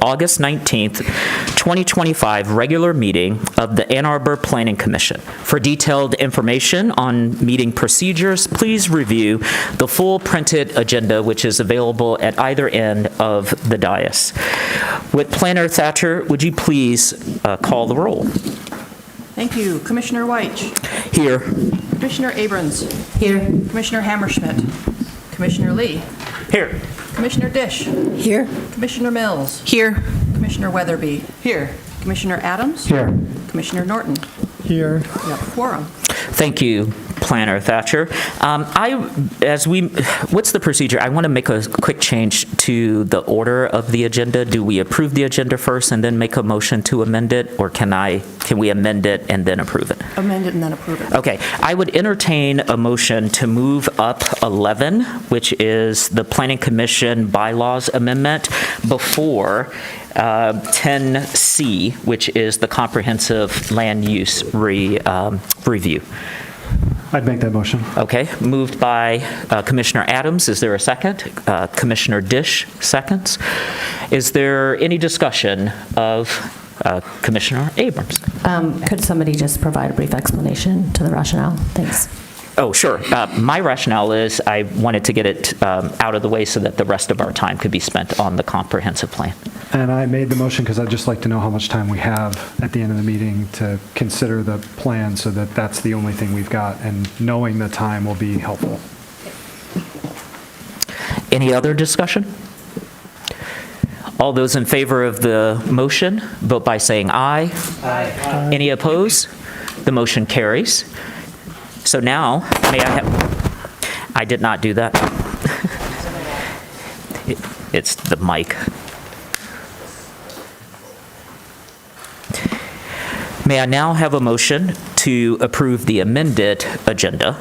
August 19th, 2025 regular meeting of the Ann Arbor Planning Commission. For detailed information on meeting procedures, please review the full printed agenda, which is available at either end of the dais. With Planner Thatcher, would you please call the roll? Thank you. Commissioner White. Here. Commissioner Abrams. Here. Commissioner Hammerschmidt. Commissioner Lee. Here. Commissioner Dish. Here. Commissioner Mills. Here. Commissioner Weatherby. Here. Commissioner Adams. Here. Commissioner Norton. Here. We have a quorum. Thank you, Planner Thatcher. What's the procedure? I want to make a quick change to the order of the agenda. Do we approve the agenda first and then make a motion to amend it, or can we amend it and then approve it? Amend it and then approve it. Okay, I would entertain a motion to move up 11, which is the Planning Commission bylaws amendment, before 10C, which is the comprehensive land use review. I'd make that motion. Okay, moved by Commissioner Adams. Is there a second? Commissioner Dish seconds. Is there any discussion of Commissioner Abrams? Could somebody just provide a brief explanation to the rationale? Thanks. Oh, sure. My rationale is I wanted to get it out of the way so that the rest of our time could be spent on the comprehensive plan. And I made the motion because I'd just like to know how much time we have at the end of the meeting to consider the plan, so that that's the only thing we've got, and knowing the time will be helpful. Any other discussion? All those in favor of the motion, vote by saying aye. Aye. Any opposed? The motion carries. So now, may I have, I did not do that. It's the mic. May I now have a motion to approve the amended agenda?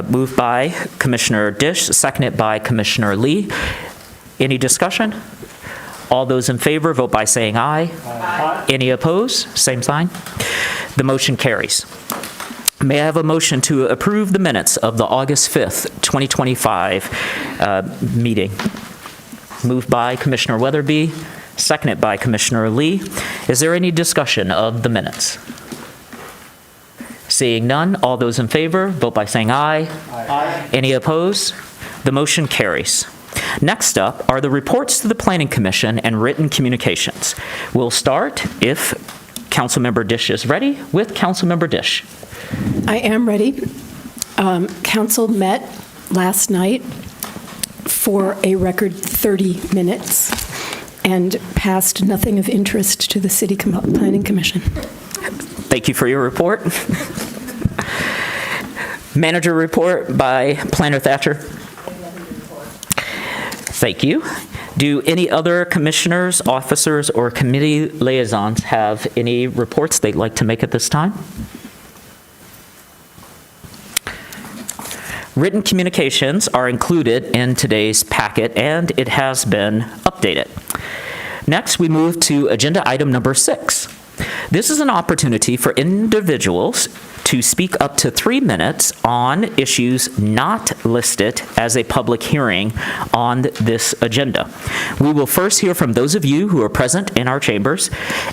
Moved by Commissioner Dish, seconded by Commissioner Lee. Any discussion? All those in favor, vote by saying aye. Aye. Any opposed? Same sign. The motion carries. May I have a motion to approve the minutes of the August 5th, 2025 meeting? Moved by Commissioner Weatherby, seconded by Commissioner Lee. Is there any discussion of the minutes? Seeing none, all those in favor, vote by saying aye. Aye. Any opposed? The motion carries. Next up are the reports to the Planning Commission and written communications. We'll start, if Councilmember Dish is ready, with Councilmember Dish. I am ready. Council met last night for a record 30 minutes and passed nothing of interest to the City Planning Commission. Thank you for your report. Manager report by Planner Thatcher. Thank you. Do any other commissioners, officers, or committee liaisons have any reports they'd like to make at this time? Written communications are included in today's packet, and it has been updated. Next, we move to agenda item number 6. This is an opportunity for individuals to speak up to 3 minutes on issues not listed as a public hearing on this agenda. We will first hear from those of you who are present in our chambers,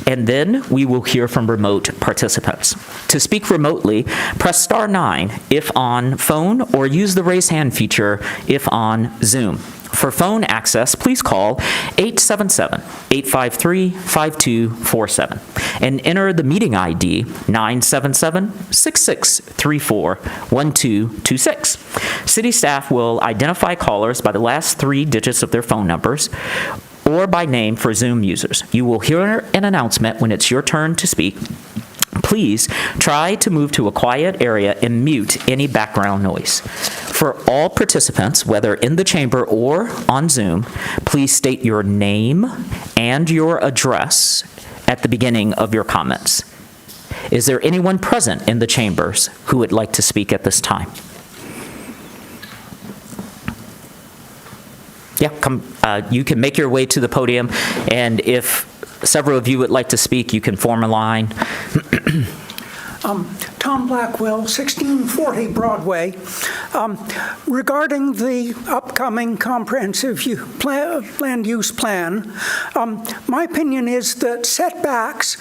and then we will hear from remote participants. To speak remotely, press star 9 if on phone, or use the raise hand feature if on Zoom. For phone access, please call 877-853-5247 and enter the meeting ID 977-6634-1226. City staff will identify callers by the last 3 digits of their phone numbers or by name for Zoom users. You will hear an announcement when it's your turn to speak. Please try to move to a quiet area and mute any background noise. For all participants, whether in the chamber or on Zoom, please state your name and your address at the beginning of your comments. Is there anyone present in the chambers who would like to speak at this time? Yeah, come. You can make your way to the podium, and if several of you would like to speak, you can form a line. Tom Blackwell, 1640 Broadway. Regarding the upcoming comprehensive land use plan, my opinion is that setbacks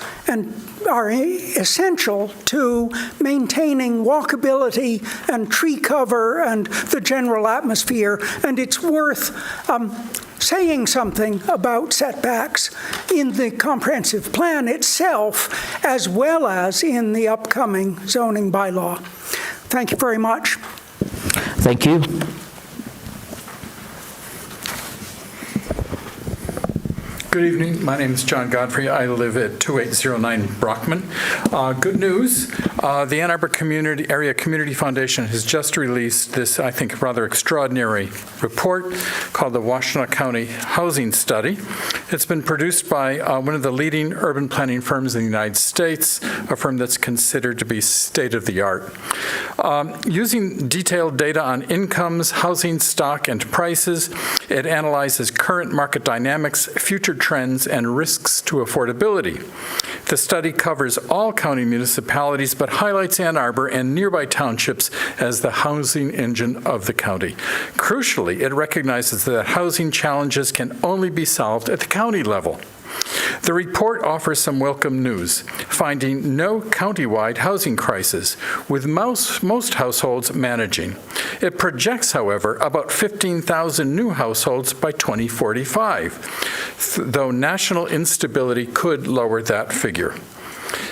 are essential to maintaining walkability and tree cover and the general atmosphere, and it's worth saying something about setbacks in the comprehensive plan itself, as well as in the upcoming zoning bylaw. Thank you very much. Thank you. Good evening. My name is John Godfrey. I live at 2809 Brockman. Good news. The Ann Arbor Area Community Foundation has just released this, I think, rather extraordinary report called the Washtenaw County Housing Study. It's been produced by one of the leading urban planning firms in the United States, a firm that's considered to be state-of-the-art. Using detailed data on incomes, housing stock, and prices, it analyzes current market dynamics, future trends, and risks to affordability. The study covers all county municipalities, but highlights Ann Arbor and nearby townships as the housing engine of the county. Crucially, it recognizes that housing challenges can only be solved at the county level. The report offers some welcome news, finding no countywide housing crisis, with most households managing. It projects, however, about 15,000 new households by 2045, though national instability could lower that figure.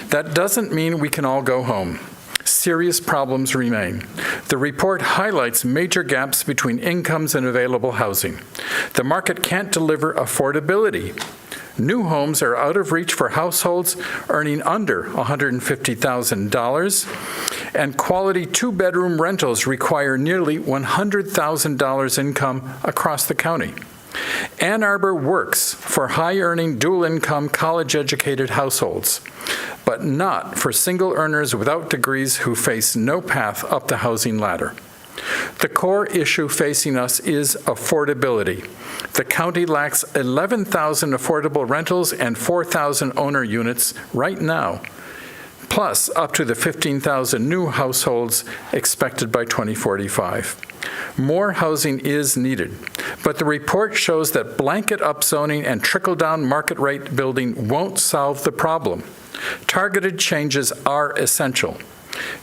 That doesn't mean we can all go home. Serious problems remain. The report highlights major gaps between incomes and available housing. The market can't deliver affordability. New homes are out of reach for households earning under $150,000, and quality two-bedroom rentals require nearly $100,000 income across the county. Ann Arbor works for high-earning, dual-income, college-educated households, but not for single earners without degrees who face no path up the housing ladder. The core issue facing us is affordability. The county lacks 11,000 affordable rentals and 4,000 owner units right now, plus up to the 15,000 new households expected by 2045. More housing is needed, but the report shows that blanket upzoning and trickle-down market rate building won't solve the problem. Targeted changes are essential.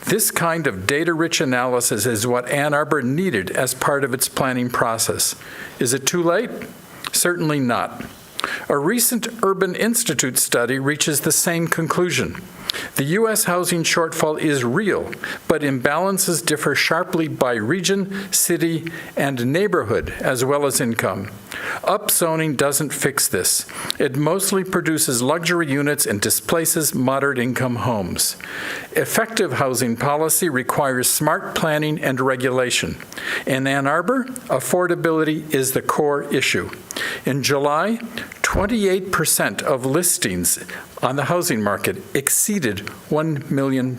This kind of data-rich analysis is what Ann Arbor needed as part of its planning process. Is it too late? Certainly not. A recent Urban Institute study reaches the same conclusion. The U.S. housing shortfall is real, but imbalances differ sharply by region, city, and neighborhood, as well as income. Upzoning doesn't fix this. It mostly produces luxury units and displaces moderate-income homes. Effective housing policy requires smart planning and regulation. In Ann Arbor, affordability is the core issue. In July, 28% of listings on the housing market exceeded $1 million.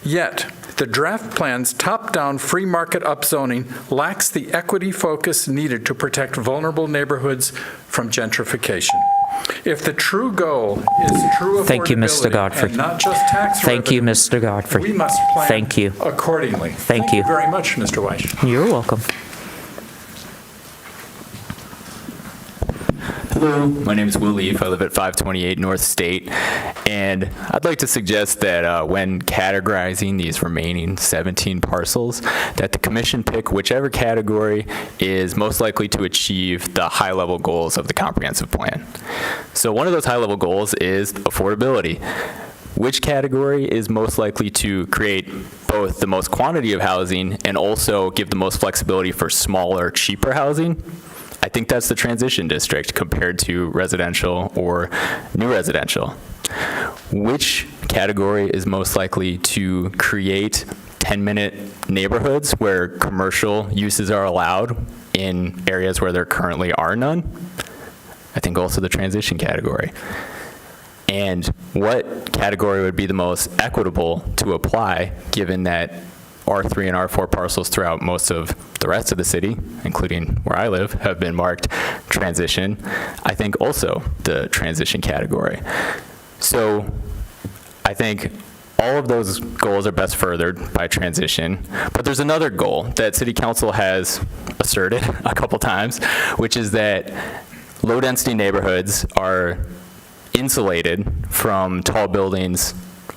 Yet, the draft plan's top-down free market upzoning lacks the equity focus needed to protect vulnerable neighborhoods from gentrification. If the true goal is true affordability, Thank you, Mr. Godfrey. and not just tax Thank you, revenue, Mr. Godfrey. we must plan Thank you. accordingly. Thank you. very much, Mr. Weiss. You're welcome. Hello, my name is Will Leaf. I live at 528 North State, and I'd like to suggest that when categorizing these remaining 17 parcels, that the commission pick whichever category is most likely to achieve the high-level goals of the comprehensive plan. So one of those high-level goals is affordability. Which category is most likely to create both the most quantity of housing and also give the most flexibility for smaller, cheaper housing? I think that's the transition district compared to residential or new residential. Which category is most likely to create 10-minute neighborhoods where commercial uses are allowed in areas where there currently are none? I think also the transition category. And what category would be the most equitable to apply, given that R3 and R4 parcels throughout most of the rest of the city, including where I live, have been marked transition? I think also the transition category. So I think all of those goals are best furthered by transition, but there's another goal that City Council has asserted a couple times, which is that low-density neighborhoods are insulated from tall buildings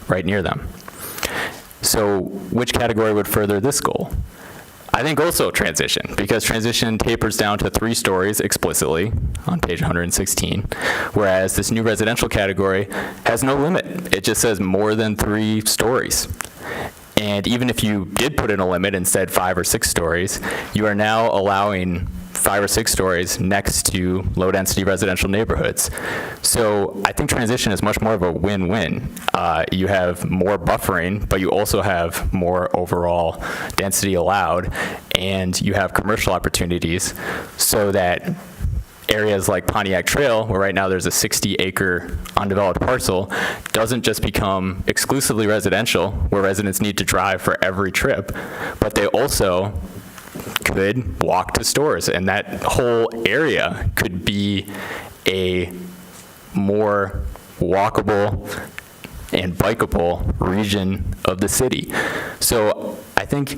right near them. So which category would further this goal? I think also transition, because transition tapers down to 3 stories explicitly on page 116, whereas this new residential category has no limit. It just says more than 3 stories. And even if you did put in a limit and said 5 or 6 stories, you are now allowing 5 or 6 stories next to low-density residential neighborhoods. So I think transition is much more of a win-win. You have more buffering, but you also have more overall density allowed, and you have commercial opportunities so that areas like Pontiac Trail, where right now there's a 60-acre undeveloped parcel, doesn't just become exclusively residential, where residents need to drive for every trip, but they also could walk to stores, and that whole area could be a more walkable and bikeable region of the city. So I think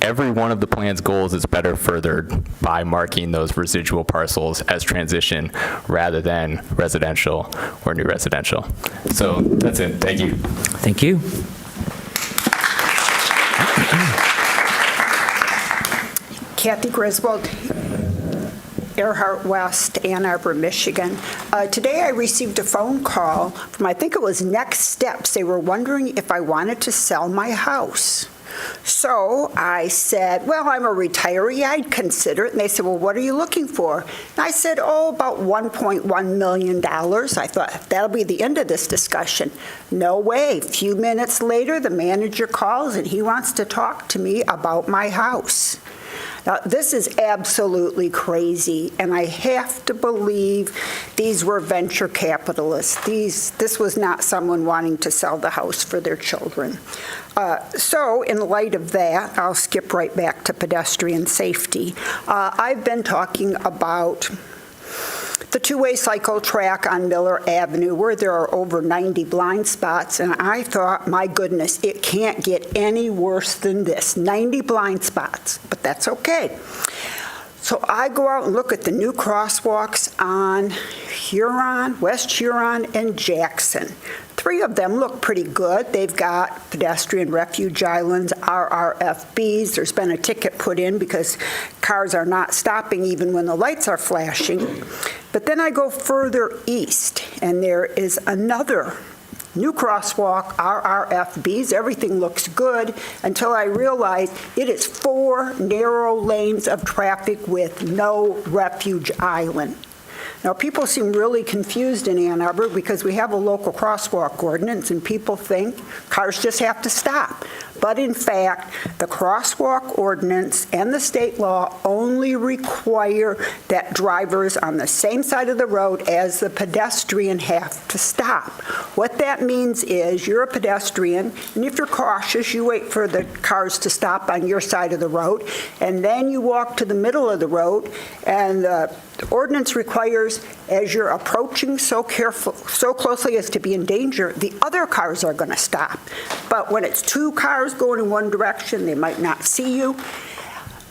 every one of the plan's goals is better furthered by marking those residual parcels as transition rather than residential or new residential. So that's it. Thank you. Thank you. Kathy Griswold, Earhart West, Ann Arbor, Michigan. Today I received a phone call from, I think it was Next Steps. They were wondering if I wanted to sell my house. So I said, well, I'm a retiree, I'd consider it. And they said, well, what are you looking for? And I said, oh, about $1.1 million. I thought, that'll be the end of this discussion. No way. A few minutes later, the manager calls and he wants to talk to me about my house. Now, this is absolutely crazy, and I have to believe these were venture capitalists. This was not someone wanting to sell the house for their children. So in light of that, I'll skip right back to pedestrian safety. I've been talking about the two-way cycle track on Miller Avenue, where there are over 90 blind spots, and I thought, my goodness, it can't get any worse than this, 90 blind spots, but that's okay. So I go out and look at the new crosswalks on Huron, West Huron, and Jackson. 3 of them look pretty good. They've got pedestrian refuge islands, RRFBs. There's been a ticket put in because cars are not stopping even when the lights are flashing. But then I go further east, and there is another new crosswalk, RRFBs. Everything looks good until I realize it is 4 narrow lanes of traffic with no refuge island. Now, people seem really confused in Ann Arbor because we have a local crosswalk ordinance and people think cars just have to stop. But in fact, the crosswalk ordinance and the state law only require that drivers on the same side of the road as the pedestrian have to stop. What that means is you're a pedestrian, and if you're cautious, you wait for the cars to stop on your side of the road, and then you walk to the middle of the road, and the ordinance requires, as you're approaching so closely as to be in danger, the other cars are going to stop. But when it's 2 cars going in one direction, they might not see you.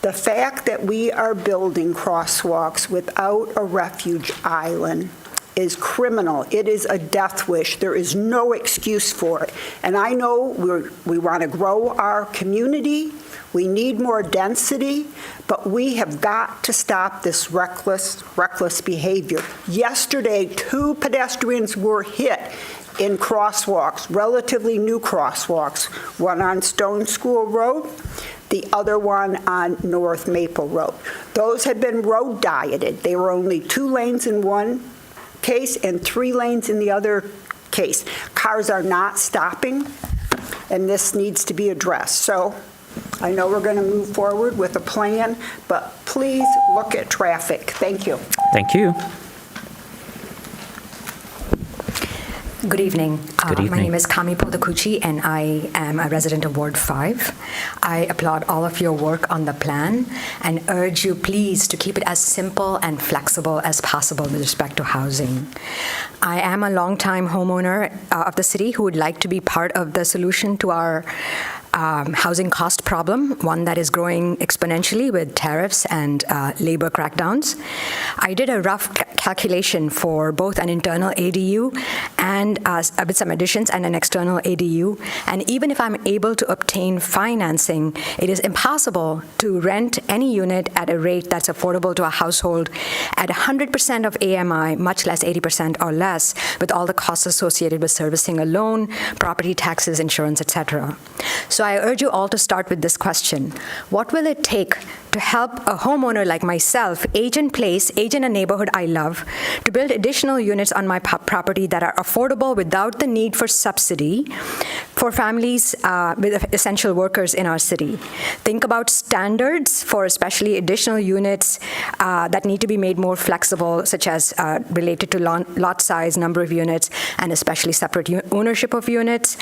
The fact that we are building crosswalks without a refuge island is criminal. It is a death wish. There is no excuse for it. And I know we want to grow our community. We need more density, but we have got to stop this reckless behavior. Yesterday, 2 pedestrians were hit in crosswalks, relatively new crosswalks, one on Stone School Road, the other one on North Maple Road. Those had been road dieted. They were only 2 lanes in one case and 3 lanes in the other case. Cars are not stopping, and this needs to be addressed. So I know we're going to move forward with a plan, but please look at traffic. Thank you. Thank you. Good evening. Good My evening. name is Kami Podakuchi, and I am a resident of Ward 5. I applaud all of your work on the plan and urge you, please, to keep it as simple and flexible as possible with respect to housing. I am a longtime homeowner of the city who would like to be part of the solution to our housing cost problem, one that is growing exponentially with tariffs and labor crackdowns. I did a rough calculation for both an internal ADU and with some additions and an external ADU. And even if I'm able to obtain financing, it is impossible to rent any unit at a rate that's affordable to a household at 100% of AMI, much less 80% or less, with all the costs associated with servicing a loan, property taxes, insurance, etc. So I urge you all to start with this question. What will it take to help a homeowner like myself age in place, age in a neighborhood I love, to build additional units on my property that are affordable without the need for subsidy for families with essential workers in our city? Think about standards for especially additional units that need to be made more flexible, such as related to lot size, number of units, and especially separate ownership of units.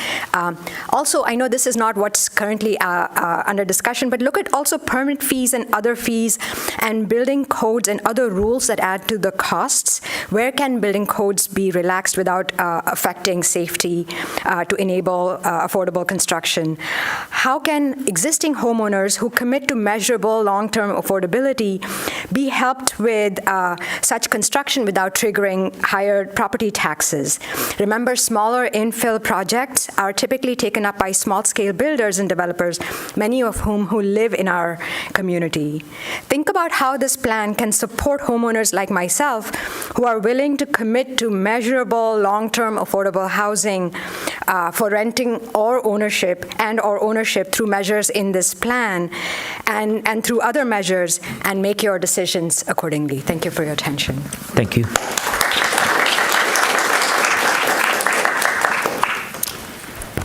Also, I know this is not what's currently under discussion, but look at also permit fees and other fees and building codes and other rules that add to the costs. Where can building codes be relaxed without affecting safety to enable affordable construction? How can existing homeowners who commit to measurable long-term affordability be helped with such construction without triggering higher property taxes? Remember, smaller infill projects are typically taken up by small-scale builders and developers, many of whom who live in our community. Think about how this plan can support homeowners like myself who are willing to commit to measurable, long-term affordable housing for renting or ownership through measures in this plan and through other measures, and make your decisions accordingly. Thank you for your attention. Thank you.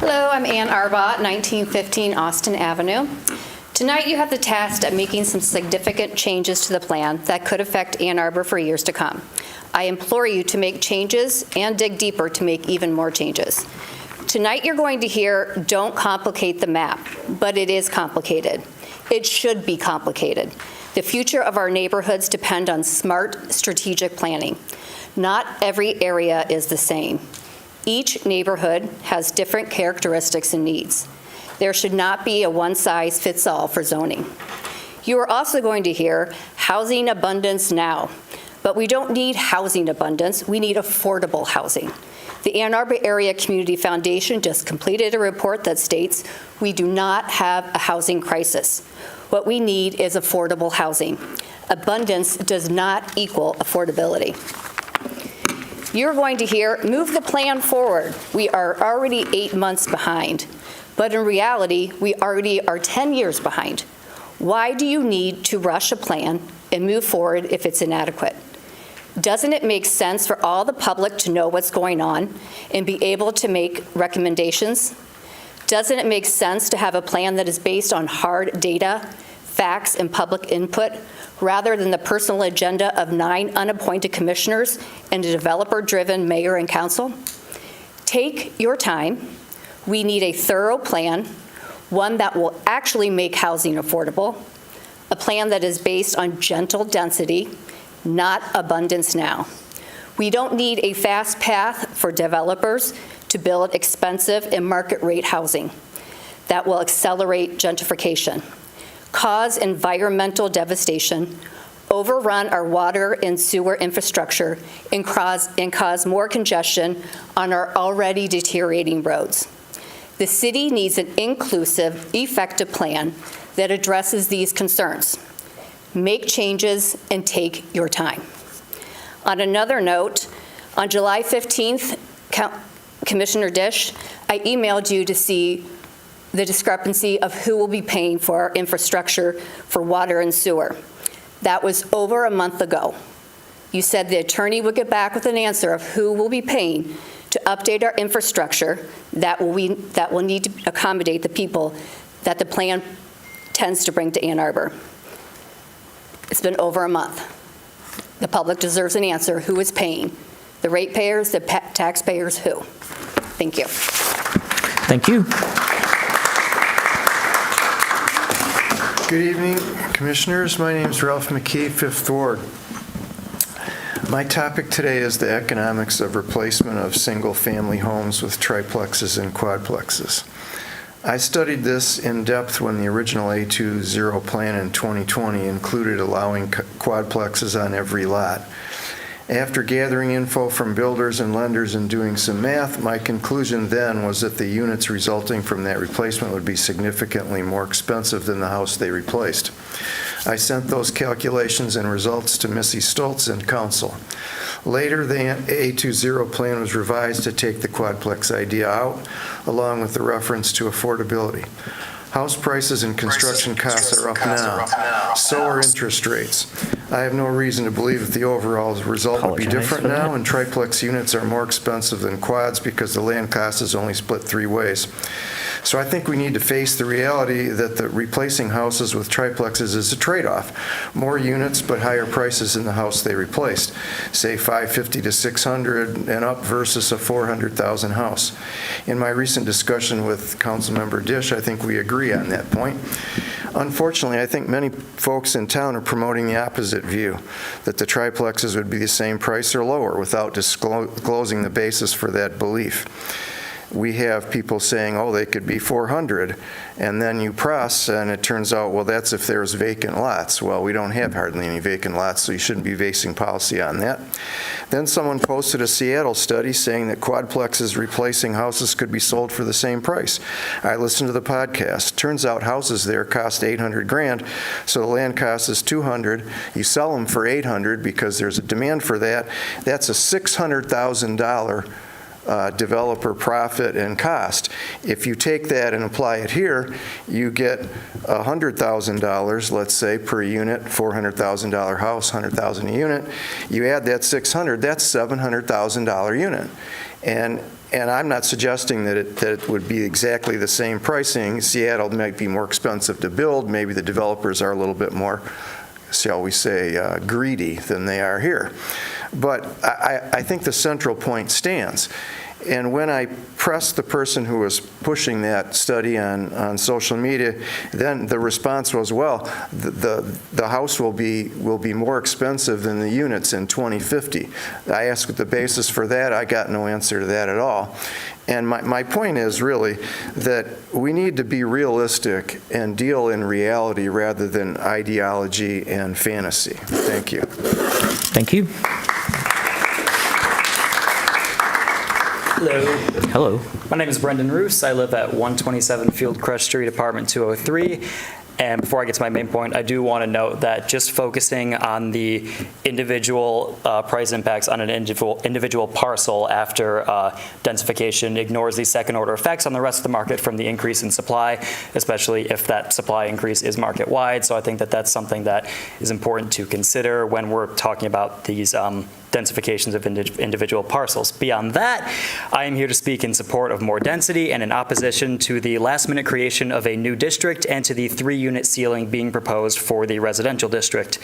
Hello, I'm Ann Arbor, 1915 Austin Avenue. Tonight you have the task of making some significant changes to the plan that could affect Ann Arbor for years to come. I implore you to make changes and dig deeper to make even more changes. Tonight you're going to hear, don't complicate the map, but it is complicated. It should be complicated. The future of our neighborhoods depend on smart, strategic planning. Not every area is the same. Each neighborhood has different characteristics and needs. There should not be a one-size-fits-all for zoning. You are also going to hear housing abundance now, but we don't need housing abundance, we need affordable housing. The Ann Arbor Area Community Foundation just completed a report that states we do not have a housing crisis. What we need is affordable housing. Abundance does not equal affordability. You're going to hear, move the plan forward. We are already 8 months behind. But in reality, we already are 10 years behind. Why do you need to rush a plan and move forward if it's inadequate? Doesn't it make sense for all the public to know what's going on and be able to make recommendations? Doesn't it make sense to have a plan that is based on hard data, facts, and public input, rather than the personal agenda of 9 unappointed commissioners and a developer-driven mayor and council? Take your time. We need a thorough plan, one that will actually make housing affordable, a plan that is based on gentle density, not abundance now. We don't need a fast path for developers to build expensive and market rate housing that will accelerate gentrification, cause environmental devastation, overrun our water and sewer infrastructure, and cause more congestion on our already deteriorating roads. The city needs an inclusive, effective plan that addresses these concerns. Make changes and take your time. On another note, on July 15th, Commissioner Dish, I emailed you to see the discrepancy of who will be paying for our infrastructure for water and sewer. That was over a month ago. You said the attorney would get back with an answer of who will be paying to update our infrastructure that will need to accommodate the people that the plan tends to bring to Ann Arbor. It's been over a month. The public deserves an answer. Who is paying The ratepayers, the taxpayers, who? Thank you. Thank you. Good evening, Commissioners. My name is Ralph McKee, 5th Ward. My topic today is the economics of replacement of single-family homes with triplexes and quadplexes. I studied this in depth when the original A20 plan in 2020 included allowing quadplexes on every lot. After gathering info from builders and lenders and doing some math, my conclusion then was that the units resulting from that replacement would be significantly more expensive than the house they replaced. I sent those calculations and results to Missy Stoltz and Council. Later, the A20 plan was revised to take the quadplex idea out, along with the reference to affordability. House prices and construction costs are up now. So are interest rates. I have no reason to believe that the overall result will be different now, and triplex units are more expensive than quads because the land cost is only split 3 ways. So I think we need to face the reality that the replacing houses with triplexes is a trade-off. More units, but higher prices in the house they replaced. Say $550 to $600 and up versus a $400,000 house. In my recent discussion with Councilmember Dish, I think we agree on that point. Unfortunately, I think many folks in town are promoting the opposite view, that the triplexes would be the same price or lower without disclosing the basis for that belief. We have people saying, oh, they could be 400, and then you press, and it turns out, well, that's if there's vacant lots. Well, we don't have hardly any vacant lots, so you shouldn't be basing policy on that. Then someone posted a Seattle study saying that quadplexes replacing houses could be sold for the same price. I listened to the podcast. Turns out houses there cost $800,000, so the land cost is $200. You sell them for $800 because there's a demand for that. That's a $600,000 developer profit and cost. If you take that and apply it here, you get $100,000, let's say, per unit, $400,000 house, $100,000 a unit. You add that $600, that's $700,000 unit. And I'm not suggesting that it would be exactly the same pricing. Seattle might be more expensive to build. Maybe the developers are a little bit more, shall we say, greedy than they are here. But I think the central point stands. And when I pressed the person who was pushing that study on social media, then the response was, well, the house will be more expensive than the units in 2050. I asked the basis for that. I got no answer to that at all. And my point is really that we need to be realistic and deal in reality rather than ideology and fantasy. Thank you. Thank you. Hello. Hello. My name is Brendan Roos. I live at 127 Fieldcrest Street, apartment 203. And before I get to my main point, I do want to note that just focusing on the individual price impacts on an individual parcel after densification ignores the second-order effects on the rest of the market from the increase in supply, especially if that supply increase is market-wide. So I think that that's something that is important to consider when we're talking about these densifications of individual parcels. Beyond that, I am here to speak in support of more density and in opposition to the last-minute creation of a new district and to the 3-unit ceiling being proposed for the residential district.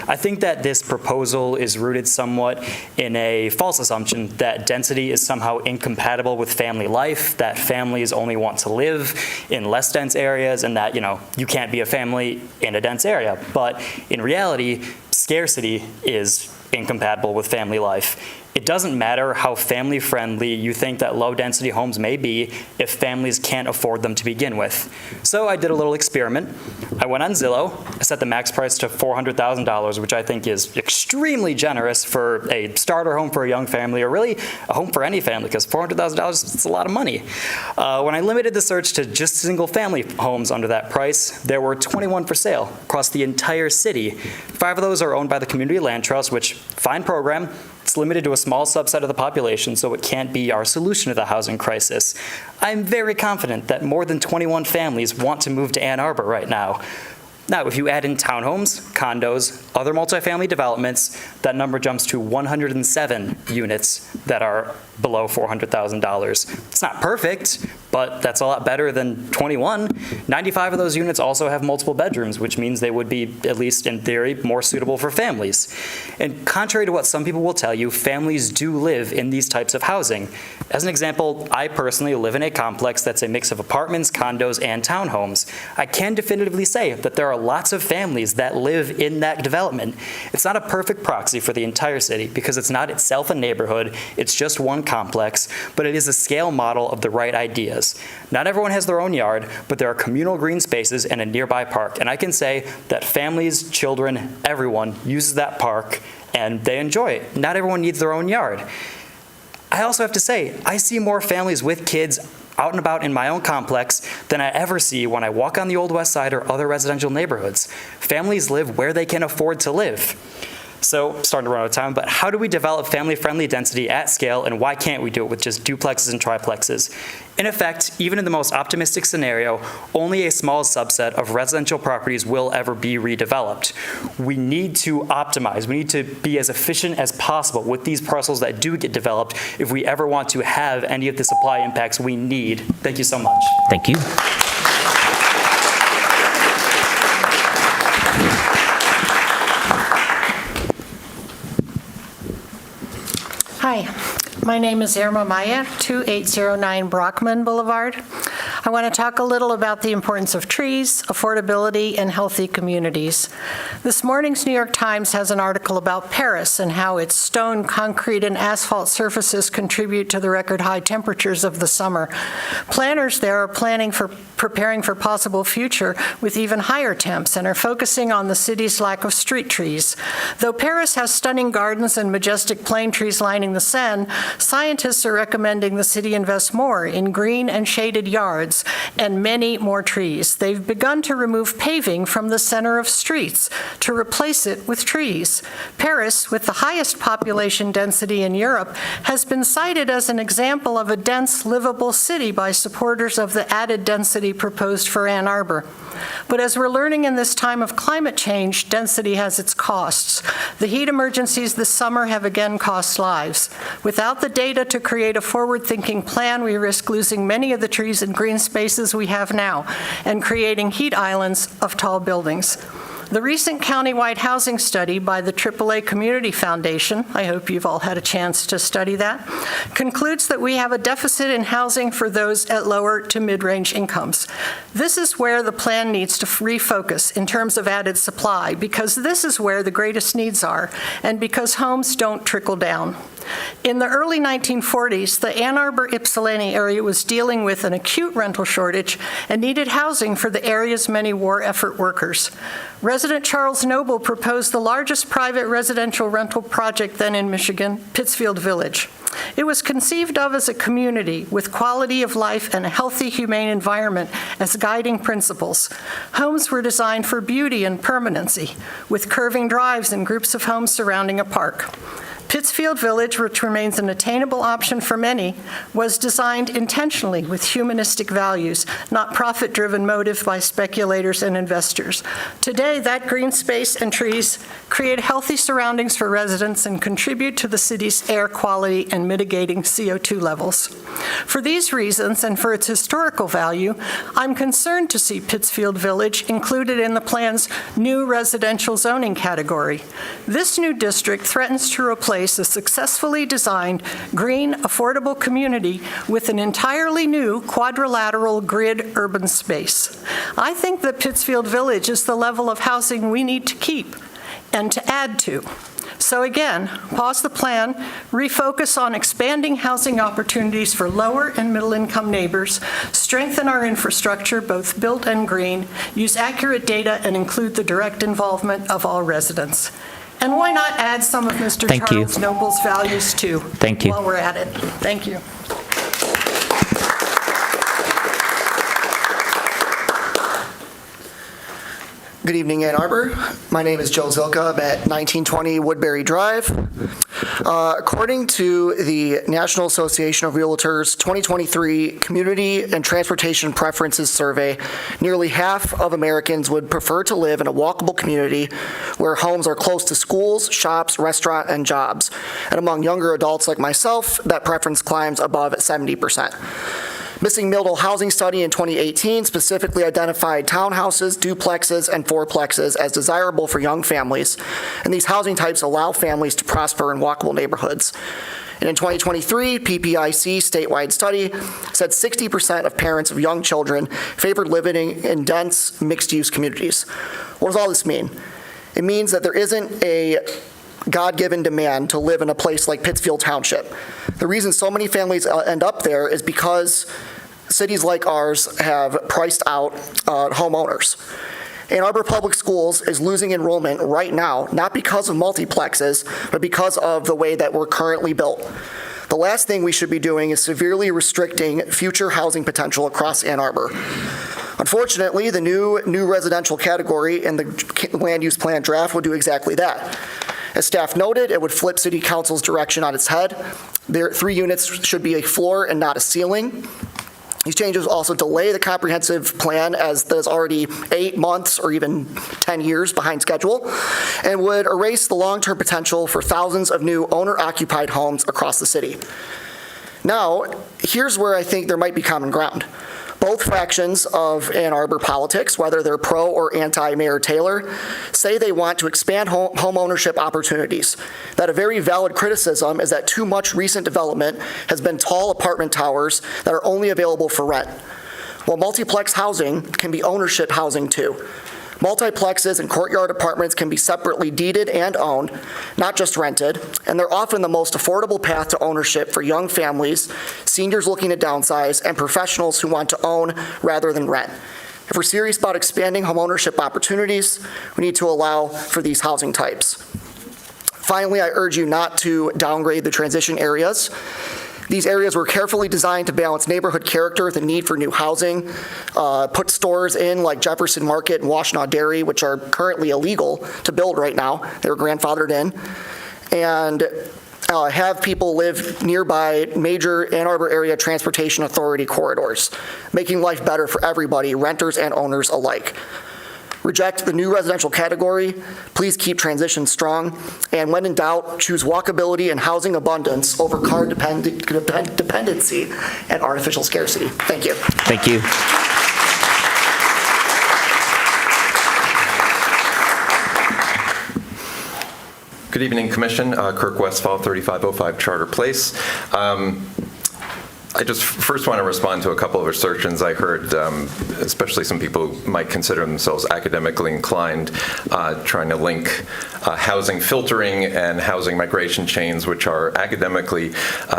I think that this proposal is rooted somewhat in a false assumption that density is somehow incompatible with family life, that families only want to live in less dense areas, and that, you can't be a family in a dense area. But in reality, scarcity is incompatible with family life. It doesn't matter how family-friendly you think that low-density homes may be if families can't afford them to begin with. So I did a little experiment. I went on Zillow. I set the max price to $400,000, which I think is extremely generous for a starter home for a young family, or really a home for any family, because $400,000 is a lot of money. When I limited the search to just single-family homes under that price, there were 21 for sale across the entire city. 5 of those are owned by the Community Land Trust, which, fine program. It's limited to a small subset of the population, so it can't be our solution to the housing crisis. I'm very confident that more than 21 families want to move to Ann Arbor right now. Now, if you add in townhomes, condos, other multifamily developments, that number jumps to 107 units that are below $400,000. It's not perfect, but that's a lot better than 21. 95 of those units also have multiple bedrooms, which means they would be, at least in theory, more suitable for families. And contrary to what some people will tell you, families do live in these types of housing. As an example, I personally live in a complex that's a mix of apartments, condos, and townhomes. I can definitively say that there are lots of families that live in that development. It's not a perfect proxy for the entire city because it's not itself a neighborhood, it's just one complex, but it is a scale model of the right ideas. Not everyone has their own yard, but there are communal green spaces and a nearby park, and I can say that families, children, everyone uses that park and they enjoy it. Not everyone needs their own yard. I also have to say, I see more families with kids out and about in my own complex than I ever see when I walk on the Old West Side or other residential neighborhoods. Families live where they can afford to live. So, starting to run out of time, but how do we develop family-friendly density at scale, and why can't we do it with just duplexes and triplexes? In effect, even in the most optimistic scenario, only a small subset of residential properties will ever be redeveloped. We need to optimize. We need to be as efficient as possible with these parcels that do get developed if we ever want to have any of the supply impacts we need. Thank you so much. Thank you. Hi, my name is Irma Maya, 2809 Brockman Boulevard. I want to talk a little about the importance of trees, affordability, and healthy communities. This morning's New York Times has an article about Paris and how its stone, concrete, and asphalt surfaces contribute to the record high temperatures of the summer. Planners there are preparing for possible future with even higher temps and are focusing on the city's lack of street trees. Though Paris has stunning gardens and majestic plane trees lining the Seine, scientists are recommending the city invest more in green and shaded yards and many more trees. They've begun to remove paving from the center of streets to replace it with trees. Paris, with the highest population density in Europe, has been cited as an example of a dense, livable city by supporters of the added density proposed for Ann Arbor. But as we're learning in this time of climate change, density has its costs. The heat emergencies this summer have again cost lives. Without the data to create a forward-thinking plan, we risk losing many of the trees and green spaces we have now and creating heat islands of tall buildings. The recent countywide housing study by the AAA Community Foundation, I hope you've all had a chance to study that, concludes that we have a deficit in housing for those at lower to mid-range incomes. This is where the plan needs to refocus in terms of added supply, because this is where the greatest needs are, and because homes don't trickle down. In the early 1940s, the Ann Arbor-Ypsilanti area was dealing with an acute rental shortage and needed housing for the area's many war effort workers. Resident Charles Noble proposed the largest private residential rental project then in Michigan, Pittsfield Village. It was conceived of as a community with quality of life and a healthy, humane environment as guiding principles. Homes were designed for beauty and permanency, with curving drives and groups of homes surrounding a park. Pittsfield Village, which remains an attainable option for many, was designed intentionally with humanistic values, not profit-driven motive by speculators and investors. Today, that green space and trees create healthy surroundings for residents and contribute to the city's air quality and mitigating CO2 levels. For these reasons, and for its historical value, I'm concerned to see Pittsfield Village included in the plan's new residential zoning category. This new district threatens to replace a successfully designed, green, affordable community with an entirely new quadrilateral grid urban space. I think that Pittsfield Village is the level of housing we need to keep and to add to. So again, pause the plan, refocus on expanding housing opportunities for lower and middle-income neighbors, strengthen our infrastructure, both built and green, use accurate data, and include the direct involvement of all residents. And why not add some of Mr. Charles Noble's values too? Thank you. While we're at it. Thank you. Good evening, Ann Arbor. My name is Joe Zilka. I'm at 1920 Woodbury Drive. According to the National Association of Realtors 2023 Community and Transportation Preferences Survey, nearly half of Americans would prefer to live in a walkable community where homes are close to schools, shops, restaurants, and jobs. And among younger adults like myself, that preference climbs above 70%. Missing Middle Housing Study in 2018 specifically identified townhouses, duplexes, and fourplexes as desirable for young families, and these housing types allow families to prosper in walkable neighborhoods. And in 2023, PPIC statewide study said 60% of parents of young children favored living in dense, mixed-use communities. What does all this mean? It means that there isn't a God-given demand to live in a place like Pittsfield Township. The reason so many families end up there is because cities like ours have priced out homeowners. Ann Arbor Public Schools is losing enrollment right now, not because of multiplexes, but because of the way that we're currently built. The last thing we should be doing is severely restricting future housing potential across Ann Arbor. Unfortunately, the new residential category in the land use plan draft would do exactly that. As staff noted, it would flip City Council's direction on its head. 3 units should be a floor and not a ceiling. These changes also delay the comprehensive plan, as that is already 8 months or even 10 years behind schedule, and would erase the long-term potential for thousands of new owner-occupied homes across the city. Now, here's where I think there might be common ground. Both fractions of Ann Arbor politics, whether they're pro or anti-Mayor Taylor, say they want to expand home ownership opportunities. That a very valid criticism is that too much recent development has been tall apartment towers that are only available for rent. While multiplex housing can be ownership housing too. Multiplexes and courtyard apartments can be separately deeded and owned, not just rented, and they're often the most affordable path to ownership for young families, seniors looking to downsize, and professionals who want to own rather than rent. If we're serious about expanding homeownership opportunities, we need to allow for these housing types. Finally, I urge you not to downgrade the transition areas. These areas were carefully designed to balance neighborhood character with the need for new housing, put stores in like Jefferson Market and Washtenaw Dairy, which are currently illegal to build right now. They were grandfathered in. And have people live nearby major Ann Arbor area transportation authority corridors, making life better for everybody, renters and owners alike. Reject the new residential category. Please keep transition strong. And when in doubt, choose walkability and housing abundance over car dependency and artificial scarcity. Thank you. Thank you. Good evening, Commission. Kirk Westfall, 3505 Charter Place. I just first want to respond to a couple of assertions I heard, especially some people who might consider themselves academically inclined, trying to link housing filtering and housing migration chains, which are academically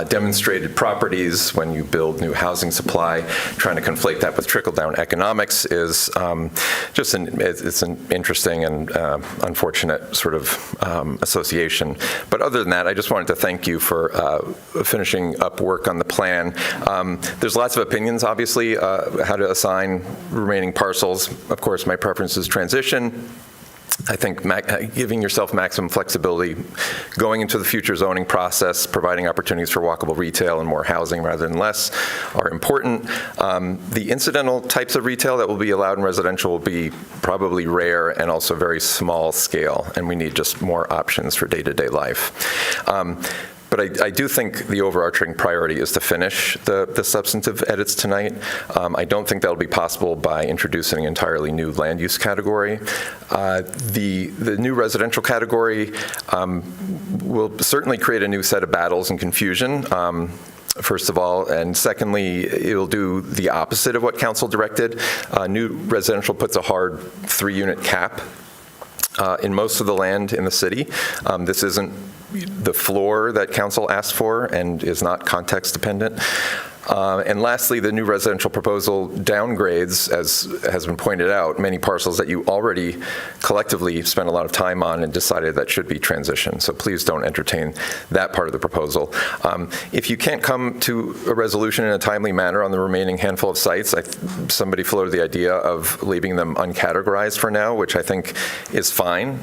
demonstrated properties when you build new housing supply. Trying to conflate that with trickle-down economics is just it's an interesting and unfortunate sort of association. But other than that, I just wanted to thank you for finishing up work on the plan. There's lots of opinions, obviously, how to assign remaining parcels. Of course, my preference is transition. I think giving yourself maximum flexibility, going into the future zoning process, providing opportunities for walkable retail and more housing rather than less are important. The incidental types of retail that will be allowed in residential will be probably rare and also very small scale, and we need just more options for day-to-day life. But I do think the overarching priority is to finish the substantive edits tonight. I don't think that'll be possible by introducing an entirely new land use category. The new residential category will certainly create a new set of battles and confusion. First of all, and secondly, it'll do the opposite of what council directed. New residential puts a hard 3-unit cap in most of the land in the city. This isn't the floor that council asked for and is not context dependent. And lastly, the new residential proposal downgrades, as has been pointed out, many parcels that you already collectively spent a lot of time on and decided that should be transitioned. So please don't entertain that part of the proposal. If you can't come to a resolution in a timely manner on the remaining handful of sites, somebody floated the idea of leaving them uncategorized for now, which I think is fine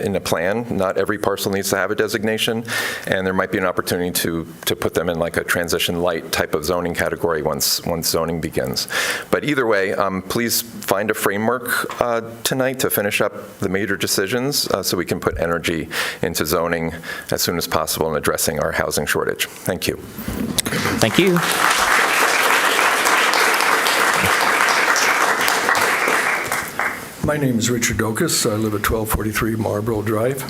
in a plan. Not every parcel needs to have a designation, and there might be an opportunity to put them in like a transition light type of zoning category once zoning begins. But either way, please find a framework tonight to finish up the major decisions so we can put energy into zoning as soon as possible and addressing our housing shortage. Thank you. Thank you. My name is Richard Dokas. I live at 1243 Marlboro Drive.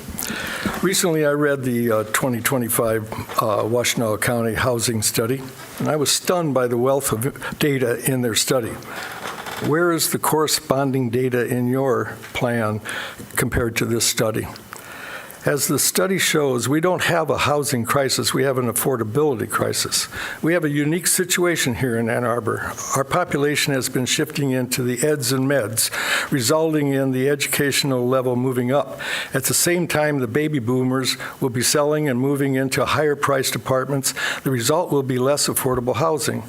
Recently, I read the 2025 Washtenaw County Housing Study, and I was stunned by the wealth of data in their study. Where is the corresponding data in your plan compared to this study? As the study shows, we don't have a housing crisis, we have an affordability crisis. We have a unique situation here in Ann Arbor. Our population has been shifting into the eds and meds, resulting in the educational level moving up. At the same time, the baby boomers will be selling and moving into higher priced apartments. The result will be less affordable housing.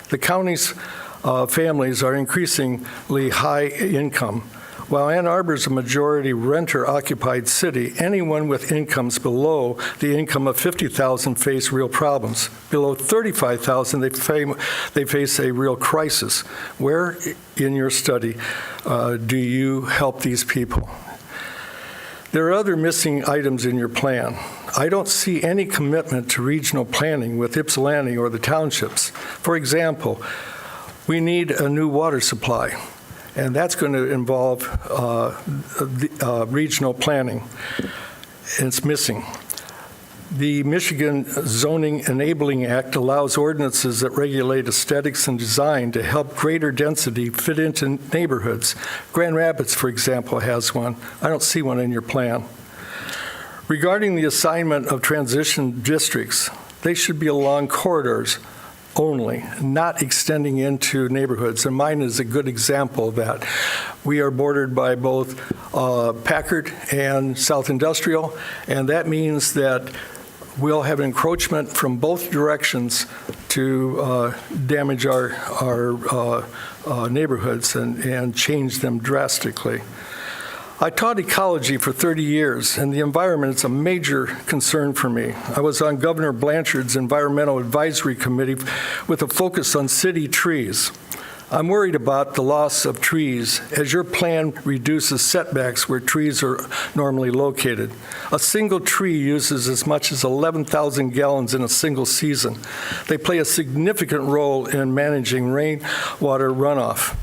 The county's families are increasingly high income. While Ann Arbor is a majority renter-occupied city, anyone with incomes below the income of $50,000 face real problems. Below $35,000, they face a real crisis. Where in your study do you help these people? There are other missing items in your plan. I don't see any commitment to regional planning with Ypsilanti or the townships. For example, we need a new water supply, and that's going to involve regional planning. It's missing. The Michigan Zoning Enabling Act allows ordinances that regulate aesthetics and design to help greater density fit into neighborhoods. Grand Rapids, for example, has one. I don't see one in your plan. Regarding the assignment of transition districts, they should be along corridors only, not extending into neighborhoods. And mine is a good example of that. We are bordered by both Packard and South Industrial, and that means that we'll have encroachment from both directions to damage our neighborhoods and change them drastically. I taught ecology for 30 years, and the environment is a major concern for me. I was on Governor Blanchard's Environmental Advisory Committee with a focus on city trees. I'm worried about the loss of trees as your plan reduces setbacks where trees are normally located. A single tree uses as much as 11,000 gallons in a single season. They play a significant role in managing rainwater runoff.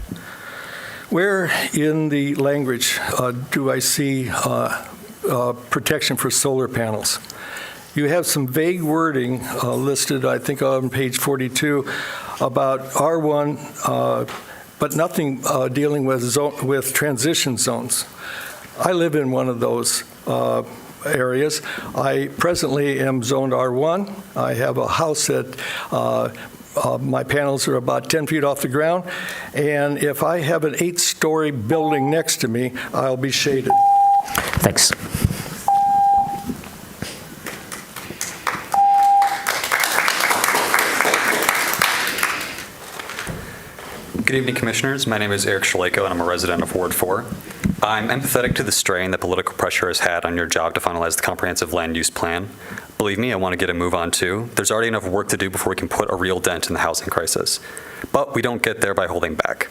Where in the language do I see protection for solar panels? You have some vague wording listed, I think on page 42, about R1, but nothing dealing with transition zones. I live in one of those areas. I presently am zoned R1. I have a house that my panels are about 10 feet off the ground, and if I have an 8-story building next to me, I'll be shaded. Thanks. Good evening, Commissioners. My name is Eric Shaleko, and I'm a resident of Ward 4. I'm empathetic to the strain that political pressure has had on your job to finalize the comprehensive land use plan. Believe me, I want to get a move on too. There's already enough work to do before we can put a real dent in the housing crisis. But we don't get there by holding back.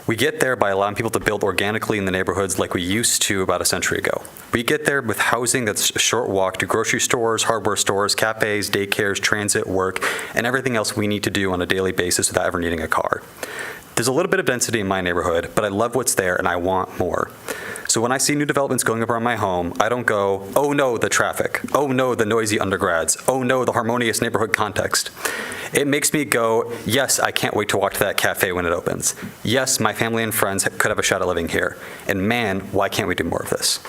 We get there by allowing people to build organically in the neighborhoods like we used to about a century ago. We get there with housing that's a short walk to grocery stores, hardware stores, cafes, daycares, transit, work, and everything else we need to do on a daily basis without ever needing a car. There's a little bit of density in my neighborhood, but I love what's there and I want more. So when I see new developments going up around my home, I don't go, oh no, the traffic. Oh no, the noisy undergrads. Oh no, the harmonious neighborhood context. It makes me go, yes, I can't wait to walk to that cafe when it opens. Yes, my family and friends could have a shot at living here. And man, why can't we do more of this?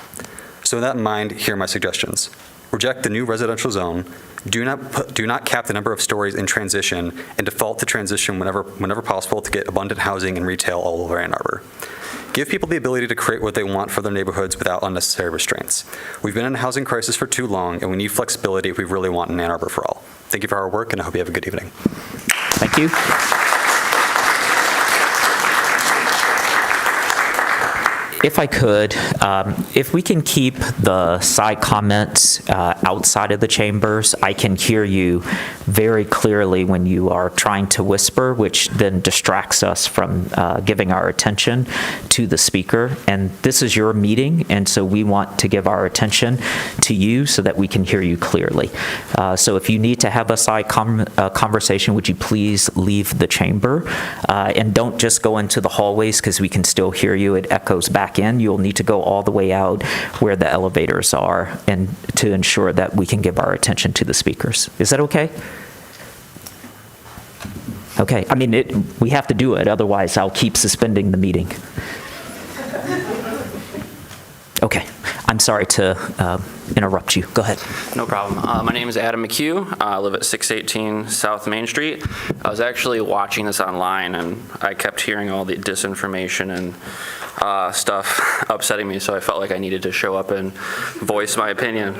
So with that in mind, here are my suggestions. Reject the new residential zone. Do not cap the number of stories in transition, and default to transition whenever possible to get abundant housing and retail all over Ann Arbor. Give people the ability to create what they want for their neighborhoods without unnecessary restraints. We've been in a housing crisis for too long, and we need flexibility if we really want an Ann Arbor for all. Thank you for our work, and I hope you have a good evening. Thank you. If I could, if we can keep the side comments outside of the chambers, I can hear you very clearly when you are trying to whisper, which then distracts us from giving our attention to the speaker. And this is your meeting, and so we want to give our attention to you so that we can hear you clearly. So if you need to have a side conversation, would you please leave the chamber? And don't just go into the hallways because we can still hear you. It echoes back back in, you'll need to go all the way out where the elevators are, and to ensure that we can give our attention to the speakers. Is that okay? Okay, I mean, we have to do it, otherwise I'll keep suspending the meeting. Okay, I'm sorry to interrupt you. Go ahead. No problem. My name is Adam McHugh. I live at 618 South Main Street. I was actually watching this online, and I kept hearing all the disinformation and stuff upsetting me, so I felt like I needed to show up and voice my opinion.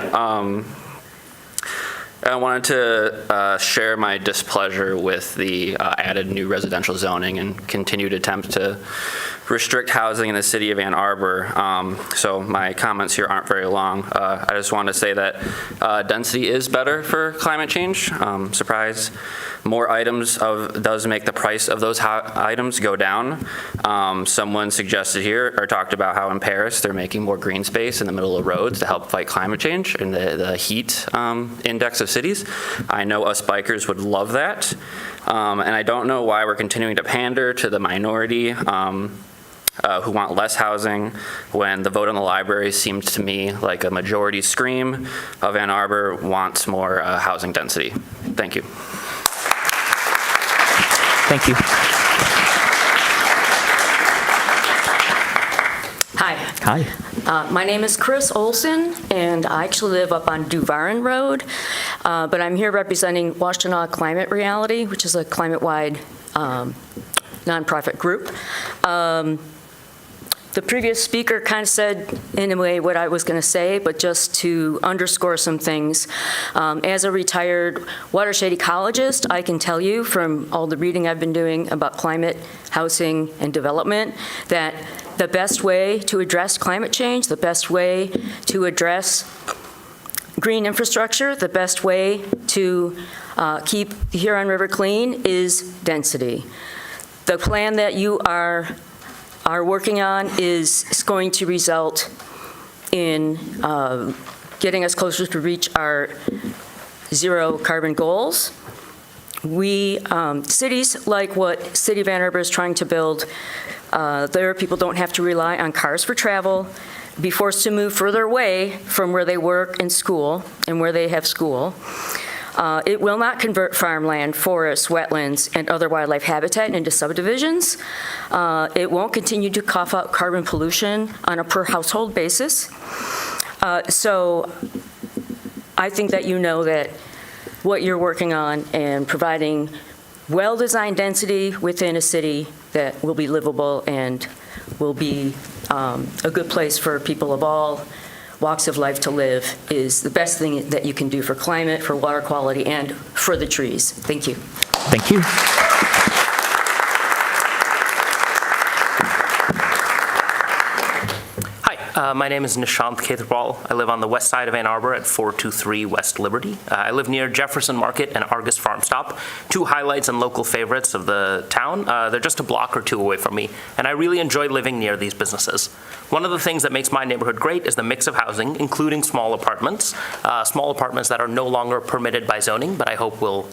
I wanted to share my displeasure with the added new residential zoning and continued attempt to restrict housing in the city of Ann Arbor. So my comments here aren't very long. I just want to say that density is better for climate change. Surprise. More items does make the price of those items go down. Someone suggested here or talked about how in Paris they're making more green space in the middle of roads to help fight climate change and the heat index of cities. I know us bikers would love that. And I don't know why we're continuing to pander to the minority who want less housing when the vote on the library seemed to me like a majority scream of Ann Arbor wants more housing density. Thank you. Thank you. Hi. Hi. My name is Chris Olson, and I actually live up on Duvarin Road, but I'm here representing Washtenaw Climate Reality, which is a climate-wide nonprofit group. The previous speaker kind of said, in a way, what I was going to say, but just to underscore some things. As a retired watershed ecologist, I can tell you from all the reading I've been doing about climate, housing, and development that the best way to address climate change, the best way to address green infrastructure, the best way to keep the Huron River clean is density. The plan that you are working on is going to result in getting us closer to reach our zero carbon goals. Cities like what City of Ann Arbor is trying to build, there people don't have to rely on cars for travel, be forced to move further away from where they work and school and where they have school. It will not convert farmland, forests, wetlands, and other wildlife habitat into subdivisions. It won't continue to cough out carbon pollution on a per household basis. So I think that you know that what you're working on and providing well-designed density within a city that will be livable and will be a good place for people of all walks of life to live is the best thing that you can do for climate, for water quality, and for the trees. Thank you. Thank you. My name is Nishant Khethrwal. I live on the west side of Ann Arbor at 423 West Liberty. I live near Jefferson Market and Argus Farm Stop, two highlights and local favorites of the town. They're just a block or two away from me, and I really enjoy living near these businesses. One of the things that makes my neighborhood great is the mix of housing, including small apartments that are no longer permitted by zoning, but I hope will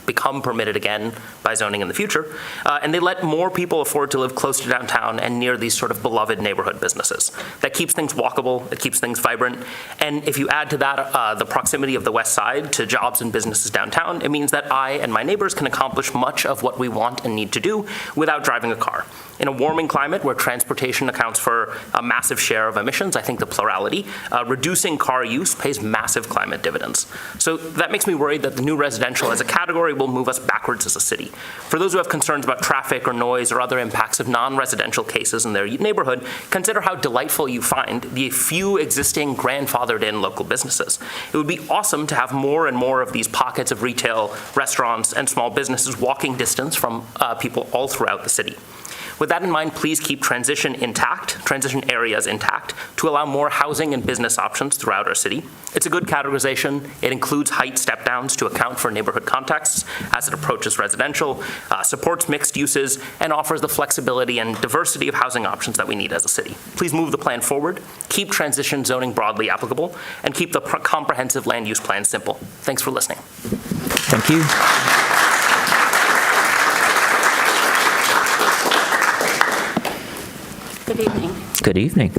become permitted again by zoning in the future. And they let more people afford to live close to downtown and near these sort of beloved neighborhood businesses. That keeps things walkable, it keeps things vibrant, and if you add to that the proximity of the west side to jobs and businesses downtown, it means that I and my neighbors can accomplish much of what we want and need to do without driving a car. In a warming climate where transportation accounts for a massive share of emissions, I think the plurality, reducing car use pays massive climate dividends. So that makes me worried that the new residential as a category will move us backwards as a city. For those who have concerns about traffic or noise or other impacts of non-residential cases in their neighborhood, consider how delightful you find the few existing grandfathered-in local businesses. It would be awesome to have more and more of these pockets of retail, restaurants, and small businesses walking distance from people all throughout the city. With that in mind, please keep transition areas intact to allow more housing and business options throughout our city. It's a good categorization. It includes height step-downs to account for neighborhood contexts as it approaches residential, supports mixed uses, and offers the flexibility and diversity of housing options that we need as a city. Please move the plan forward, keep transition zoning broadly applicable, and keep the comprehensive land use plan simple. Thanks for listening. Thank you. Good evening. Good evening.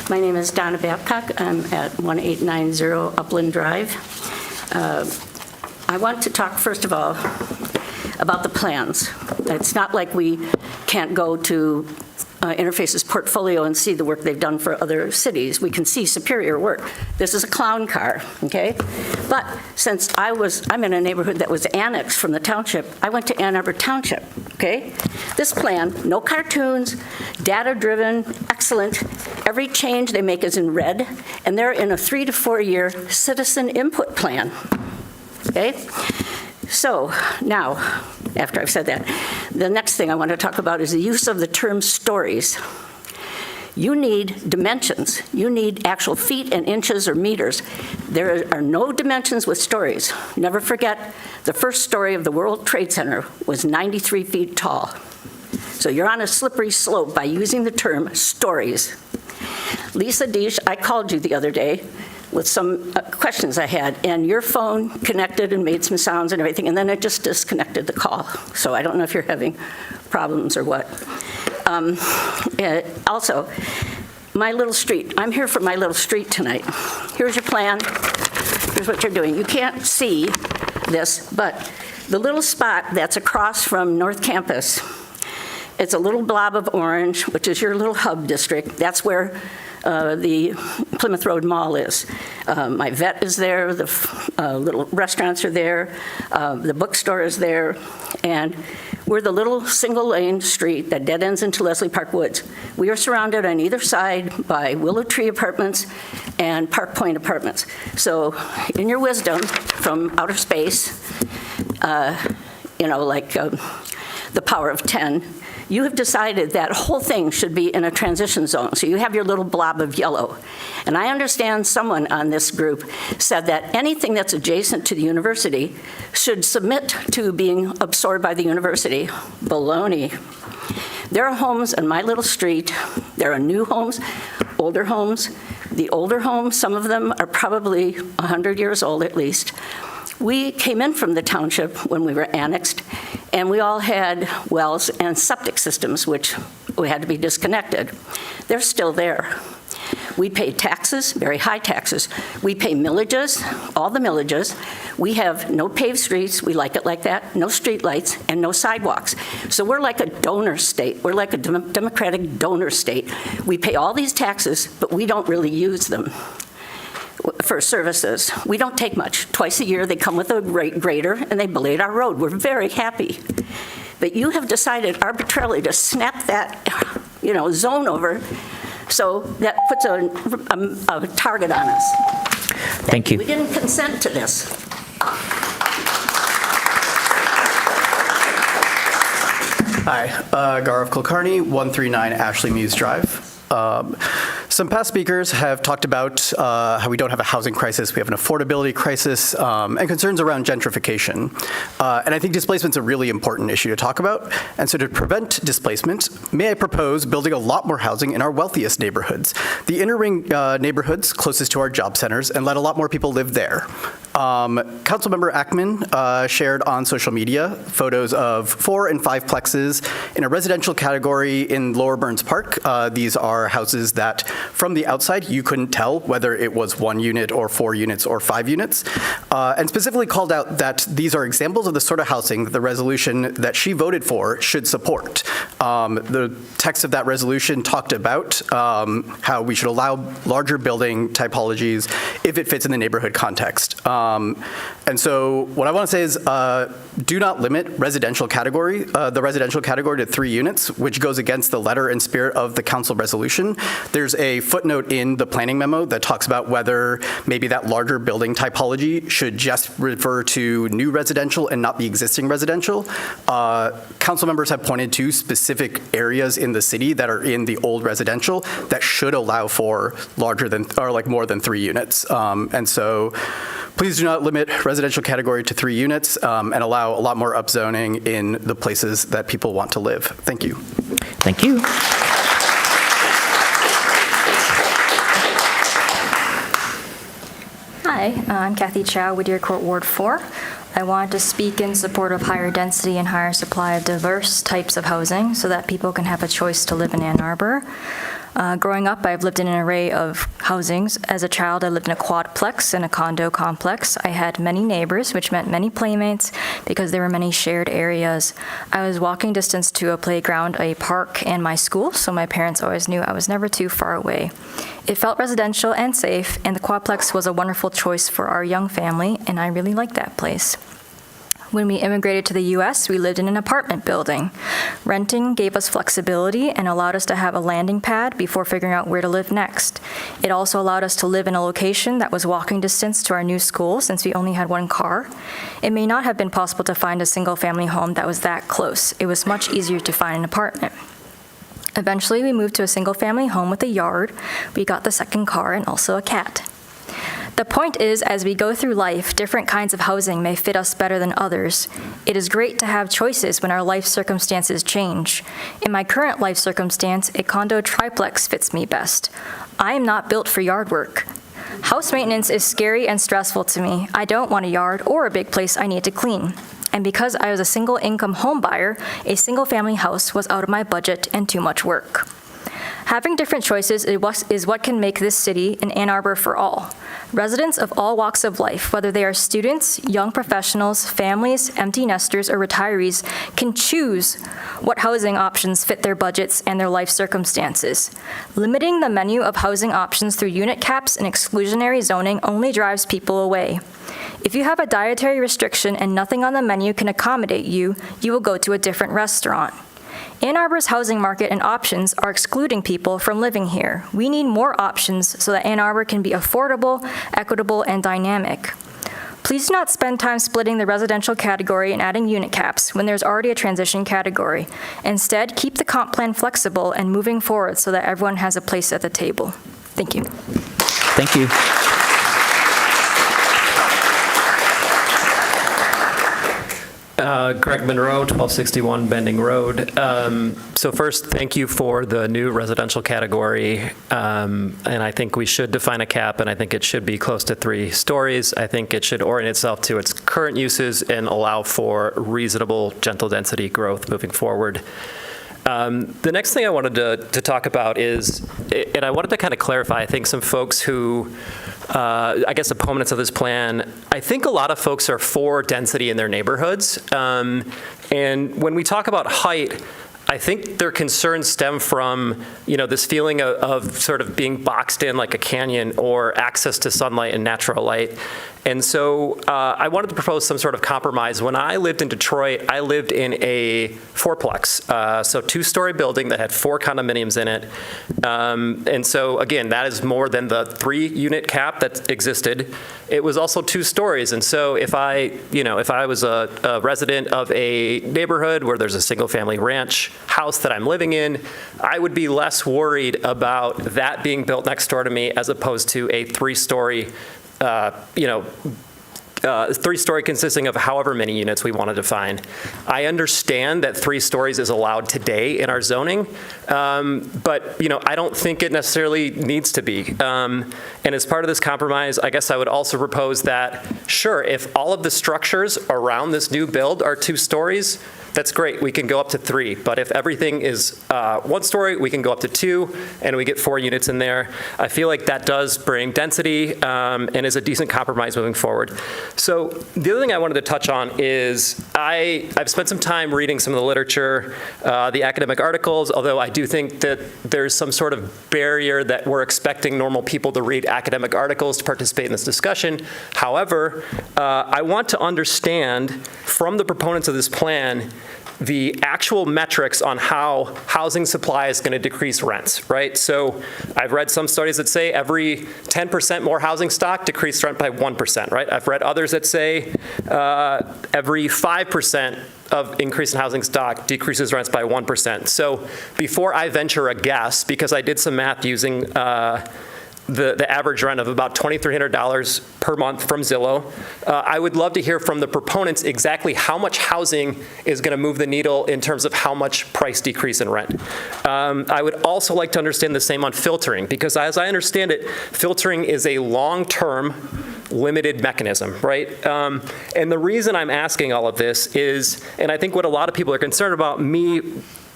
My name is Donna Babcock. I'm at 1890 Upland Drive. I want to talk, first of all, about the plans. It's not like we can't go to Interface's portfolio and see the work they've done for other cities. We can see superior work. This is a clown car, okay? But since I'm in a neighborhood that was annexed from the township, I went to Ann Arbor Township, okay? This plan, no cartoons, data-driven, excellent. Every change they make is in red, and they're in a 3 to 4 year citizen input plan, okay? So now, after I've said that, the next thing I want to talk about is the use of the term stories. You need dimensions. You need actual feet and inches or meters. There are no dimensions with stories. Never forget, the first story of the World Trade Center was 93 feet tall. So you're on a slippery slope by using the term stories. Lisa Deesh, I called you the other day with some questions I had, and your phone connected and made some sounds and everything, and then it just disconnected the call. So I don't know if you're having problems or what. Also, my little street. I'm here for my little street tonight. Here's your plan. Here's what you're doing. You can't see this, but the little spot that's across from North Campus, it's a little blob of orange, which is your little hub district. That's where the Plymouth Road Mall is. My vet is there, the little restaurants are there, the bookstore is there, and we're the little single-lane street that dead ends into Leslie Park Woods. We are surrounded on either side by Willow Tree Apartments and Park Point Apartments. So in your wisdom from outer space, like the power of 10, you have decided that whole thing should be in a transition zone. So you have your little blob of yellow. And I understand someone on this group said that anything that's adjacent to the university should submit to being absorbed by the university. Baloney. There are homes on my little street. There are new homes, older homes. The older homes, some of them are probably 100 years old at least. We came in from the township when we were annexed, and we all had wells and septic systems, which we had to be disconnected. They're still there. We pay taxes, very high taxes. We pay millages, all the millages. We have no paved streets, we like it like that, no street lights, and no sidewalks. So we're like a donor state. We're like a democratic donor state. We pay all these taxes, but we don't really use them for services. We don't take much. Twice a year, they come with a grader and they blade our road. We're very happy. But you have decided arbitrarily to snap that, zone over, so that puts a target on us. Thank you. We didn't consent to this. Hi, Gaurav Kulkarni, 139 Ashley Muse Drive. Some past speakers have talked about how we don't have a housing crisis, we have an affordability crisis, and concerns around gentrification. And I think displacement's a really important issue to talk about. And so to prevent displacement, may I propose building a lot more housing in our wealthiest neighborhoods, the inner ring neighborhoods closest to our job centers, and let a lot more people live there. Councilmember Ackman shared on social media photos of 4 and 5 plexes in a residential category in Lower Burns Park. These are houses that from the outside you couldn't tell whether it was 1 unit or 4 units or 5 units, and specifically called out that these are examples of the sort of housing that the resolution that she voted for should support. The text of that resolution talked about how we should allow larger building typologies if it fits in the neighborhood context. And so what I want to say is do not limit the residential category to 3 units, which goes against the letter and spirit of the council resolution. There's a footnote in the planning memo that talks about whether maybe that larger building typology should just refer to new residential and not the existing residential. Council members have pointed to specific areas in the city that are in the old residential that should allow for larger than, or like more than 3 units. And so please do not limit residential category to 3 units and allow a lot more upzoning in the places that people want to live. Thank you. Thank you. Hi, I'm Kathy Chow, Whittier Court, Ward 4. I wanted to speak in support of higher density and higher supply of diverse types of housing so that people can have a choice to live in Ann Arbor. Growing up, I've lived in an array of housings. As a child, I lived in a quadplex and a condo complex. I had many neighbors, which meant many playmates because there were many shared areas. I was walking distance to a playground, a park, and my school, so my parents always knew I was never too far away. It felt residential and safe, and the quadplex was a wonderful choice for our young family, and I really liked that place. When we immigrated to the U.S., we lived in an apartment building. Renting gave us flexibility and allowed us to have a landing pad before figuring out where to live next. It also allowed us to live in a location that was walking distance to our new school since we only had one car. It may not have been possible to find a single-family home that was that close. It was much easier to find an apartment. Eventually, we moved to a single-family home with a yard. We got the second car and also a cat. The point is, as we go through life, different kinds of housing may fit us better than others. It is great to have choices when our life circumstances change. In my current life circumstance, a condo triplex fits me best. I am not built for yard work. House maintenance is scary and stressful to me. I don't want a yard or a big place I need to clean. And because I was a single-income home buyer, a single-family house was out of my budget and too much work. Having different choices is what can make this city an Ann Arbor for all. Residents of all walks of life, whether they are students, young professionals, families, empty nesters, or retirees, can choose what housing options fit their budgets and their life circumstances. Limiting the menu of housing options through unit caps and exclusionary zoning only drives people away. If you have a dietary restriction and nothing on the menu can accommodate you, you will go to a different restaurant. Ann Arbor's housing market and options are excluding people from living here. We need more options so that Ann Arbor can be affordable, equitable, and dynamic. Please do not spend time splitting the residential category and adding unit caps when there's already a transition category. Instead, keep the comp plan flexible and moving forward so that everyone has a place at the table. Thank you. Thank you. Greg Monroe, 1261 Bending Road. So first, thank you for the new residential category. And I think we should define a cap, and I think it should be close to 3 stories. I think it should orient itself to its current uses and allow for reasonable, gentle density growth moving forward. The next thing I wanted to talk about is, and I wanted to kind of clarify, I think some folks who, I guess opponents of this plan, I think a lot of folks are for density in their neighborhoods. And when we talk about height, I think their concerns stem from, this feeling of sort of being boxed in like a canyon or access to sunlight and natural light. And so I wanted to propose some sort of compromise. When I lived in Detroit, I lived in a fourplex, so 2-story building that had 4 condominiums in it. And so again, that is more than the 3-unit cap that existed. It was also 2 stories. And so if I was a resident of a neighborhood where there's a single-family ranch house that I'm living in, I would be less worried about that being built next door to me as opposed to a 3-story 3-story consisting of however many units we want to define. I understand that 3 stories is allowed today in our zoning, but I don't think it necessarily needs to be. And as part of this compromise, I guess I would also propose that, sure, if all of the structures around this new build are 2 stories, that's great, we can go up to 3. But if everything is 1 story, we can go up to 2, and we get 4 units in there. I feel like that does bring density and is a decent compromise moving forward. So the other thing I wanted to touch on is I've spent some time reading some of the literature, the academic articles, although I do think that there's some sort of barrier that we're expecting normal people to read academic articles to participate in this discussion. However, I want to understand from the proponents of this plan the actual metrics on how housing supply is going to decrease rents, right? So I've read some studies that say every 10% more housing stock decreased rent by 1%, right? I've read others that say every 5% of increase in housing stock decreases rents by 1%. So before I venture a guess, because I did some math using the average rent of about $2,300 per month from Zillow. I would love to hear from the proponents exactly how much housing is going to move the needle in terms of how much price decrease in rent. I would also like to understand the same on filtering, because as I understand it, filtering is a long-term limited mechanism, right? And the reason I'm asking all of this is, and I think what a lot of people are concerned about, me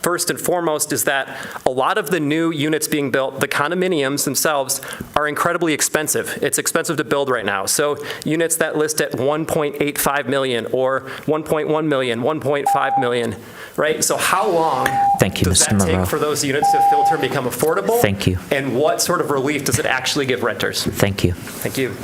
first and foremost, is that a lot of the new units being built, the condominiums themselves, are incredibly expensive. It's expensive to build right now. So units that list at 1.85 million or 1.1 million, 1.5 million, right? So how long does that take for those units to filter and become affordable? Thank you. And what sort of relief does it actually give renters? Thank you. Thank you.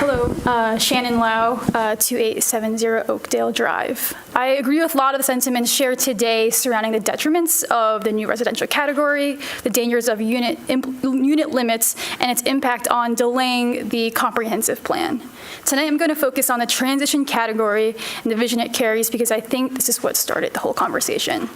Hello, Shannon Lau, 2870 Oakdale Drive. I agree with a lot of the sentiments shared today surrounding the detriments of the new residential category, the dangers of unit limits, and its impact on delaying the comprehensive plan. Tonight I'm going to focus on the transition category and the vision it carries because I think this is what started the whole conversation.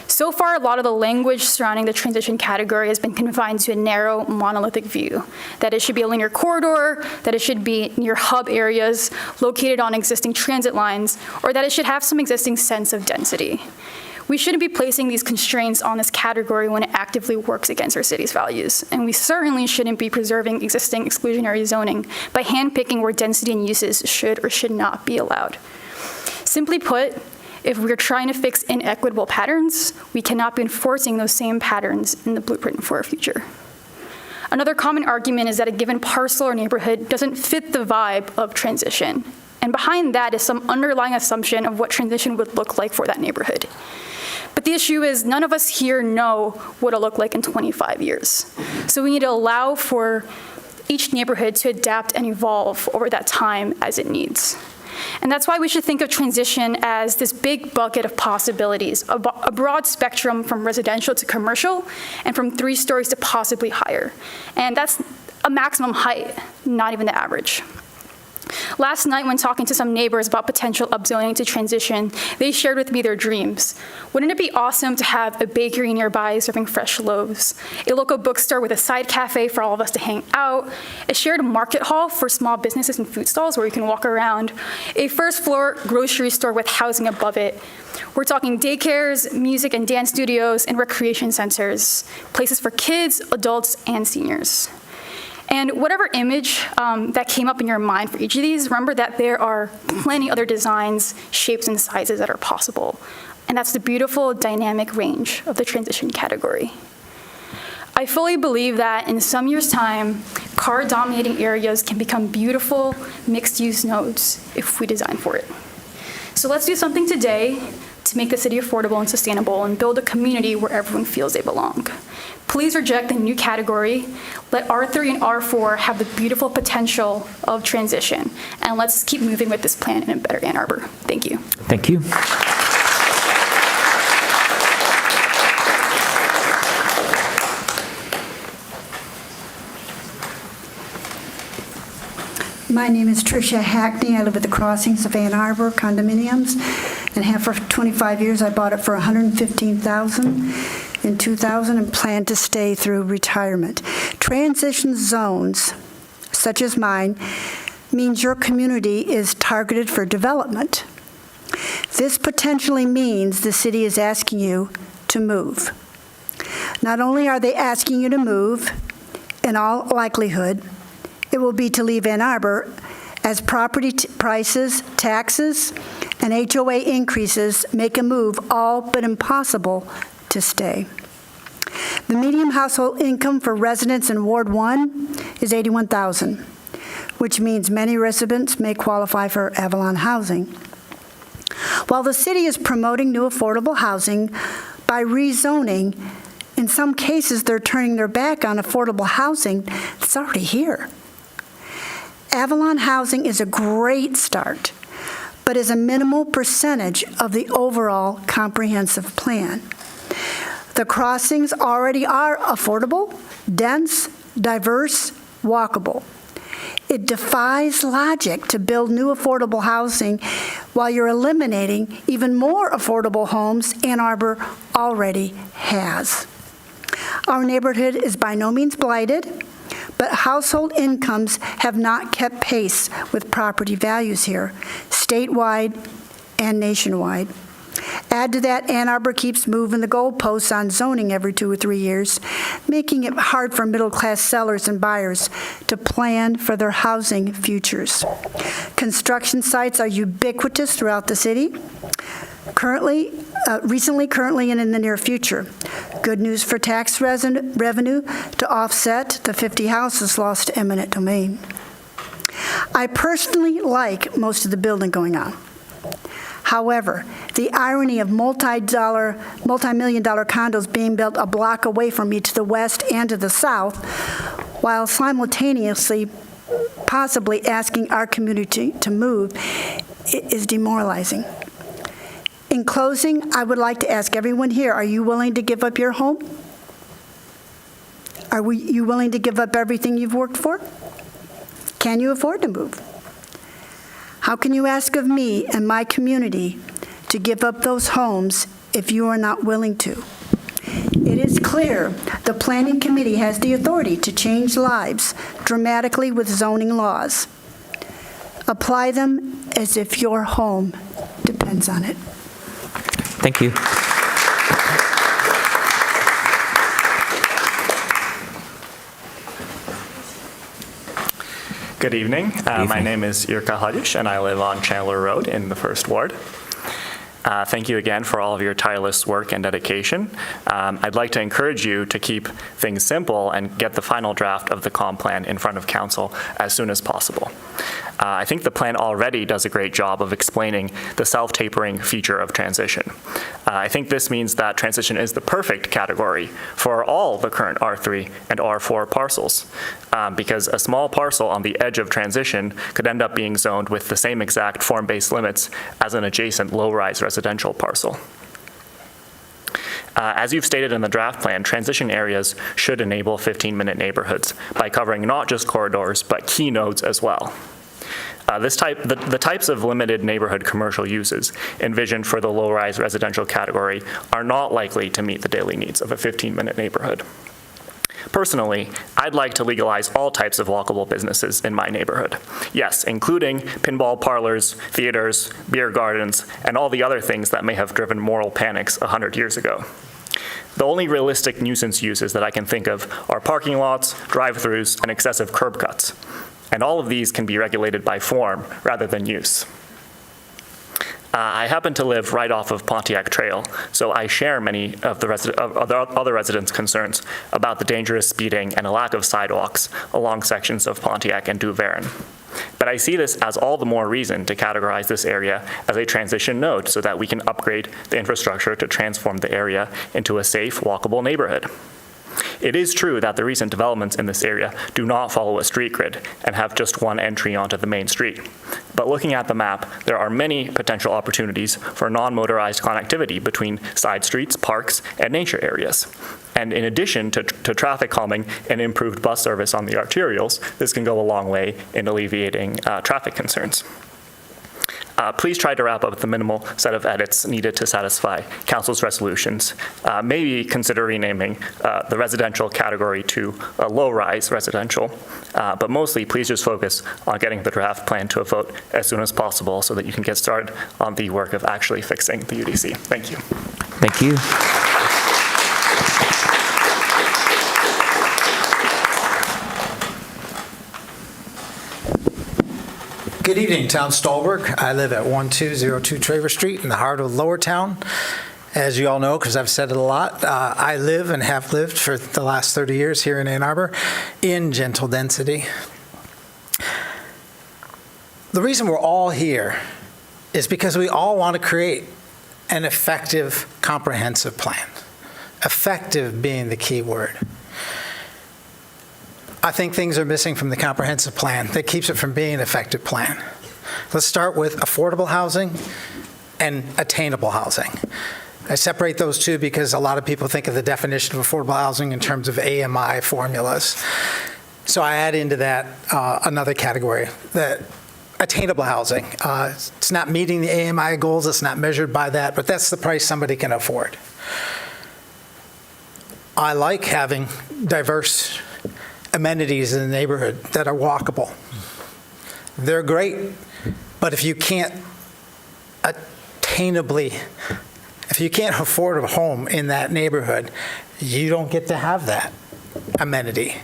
So far, a lot of the language surrounding the transition category has been confined to a narrow, monolithic view, that it should be a linear corridor, that it should be near hub areas located on existing transit lines, or that it should have some existing sense of density. We shouldn't be placing these constraints on this category when it actively works against our city's values, and we certainly shouldn't be preserving existing exclusionary zoning by handpicking where density and uses should or should not be allowed. Simply put, if we're trying to fix inequitable patterns, we cannot be enforcing those same patterns in the blueprint for our future. Another common argument is that a given parcel or neighborhood doesn't fit the vibe of transition. And behind that is some underlying assumption of what transition would look like for that neighborhood. But the issue is none of us here know what it'll look like in 25 years. So we need to allow for each neighborhood to adapt and evolve over that time as it needs. And that's why we should think of transition as this big bucket of possibilities, a broad spectrum from residential to commercial, and from 3 stories to possibly higher. And that's a maximum height, not even the average. Last night, when talking to some neighbors about potential upzoning to transition, they shared with me their dreams. Wouldn't it be awesome to have a bakery nearby serving fresh loaves, a local bookstore with a side cafe for all of us to hang out, a shared market hall for small businesses and food stalls where you can walk around, a first-floor grocery store with housing above it. We're talking daycares, music and dance studios, and recreation centers, places for kids, adults, and seniors. And whatever image that came up in your mind for each of these, remember that there are plenty other designs, shapes, and sizes that are possible. And that's the beautiful dynamic range of the transition category. I fully believe that in some years' time, car-dominating areas can become beautiful mixed-use nodes if we design for it. So let's do something today to make the city affordable and sustainable and build a community where everyone feels they belong. Please reject the new category. Let R3 and R4 have the beautiful potential of transition. And let's keep moving with this plan in a better Ann Arbor. Thank you. Thank you. My name is Tricia Hackney. I live at the Crossings of Ann Arbor condominiums, and have for 25 years. I bought it for $115,000 in 2000 and plan to stay through retirement. Transition zones, such as mine, means your community is targeted for development. This potentially means the city is asking you to move. Not only are they asking you to move, in all likelihood, it will be to leave Ann Arbor as property prices, taxes, and HOA increases make a move all but impossible to stay. The median household income for residents in Ward 1 is $81,000, which means many residents may qualify for Avalon housing. While the city is promoting new affordable housing by rezoning, in some cases they're turning their back on affordable housing that's already here. Avalon housing is a great start, but is a minimal percentage of the overall comprehensive plan. The crossings already are affordable, dense, diverse, walkable. It defies logic to build new affordable housing while you're eliminating even more affordable homes Ann Arbor already has. Our neighborhood is by no means blighted, but household incomes have not kept pace with property values here, statewide and nationwide. Add to that, Ann Arbor keeps moving the goalposts on zoning every 2 or 3 years, making it hard for middle-class sellers and buyers to plan for their housing futures. Construction sites are ubiquitous throughout the city, recently, currently, and in the near future. Good news for tax revenue to offset the 50 houses lost to eminent domain. I personally like most of the building going on. However, the irony of multi-million dollar condos being built a block away from me to the west and to the south, while simultaneously possibly asking our community to move, is demoralizing. In closing, I would like to ask everyone here, are you willing to give up your home? Are you willing to give up everything you've worked for? Can you afford to move? How can you ask of me and my community to give up those homes if you are not willing to? It is clear the Planning Committee has the authority to change lives dramatically with zoning laws. Apply them as if your home depends on it. Thank you. Good evening. My name is Irka Hadish, and I live on Chandler Road in the First Ward. Thank you again for all of your tireless work and dedication. I'd like to encourage you to keep things simple and get the final draft of the comp plan in front of council as soon as possible. I think the plan already does a great job of explaining the self-tapering feature of transition. I think this means that transition is the perfect category for all the current R3 and R4 parcels, because a small parcel on the edge of transition could end up being zoned with the same exact form-based limits as an adjacent low-rise residential parcel. As you've stated in the draft plan, transition areas should enable 15-minute neighborhoods by covering not just corridors, but key nodes as well. The types of limited neighborhood commercial uses envisioned for the low-rise residential category are not likely to meet the daily needs of a 15-minute neighborhood. Personally, I'd like to legalize all types of walkable businesses in my neighborhood. Yes, including pinball parlors, theaters, beer gardens, and all the other things that may have driven moral panics 100 years ago. The only realistic nuisance uses that I can think of are parking lots, drive-throughs, and excessive curb cuts. And all of these can be regulated by form rather than use. I happen to live right off of Pontiac Trail, so I share many of the other residents' concerns about the dangerous speeding and a lack of sidewalks along sections of Pontiac and Duveron. But I see this as all the more reason to categorize this area as a transition node so that we can upgrade the infrastructure to transform the area into a safe, walkable neighborhood. It is true that the recent developments in this area do not follow a street grid and have just one entry onto the main street. But looking at the map, there are many potential opportunities for non-motorized connectivity between side streets, parks, and nature areas. And in addition to traffic calming and improved bus service on the arterials, this can go a long way in alleviating traffic concerns. Please try to wrap up the minimal set of edits needed to satisfy council's resolutions. Maybe consider renaming the residential category to a low-rise residential, but mostly please just focus on getting the draft plan to a vote as soon as possible so that you can get started on the work of actually fixing the UDC. Thank you. Thank you. Good evening, Tom Stolberg. I live at 1202 Traver Street in the heart of Lower Town. As you all know, because I've said it a lot, I live and have lived for the last 30 years here in Ann Arbor in gentle density. The reason we're all here is because we all want to create an effective, comprehensive plan. Effective being the key word. I think things are missing from the comprehensive plan that keeps it from being an effective plan. Let's start with affordable housing and attainable housing. I separate those two because a lot of people think of the definition of affordable housing in terms of AMI formulas. So I add into that another category, that attainable housing. It's not meeting the AMI goals, it's not measured by that, but that's the price somebody can afford. I like having diverse amenities in the neighborhood that are walkable. They're great, but if you can't attainably If you can't afford a home in that neighborhood, you don't get to have that amenity.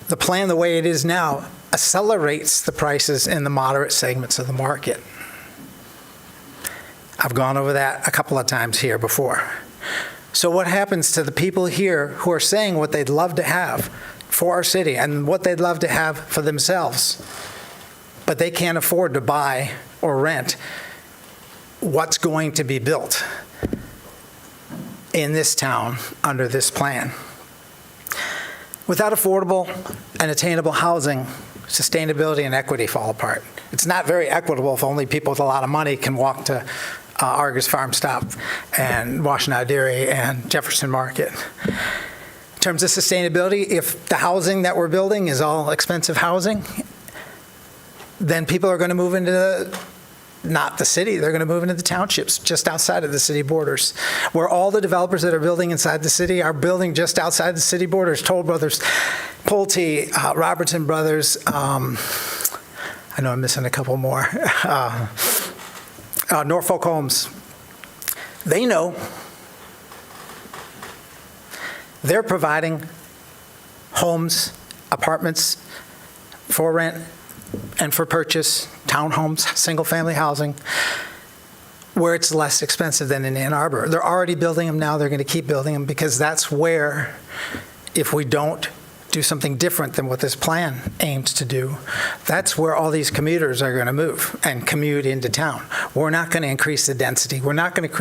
The plan, the way it is now, accelerates the prices in the moderate segments of the market. I've gone over that a couple of times here before. So what happens to the people here who are saying what they'd love to have for our city and what they'd love to have for themselves, but they can't afford to buy or rent what's going to be built in this town under this plan? Without affordable and attainable housing, sustainability and equity fall apart. It's not very equitable if only people with a lot of money can walk to Argus Farm Stop and Washtenaw Dairy and Jefferson Market. In terms of sustainability, if the housing that we're building is all expensive housing, then people are going to move into not the city, they're going to move into the townships just outside of the city borders, where all the developers that are building inside the city are building just outside the city borders. Toll Brothers, Pulte, Robertson Brothers, I know I'm missing a couple more, Norfolk Homes. They know they're providing homes, apartments for rent and for purchase, townhomes, single-family housing, where it's less expensive than in Ann Arbor. They're already building them now. They're going to keep building them because that's where, if we don't do something different than what this plan aims to do, that's where all these commuters are going to move and commute into town. We're not going to increase the density. We're not going to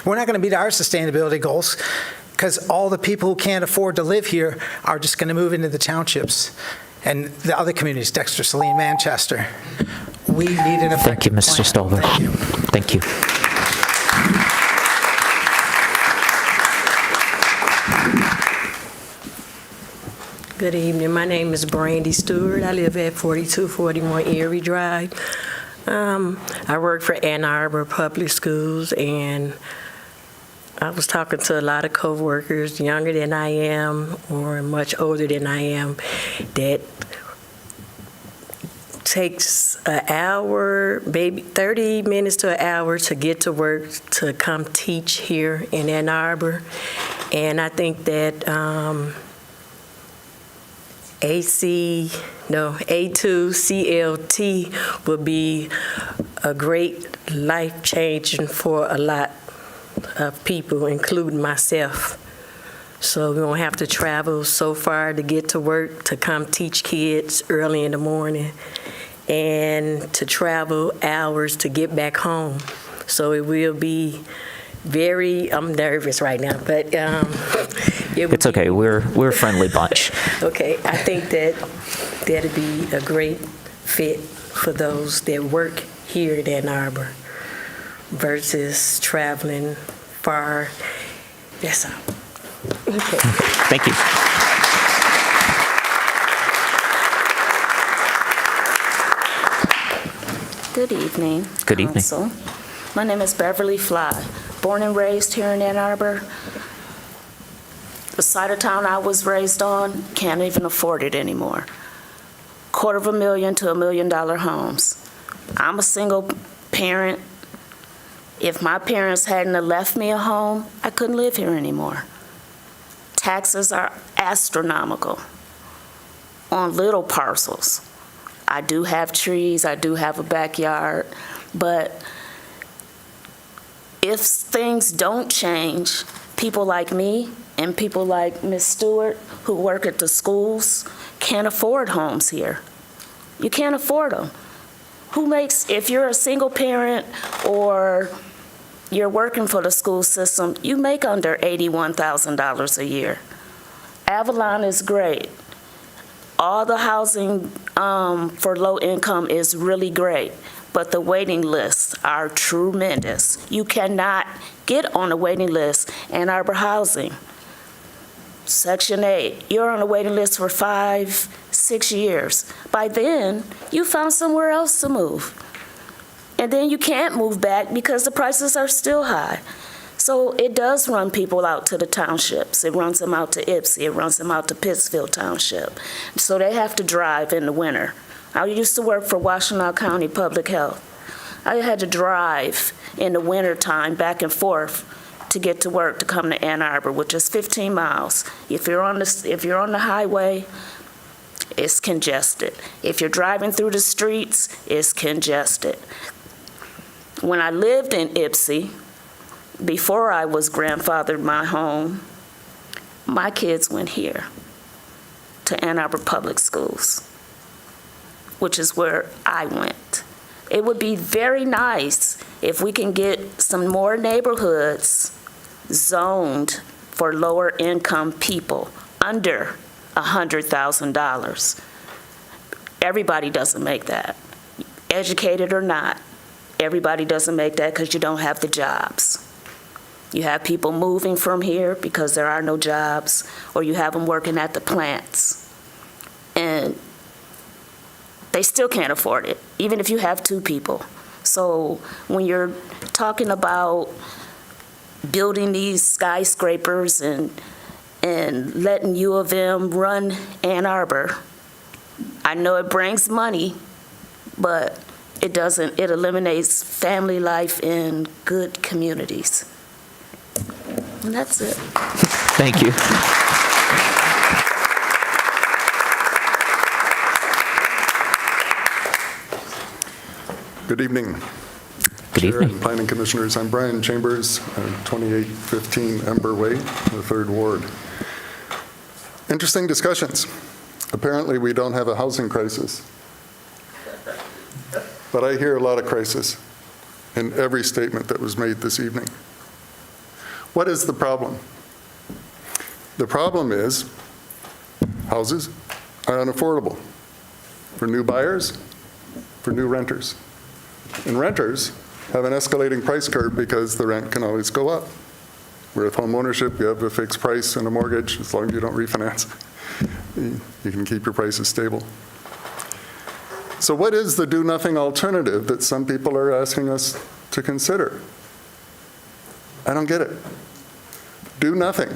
we're not going to meet our sustainability goals because all the people who can't afford to live here are just going to move into the townships and the other communities, Dexter, Saline, Manchester. We need an effective Thank you, Mr. Stolber. Thank you. Good evening. My name is Brandy Stewart. I live at 4241 Erie Drive. I work for Ann Arbor Public Schools, and I was talking to a lot of coworkers, younger than I am or much older than I am, that takes an hour, maybe 30 minutes to an hour to get to work to come teach here in Ann Arbor. And I think that A2CLT will be a great life-changing for a lot of people, including myself. So we won't have to travel so far to get to work, to come teach kids early in the morning, and to travel hours to get back home. So it will be very, I'm nervous right now, but it's okay. We're a friendly bunch. Okay, I think that that'd be a great fit for those that work here in Ann Arbor versus traveling far. That's all. Okay. Thank you. Good evening. Good evening. Council. My name is Beverly Fly, born and raised here in Ann Arbor. The side of town I was raised on can't even afford it anymore. $250,000 to $1 million homes. I'm a single parent. If my parents hadn't have left me a home, I couldn't live here anymore. Taxes are astronomical on little parcels. I do have trees, I do have a backyard, but if things don't change, people like me and people like Ms. Stewart who work at the schools can't afford homes here. You can't afford them. If you're a single parent or you're working for the school system, you make under $81,000 a year. Avalon is great. All the housing for low income is really great, but the waiting lists are tremendous. You cannot get on a waiting list in Arbor Housing. Section 8, you're on a waiting list for 5-6 years. By then, you found somewhere else to move. And then you can't move back because the prices are still high. So it does run people out to the townships. It runs them out to Ypsi. It runs them out to Pittsfield Township. So they have to drive in the winter. I used to work for Washtenaw County Public Health. I had to drive in the wintertime back and forth to get to work to come to Ann Arbor, which is 15 miles. If you're on the highway, it's congested. If you're driving through the streets, it's congested. When I lived in Ypsi, before I was grandfathered my home, my kids went here to Ann Arbor Public Schools, which is where I went. It would be very nice if we can get some more neighborhoods zoned for lower income people under $100,000. Everybody doesn't make that, educated or not. Everybody doesn't make that because you don't have the jobs. You have people moving from here because there are no jobs, or you have them working at the plants. And they still can't afford it, even if you have 2 people. So when you're talking about building these skyscrapers and letting U of M run Ann Arbor, I know it brings money, but it doesn't. It eliminates family life in good communities. And that's it. Thank you. Good evening. Good Chair evening. and Planning Commissioners, I'm Brian Chambers, 2815 Arbor Way, the 3rd Ward. Interesting discussions. Apparently, we don't have a housing crisis. But I hear a lot of crisis in every statement that was made this evening. What is the problem? The problem is houses are unaffordable for new buyers, for new renters. And renters have an escalating price curve because the rent can always go up. With home ownership, you have a fixed price and a mortgage. As long as you don't refinance, you can keep your prices stable. So what is the do-nothing alternative that some people are asking us to consider? I don't get it. Do nothing.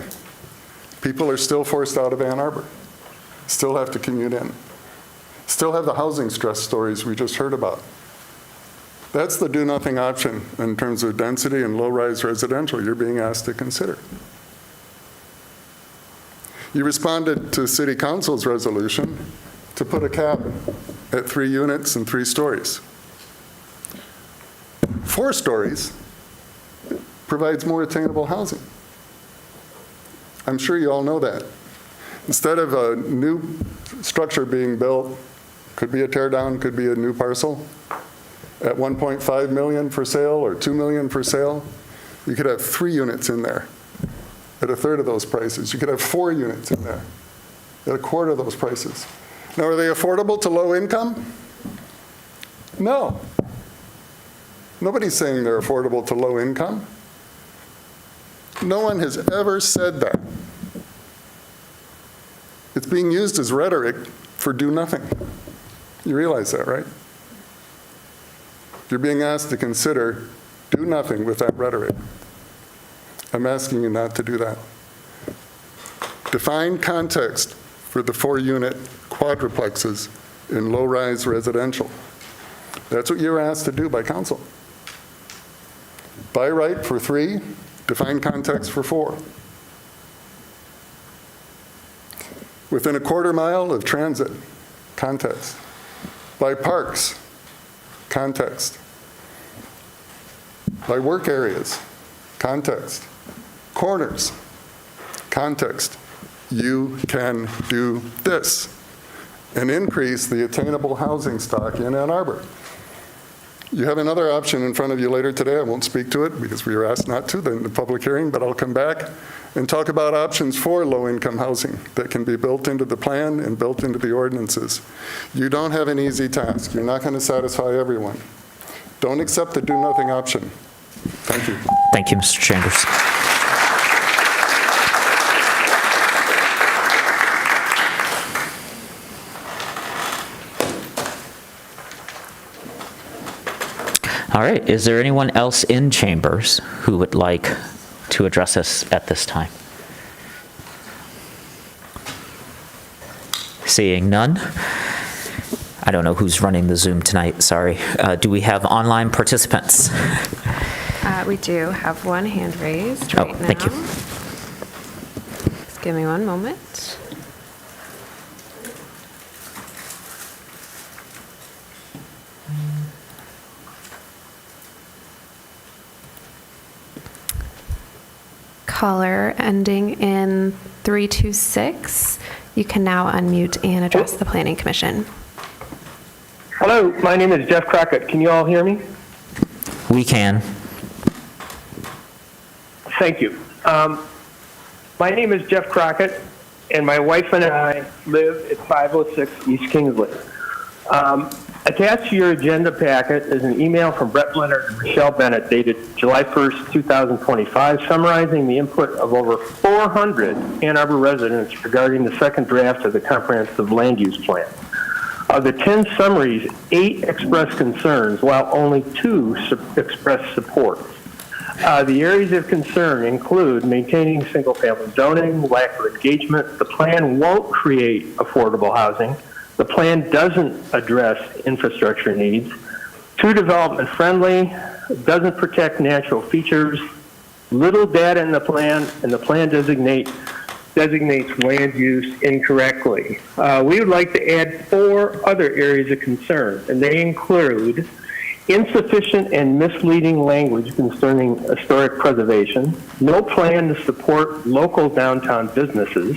People are still forced out of Ann Arbor, still have to commute in, still have the housing stress stories we just heard about. That's the do-nothing option in terms of density and low-rise residential you're being asked to consider. You responded to City Council's resolution to put a cap at 3 units and 3 stories. 4 stories provides more attainable housing. I'm sure you all know that. Instead of a new structure being built, could be a tear down, could be a new parcel, at 1.5 million for sale or 2 million for sale, you could have 3 units in there at a third of those prices. You could have 4 units in there at a quarter of those prices. Now, are they affordable to low income? No. Nobody's saying they're affordable to low income. No one has ever said that. It's being used as rhetoric for do nothing. You realize that, right? You're being asked to consider do nothing with that rhetoric. I'm asking you not to do that. Define context for the 4-unit quadruplexes in low-rise residential. That's what you're asked to do by council. By right for 3, define context for 4. Within a quarter mile of transit, context. By parks, context. By work areas, context. Corners, context. You can do this and increase the attainable housing stock in Ann Arbor. You have another option in front of you later today. I won't speak to it because we were asked not to in the public hearing, but I'll come back and talk about options for low-income housing that can be built into the plan and built into the ordinances. You don't have an easy task. You're not going to satisfy everyone. Don't accept the do-nothing option. Thank you. Thank you, Mr. Chambers. All right, is there anyone else in chambers who would like to address us at this time? Seeing none, I don't know who's running the Zoom tonight, sorry. Do we have online participants? We do have one hand raised right now. Thank you. Just give me one moment. Caller ending in 326. You can now unmute and address the Planning Commission. Hello, my name is Jeff Crockett. Can you all hear me? We can. Thank you. My name is Jeff Crockett, and my wife and I live at 506 East Kingsley. Attached to your agenda packet is an email from Brett Leonard and Michelle Bennett dated July 1st, 2025, summarizing the input of over 400 Ann Arbor residents regarding the second draft of the comprehensive land use plan. Of the 10 summaries, 8 expressed concerns, while only 2 expressed support. The areas of concern include maintaining single-family zoning, lack of engagement. The plan won't create affordable housing. The plan doesn't address infrastructure needs. Too development friendly, doesn't protect natural features. Little data in the plan, and the plan designates land use incorrectly. We would like to add 4 other areas of concern, and they include insufficient and misleading language concerning historic preservation, no plan to support local downtown businesses,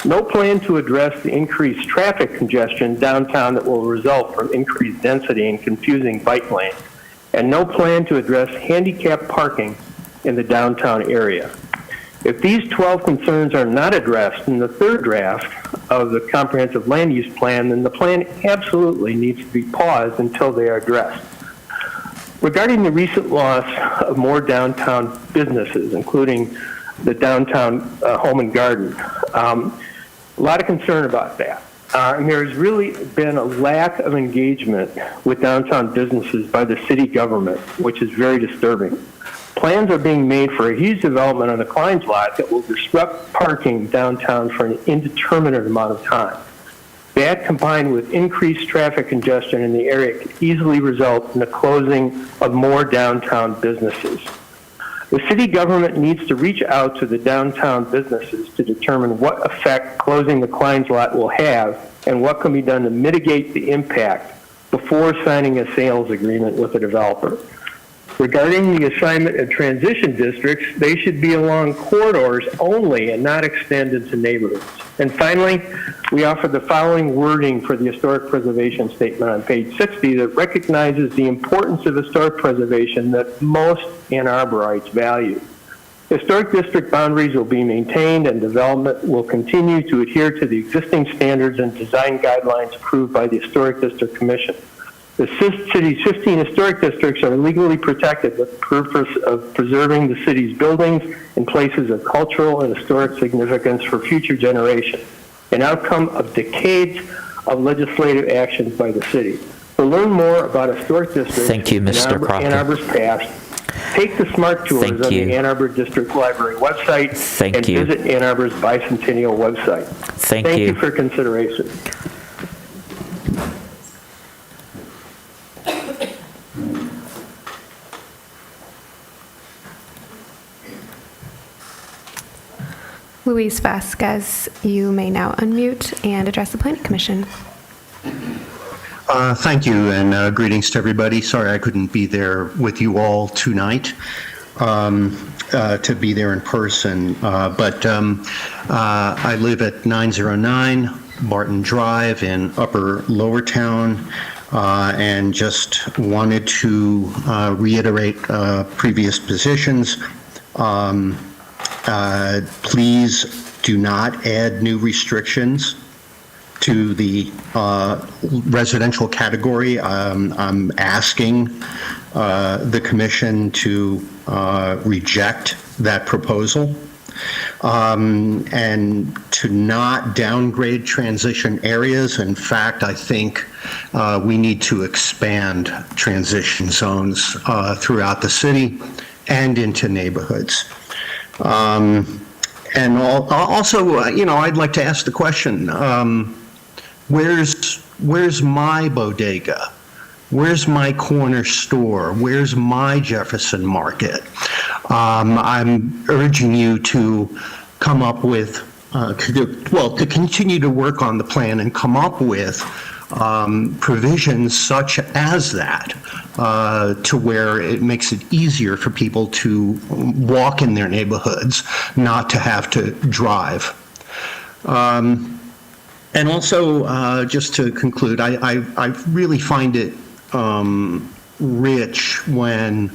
no plan to address the increased traffic congestion downtown that will result from increased density and confusing bike lanes, and no plan to address handicap parking in the downtown area. If these 12 concerns are not addressed in the third draft of the comprehensive land use plan, then the plan absolutely needs to be paused until they are addressed. Regarding the recent loss of more downtown businesses, including the downtown Home and Garden, a lot of concern about that. And there's really been a lack of engagement with downtown businesses by the city government, which is very disturbing. Plans are being made for a huge development on the Klein's lot that will disrupt parking downtown for an indeterminate amount of time. That, combined with increased traffic congestion in the area, could easily result in the closing of more downtown businesses. The city government needs to reach out to the downtown businesses to determine what effect closing the Klein's lot will have and what can be done to mitigate the impact before signing a sales agreement with the developer. Regarding the assignment of transition districts, they should be along corridors only and not extend into neighborhoods. And finally, we offer the following wording for the historic preservation statement on page 60 that recognizes the importance of historic preservation that most Ann Arborites value. Historic district boundaries will be maintained and development will continue to adhere to the existing standards and design guidelines approved by the Historic District Commission. The city's 15 historic districts are legally protected with the purpose of preserving the city's buildings and places of cultural and historic significance for future generations, an outcome of decades of legislative actions by the city. To learn more about historic districts Thank you, Mr. Crockett. Ann Arbor's past, take the SMART tours on the Ann Arbor District Library website and visit Ann Arbor's bicentennial website. Thank you for consideration. Luis Vasquez, you may now unmute and address the Planning Commission. Thank you, and greetings to everybody. Sorry I couldn't be there with you all tonight, to be there in person. But I live at 909 Barton Drive in Upper Lowertown, and just wanted to reiterate previous positions. Please do not add new restrictions to the residential category. I'm asking the commission to reject that proposal and to not downgrade transition areas. In fact, I think we need to expand transition zones throughout the city and into neighborhoods. And also, I'd like to ask the question, where's Where's my bodega? Where's my corner store? Where's my Jefferson Market? I'm urging you to come up with, to continue to work on the plan and come up with provisions such as that to where it makes it easier for people to walk in their neighborhoods, not to have to drive. And also, just to conclude, I really find it rich when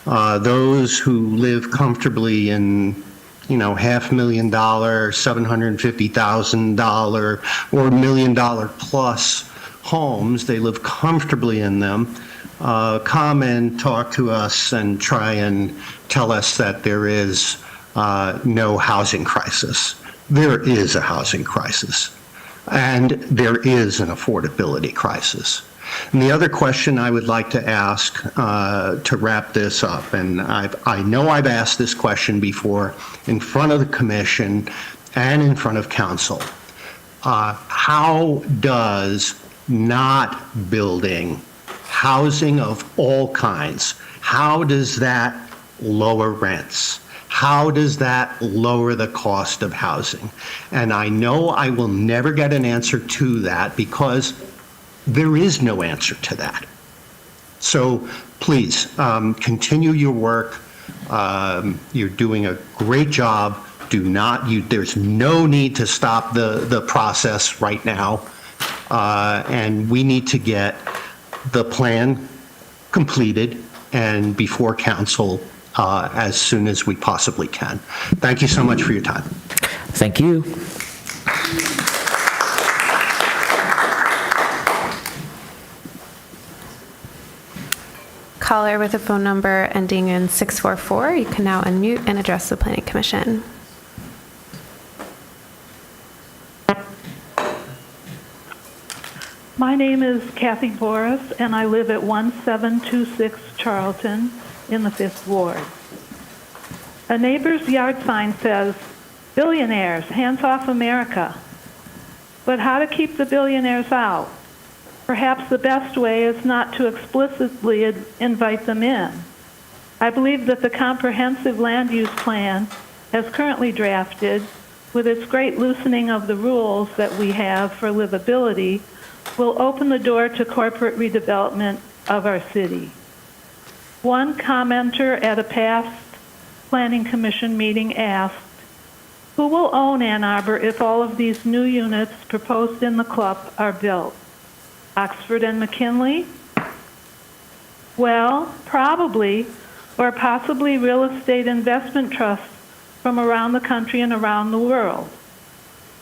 those who live comfortably in, $500,000, $750,000, or $1 million plus homes, they live comfortably in them, come and talk to us and try and tell us that there is no housing crisis. There is a housing crisis, and there is an affordability crisis. And the other question I would like to ask to wrap this up, and I know I've asked this question before in front of the commission and in front of council. How does not building housing of all kinds, how does that lower rents? How does that lower the cost of housing? And I know I will never get an answer to that because there is no answer to that. So please, continue your work. You're doing a great job. There's no need to stop the process right now. And we need to get the plan completed and before council as soon as we possibly can. Thank you so much for your time. Thank you. Caller with a phone number ending in 644, you can now unmute and address the Planning Commission. My name is Kathy Boris, and I live at 1726 Charlton in the 5th Ward. A neighbor's yard sign says, "Billionaires, hands off America." But how to keep the billionaires out? Perhaps the best way is not to explicitly invite them in. I believe that the comprehensive land use plan, as currently drafted, with its great loosening of the rules that we have for livability, will open the door to corporate redevelopment of our city. One commenter at a past Planning Commission meeting asked, "Who will own Ann Arbor if all of these new units proposed in the club are built? Oxford and McKinley?" Well, probably, or possibly real estate investment trusts from around the country and around the world.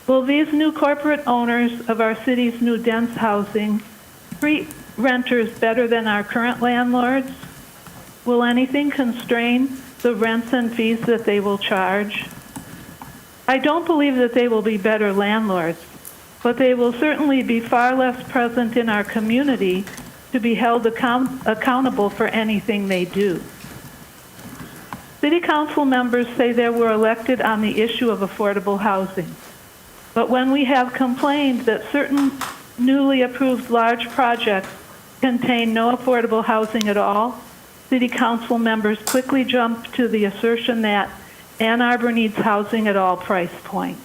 Will these new corporate owners of our city's new dense housing treat renters better than our current landlords? Will anything constrain the rents and fees that they will charge? I don't believe that they will be better landlords, but they will certainly be far less present in our community to be held accountable for anything they do. City council members say they were elected on the issue of affordable housing. But when we have complained that certain newly approved large projects contain no affordable housing at all, City council members quickly jump to the assertion that Ann Arbor needs housing at all price points.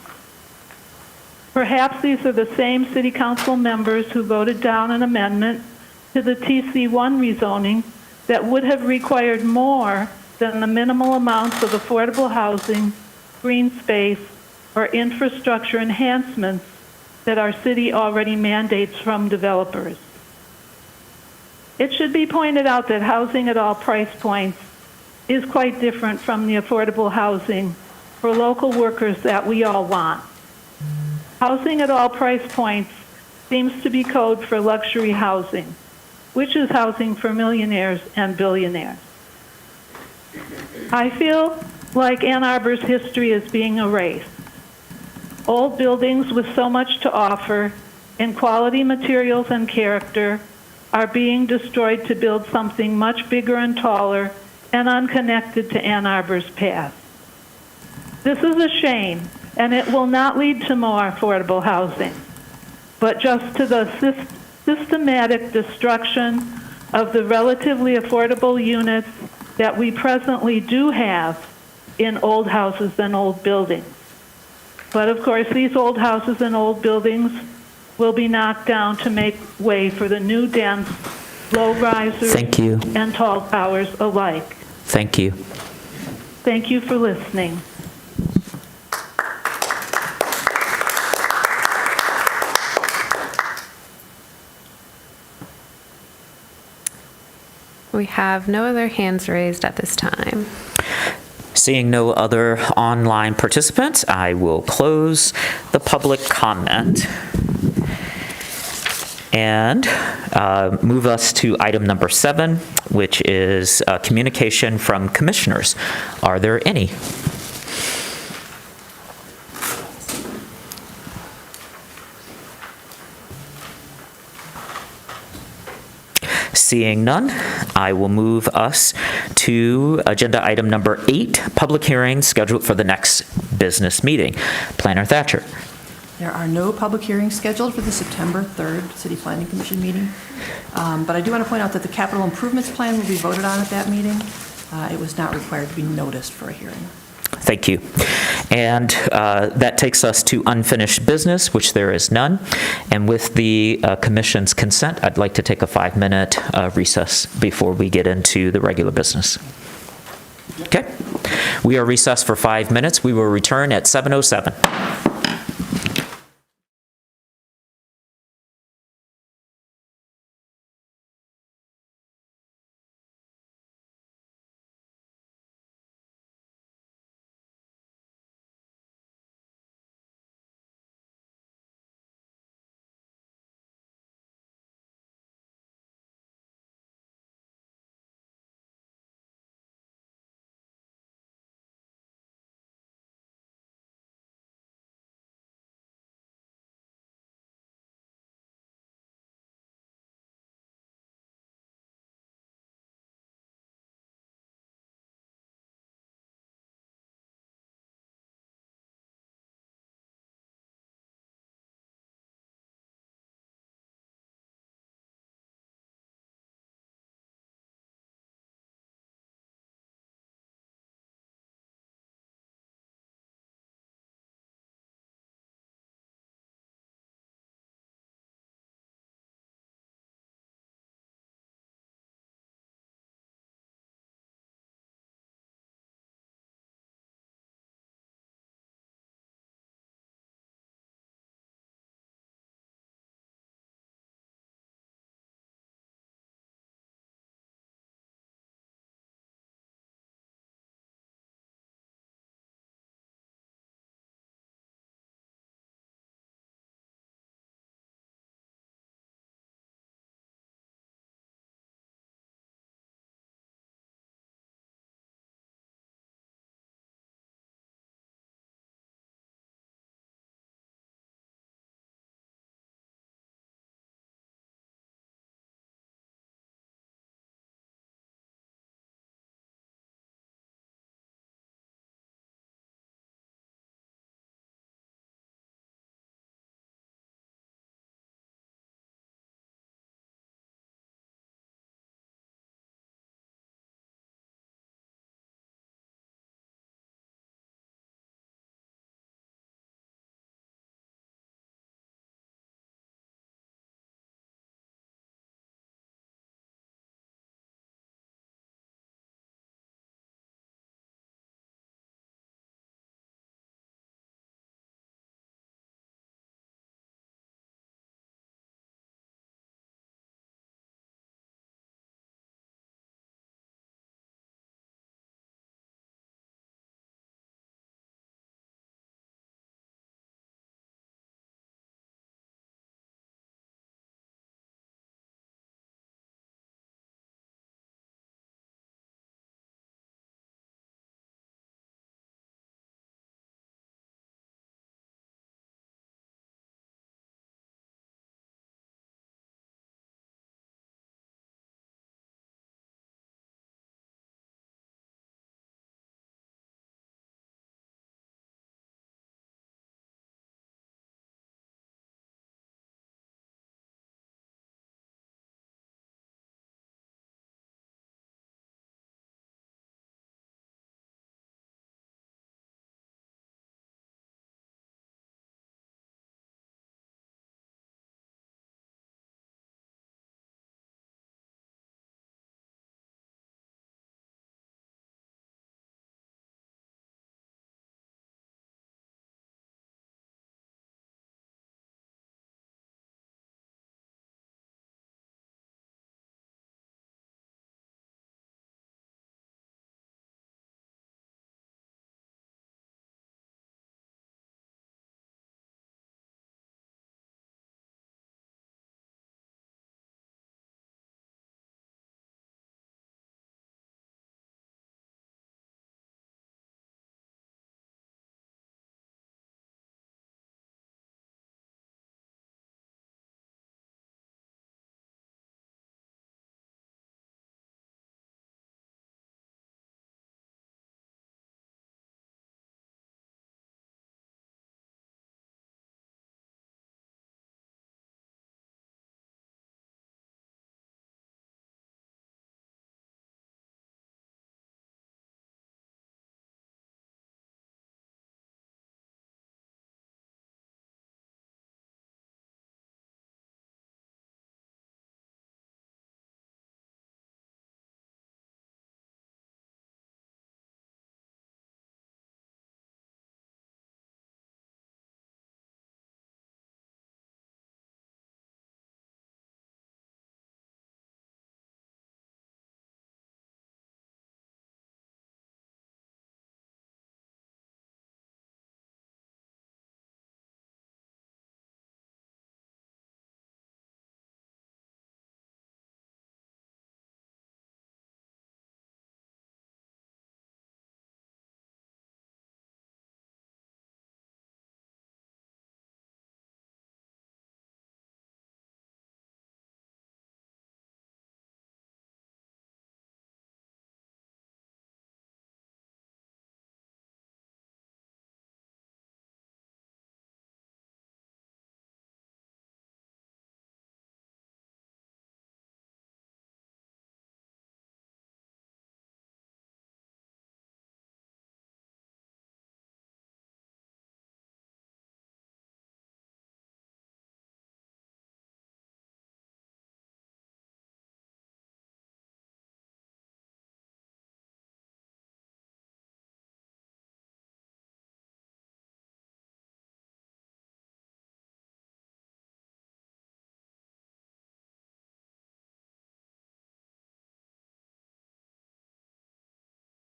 Perhaps these are the same City council members who voted down an amendment to the TC1 rezoning that would have required more than the minimal amounts of affordable housing, green space, or infrastructure enhancements that our city already mandates from developers. It should be pointed out that housing at all price points is quite different from the affordable housing for local workers that we all want. Housing at all price points seems to be code for luxury housing, which is housing for millionaires and billionaires. I feel like Ann Arbor's history is being erased. Old buildings with so much to offer in quality materials and character are being destroyed to build something much bigger and taller and unconnected to Ann Arbor's past. This is a shame, and it will not lead to more affordable housing, but just to the systematic destruction of the relatively affordable units that we presently do have in old houses and old buildings. But of course, these old houses and old buildings will be knocked down to make way for the new dense, low-risers Thank you. and tall towers alike. Thank you. Thank you for listening. We have no other hands raised at this time. Seeing no other online participants, I will close the public comment and move us to item number 7, which is communication from commissioners. Are there any? Seeing none, I will move us to agenda item number 8, public hearing scheduled for the next business meeting. Planner Thatcher. There are no public hearings scheduled for the September 3rd City Planning Commission meeting, but I do want to point out that the capital improvements plan will be voted on at that meeting. It was not required to be noticed for a hearing. Thank you. And that takes us to unfinished business, which there is none. And with the commission's consent, I'd like to take a 5-minute recess before we get into the regular business. Okay. We are recessed for 5 minutes. We will return at 7:07.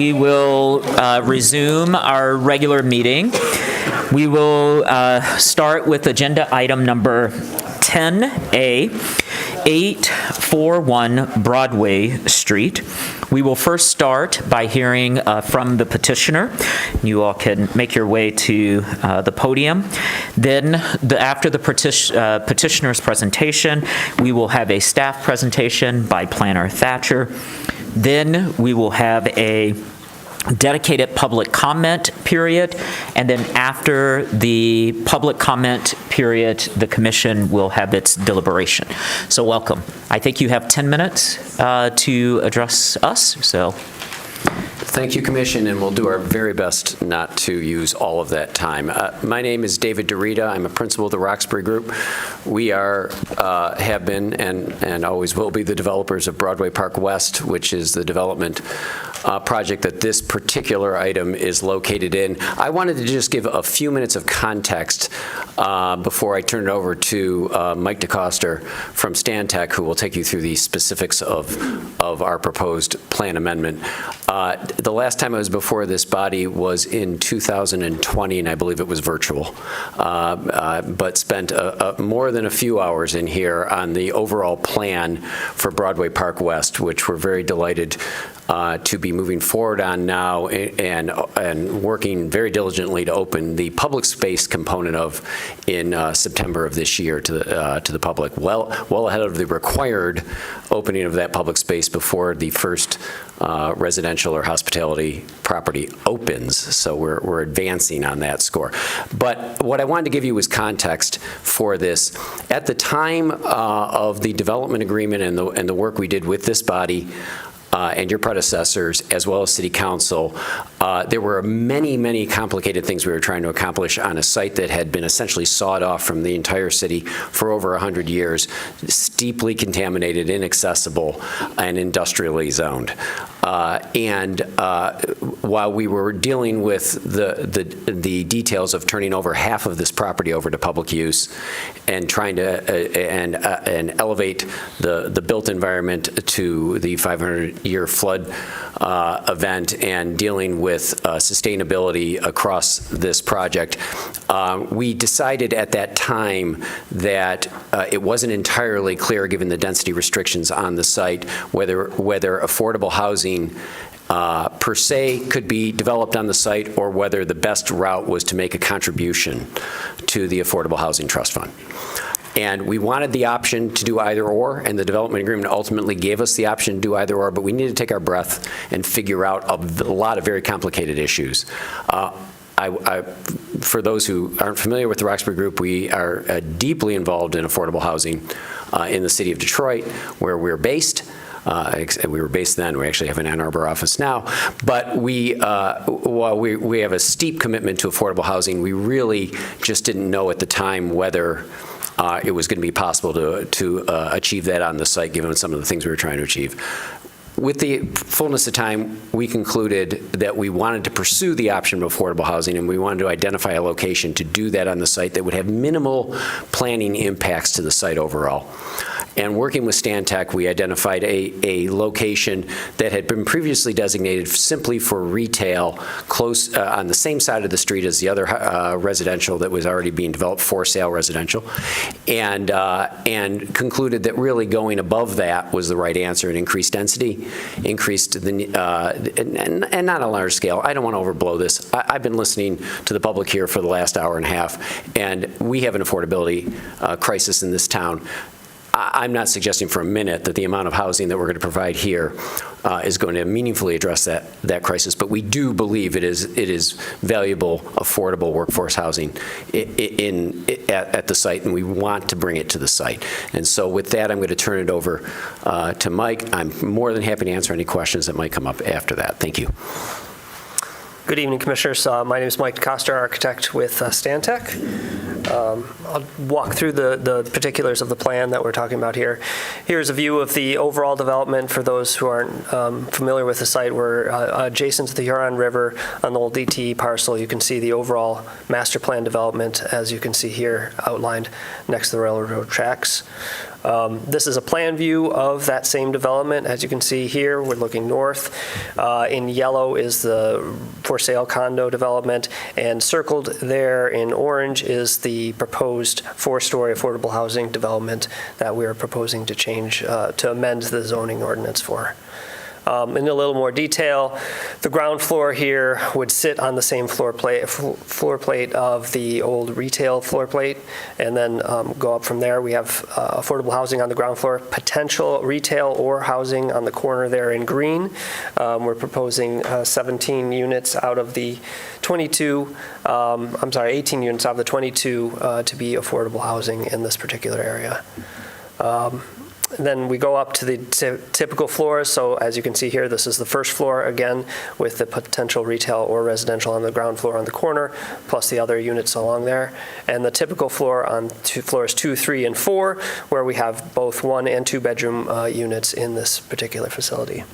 We will resume our regular meeting. We will start with agenda item number 10A, 841 Broadway Street. We will first start by hearing from the petitioner. You all can make your way to the podium. Then, after the petitioner's presentation, we will have a staff presentation by Planner Thatcher. Then we will have a dedicated public comment period, and then after the public comment period, the commission will have its deliberation. So welcome. I think you have 10 minutes to address us, so. Thank you, Commission, and we'll do our very best not to use all of that time. My name is David DeRita. I'm a principal of the Roxbury Group. We are, have been, and always will be the developers of Broadway Park West, which is the development project that this particular item is located in. I wanted to just give a few minutes of context before I turn it over to Mike DeCoster from Stantec, who will take you through the specifics of our proposed plan amendment. The last time I was before this body was in 2020, and I believe it was virtual, but spent more than a few hours in here on the overall plan for Broadway Park West, which we're very delighted to be moving forward on now and working very diligently to open the public space component of in September of this year to the public, well ahead of the required opening of that public space before the first residential or hospitality property opens. So we're advancing on that score. But what I wanted to give you was context for this. At the time of the development agreement and the work we did with this body, and your predecessors, as well as City Council, there were many, many complicated things we were trying to accomplish on a site that had been essentially sawed off from the entire city for over 100 years, steeply contaminated, inaccessible, and industrially zoned. While we were dealing with the details of turning over half of this property over to public use and trying to and elevate the built environment to the 500-year flood event and dealing with sustainability across this project, we decided at that time that it wasn't entirely clear, given the density restrictions on the site, whether affordable housing per se could be developed on the site or whether the best route was to make a contribution to the Affordable Housing Trust Fund. And we wanted the option to do either or, and the development agreement ultimately gave us the option to do either or, but we needed to take our breath and figure out a lot of very complicated issues. For those who aren't familiar with the Roxbury Group, we are deeply involved in affordable housing in the city of Detroit, where we're based. We were based then. We actually have an Ann Arbor office now. But while we have a steep commitment to affordable housing, we really just didn't know at the time whether it was going to be possible to achieve that on the site, given some of the things we were trying to achieve. With the fullness of time, we concluded that we wanted to pursue the option of affordable housing, and we wanted to identify a location to do that on the site that would have minimal planning impacts to the site overall. And working with Stantec, we identified a location that had been previously designated simply for retail, close on the same side of the street as the other residential that was already being developed, for sale residential, and concluded that really going above that was the right answer and increased density, increased the and not a large scale. I don't want to overblow this. I've been listening to the public here for the last hour and a half, and we have an affordability crisis in this town. I'm not suggesting for a minute that the amount of housing that we're going to provide here is going to meaningfully address that crisis, but we do believe it is valuable, affordable workforce housing at the site, and we want to bring it to the site. And so with that, I'm going to turn it over to Mike. I'm more than happy to answer any questions that might come up after that. Thank you. Good evening, Commissioners. My name is Mike DeCoster, architect with Stantec. I'll walk through the particulars of the plan that we're talking about here. Here's a view of the overall development for those who aren't familiar with the site. We're adjacent to the Huron River on the old DTE parcel. You can see the overall master plan development, as you can see here, outlined next to the railroad tracks. This is a plan view of that same development. As you can see here, we're looking north. In yellow is the for sale condo development, and circled there in orange is the proposed 4-story affordable housing development that we are proposing to change, to amend the zoning ordinance for. In a little more detail, the ground floor here would sit on the same floor plate of the old retail floor plate, and then go up from there. We have affordable housing on the ground floor, potential retail or housing on the corner there in green. We're proposing 17 units out of the 22, 18 units out of the 22 to be affordable housing in this particular area. Then we go up to the typical floors. So as you can see here, this is the first floor, again, with the potential retail or residential on the ground floor on the corner, plus the other units along there. And the typical floor on floors 2, 3, and 4, where we have both 1- and 2-bedroom units in this particular facility.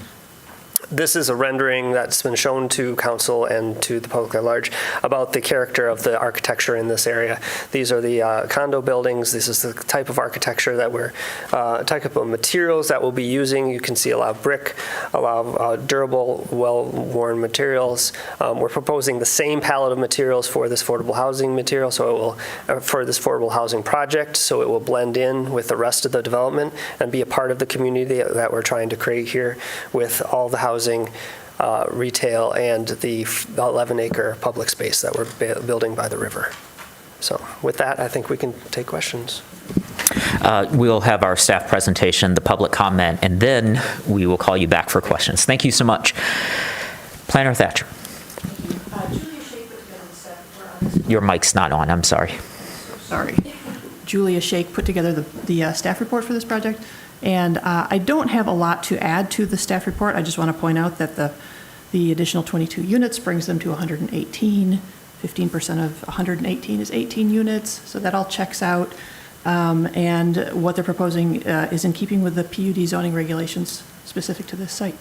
This is a rendering that's been shown to council and to the public at large about the character of the architecture in this area. These are the condo buildings. This is the type of architecture that type of materials that we'll be using. You can see a lot of brick, a lot of durable, well-worn materials. We're proposing the same palette of materials for this affordable housing material, so it will, for this affordable housing project, so it will blend in with the rest of the development and be a part of the community that we're trying to create here with all the housing, retail, and the 11-acre public space that we're building by the river. So with that, I think we can take questions. We'll have our staff presentation, the public comment, and then we will call you back for questions. Thank you so much. Planner Thatcher. Your mic's not on, I'm sorry. Sorry. Julia Shake put together the staff report for this project. And I don't have a lot to add to the staff report. I just want to point out that the additional 22 units brings them to 118. 15% of 118 is 18 units, so that all checks out. And what they're proposing is in keeping with the PUD zoning regulations specific to this site.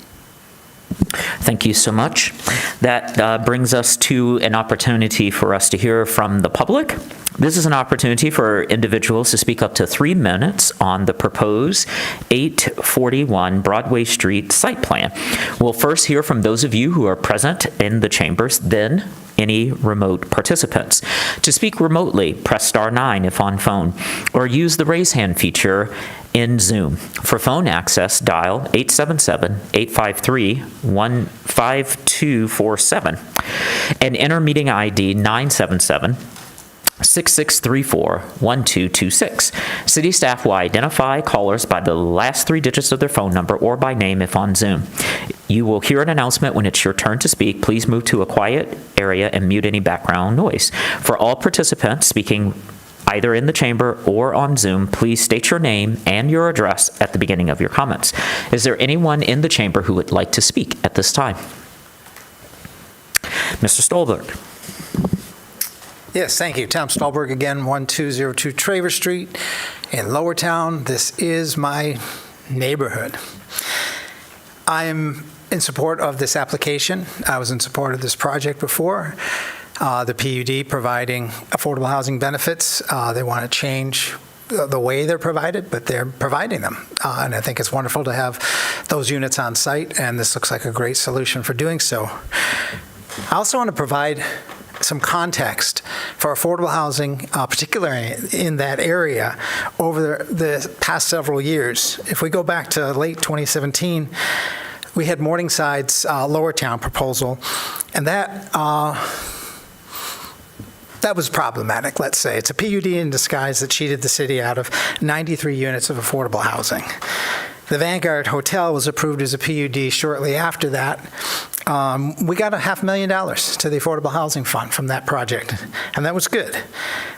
Thank you so much. That brings us to an opportunity for us to hear from the public. This is an opportunity for individuals to speak up to 3 minutes on the proposed 841 Broadway Street site plan. We'll first hear from those of you who are present in the chambers, then any remote participants. To speak remotely, press *9 if on phone, or use the raise hand feature in Zoom. For phone access, dial 877-853-15247 and enter meeting ID 977-6634-1226. City staff will identify callers by the last 3 digits of their phone number or by name if on Zoom. You will hear an announcement when it's your turn to speak. Please move to a quiet area and mute any background noise. For all participants speaking either in the chamber or on Zoom, please state your name and your address at the beginning of your comments. Is there anyone in the chamber who would like to speak at this time? Mr. Stolberg. Yes, thank you. Tom Stolberg again, 1202 Travers Street in Lowertown. This is my neighborhood. I am in support of this application. I was in support of this project before. The PUD providing affordable housing benefits. They want to change the way they're provided, but they're providing them. And I think it's wonderful to have those units on site, and this looks like a great solution for doing so. I also want to provide some context for affordable housing, particularly in that area, over the past several years. If we go back to late 2017, we had Morningside's Lowertown proposal, and that was problematic, let's say. It's a PUD in disguise that cheated the city out of 93 units of affordable housing. The Vanguard Hotel was approved as a PUD shortly after that. We got $500,000 to the Affordable Housing Fund from that project, and that was good.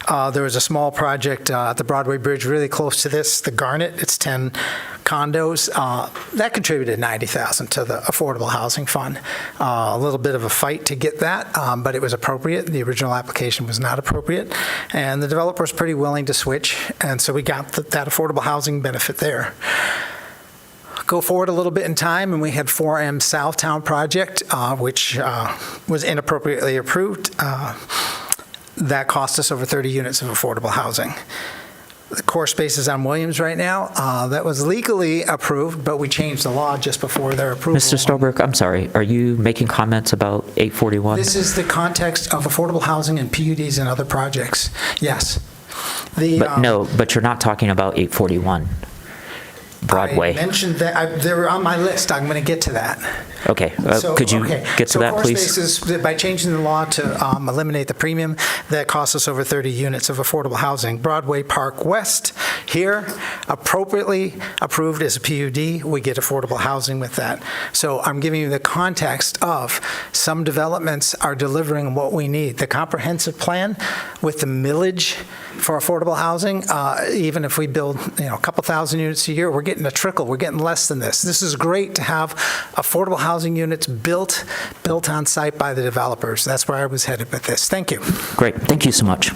There was a small project at the Broadway Bridge really close to this, the Garnet. It's 10 condos. That contributed $90,000 to the Affordable Housing Fund. A little bit of a fight to get that, but it was appropriate. The original application was not appropriate, and the developer was pretty willing to switch, and so we got that affordable housing benefit there. Go forward a little bit in time, and we had 4M Southtown project, which was inappropriately approved. That cost us over 30 units of affordable housing. core spaces on Williams right now. That was legally approved, but we changed the law just before their approval. Mr. Stolberg, I'm sorry, are you making comments about 841? This is the context of affordable housing and PUDs and other projects. Yes. But you're not talking about 841 Broadway. I mentioned that. They were on my list. I'm going to get to that. Okay. Could you get to that, please? Spaces, by changing the law to eliminate the premium, that costs us over 30 units of affordable housing. Broadway Park West here, appropriately approved as a PUD, we get affordable housing with that. So I'm giving you the context of some developments are delivering what we need. The comprehensive plan with the millage for affordable housing, even if we build a couple thousand units a year, we're getting a trickle. We're getting less than this. This is great to have affordable housing units built on site by the developers. That's where I was headed with this. Thank you. Great. Thank you so much.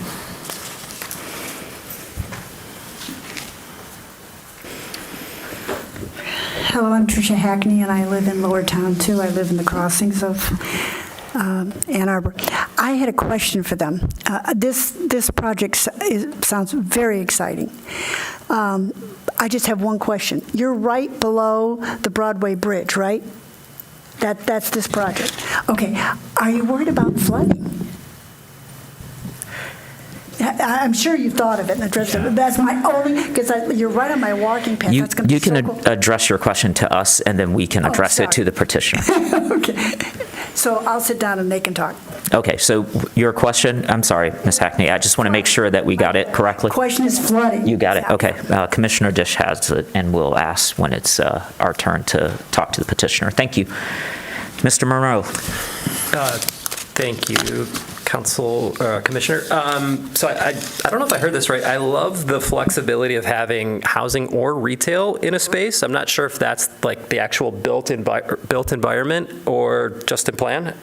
Hello, I'm Tricia Hackney, and I live in Lower Town, too. I live in the crossings of Ann Arbor. I had a question for them. This project sounds very exciting. I just have one question. You're right below the Broadway Bridge, right? That's this project. Okay. Are you worried about flooding? I'm sure you've thought of it and addressed it. That's my only, because you're right on my walking path. You That's going to be can so cool. address your question to us, and then we can address it to the petitioner. Okay. So I'll sit down and they can talk. Okay, so your question, I'm sorry, Ms. Hackney, I just want to make sure that we got it correctly. Question is flooding. You got it, okay. Commissioner Dish has it, and we'll ask when it's our turn to talk to the petitioner. Thank you. Mr. Monroe. Thank you, Commissioner. So I don't know if I heard this right. I love the flexibility of having housing or retail in a space. I'm not sure if that's like the actual built environment or just in plan.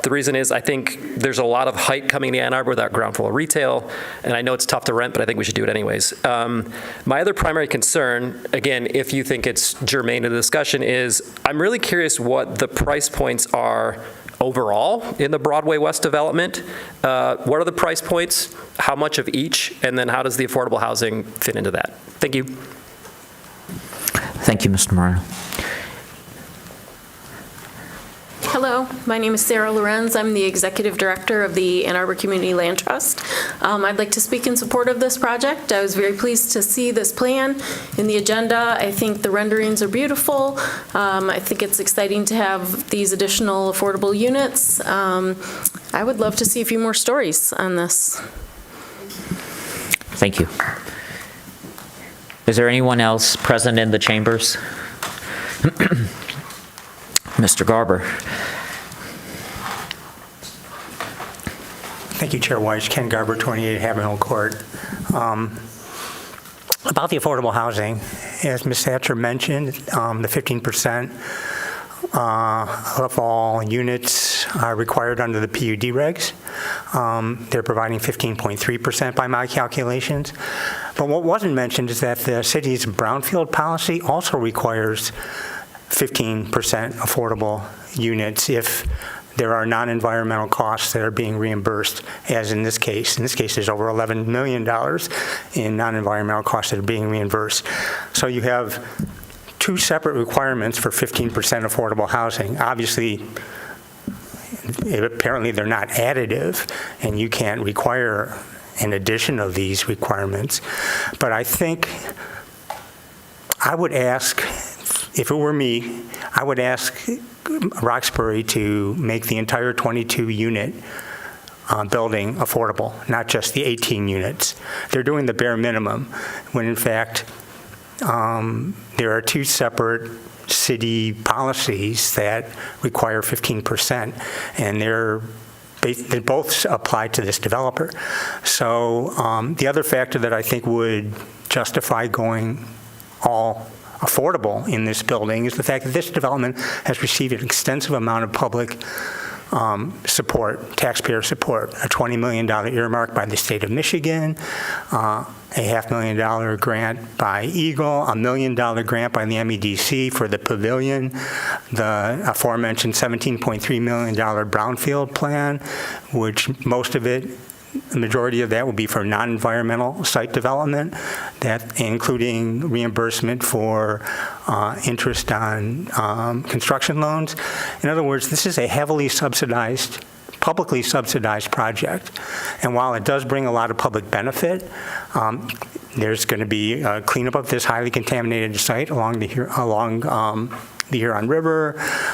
The reason is I think there's a lot of hype coming to Ann Arbor without ground floor retail, and I know it's tough to rent, but I think we should do it anyways. My other primary concern, again, if you think it's germane to the discussion, is I'm really curious what the price points are overall in the Broadway West development. What are the price points? How much of each? And then how does the affordable housing fit into that? Thank you. Thank you, Mr. Moreno. Hello, my name is Sarah Lorenz. I'm the Executive Director of the Ann Arbor Community Land Trust. I'd like to speak in support of this project. I was very pleased to see this plan in the agenda. I think the renderings are beautiful. I think it's exciting to have these additional affordable units. I would love to see a few more stories on this. Thank you. Is there anyone else present in the chambers? Mr. Garber. Thank you, Chair Weiss. Ken Garber, 28 Haverhill Court. About the affordable housing, as Ms. Thatcher mentioned, the 15% of all units are required under the PUD regs. They're providing 15.3% by my calculations. But what wasn't mentioned is that the city's brownfield policy also requires 15% affordable units if there are non-environmental costs that are being reimbursed, as in this case. In this case, there's over $11 million in non-environmental costs that are being reimbursed. So you have two separate requirements for 15% affordable housing. Obviously, apparently they're not additive, and you can't require an addition of these requirements. But I think I would ask, if it were me, I would ask Roxbury to make the entire 22-unit building affordable, not just the 18 units. They're doing the bare minimum, when in fact there are two separate city policies that require 15%, and they both apply to this developer. So the other factor that I think would justify going all affordable in this building is the fact that this development has received an extensive amount of public support, taxpayer support, a $20 million earmark by the state of Michigan, a $500,000 grant by Eagle, a $1 million grant by the MEDC for the pavilion, the aforementioned $17.3 million brownfield plan, which most of it the majority of that will be for non-environmental site development, that including reimbursement for interest on construction loans. In other words, this is a heavily subsidized, publicly subsidized project. And while it does bring a lot of public benefit, there's going to be a cleanup of this highly contaminated site along the Huron River,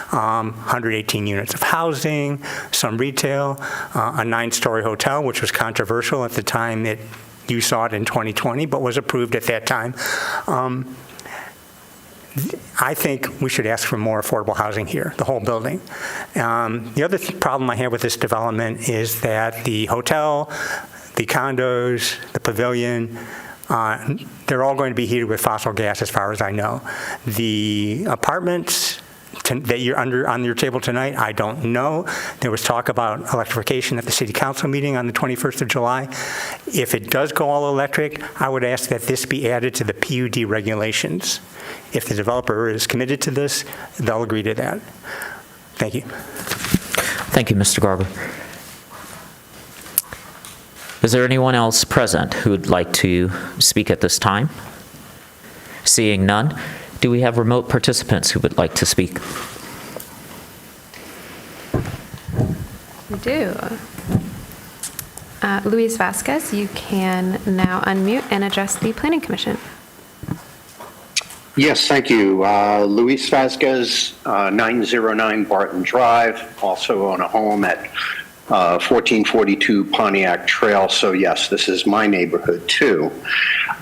118 units of housing, some retail, a 9-story hotel, which was controversial at the time that you saw it in 2020, but was approved at that time. I think we should ask for more affordable housing here, the whole building. The other problem I have with this development is that the hotel, the condos, the pavilion, they're all going to be heated with fossil gas as far as I know. The apartments that you're on your table tonight, I don't know. There was talk about electrification at the city council meeting on the 21st of July. If it does go all electric, I would ask that this be added to the PUD regulations. If the developer is committed to this, they'll agree to that. Thank you. Thank you, Mr. Garber. Is there anyone else present who would like to speak at this time? Seeing none, do we have remote participants who would like to speak? We do. Luis Vasquez, you can now unmute and address the Planning Commission. Yes, thank you. Luis Vasquez, 909 Barton Drive, also own a home at 1442 Pontiac Trail. So yes, this is my neighborhood too.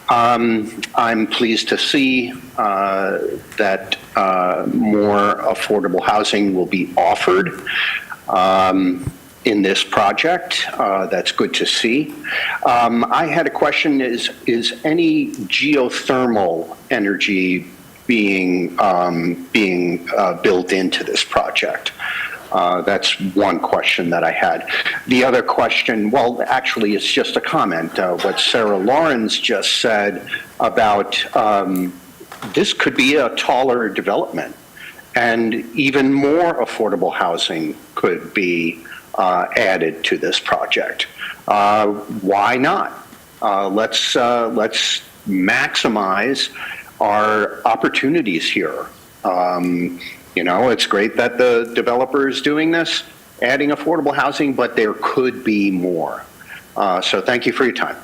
I'm pleased to see that more affordable housing will be offered in this project. That's good to see. I had a question, is any geothermal energy being built into this project? That's one question that I had. The other question, well, actually, it's just a comment. What Sarah Lawrence just said about this could be a taller development, and even more affordable housing could be added to this project. Why not? Let's maximize our opportunities here. You know, it's great that the developer is doing this, adding affordable housing, but there could be more. So thank you for your time.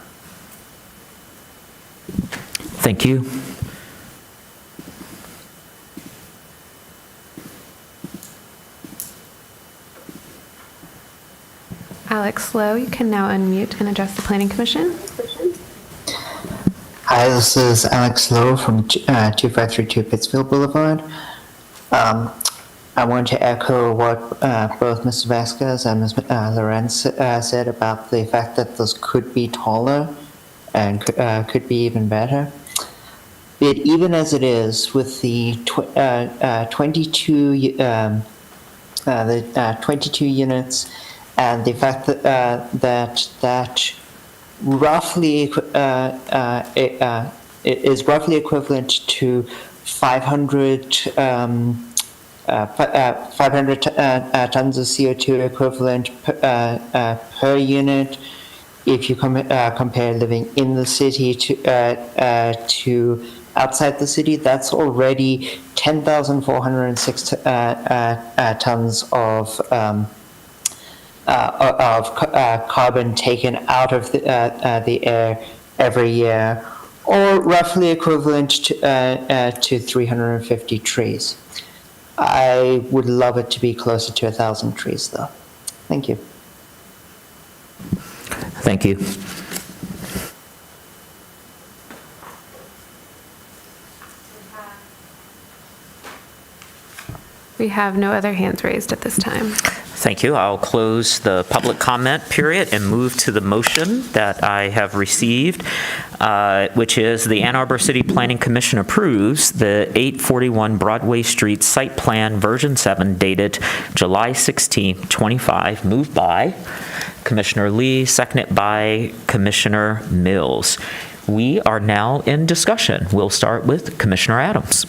Thank you. Alex Lowe, you can now unmute and address the Planning Commission. Hi, this is Alex Lowe from 2532 Pittsfield Boulevard. I want to echo what both Mr. Vasquez and Ms. Lorenz said about the fact that this could be taller and could be even better. But even as it is, with the 22 units and the fact that roughly it is roughly equivalent to 500 tons of CO2 equivalent per unit. If you compare living in the city to outside the city, that's already 10,406 tons of carbon taken out of the air every year, or roughly equivalent to 350 trees. I would love it to be closer to 1,000 trees, though. Thank you. Thank you. We have no other hands raised at this time. Thank you. I'll close the public comment period and move to the motion that I have received, which is the Ann Arbor City Planning Commission approves the 841 Broadway Street Site Plan Version 7 dated July 16, 25, moved by Commissioner Lee, seconded by Commissioner Mills. We are now in discussion. We'll start with Commissioner Adams.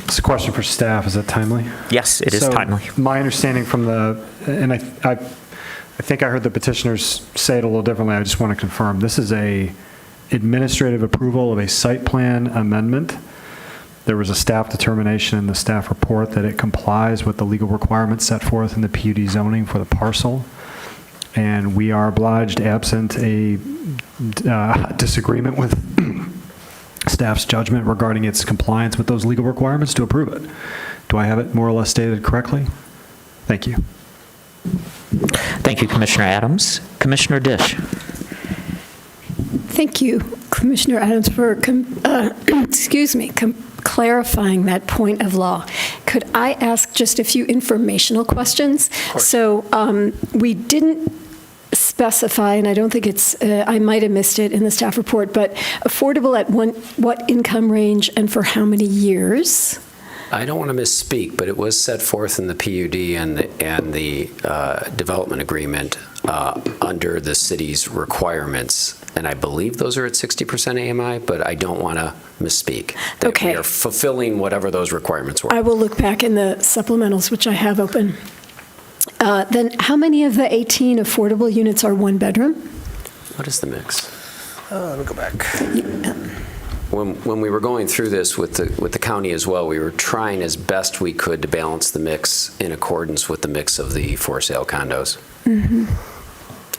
It's a question for staff. Is that timely? Yes, it is timely. My understanding from the, and I I think I heard the petitioners say it a little differently. I just want to confirm. This is a administrative approval of a site plan amendment. There was a staff determination in the staff report that it complies with the legal requirements set forth in the PUD zoning for the parcel. And we are obliged, absent a disagreement with staff's judgment regarding its compliance with those legal requirements, to approve it. Do I have it more or less stated correctly? Thank you. Thank you, Commissioner Adams. Commissioner Dish. Thank you, Commissioner Adams, for clarifying that point of law. Could I ask just a few informational questions? So we didn't specify, and I don't think it's, I might have missed it in the staff report, but affordable at what income range and for how many years? I don't want to misspeak, but it was set forth in the PUD and the development agreement under the city's requirements. And I believe those are at 60% AMI, but I don't want to misspeak. That we are fulfilling whatever those requirements were. I will look back in the supplementals, which I have open. Then how many of the 18 affordable units are one bedroom? What is the mix? Let me go back. When we were going through this with the county as well, we were trying as best we could to balance the mix in accordance with the mix of the for sale condos,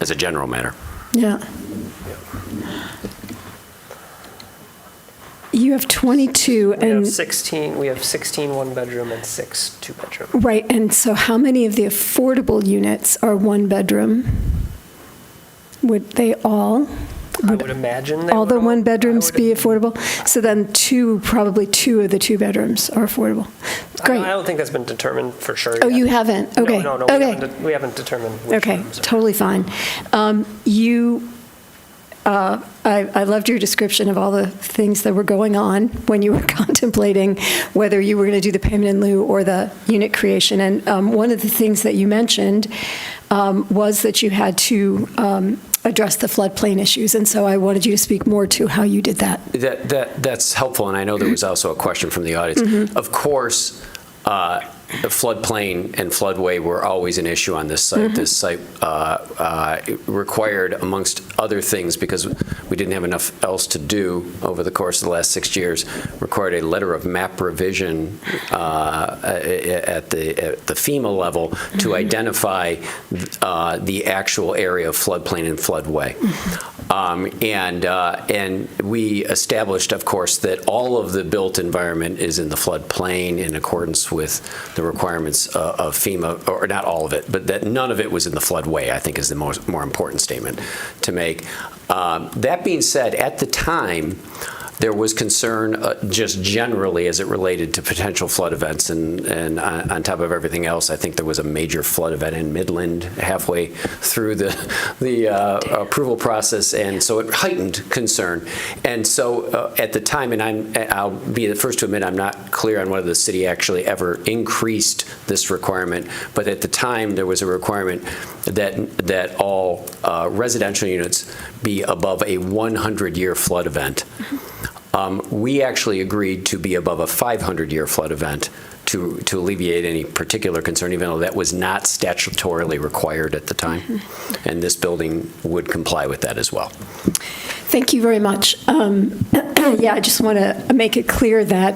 as a general matter. Yeah. You have 22 and... We have 16 one-bedroom and 6 two-bedroom. Right, and so how many of the affordable units are one-bedroom? Would they all? I would imagine they all the one-bedrooms be affordable? So then probably two of the two-bedrooms are affordable. Great. I don't think that's been determined for sure Oh, yet. you haven't? Okay. No, Okay. we haven't determined which Okay, ones are. totally fine. I loved your description of all the things that were going on when you were contemplating whether you were going to do the payment in lieu or the unit creation. And one of the things that you mentioned was that you had to address the floodplain issues. And so I wanted you to speak more to how you did that. That's helpful, and I know there was also a question from the audience. Of course, the floodplain and floodway were always an issue on this site. This site required, amongst other things, because we didn't have enough else to do over the course of the last 6 years, required a letter of map revision at the FEMA level to identify the actual area of floodplain and floodway. And we established, of course, that all of the built environment is in the floodplain in accordance with the requirements of FEMA, or not all of it, but that none of it was in the floodway, I think is the more important statement to make. That being said, at the time, there was concern just generally as it related to potential flood events, and on top of everything else, I think there was a major flood event in Midland halfway through the approval process, and so it heightened concern. And so at the time, and I'll be the first to admit I'm not clear on whether the city actually ever increased this requirement, but at the time there was a requirement that all residential units be above a 100-year flood event. We actually agreed to be above a 500-year flood event to alleviate any particular concern, even though that was not statutorily required at the time. And this building would comply with that as well. Thank you very much. Yeah, I just want to make it clear that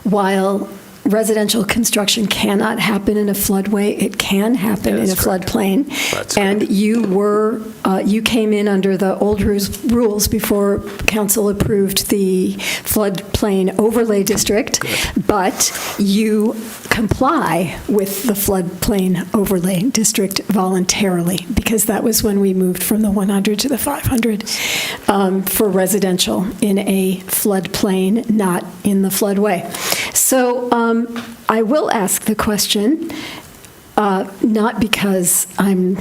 while residential construction cannot happen in a floodway, it can happen in a floodplain. And you came in under the old rules before council approved the floodplain overlay district, but you comply with the floodplain overlay district voluntarily, because that was when we moved from the 100 to the 500 for residential in a floodplain, not in the floodway. So I will ask the question, not because I'm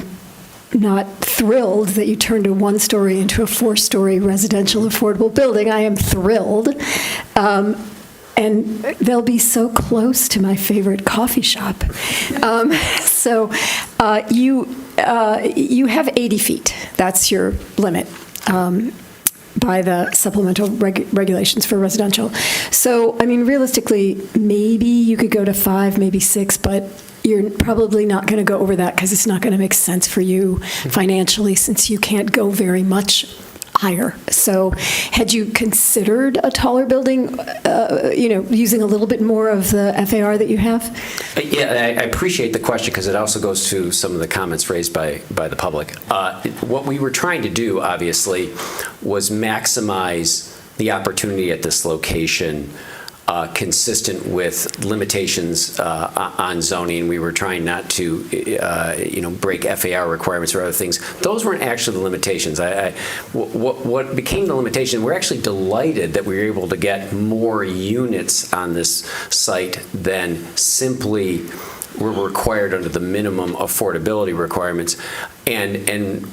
not thrilled that you turned a one-story into a four-story residential affordable building. I am thrilled. And they'll be so close to my favorite coffee shop. So you have 80 feet. That's your limit. by the supplemental regulations for residential. So, I mean, realistically, maybe you could go to 5, maybe 6, but you're probably not going to go over that because it's not going to make sense for you financially since you can't go very much higher. So had you considered a taller building, using a little bit more of the FAR that you have? Yeah, I appreciate the question because it also goes to some of the comments raised by the public. What we were trying to do, obviously, was maximize the opportunity at this location consistent with limitations on zoning. We were trying not to, break FAR requirements or other things. Those weren't actually the limitations. What became the limitation, we're actually delighted that we were able to get more units on this site than simply were required under the minimum affordability requirements. And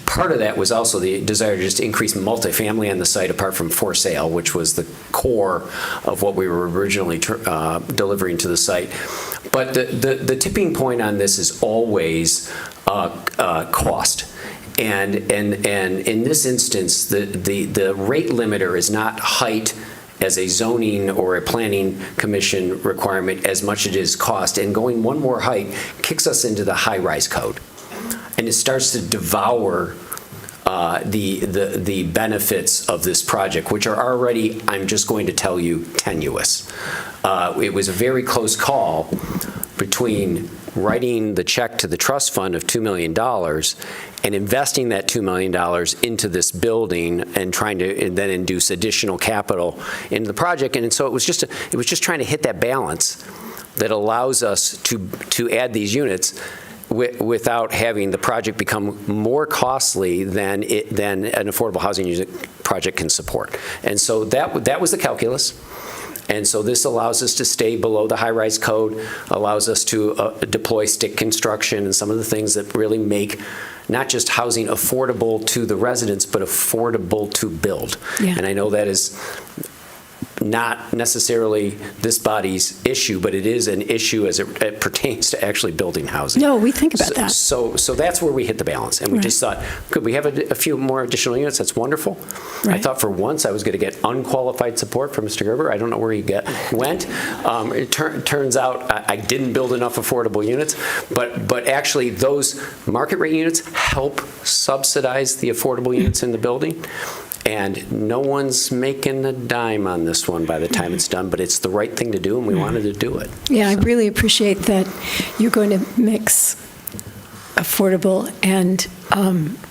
part of that was also the desire to just increase multifamily on the site apart from for sale, which was the core of what we were originally delivering to the site. But the tipping point on this is always cost. And in this instance, the rate limiter is not height as a zoning or a planning commission requirement as much as it is cost. And going one more height kicks us into the high-rise code. And it starts to devour the benefits of this project, which are already, I'm just going to tell you, tenuous. It was a very close call between writing the check to the trust fund of $2 million and investing that $2 million into this building and trying to then induce additional capital into the project. And so it was just trying to hit that balance that allows us to add these units without having the project become more costly than an affordable housing unit project can support. And so that was the calculus. And so this allows us to stay below the high-rise code, allows us to deploy stick construction and some of the things that really make not just housing affordable to the residents, but affordable to build. Yeah. And I know that is not necessarily this body's issue, but it is an issue as it pertains to actually building housing. No, we think about that. So that's where we hit the balance. And we just thought, could we have a few more additional units? That's wonderful. Right. I thought for once I was going to get unqualified support from Mr. Gerber. I don't know where he went. It turns out I didn't build enough affordable units, but actually those market rate units help subsidize the affordable units in the building. And no one's making a dime on this one by the time it's done, but it's the right thing to do, and we wanted to do it. Yeah, I really appreciate that you're going to mix affordable and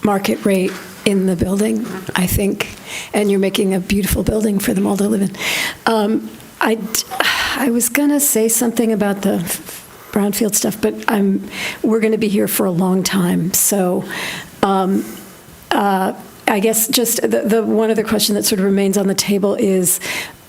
market rate in the building, I think, and you're making a beautiful building for them all to live in. I was going to say something about the brownfield stuff, but we're going to be here for a long time, so I guess just the one other question that sort of remains on the table is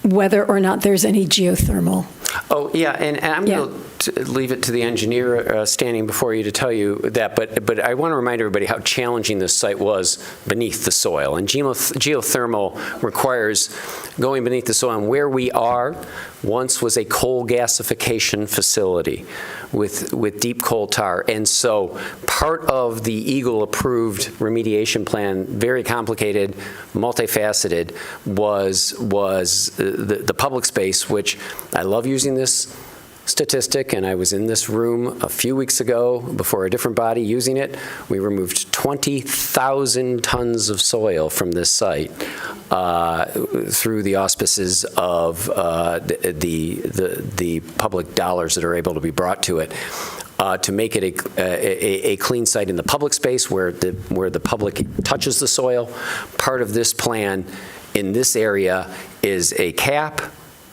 whether or not there's any geothermal. Oh, yeah, and I'm going to leave it to the engineer standing before you to tell you that, but I want to remind everybody how challenging this site was beneath the soil. And geothermal requires going beneath the soil. And where we are once was a coal gasification facility with deep coal tar. And so part of the Eagle-approved remediation plan, very complicated, multifaceted, was the public space, which I love using this statistic, and I was in this room a few weeks ago before a different body using it. We removed 20,000 tons of soil from this site through the auspices of the public dollars that are able to be brought to it. To make it a clean site in the public space where the public touches the soil. Part of this plan in this area is a cap,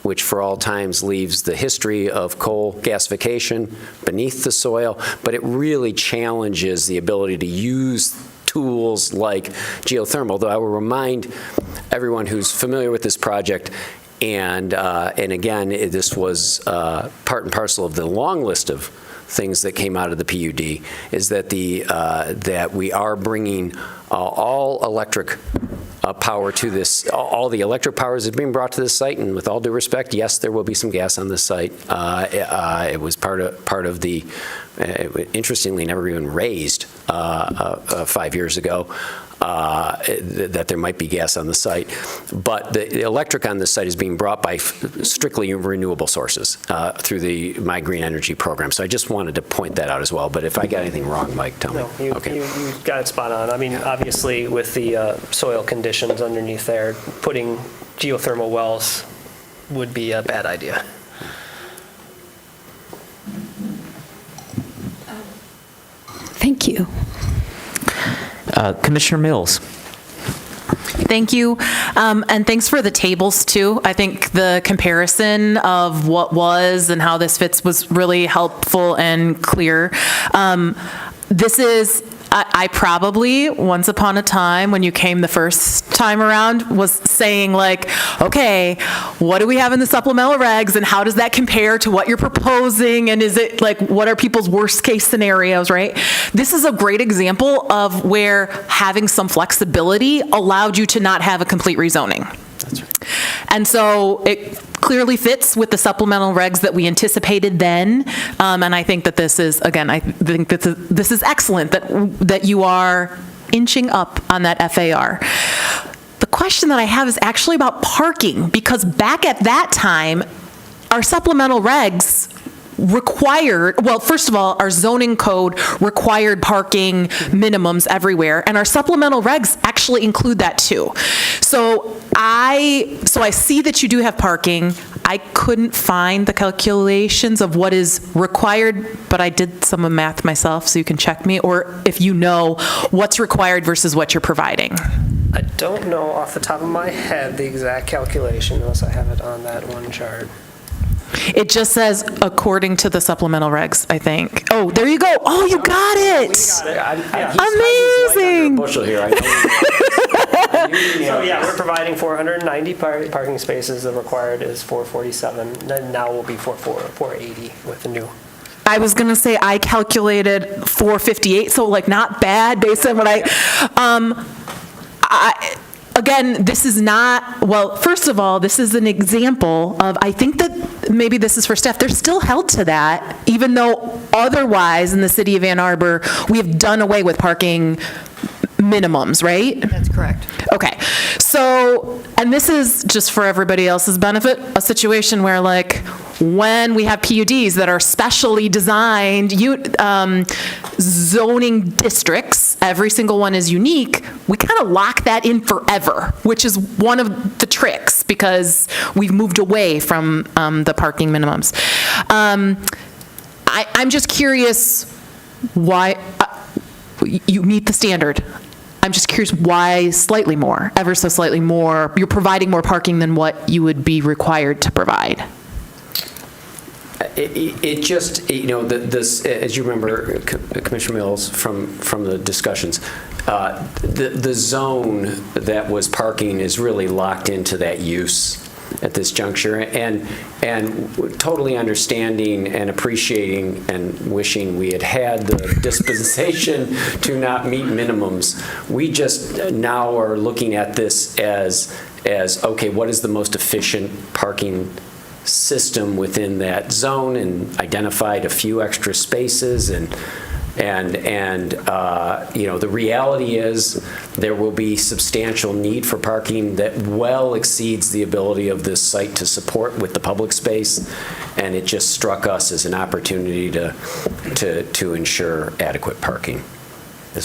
which for all times leaves the history of coal gasification beneath the soil, but it really challenges the ability to use tools like geothermal, though I will remind everyone who's familiar with this project, and again, this was part and parcel of the long list of things that came out of the PUD, is that that we are bringing all electric power to this. All the electric power is being brought to this site, and with all due respect, yes, there will be some gas on this site. It was part of the, interestingly, never even raised 5 years ago. that there might be gas on the site. But the electric on the site is being brought by strictly renewable sources through the My Green Energy program. So I just wanted to point that out as well. But if I got anything wrong, Mike, tell me. No, you got it spot on. I mean, obviously, with the soil conditions underneath there, putting geothermal wells would be a bad idea. Thank you. Commissioner Mills. Thank you. And thanks for the tables, too. I think the comparison of what was and how this fits was really helpful and clear. This is, I probably, once upon a time, when you came the first time around, was saying like, okay, what do we have in the supplemental regs and how does that compare to what you're proposing? And is it like, what are people's worst case scenarios, right? This is a great example of where having some flexibility allowed you to not have a complete rezoning. That's right. And so it clearly fits with the supplemental regs that we anticipated then. And I think that this is, again, I think that this is excellent that you are inching up on that FAR. The question that I have is actually about parking, because back at that time, our supplemental regs required, well, first of all, our zoning code required parking minimums everywhere, and our supplemental regs actually include that too. So I see that you do have parking. I couldn't find the calculations of what is required, but I did some math myself, so you can check me, or if you know what's required versus what you're providing. I don't know off the top of my head the exact calculation, unless I have it on that one chart. It just says according to the supplemental regs, I think. Oh, there you go. Oh, you got it. Amazing. Bushel here. I know. So yeah, we're providing 490 parking spaces. The required is 447. Then now will be 480 with the new. I was going to say I calculated 458, so like not bad based on what again, this is not, well, first of all, this is an example of, I think that maybe this is for staff, they're still held to that, even though otherwise in the city of Ann Arbor, we have done away with parking minimums, right? That's correct. Okay, so, and this is just for everybody else's benefit, a situation where like, when we have PUDs that are specially designed, zoning districts, every single one is unique, we kind of lock that in forever, which is one of the tricks because we've moved away from the parking minimums. I'm just curious why you meet the standard. I'm just curious why slightly more, ever so slightly more, you're providing more parking than what you would be required to provide. It just, this, as you remember, Commissioner Mills, from the discussions, the zone that was parking is really locked into that use at this juncture, and totally understanding and appreciating and wishing we had the dispensation to not meet minimums. We just now are looking at this as okay, what is the most efficient parking system within that zone, and identified a few extra spaces, and the reality is there will be substantial need for parking that well exceeds the ability of this site to support with the public space, and it just struck us as an opportunity to ensure adequate parking.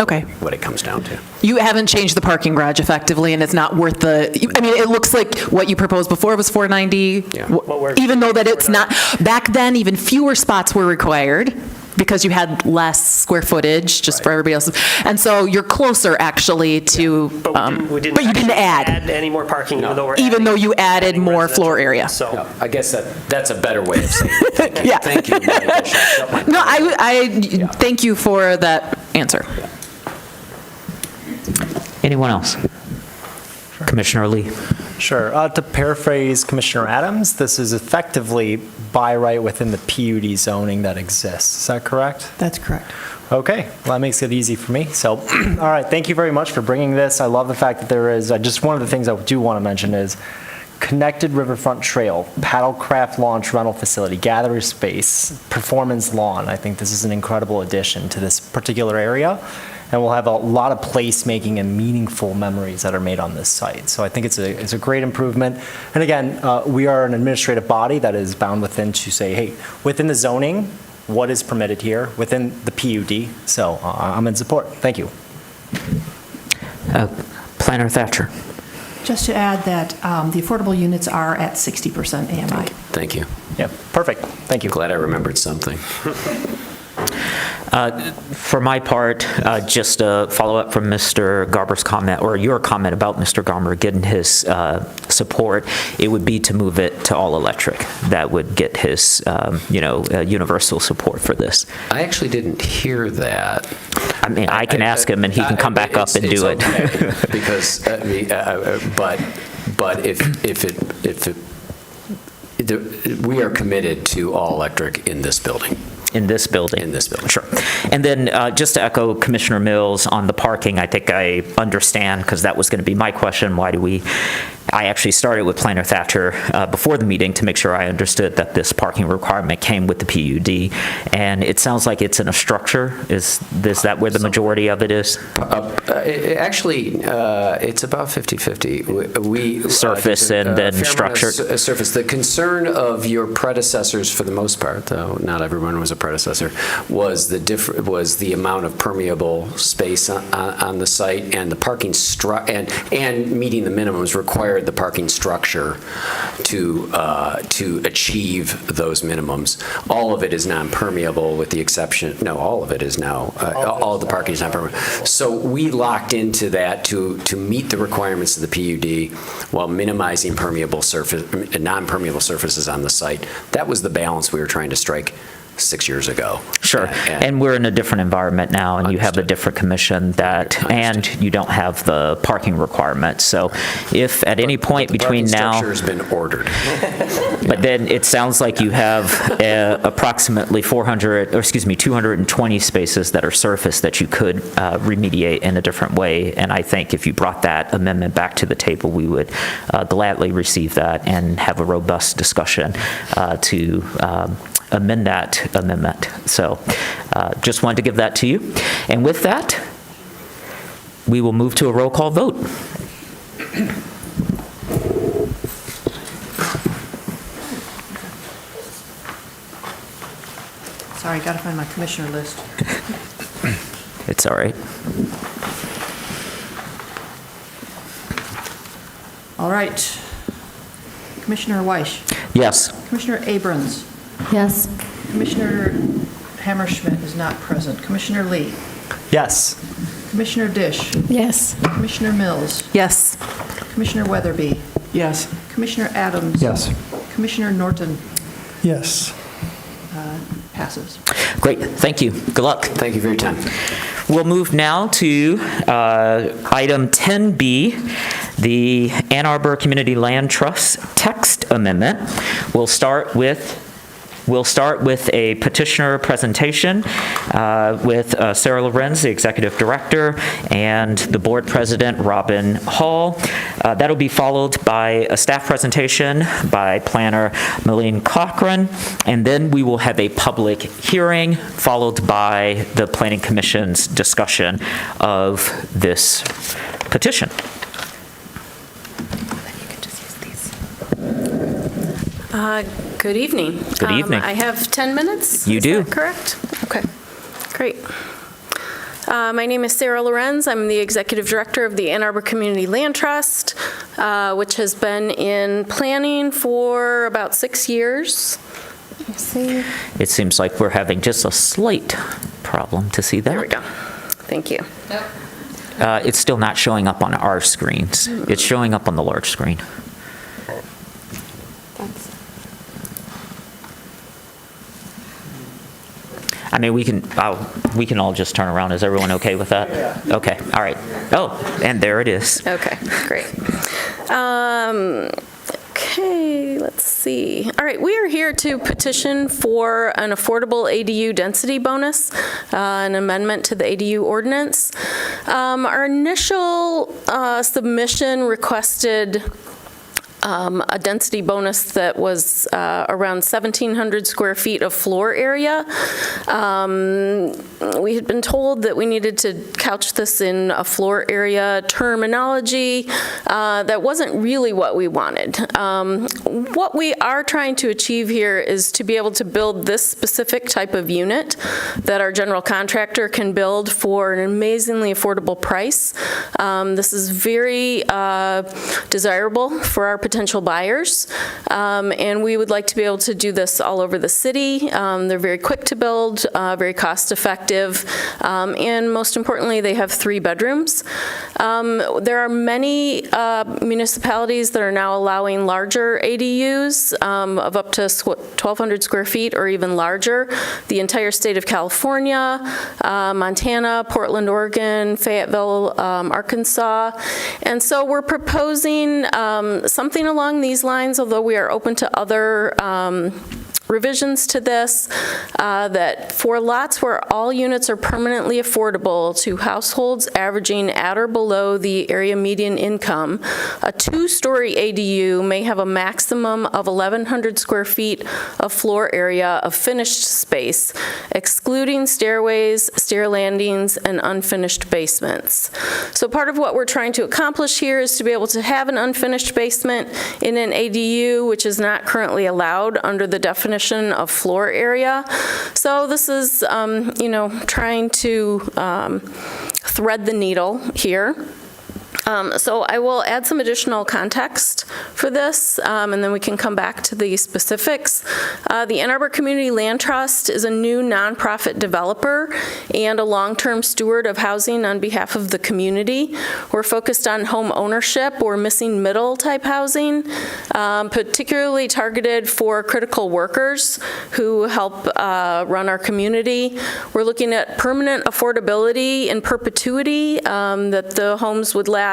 Okay. What it comes down to. You haven't changed the parking garage effectively, and it's not worth it looks like what you proposed before was 490, even though that it's not. Back then, even fewer spots were required because you had less square footage just for everybody else. And so you're closer actually to, but you didn't add any more parking, even though you added more floor area. So no, I guess that's a better way of saying it. Yeah. Thank you. No, I thank you for that answer. Yeah. Anyone else? Sure. Commissioner Lee. Sure. To paraphrase Commissioner Adams, this is effectively by right within the PUD zoning that exists. Is that correct? That's correct. Okay. Well, that makes it easy for me. So, all right. Thank you very much for bringing this. I love the fact that there is, just one of the things I do want to mention is connected riverfront trail, paddlecraft launch rental facility, gathering space, performance lawn. I think this is an incredible addition to this particular area, and we'll have a lot of placemaking and meaningful memories that are made on this site. So I think it's a great improvement. And again, we are an administrative body that is bound within to say, hey, within the zoning, what is permitted here within the PUD? So I'm in support. Thank you. Planner Thatcher. Just to add that the affordable units are at 60% AMI. Thank you. Yeah, perfect. Thank you. Glad I remembered something. For my part, just a follow-up from Mr. Garber's comment, or your comment about Mr. Garber getting his support, it would be to move it to all electric. That would get his, universal support for this. I actually didn't hear that. I mean, I can ask him, and he can come back up and do it. Okay, because, but we are committed to all electric in this building. In this building? In this building. Sure. And then just to echo Commissioner Mills on the parking, I think I understand, because that was going to be my question. I actually started with Planner Thatcher before the meeting to make sure I understood that this parking requirement came with the PUD. And it sounds like it's in a structure. Is that where the majority of it is? Actually, it's about 50-50. Surface and then structure. Surface. The concern of your predecessors, for the most part, though not everyone was a predecessor, was the amount of permeable space on the site, and the parking and meeting the minimums required the parking structure to achieve those minimums. All of it is non-permeable, with the exception. No, all of it is now. All of the parking is non-permeable. So we locked into that to meet the requirements of the PUD while minimizing non-permeable surfaces on the site. That was the balance we were trying to strike 6 years ago. Sure. And we're in a different environment now, and you have a different commission and you don't have the parking requirement. So if at any point between now... The parking structure has been ordered. But then it sounds like you have approximately 220 spaces that are surface that you could remediate in a different way. And I think if you brought that amendment back to the table, we would gladly receive that and have a robust discussion to amend that amendment. So just wanted to give that to you. And with that, we will move to a roll call vote. Sorry, got to find my commissioner list. It's all right. All right. Commissioner Weish. Yes. Commissioner Abrams. Yes. Commissioner Hammerschmidt is not present. Commissioner Lee. Yes. Commissioner Dish. Yes. Commissioner Mills. Yes. Commissioner Weatherby. Yes. Commissioner Adams. Yes. Commissioner Norton. Yes. Passes. Great. Thank you. Good luck. Thank you for your time. We'll move now to item 10B, the Ann Arbor Community Land Trust text amendment. We'll start with a petitioner presentation with Sarah Lorenz, the Executive Director, and the Board President, Robin Hall. That'll be followed by a staff presentation by Planner Malene Cochran, and then we will have a public hearing followed by the Planning Commission's discussion of this petition. Good evening. Good evening. I have 10 minutes. You do. Is that correct? Okay, great. My name is Sarah Lorenz. I'm the Executive Director of the Ann Arbor Community Land Trust, which has been in planning for about 6 years. Let me see. It seems like we're having just a slight problem to see that. There we go. Thank you. It's still not showing up on our screens. It's showing up on the large screen. I mean, we can all just turn around. Is everyone okay with that? Yeah. Okay, all right. Oh, and there it is. Okay, great. Okay, let's see. All right, we are here to petition for an affordable ADU density bonus, an amendment to the ADU ordinance. Our initial submission requested a density bonus that was around 1,700 square feet of floor area. We had been told that we needed to couch this in a floor area terminology. That wasn't really what we wanted. What we are trying to achieve here is to be able to build this specific type of unit that our general contractor can build for an amazingly affordable price. This is very desirable for our potential buyers, and we would like to be able to do this all over the city. They're very quick to build, very cost effective, and most importantly, they have 3 bedrooms. There are many municipalities that are now allowing larger ADUs of up to 1,200 square feet or even larger. The entire state of California, Montana, Portland, Oregon, Fayetteville, Arkansas. And so we're proposing something along these lines, although we are open to other revisions to this, that for lots where all units are permanently affordable to households averaging at or below the area median income, a 2-story ADU may have a maximum of 1,100 square feet of floor area of finished space, excluding stairways, stair landings, and unfinished basements. So part of what we're trying to accomplish here is to be able to have an unfinished basement in an ADU, which is not currently allowed under the definition of floor area. So this is, trying to thread the needle here. So I will add some additional context for this, and then we can come back to the specifics. The Ann Arbor Community Land Trust is a new nonprofit developer and a long-term steward of housing on behalf of the community. We're focused on home ownership or missing middle type housing, particularly targeted for critical workers who help run our community. We're looking at permanent affordability in perpetuity, that the homes would last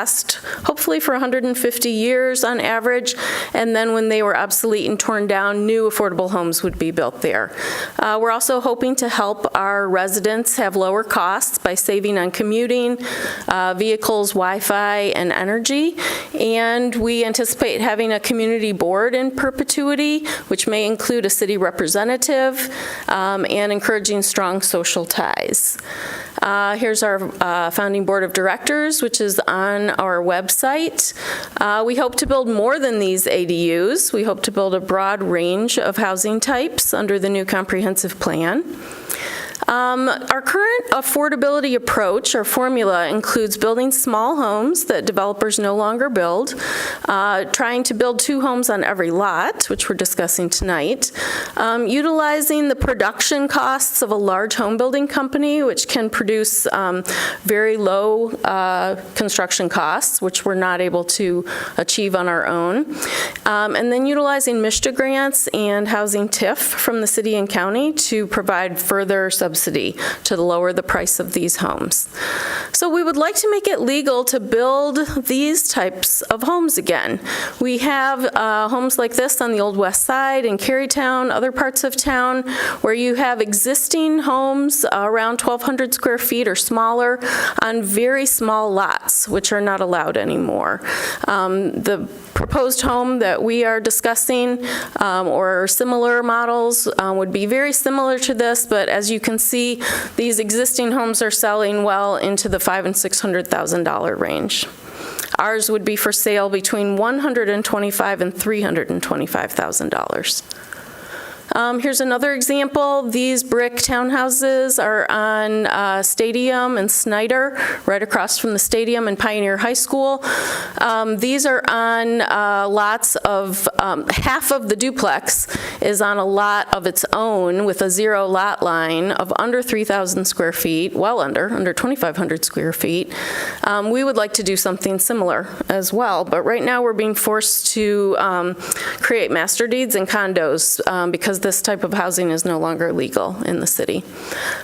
hopefully for 150 years on average, and then when they were obsolete and torn down, new affordable homes would be built there. We're also hoping to help our residents have lower costs by saving on commuting, vehicles, Wi-Fi, and energy, and we anticipate having a community board in perpetuity, which may include a city representative, and encouraging strong social ties. Here's our founding board of directors, which is on our website. We hope to build more than these ADUs. We hope to build a broad range of housing types under the new comprehensive plan. Our current affordability approach, or formula, includes building small homes that developers no longer build, trying to build 2 homes on every lot, which we're discussing tonight, utilizing the production costs of a large home building company, which can produce very low construction costs, which we're not able to achieve on our own, and then utilizing MSHDA grants and housing TIF from the city and county to provide further subsidy to lower the price of these homes. So we would like to make it legal to build these types of homes again. We have homes like this on the Old West Side in Carytown, other parts of town, where you have existing homes around 1,200 square feet or smaller on very small lots, which are not allowed anymore. The proposed home that we are discussing, or similar models, would be very similar to this, but as you can see, these existing homes are selling well into the $500,000 and $600,000 range. Ours would be for sale between $125,000 and $325,000. Here's another example. These brick townhouses are on Stadium and Snyder, right across from the stadium and Pioneer High School. These are on lots of, half of the duplex is on a lot of its own with a 0 lot line of under 3,000 square feet, well under 2,500 square feet. We would like to do something similar as well, but right now we're being forced to create master deeds and condos because because this type of housing is no longer legal in the city.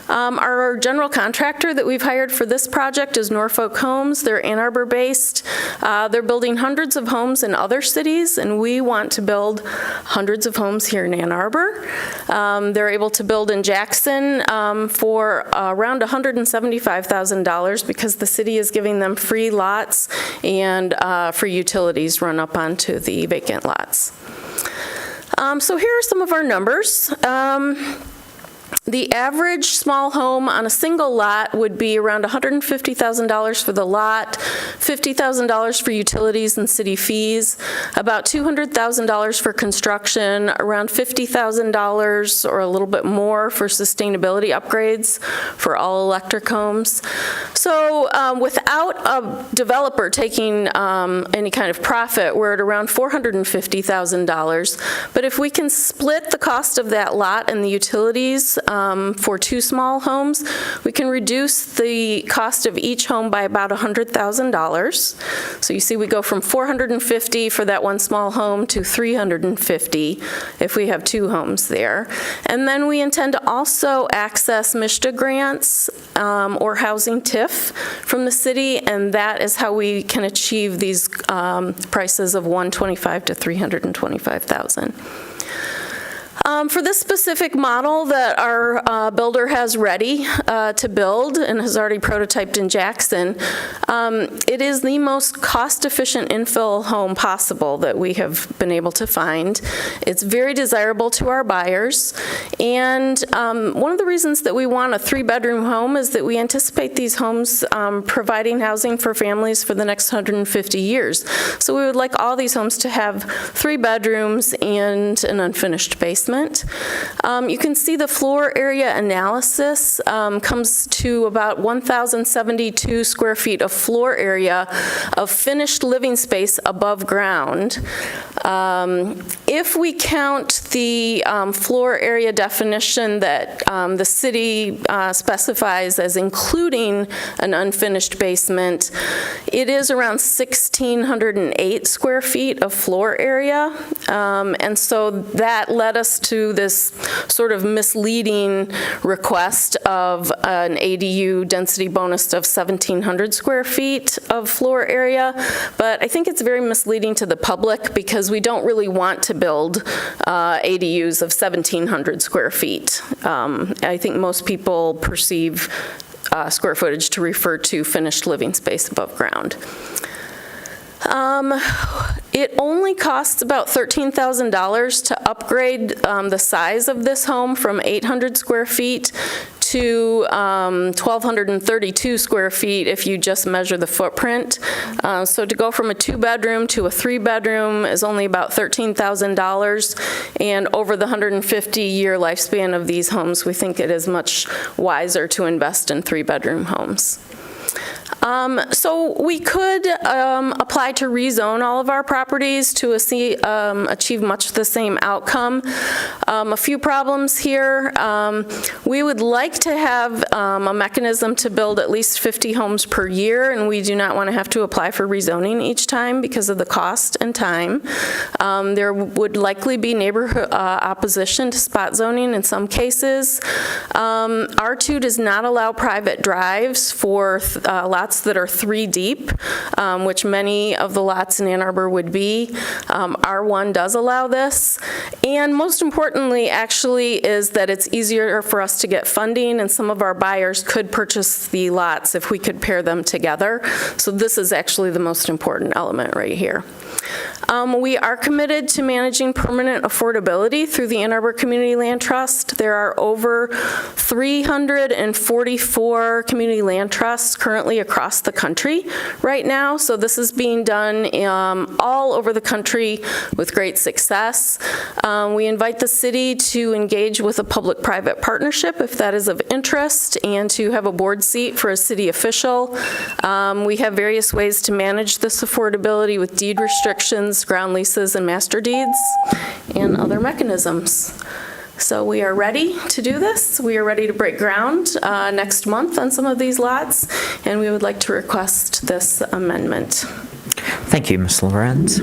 Our general contractor that we've hired for this project is Norfolk Homes. They're Ann Arbor based. They're building hundreds of homes in other cities, and we want to build hundreds of homes here in Ann Arbor. They're able to build in Jackson for around $175,000 because the city is giving them free lots and free utilities run up onto the vacant lots. So here are some of our numbers. The average small home on a single lot would be around $150,000 for the lot, $50,000 for utilities and city fees, about $200,000 for construction, around $50,000 or a little bit more for sustainability upgrades for all electric homes. So without a developer taking any kind of profit, we're at around $450,000. But if we can split the cost of that lot and the utilities for two small homes, we can reduce the cost of each home by about $100,000. So you see we go from $450 for that one small home to $350 if we have two homes there. And then we intend to also access MSHDA grants or housing TIF from the city, and that is how we can achieve these prices of $125,000 to $325,000. For this specific model that our builder has ready to build and has already prototyped in Jackson, it is the most cost-efficient infill home possible that we have been able to find. It's very desirable to our buyers, and one of the reasons that we want a 3-bedroom home is that we anticipate these homes providing housing for families for the next 150 years. So we would like all these homes to have 3 bedrooms and an unfinished basement. You can see the floor area analysis comes to about 1,072 square feet of floor area of finished living space above ground. If we count the floor area definition that the city specifies as including an unfinished basement, it is around 1,608 square feet of floor area. And so that led us to this sort of misleading request of an ADU density bonus of 1,700 square feet of floor area. But I think it's very misleading to the public because we don't really want to build ADUs of 1,700 square feet. I think most people perceive square footage to refer to finished living space above ground. It only costs about $13,000 to upgrade the size of this home from 800 square feet to 1,232 square feet if you just measure the footprint. So to go from a 2-bedroom to a 3-bedroom is only about $13,000, and over the 150-year lifespan of these homes, we think it is much wiser to invest in 3-bedroom homes. So we could apply to rezone all of our properties to achieve much the same outcome. A few problems here. We would like to have a mechanism to build at least 50 homes per year, and we do not want to have to apply for rezoning each time because of the cost and time. There would likely be neighborhood opposition to spot zoning in some cases. R2 does not allow private drives for lots that are 3 deep, which many of the lots in Ann Arbor would be. R1 does allow this. And most importantly, actually, is that it's easier for us to get funding, and some of our buyers could purchase the lots if we could pair them together. So this is actually the most important element right here. We are committed to managing permanent affordability through the Ann Arbor Community Land Trust. There are over 344 community land trusts currently across the country right now. So this is being done all over the country with great success. We invite the city to engage with a public-private partnership if that is of interest, and to have a board seat for a city official. We have various ways to manage this affordability with deed restrictions, ground leases, and master deeds, and other mechanisms. So we are ready to do this. We are ready to break ground next month on some of these lots, and we would like to request this amendment. Thank you, Ms. Lorenz.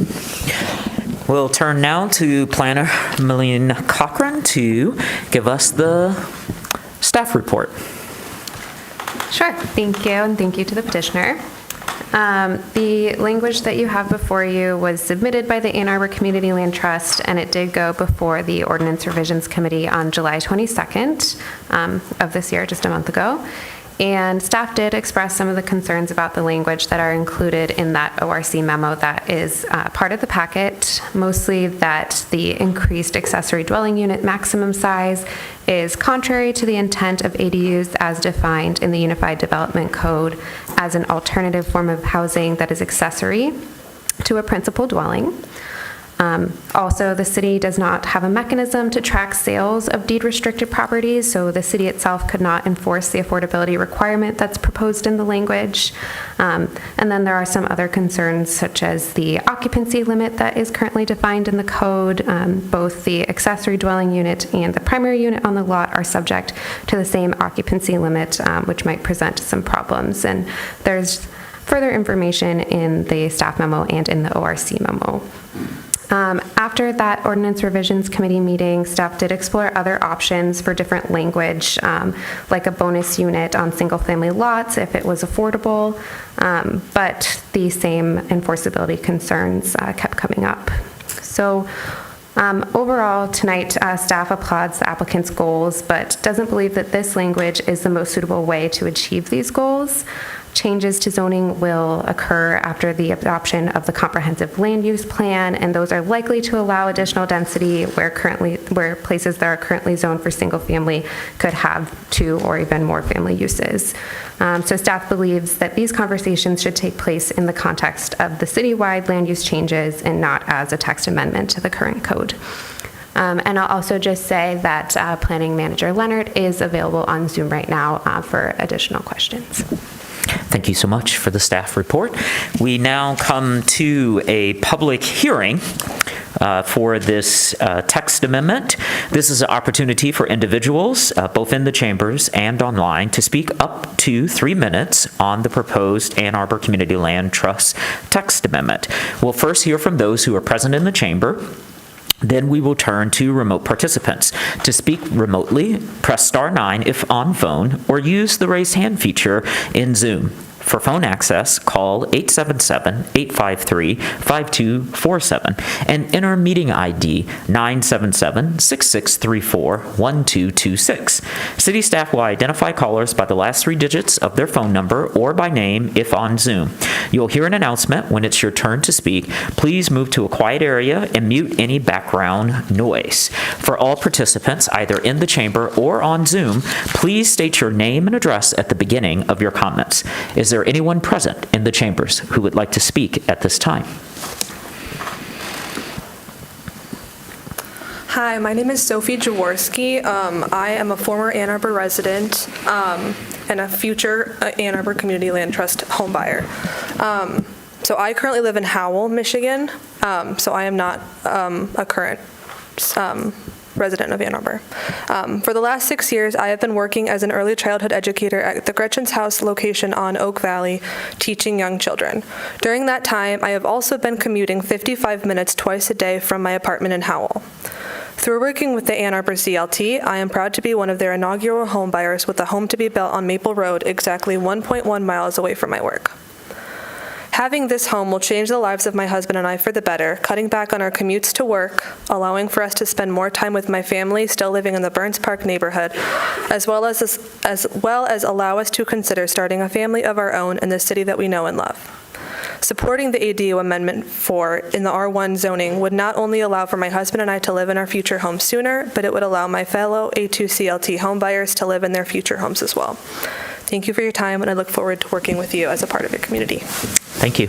We'll turn now to Planner Malene Cochran to give us the staff report. Sure. Thank you, and thank you to the petitioner. The language that you have before you was submitted by the Ann Arbor Community Land Trust, and it did go before the Ordinance Revisions Committee on July 22nd of this year, just a month ago. And staff did express some of the concerns about the language that are included in that ORC memo that is part of the packet, mostly that the increased accessory dwelling unit maximum size is contrary to the intent of ADUs as defined in the Unified Development Code as an alternative form of housing that is accessory to a principal dwelling. Also, the city does not have a mechanism to track sales of deed-restricted properties, so the city itself could not enforce the affordability requirement that's proposed in the language. And then there are some other concerns, such as the occupancy limit that is currently defined in the code. Both the accessory dwelling unit and the primary unit on the lot are subject to the same occupancy limit, which might present some problems. And there's further information in the staff memo and in the ORC memo. After that Ordinance Revisions Committee meeting, staff did explore other options for different language, like a bonus unit on single-family lots if it was affordable, but the same enforceability concerns kept coming up. So overall, tonight, staff applauds the applicant's goals, but doesn't believe that this language is the most suitable way to achieve these goals. Changes to zoning will occur after the adoption of the comprehensive land use plan, and those are likely to allow additional density where places that are currently zoned for single family could have 2 or even more family uses. So staff believes that these conversations should take place in the context of the citywide land use changes and not as a text amendment to the current code. And I'll also just say that Planning Manager Leonard is available on Zoom right now for additional questions. Thank you so much for the staff report. We now come to a public hearing for this text amendment. This is an opportunity for individuals, both in the chambers and online, to speak up to 3 minutes on the proposed Ann Arbor Community Land Trust text amendment. We'll first hear from those who are present in the chamber. Then we will turn to remote participants. To speak remotely, press *9 if on phone, or use the raise hand feature in Zoom. For phone access, call 877-853-5247 and enter meeting ID 977-6634-1226. City staff will identify callers by the last 3 digits of their phone number or by name if on Zoom. You'll hear an announcement when it's your turn to speak. Please move to a quiet area and mute any background noise. For all participants, either in the chamber or on Zoom, please state your name and address at the beginning of your comments. Is there anyone present in the chambers who would like to speak at this time? Hi, my name is Sophie Jaworski. I am a former Ann Arbor resident and a future Ann Arbor Community Land Trust homebuyer. So I currently live in Howell, Michigan, so I am not a current resident of Ann Arbor. For the last 6 years, I have been working as an early childhood educator at the Gretchen's House location on Oak Valley, teaching young children. During that time, I have also been commuting 55 minutes twice a day from my apartment in Howell. Through working with the Ann Arbor CLT, I am proud to be one of their inaugural home buyers with a home to be built on Maple Road, exactly 1.1 miles away from my work. Having this home will change the lives of my husband and I for the better, cutting back on our commutes to work, allowing for us to spend more time with my family still living in the Burns Park neighborhood, as well as allow us to consider starting a family of our own in the city that we know and love. Supporting the ADU Amendment 4 in the R1 zoning would not only allow for my husband and I to live in our future home sooner, but it would allow my fellow A2 CLT homebuyers to live in their future homes as well. Thank you for your time, and I look forward to working with you as a part of your community. Thank you.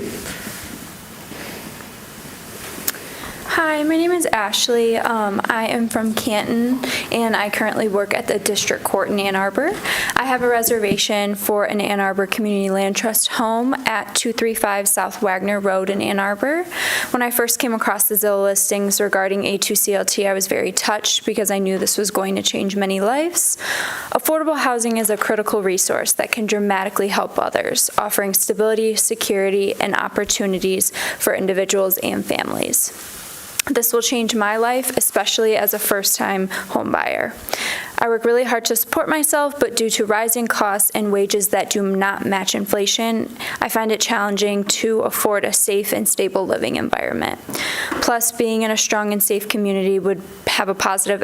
Hi, my name is Ashley. I am from Canton, and I currently work at the District Court in Ann Arbor. I have a reservation for an Ann Arbor Community Land Trust home at 235 South Wagner Road in Ann Arbor. When I first came across the Zillow listings regarding A2CLT, I was very touched because I knew this was going to change many lives. Affordable housing is a critical resource that can dramatically help others, offering stability, security, and opportunities for individuals and families. This will change my life, especially as a first-time home buyer. I work really hard to support myself, but due to rising costs and wages that do not match inflation, I find it challenging to afford a safe and stable living environment. Plus, being in a strong and safe community would have a positive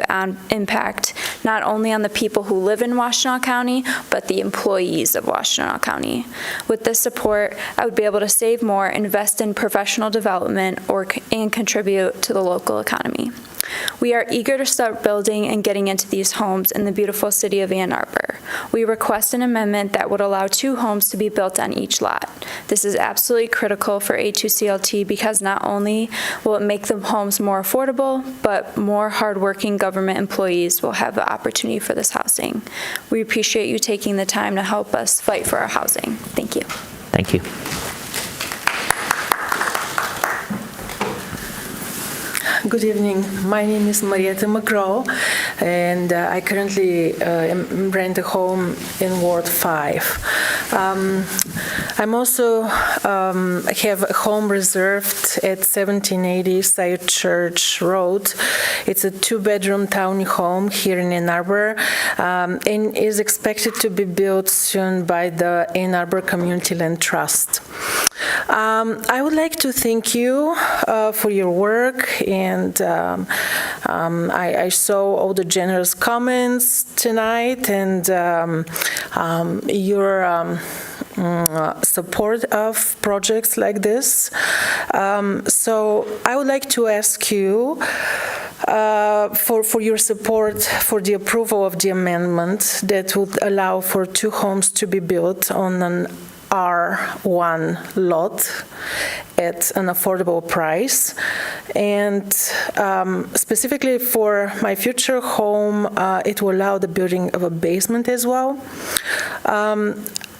impact not only on the people who live in Washtenaw County, but the employees of Washtenaw County. With this support, I would be able to save more, invest in professional development, and contribute to the local economy. We are eager to start building and getting into these homes in the beautiful city of Ann Arbor. We request an amendment that would allow 2 homes to be built on each lot. This is absolutely critical for A2CLT because not only will it make the homes more affordable, but more hardworking government employees will have the opportunity for this housing. We appreciate you taking the time to help us fight for our housing. Thank you. Thank you. Good evening. My name is Marietta McGraw, and I currently rent a home in Ward 5. I'm also have a home reserved at 1780 South Church Road. It's a 2-bedroom tiny home here in Ann Arbor, and is expected to be built soon by the Ann Arbor Community Land Trust. I would like to thank you for your work, and I saw all the generous comments tonight and your support of projects like this. So I would like to ask you for your support for the approval of the amendment that would allow for 2 homes to be built on an R1 lot at an affordable price. And specifically for my future home, it will allow the building of a basement as well.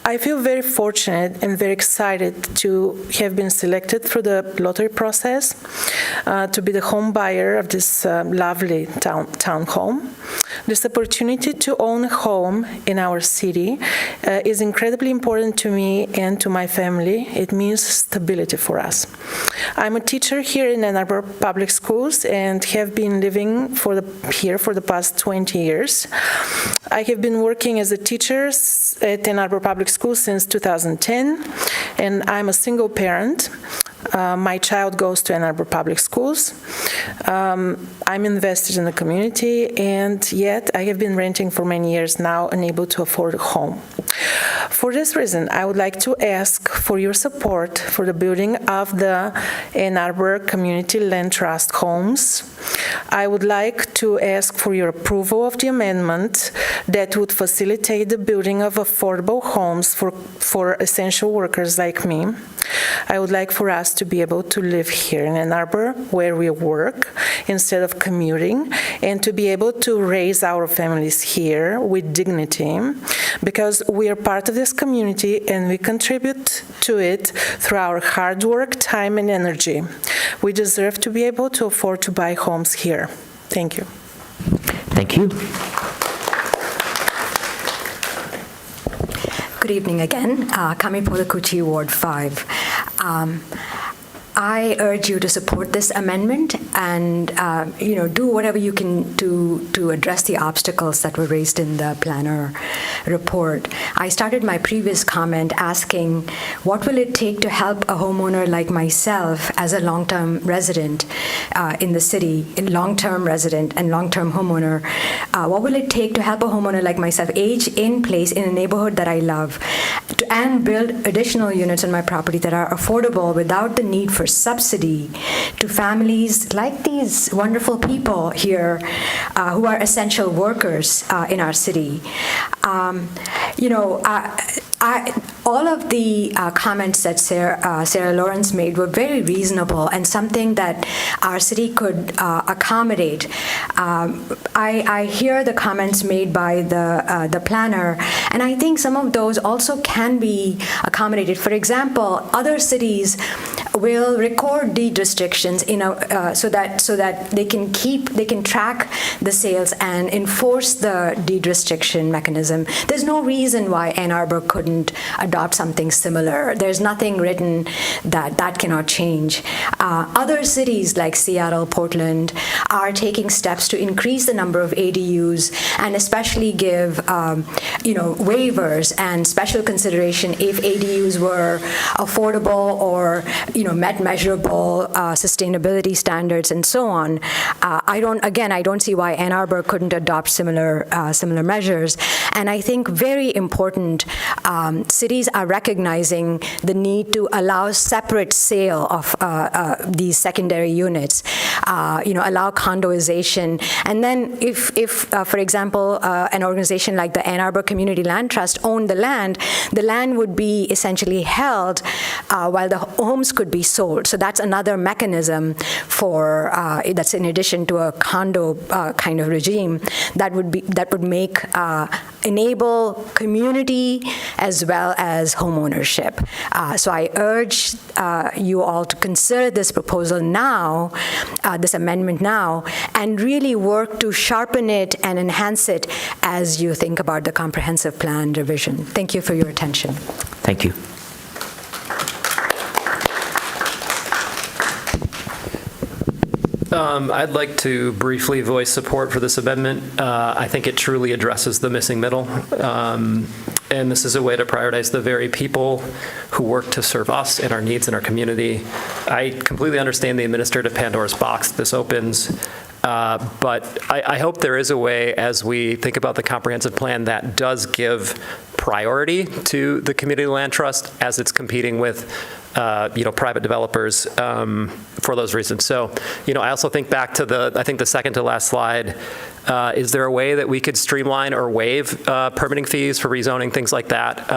I feel very fortunate and very excited to have been selected through the lottery process to be the home buyer of this lovely townhome. This opportunity to own a home in our city is incredibly important to me and to my family. It means stability for us. I'm a teacher here in Ann Arbor Public Schools and have been living here for the past 20 years. I have been working as a teacher at Ann Arbor Public Schools since 2010, and I'm a single parent. My child goes to Ann Arbor Public Schools. I'm invested in the community, and yet I have been renting for many years now, unable to afford a home. For this reason, I would like to ask for your support for the building of the Ann Arbor Community Land Trust homes. I would like to ask for your approval of the amendment that would facilitate the building of affordable homes for essential workers like me. I would like for us to be able to live here in Ann Arbor where we work instead of commuting, and to be able to raise our families here with dignity, because we are part of this community and we contribute to it through our hard work, time, and energy. We deserve to be able to afford to buy homes here. Thank you. Thank you. Good evening again. Kami Polakuchi, Ward 5. I urge you to support this amendment and, do whatever you can to address the obstacles that were raised in the planner report. I started my previous comment asking, what will it take to help a homeowner like myself as a long-term resident in the city, long-term resident and long-term homeowner? What will it take to help a homeowner like myself age in place in a neighborhood that I love and build additional units on my property that are affordable without the need for subsidy to families like these wonderful people here who are essential workers in our city? All of the comments that Sarah Lawrence made were very reasonable and something that our city could accommodate. I hear the comments made by the planner, and I think some of those also can be accommodated. For example, other cities will record deed restrictions so that they can track the sales and enforce the deed restriction mechanism. There's no reason why Ann Arbor couldn't adopt something similar. There's nothing written that cannot change. Other cities like Seattle, Portland are taking steps to increase the number of ADUs and especially give waivers and special consideration if ADUs were affordable or met measurable sustainability standards and so on. I don't see why Ann Arbor couldn't adopt similar measures. And I think very important, cities are recognizing the need to allow separate sale of these secondary units, allow condoization. And then if for example, an organization like the Ann Arbor Community Land Trust owned the land would be essentially held while the homes could be sold. So that's another mechanism for that's in addition to a condo kind of regime that would enable community as well as home ownership. So I urge you all to consider this proposal now, this amendment now, and really work to sharpen it and enhance it as you think about the comprehensive plan revision. Thank you for your attention. Thank you. I'd like to briefly voice support for this amendment. I think it truly addresses the missing middle. And this is a way to prioritize the very people who work to serve us and our needs in our community. I completely understand the administrative Pandora's box this opens. But I hope there is a way, as we think about the comprehensive plan, that does give priority to the community land trust as it's competing with private developers for those reasons. So, I also think back to the second to last slide. Is there a way that we could streamline or waive permitting fees for rezoning, things like that?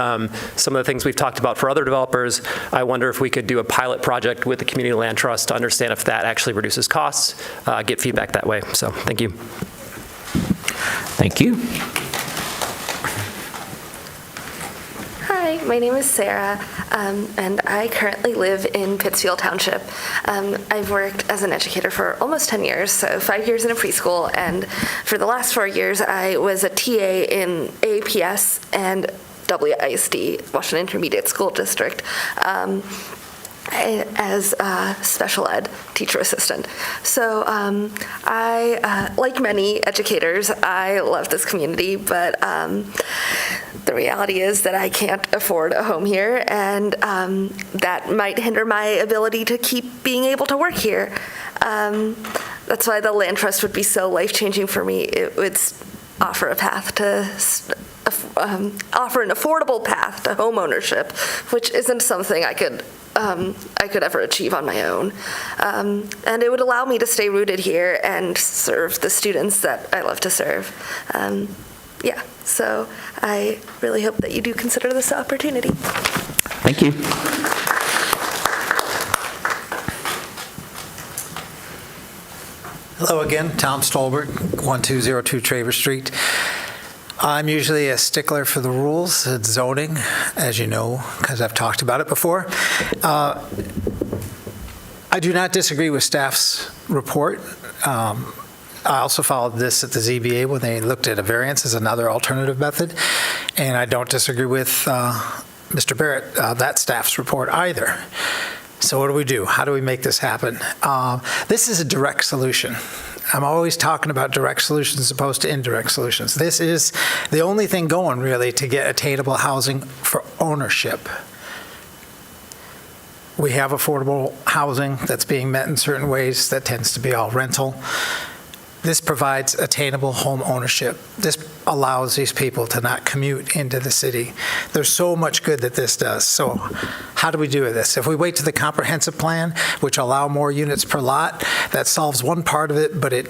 Some of the things we've talked about for other developers, I wonder if we could do a pilot project with the community land trust to understand if that actually reduces costs, get feedback that way. So, thank you. Thank you. Hi, my name is Sarah, and I currently live in Pittsfield Township. I've worked as an educator for almost 10 years, so 5 years in a preschool, and for the last 4 years, I was a TA in APS and WISD, Washington Intermediate School District, as a special ed teacher assistant. So I, like many educators, I love this community, but the reality is that I can't afford a home here, and that might hinder my ability to keep being able to work here. That's why the land trust would be so life-changing for me. It would offer a path to offer an affordable path to home ownership, which isn't something I could ever achieve on my own. And it would allow me to stay rooted here and serve the students that I love to serve. So I really hope that you do consider this opportunity. Thank you. Hello again, Tom Stolberg, 1202 Travers Street. I'm usually a stickler for the rules at zoning, as you know, because I've talked about it before. I do not disagree with staff's report. I also followed this at the ZBA when they looked at a variance as another alternative method, and I don't disagree with Mr. Barrett, that staff's report either. So what do we do? How do we make this happen? This is a direct solution. I'm always talking about direct solutions as opposed to indirect solutions. This is the only thing going, really, to get attainable housing for ownership. We have affordable housing that's being met in certain ways that tends to be all rental. This provides attainable home ownership. This allows these people to not commute into the city. There's so much good that this does. So how do we do this? If we wait to the comprehensive plan, which allow more units per lot, that solves one part of it, but it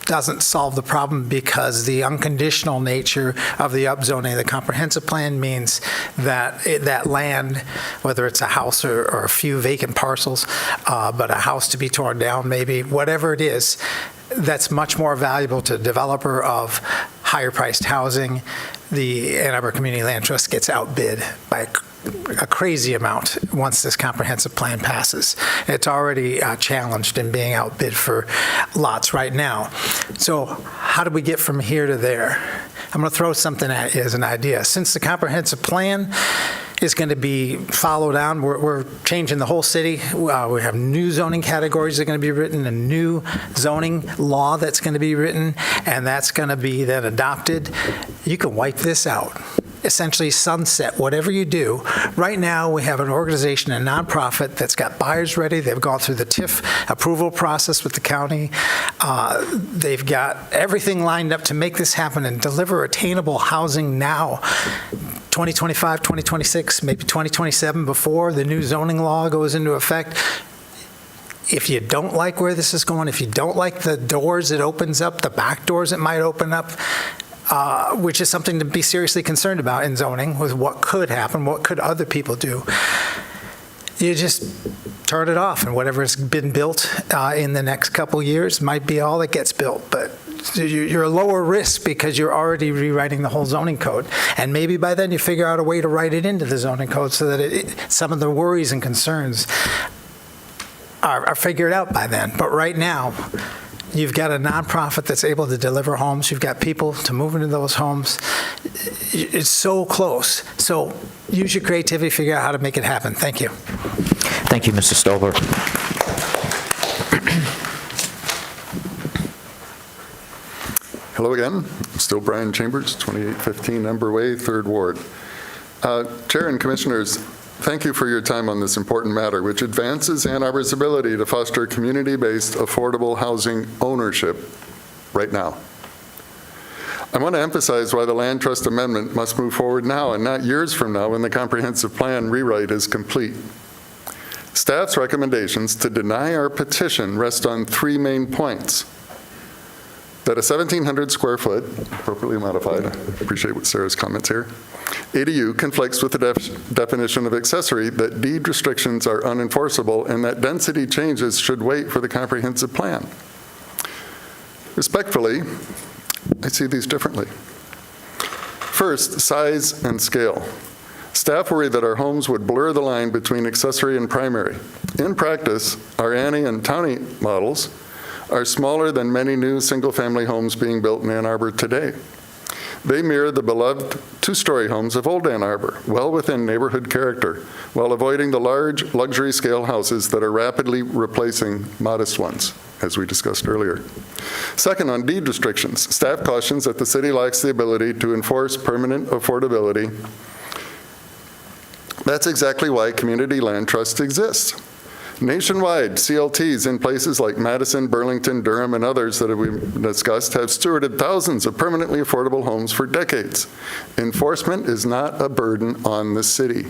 doesn't solve the problem because the unconditional nature of the upzoning of the comprehensive plan means that that land, whether it's a house or a few vacant parcels, but a house to be torn down maybe, whatever it is, that's much more valuable to a developer of higher priced housing. The Ann Arbor Community Land Trust gets outbid by a crazy amount once this comprehensive plan passes. It's already challenged in being outbid for lots right now. So how do we get from here to there? I'm going to throw something at you as an idea. Since the comprehensive plan is going to be followed on, we're changing the whole city. We have new zoning categories that are going to be written, a new zoning law that's going to be written, and that's going to be then adopted. You can wipe this out. Essentially sunset whatever you do. Right now, we have an organization, a nonprofit, that's got buyers ready. They've gone through the TIF approval process with the county. They've got everything lined up to make this happen and deliver attainable housing now. 2025, 2026, maybe 2027, before the new zoning law goes into effect. If you don't like where this is going, if you don't like the doors it opens up, the back doors it might open up, which is something to be seriously concerned about in zoning, with what could happen, what could other people do. You just turn it off, and whatever's been built in the next couple years might be all that gets built. But you're a lower risk because you're already rewriting the whole zoning code. And maybe by then you figure out a way to write it into the zoning code so that some of the worries and concerns are figured out by then. But right now, you've got a nonprofit that's able to deliver homes. You've got people to move into those homes. It's so close. So use your creativity, figure out how to make it happen. Thank you. Thank you, Mr. Stolber. Hello again. Still Brian Chambers, 2815 Ember Way, 3rd Ward. Chair and Commissioners, thank you for your time on this important matter, which advances Ann Arbor's ability to foster community-based affordable housing ownership right now. I want to emphasize why the Land Trust Amendment must move forward now and not years from now when the comprehensive plan rewrite is complete. Staff's recommendations to deny our petition rest on 3 main points. That a 1,700 square foot, appropriately modified, I appreciate what Sarah's comments here, ADU conflicts with the definition of accessory, that deed restrictions are unenforceable, and that density changes should wait for the comprehensive plan. Respectfully, I see these differently. First, size and scale. Staff worry that our homes would blur the line between accessory and primary. In practice, our Annie and Townie models are smaller than many new single-family homes being built in Ann Arbor today. They mirror the beloved 2-story homes of old Ann Arbor, well within neighborhood character, while avoiding the large luxury-scale houses that are rapidly replacing modest ones, as we discussed earlier. Second, on deed restrictions, staff cautions that the city lacks the ability to enforce permanent affordability. That's exactly why community land trusts exist. Nationwide, CLTs in places like Madison, Burlington, Durham, and others that we've discussed have stewarded thousands of permanently affordable homes for decades. Enforcement is not a burden on the city.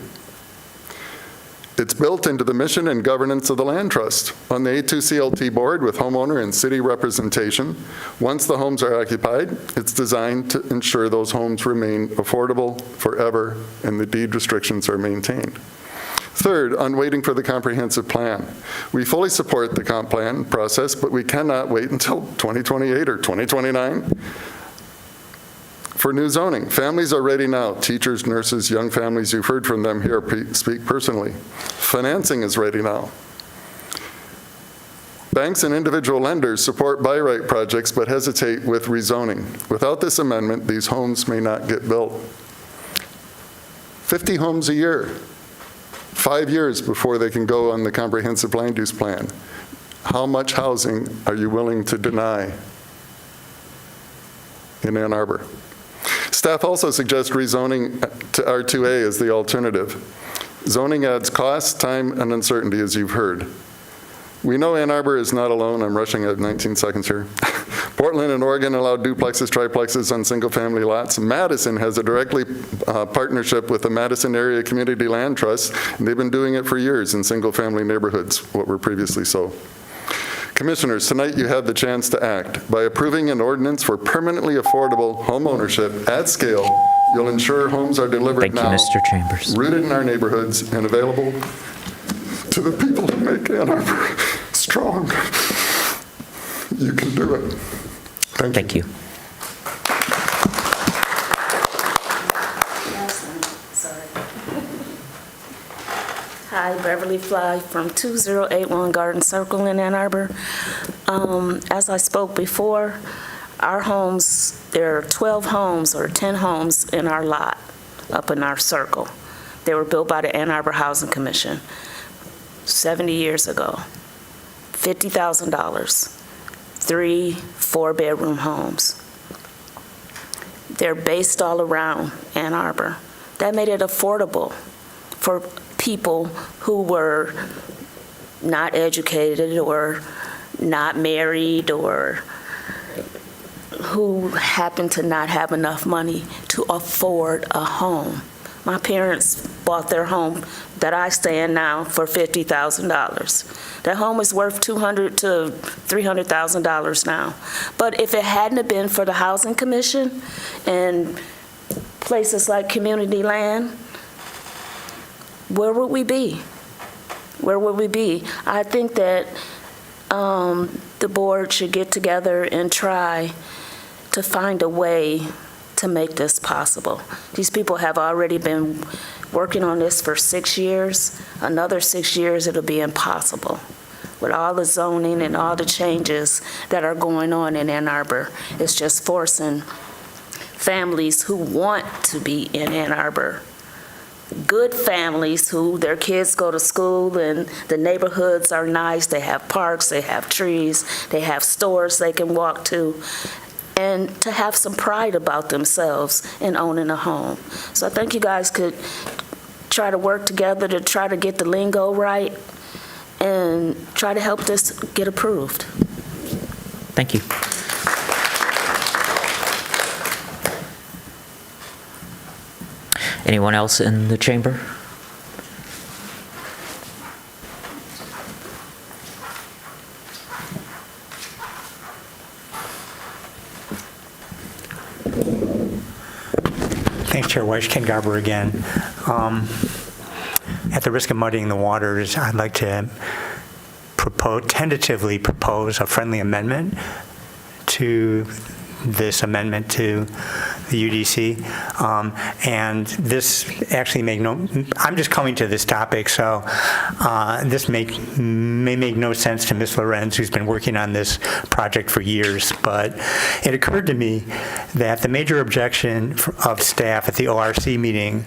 It's built into the mission and governance of the Land Trust. On the A2 CLT board with homeowner and city representation, once the homes are occupied, it's designed to ensure those homes remain affordable forever and the deed restrictions are maintained. Third, on waiting for the comprehensive plan. We fully support the comp plan process, but we cannot wait until 2028 or 2029 for new zoning. Families are ready now. Teachers, nurses, young families, you've heard from them here speak personally. Financing is ready now. Banks and individual lenders support buy right projects but hesitate with rezoning. Without this amendment, these homes may not get built. 50 homes a year. 5 years before they can go on the comprehensive land use plan. How much housing are you willing to deny in Ann Arbor? Staff also suggests rezoning to R2A as the alternative. Zoning adds cost, time, and uncertainty, as you've heard. We know Ann Arbor is not alone. I'm rushing at 19 seconds here. Portland and Oregon allow duplexes, triplexes on single-family lots. Madison has a directly partnership with the Madison Area Community Land Trust, and they've been doing it for years in single-family neighborhoods, what were previously so. Commissioners, tonight you have the chance to act. By approving an ordinance for permanently affordable home ownership at scale, you'll ensure homes are delivered now, Mr. Chambers, rooted in our neighborhoods, and available to the people who make Ann Arbor strong. You can do it. Thank you. Hi, Beverly Fly from 2081 Garden Circle in Ann Arbor. As I spoke before, our homes, there are 12 homes or 10 homes in our lot up in our circle. They were built by the Ann Arbor Housing Commission 70 years ago. $50,000, 3 4-bedroom homes. They're based all around Ann Arbor. That made it affordable for people who were not educated or not married or who happened to not have enough money to afford a home. My parents bought their home that I stay in now for $50,000. That home is worth $200,000 to $300,000 now. But if it hadn't have been for the Housing Commission and places like Community Land, where would we be? Where would we be? I think that the board should get together and try to find a way to make this possible. These people have already been working on this for 6 years. Another 6 years, it'll be impossible. With all the zoning and all the changes that are going on in Ann Arbor, it's just forcing families who want to be in Ann Arbor, good families who their kids go to school and the neighborhoods are nice, they have parks, they have trees, they have stores they can walk to, and to have some pride about themselves in owning a home. So I think you guys could try to work together to try to get the lingo right and try to help this get approved. Thank you. Anyone else in the chamber? Thanks, Chair Weiss. Ken Garber again. At the risk of muddying the waters, I'd like to tentatively propose a friendly amendment to this amendment to the UDC. And this actually I'm just coming to this topic, so this may make no sense to Ms. Lorenz, who's been working on this project for years, but it occurred to me that the major objection of staff at the ORC meeting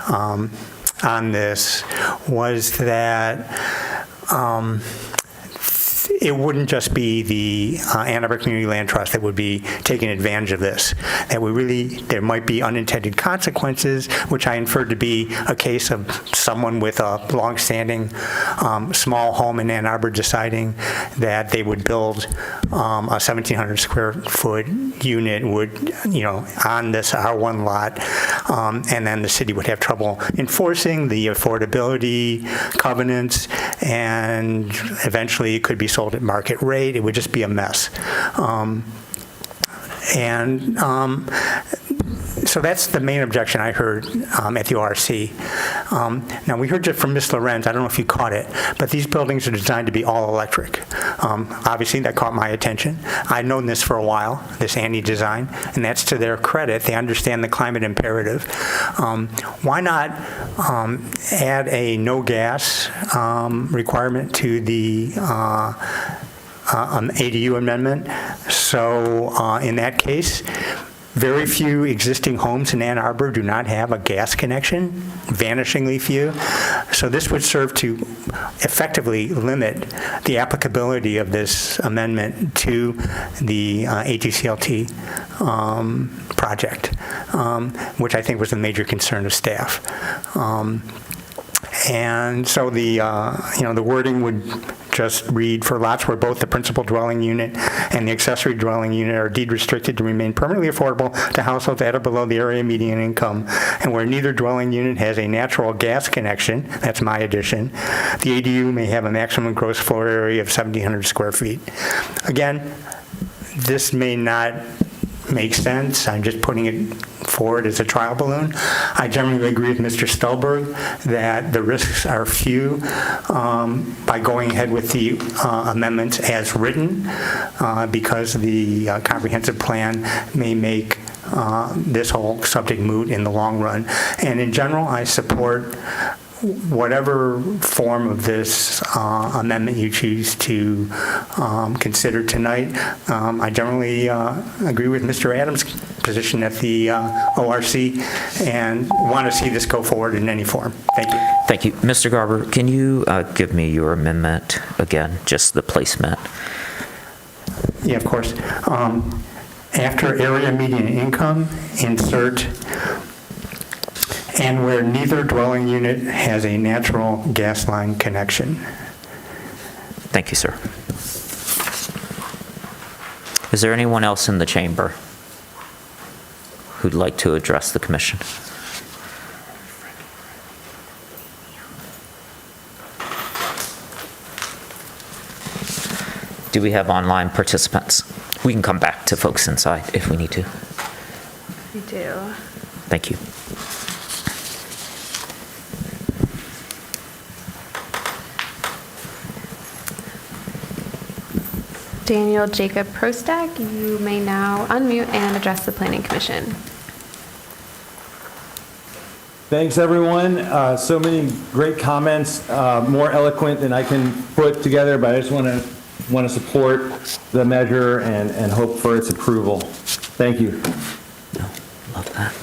on this was that it wouldn't just be the Ann Arbor Community Land Trust that would be taking advantage of this, that there might be unintended consequences, which I inferred to be a case of someone with a longstanding small home in Ann Arbor deciding that they would build a 1,700 square foot unit on this R1 lot, and then the city would have trouble enforcing the affordability covenants, and eventually it could be sold at market rate. It would just be a mess. So that's the main objection I heard at the ORC. Now, we heard just from Ms. Lorenz, I don't know if you caught it, but these buildings are designed to be all electric. Obviously, that caught my attention. I've known this for a while, this Annie design, and that's to their credit. They understand the climate imperative. Why not add a no gas requirement to the ADU amendment? So in that case, very few existing homes in Ann Arbor do not have a gas connection, vanishingly few. So this would serve to effectively limit the applicability of this amendment to the A2CLT project, which I think was the major concern of staff. And so the wording would just read, for lots where both the principal dwelling unit and the accessory dwelling unit are deed restricted to remain permanently affordable to households at or below the area median income, and where neither dwelling unit has a natural gas connection, that's my addition, the ADU may have a maximum gross floor area of 1,700 square feet. Again, this may not make sense. I'm just putting it forward as a trial balloon. I generally agree with Mr. Stolberg that the risks are few by going ahead with the amendments as written, because the comprehensive plan may make this whole subject moot in the long run. And in general, I support whatever form of this amendment you choose to consider tonight, I generally agree with Mr. Adams' position at the ORC and want to see this go forward in any form. Thank you. Thank you. Mr. Garber, can you give me your amendment again, just the placement? Yeah, of course. After area median income, insert, and where neither dwelling unit has a natural gas line connection. Thank you, sir. Is there anyone else in the chamber who'd like to address the commission? Do we have online participants? We can come back to folks inside if we need to. We do. Thank you. Daniel Jacob Prostak, you may now unmute and address the Planning Commission. Thanks, everyone. So many great comments, more eloquent than I can put together, but I just want to support the measure and hope for its approval. Thank you. Love that.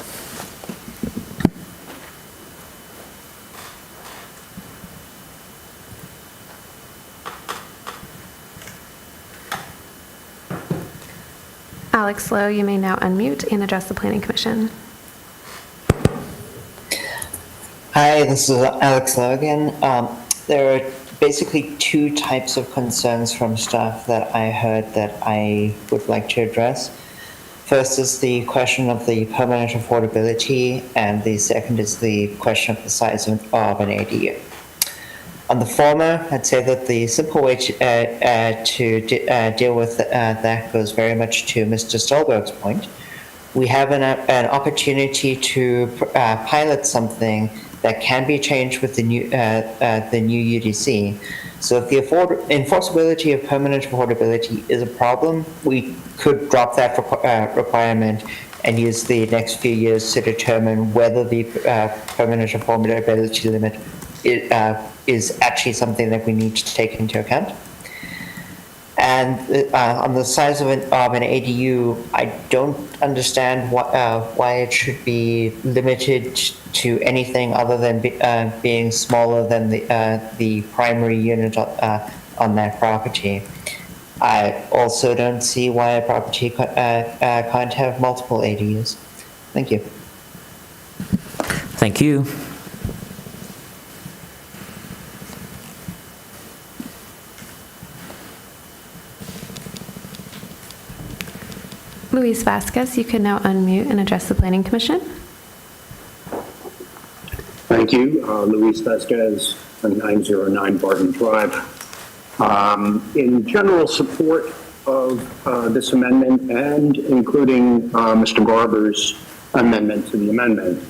Alex Lowe, you may now unmute and address the Planning Commission. Hi, this is Alex Lowe again. There are basically two types of concerns from staff that I heard that I would like to address. First is the question of the permanent affordability, and the second is the question of the size of an ADU. On the former, I'd say that the simple way to deal with that goes very much to Mr. Stolberg's point. We have an opportunity to pilot something that can be changed with the new UDC. So if the enforceability of permanent affordability is a problem, we could drop that requirement and use the next few years to determine whether the permanent affordability limit is actually something that we need to take into account. And on the size of an ADU, I don't understand why it should be limited to anything other than being smaller than the primary unit on that property. I also don't see why a property can't have multiple ADUs. Thank you. Thank you. Luis Vasquez, you can now unmute and address the Planning Commission. Thank you. Luis Vasquez, 909 Barton Drive. In general support of this amendment and including Mr. Garber's amendment to the amendment,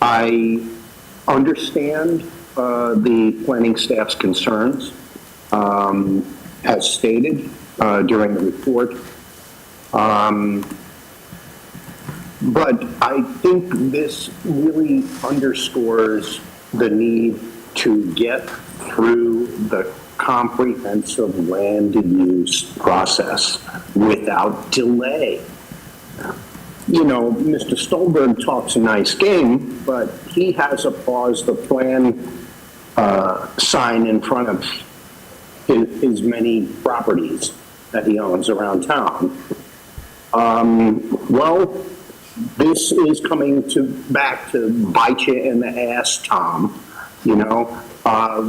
I understand the planning staff's concerns as stated during the report. But I think this really underscores the need to get through the comprehensive land use process without delay. You know, Mr. Stolberg talks a nice game, but he has a pause the plan sign in front of his many properties that he owns around town. Well, this is coming back to bite you in the ass, Tom. You know,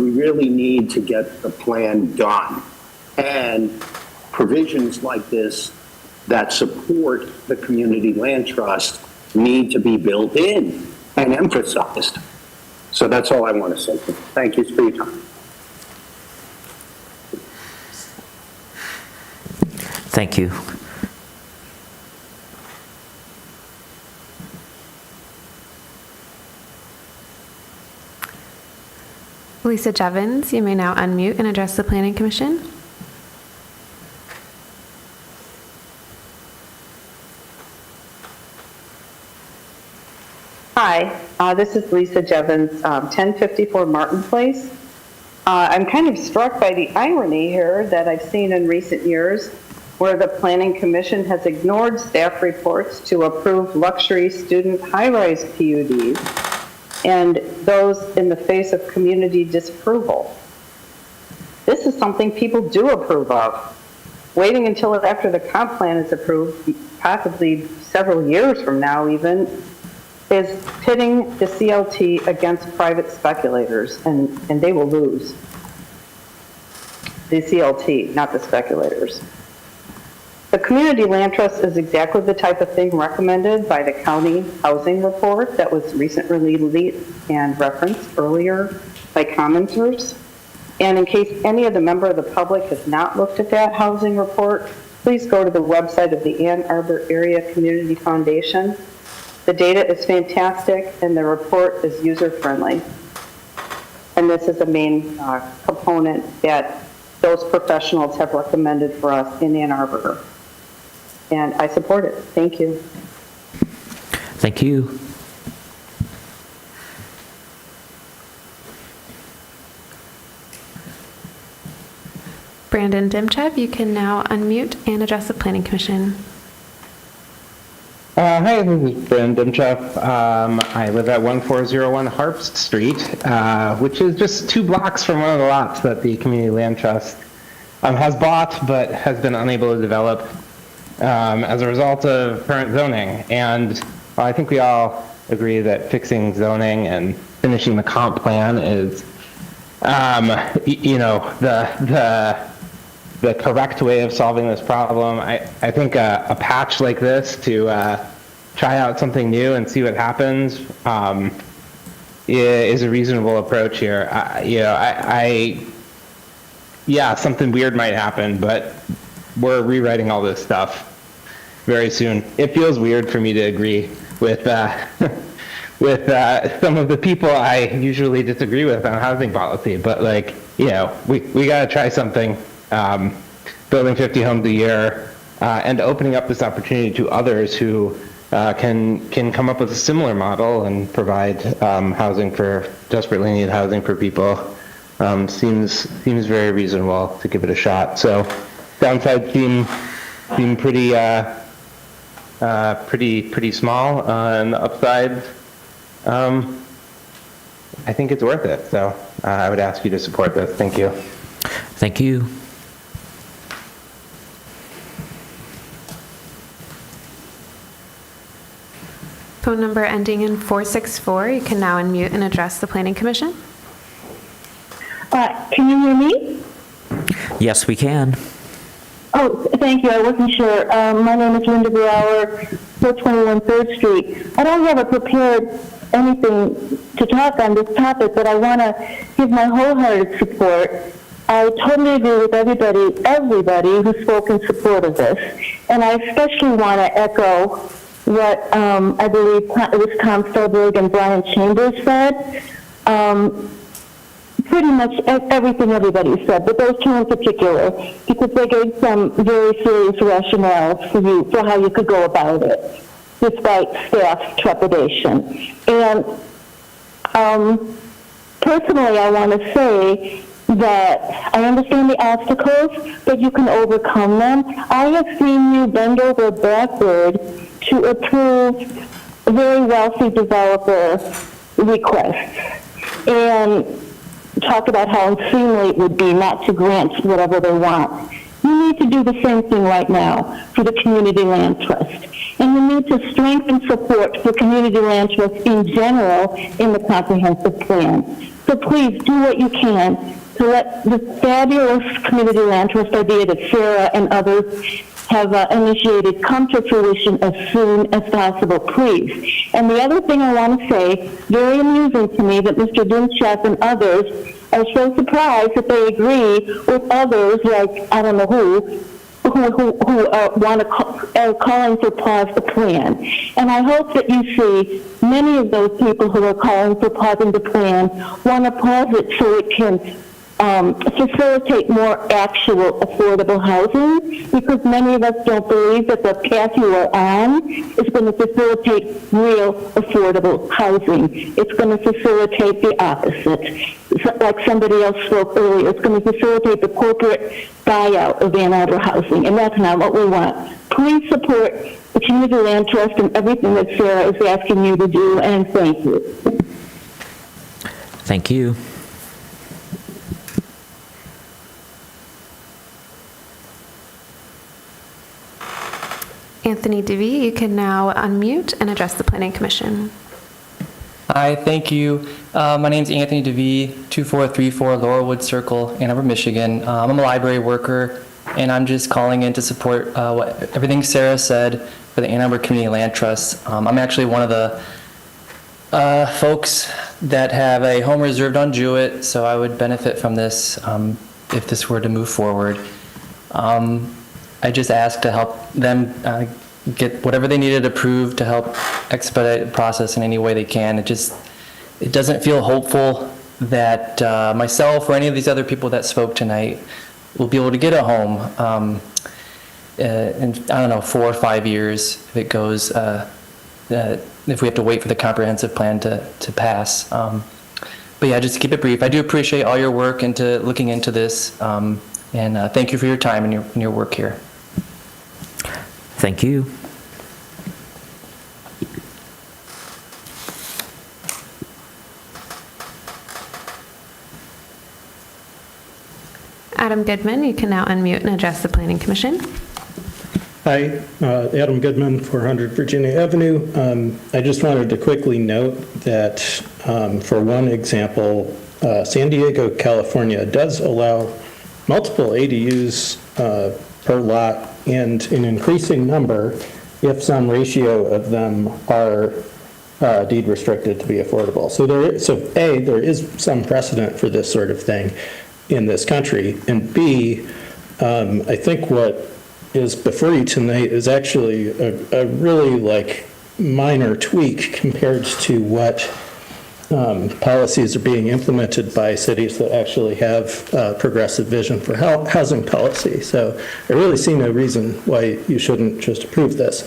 we really need to get the plan done. And provisions like this that support the community land trust need to be built in and emphasized. So that's all I want to say. Thank you for your time. Thank you. Lisa Jevons, you may now unmute and address the Planning Commission. Hi, this is Lisa Jevons, 1054 Martin Place. I'm kind of struck by the irony here that I've seen in recent years where the Planning Commission has ignored staff reports to approve luxury student high-rise PUDs, and those in the face of community disapproval. This is something people do approve of. Waiting until after the comp plan is approved, possibly several years from now even, is pitting the CLT against private speculators, and they will lose. The CLT, not the speculators. The Community Land Trust is exactly the type of thing recommended by the county housing report that was recently released and referenced earlier by commenters. And in case any of the member of the public has not looked at that housing report, please go to the website of the Ann Arbor Area Community Foundation. The data is fantastic and the report is user-friendly. And this is a main component that those professionals have recommended for us in Ann Arbor. And I support it. Thank you. Thank you. Brandon Dimchev, you can now unmute and address the Planning Commission. Hi, this is Brandon Dimchev. I live at 1401 Harpst Street, which is just 2 blocks from one of the lots that the Community Land Trust has bought but has been unable to develop as a result of current zoning. And I think we all agree that fixing zoning and finishing the comp plan is, the correct way of solving this problem. I think a patch like this to try out something new and see what happens is a reasonable approach here. Something weird might happen, but we're rewriting all this stuff very soon. It feels weird for me to agree with with some of the people I usually disagree with on housing policy, but we got to try something. Building 50 homes a year and opening up this opportunity to others who can come up with a similar model and provide desperately needed housing for people seems very reasonable to give it a shot. So downsides seem pretty small, and the upside I think it's worth it. So I would ask you to support this. Thank you. Thank you. Phone number ending in 464, you can now unmute and address the Planning Commission. Can you hear me? Yes, we can. Oh, thank you. I wasn't sure. My name is Linda Brower, 421 3rd Street. I don't have a prepared anything to talk on this topic, but I want to give my wholehearted support. I totally agree with everybody who spoke in support of this, and I especially want to echo what I believe it was Tom Stolberg and Brian Chambers said. Pretty much everything everybody said, but those two in particular, because they gave some very serious rationales for how you could go about it, despite staff trepidation. And personally, I want to say that I understand the obstacles, but you can overcome them. I have seen you bend over backward to approve very wealthy developer requests and talk about how unseemly it would be not to grant whatever they want. You need to do the same thing right now for the Community Land Trust. And you need to strengthen support for Community Land Trust in general in the comprehensive plan. So please do what you can to let the fabulous Community Land Trust idea that Sarah and others have initiated come to fruition as soon as possible, please. And the other thing I want to say, very amusing to me that Mr. Dimchev and others are so surprised that they agree with others, like I don't know who are calling for pause the plan. And I hope that you see many of those people who are calling for pausing the plan want to pause it so it can facilitate more actual affordable housing, because many of us don't believe that the path you are on is going to facilitate real affordable housing. It's going to facilitate the opposite. Like somebody else spoke earlier, it's going to facilitate the corporate buyout of Ann Arbor housing, and that's not what we want. Please support the Community Land Trust and everything that Sarah is asking you to do, and thank you. Thank you. Anthony DeVee, you can now unmute and address the Planning Commission. Hi, thank you. My name is Anthony DeVee, 2434 Laurelwood Circle, Ann Arbor, Michigan. I'm a library worker, and I'm just calling in to support everything Sarah said for the Ann Arbor Community Land Trust. I'm actually one of the folks that have a home reserved on Jewett, so I would benefit from this if this were to move forward. I just asked to help them get whatever they needed approved to help expedite the process in any way they can. It doesn't feel hopeful that myself or any of these other people that spoke tonight will be able to get a home in, I don't know, 4 or 5 years if it goes, if we have to wait for the comprehensive plan to pass. But yeah, just to keep it brief, I do appreciate all your work into looking into this, and thank you for your time and your work here. Thank you. Adam Goodman, you can now unmute and address the Planning Commission. Hi, Adam Goodman, 400 Virginia Avenue. I just wanted to quickly note that for one example, San Diego, California does allow multiple ADUs per lot and an increasing number if some ratio of them are deed restricted to be affordable. So there is some precedent for this sort of thing in this country, and B, I think what is before you tonight is actually a really minor tweak compared to what policies are being implemented by cities that actually have progressive vision for housing policy. So I really see no reason why you shouldn't just approve this.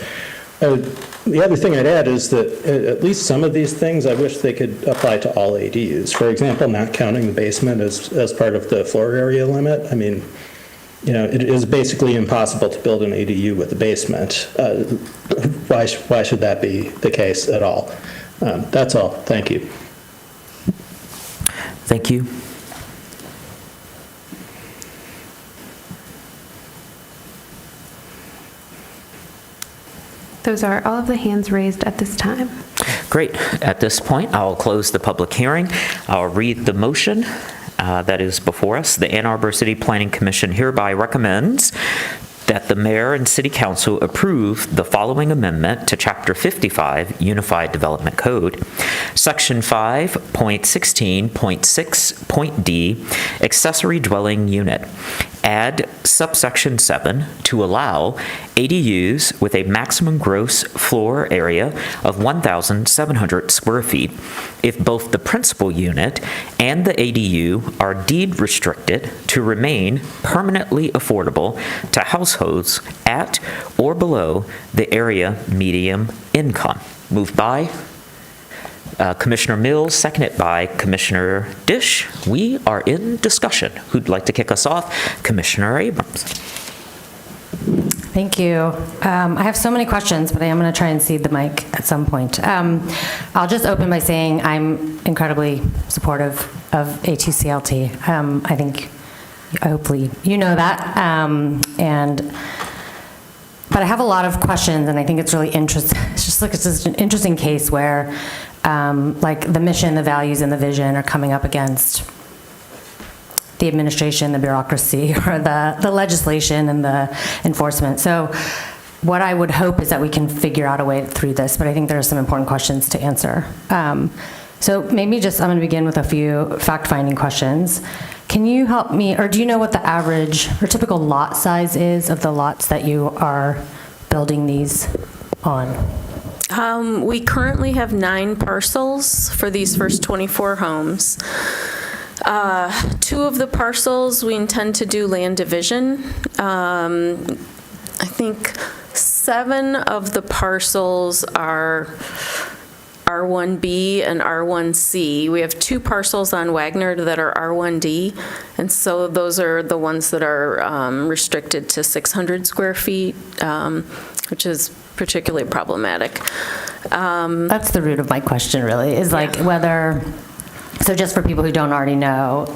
The other thing I'd add is that at least some of these things I wish they could apply to all ADUs. For example, not counting the basement as part of the floor area limit. I mean, it is basically impossible to build an ADU with a basement. Why should that be the case at all? That's all. Thank you. Thank you. Those are all of the hands raised at this time. Great. At this point, I'll close the public hearing. I'll read the motion that is before us. The Ann Arbor City Planning Commission hereby recommends that the mayor and city council approve the following amendment to Chapter 55 Unified Development Code, Section 5.16.6.d, accessory dwelling unit. Add subsection 7 to allow ADUs with a maximum gross floor area of 1,700 square feet if both the principal unit and the ADU are deed restricted to remain permanently affordable to households at or below the area median income. Moved by Commissioner Mills, seconded by Commissioner Dish. We are in discussion. Who'd like to kick us off? Commissioner Abrams. Thank you. I have so many questions, but I am going to try and cede the mic at some point. I'll just open by saying I'm incredibly supportive of A2CLT. I think, hopefully, you know that. But I have a lot of questions, and I think it's really interesting. It's just an interesting case where the mission, the values, and the vision are coming up against the administration, the bureaucracy, or the legislation and the enforcement. So what I would hope is that we can figure out a way through this, but I think there are some important questions to answer. So maybe I'm going to begin with a few fact-finding questions. Can you help me, or do you know what the average or typical lot size is of the lots that you are building these on? We currently have 9 parcels for these first 24 homes. Two of the parcels, we intend to do land division. I think 7 of the parcels are R1B and R1C. We have 2 parcels on Wagner that are R1D, and so those are the ones that are restricted to 600 square feet, which is particularly problematic. That's the root of my question, really, is like whether, so just for people who don't already know,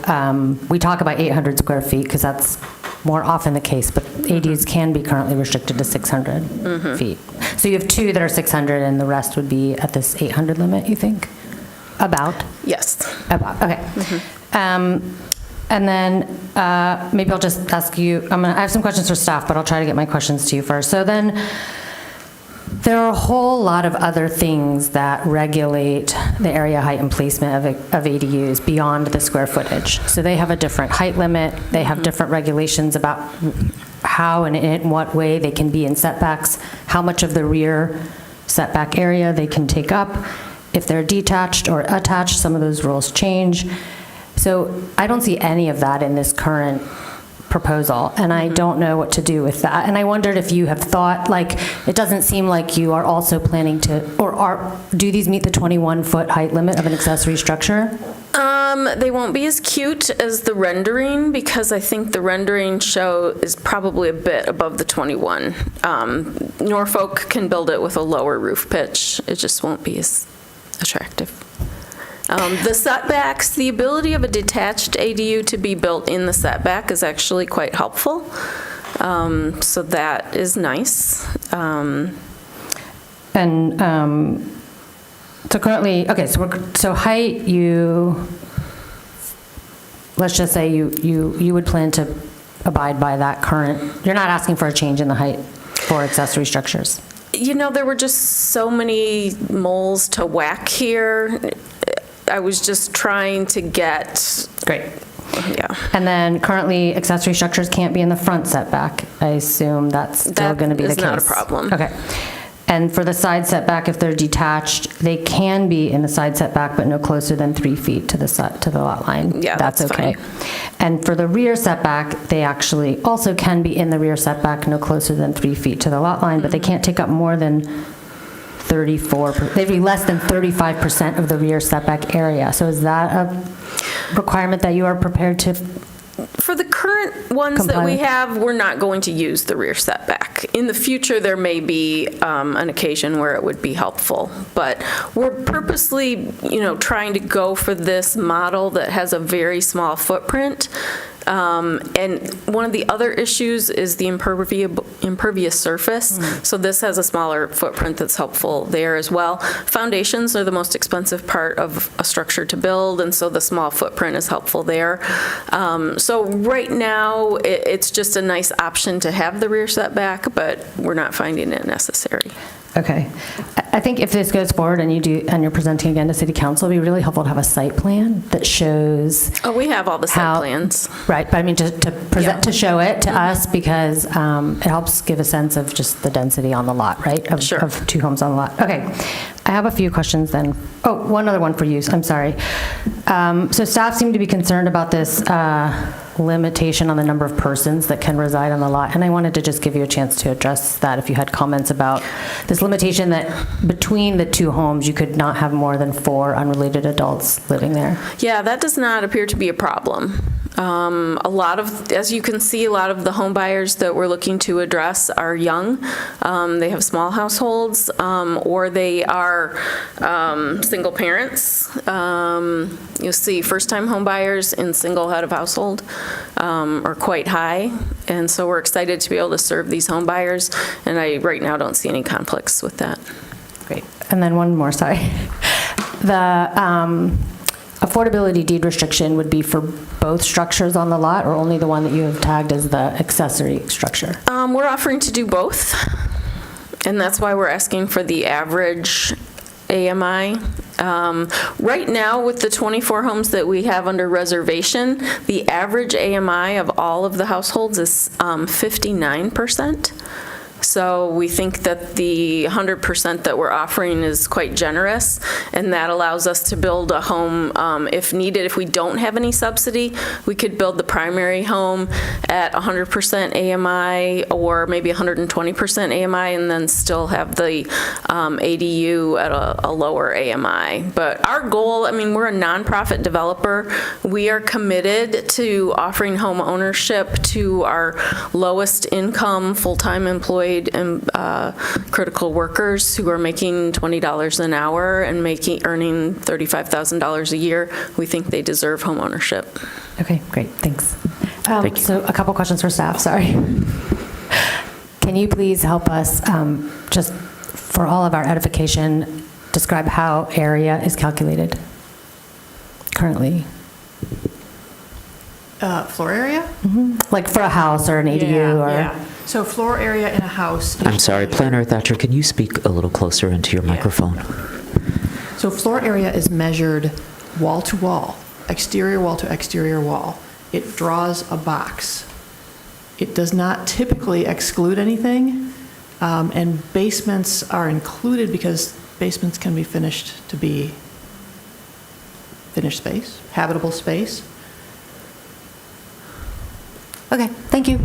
we talk about 800 square feet because that's more often the case, but ADUs can be currently restricted to 600 feet. So you have 2 that are 600 and the rest would be at this 800 limit, you think? About? Yes. About, okay. And then maybe I'll just ask you, I have some questions for staff, but I'll try to get my questions to you first. So then, there are a whole lot of other things that regulate the area height and placement of ADUs beyond the square footage. So they have a different height limit, they have different regulations about how and in what way they can be in setbacks, how much of the rear setback area they can take up. If they're detached or attached, some of those rules change. So I don't see any of that in this current proposal, and I don't know what to do with that. And I wondered if you have thought, like, it doesn't seem like you are also planning to, do these meet the 21-foot height limit of an accessory structure? They won't be as cute as the rendering because I think the rendering show is probably a bit above the 21. Norfolk can build it with a lower roof pitch. It just won't be as attractive. The setbacks, the ability of a detached ADU to be built in the setback is actually quite helpful. So that is nice. So currently, okay, so height, let's just say you would plan to abide by that current, you're not asking for a change in the height for accessory structures? You know, there were just so many moles to whack here. I was just trying to get... Great. Yeah. And then currently accessory structures can't be in the front setback. I assume that's still going to be the case. That is not a problem. Okay. And for the side setback, if they're detached, they can be in the side setback, but no closer than 3 feet to the lot line. Yeah, that's okay. fine. And for the rear setback, they actually also can be in the rear setback, no closer than 3 feet to the lot line, but they can't take up more than 34%. They'd be less than 35% of the rear setback area. So is that a requirement that you are prepared to? For the current ones that we have, we're not going to use the rear setback. In the future, there may be an occasion where it would be helpful, but we're purposely, trying to go for this model that has a very small footprint. And one of the other issues is the impervious surface. So this has a smaller footprint that's helpful there as well. Foundations are the most expensive part of a structure to build, and so the small footprint is helpful there. So right now, it's just a nice option to have the rear setback, but we're not finding it necessary. Okay. I think if this goes forward and you're presenting again to City Council, it'd be really helpful to have a site plan that shows. Oh, we have all the site plans. Right, but I mean to present, to show it to us, because it helps give a sense of just the density on the lot, right? Of 2 homes on the lot. Okay. I have a few questions then. Oh, one other one for you. I'm sorry. So staff seem to be concerned about this limitation on the number of persons that can reside on the lot, and I wanted to just give you a chance to address that if you had comments about this limitation that between the 2 homes you could not have more than 4 unrelated adults living there. Yeah, that does not appear to be a problem. A lot of, as you can see, a lot of the home buyers that we're looking to address are young. They have small households, or they are single parents. You'll see first-time home buyers in single head of household are quite high, and so we're excited to be able to serve these home buyers, and I right now don't see any conflicts with that. Great. And then one more, sorry. The affordability deed restriction would be for both structures on the lot, or only the one that you have tagged as the accessory structure? We're offering to do both, and that's why we're asking for the average AMI. Right now, with the 24 homes that we have under reservation, the average AMI of all of the households is 59%. So we think that the 100% that we're offering is quite generous, and that allows us to build a home if needed. If we don't have any subsidy, we could build the primary home at 100% AMI or maybe 120% AMI, and then still have the ADU at a lower AMI. But our goal, I mean, we're a nonprofit developer. We are committed to offering home ownership to our lowest income, full-time employed critical workers who are making $20 an hour and earning $35,000 a year. We think they deserve home ownership. Okay, great, thanks. So a couple questions for staff, sorry. Can you please help us, just for all of our edification, describe how area is calculated currently? Floor area? Like for a house or an ADU or? Yeah. So floor area in a house. I'm sorry, Planner Thatcher, can you speak a little closer into your microphone? So floor area is measured wall to wall, exterior wall to exterior wall. It draws a box. It does not typically exclude anything, and basements are included because basements can be finished to be finished space, habitable space. Okay, thank you.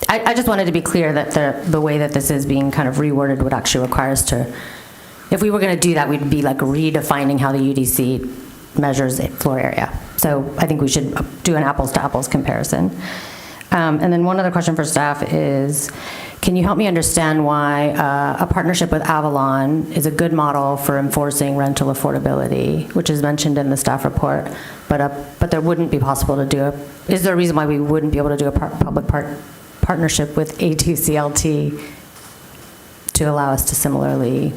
I just wanted to be clear that the way that this is being kind of reworded would actually require us to, if we were going to do that, we'd be like redefining how the UDC measures floor area. So I think we should do an apples to apples comparison. And then one other question for staff is, can you help me understand why a partnership with Avalon is a good model for enforcing rental affordability, which is mentioned in the staff report, but there wouldn't be possible to do is there a reason why we wouldn't be able to do a public partnership with A2CLT to allow us to similarly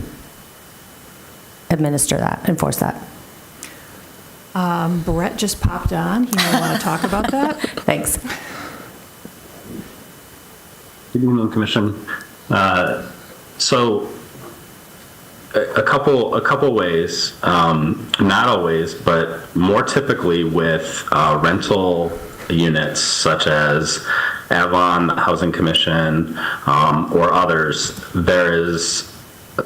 enforce that? Brett just popped on. He may want to talk about that. Thanks. Good evening, Commission. So a couple ways, not always, but more typically with rental units such as Avalon, the Housing Commission, or others, there is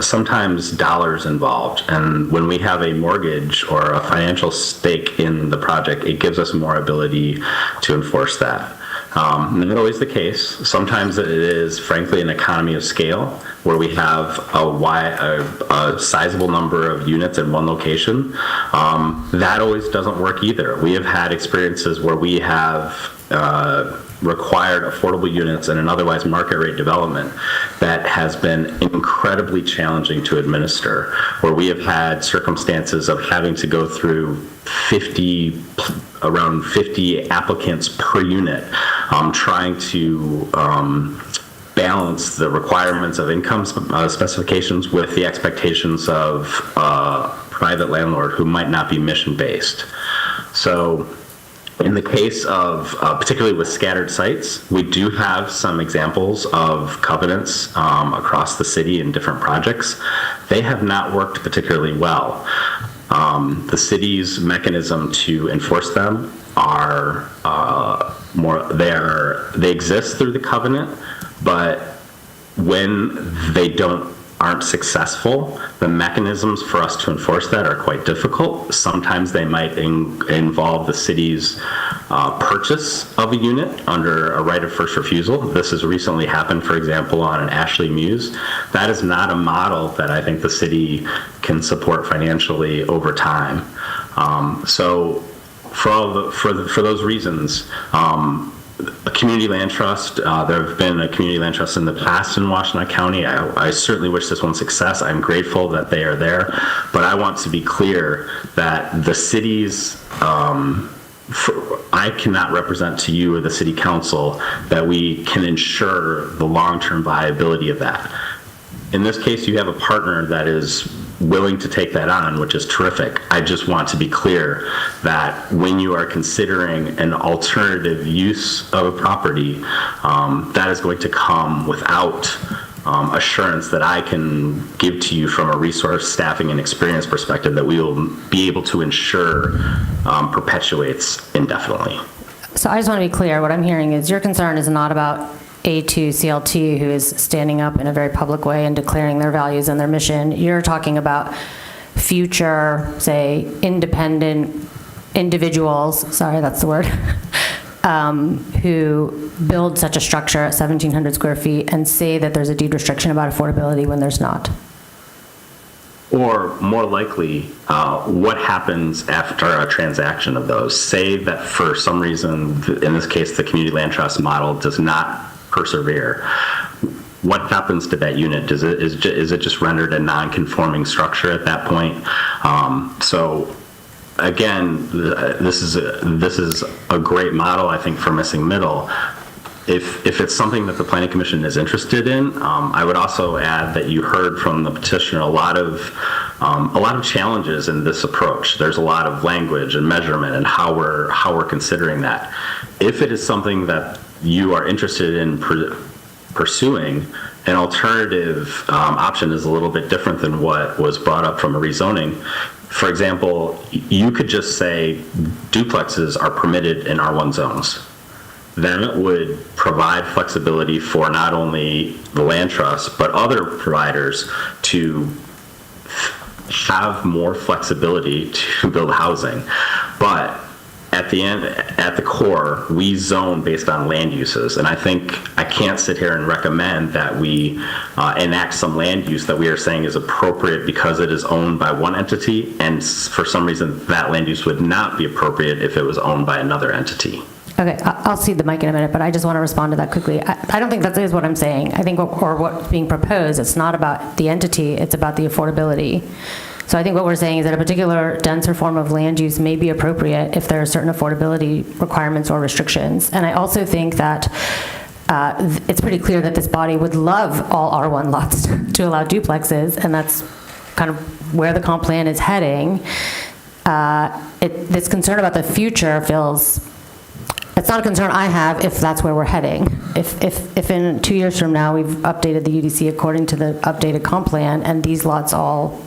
sometimes dollars involved. And when we have a mortgage or a financial stake in the project, it gives us more ability to enforce that. Not always the case. Sometimes it is, frankly, an economy of scale where we have a sizable number of units in one location. That always doesn't work either. We have had experiences where we have required affordable units in an otherwise market rate development that has been incredibly challenging to administer, where we have had circumstances of having to go through around 50 applicants per unit, trying to balance the requirements of income specifications with the expectations of private landlord who might not be mission-based. So in the case of, particularly with scattered sites, we do have some examples of covenants across the city in different projects. They have not worked particularly well. The city's mechanism to enforce them are they exist through the covenant, but when they aren't successful, the mechanisms for us to enforce that are quite difficult. Sometimes they might involve the city's purchase of a unit under a right of first refusal. This has recently happened, for example, on an Ashley Muse. That is not a model that I think the city can support financially over time. So for those reasons, a community land trust, there have been a community land trust in the past in Washtenaw County. I certainly wish this one success. I'm grateful that they are there, but I want to be clear that the city's, I cannot represent to you or the city council that we can ensure the long-term viability of that. In this case, you have a partner that is willing to take that on, which is terrific. I just want to be clear that when you are considering an alternative use of a property, that is going to come without assurance that I can give to you from a resource, staffing, and experience perspective that we will be able to ensure perpetuates indefinitely. So I just want to be clear, what I'm hearing is your concern is not about A2 CLT who is standing up in a very public way and declaring their values and their mission. You're talking about future, say, independent individuals, sorry, that's the word, who build such a structure at 1,700 square feet and say that there's a deed restriction about affordability when there's not. Or more likely, what happens after a transaction of those? Say that for some reason, in this case, the community land trust model does not persevere. What happens to that unit? Is it just rendered a non-conforming structure at that point? So again, this is a great model, I think, for missing middle. If it's something that the Planning Commission is interested in, I would also add that you heard from the petitioner a lot of challenges in this approach. There's a lot of language and measurement and how we're considering that. If it is something that you are interested in pursuing, an alternative option is a little bit different than what was brought up from a rezoning. For example, you could just say duplexes are permitted in R1 zones. Then it would provide flexibility for not only the land trust, but other providers to have more flexibility to build housing. But at the end, at the core, we zone based on land uses. And I think I can't sit here and recommend that we enact some land use that we are saying is appropriate because it is owned by one entity, and for some reason that land use would not be appropriate if it was owned by another entity. Okay, I'll cede the mic in a minute, but I just want to respond to that quickly. I don't think that is what I'm saying. I think, or what's being proposed, it's not about the entity, it's about the affordability. So I think what we're saying is that a particular denser form of land use may be appropriate if there are certain affordability requirements or restrictions. And I also think that it's pretty clear that this body would love all R1 lots to allow duplexes, and that's kind of where the comp plan is heading. This concern about the future feels, it's not a concern I have if that's where we're heading. If in 2 years from now we've updated the UDC according to the updated comp plan and these lots all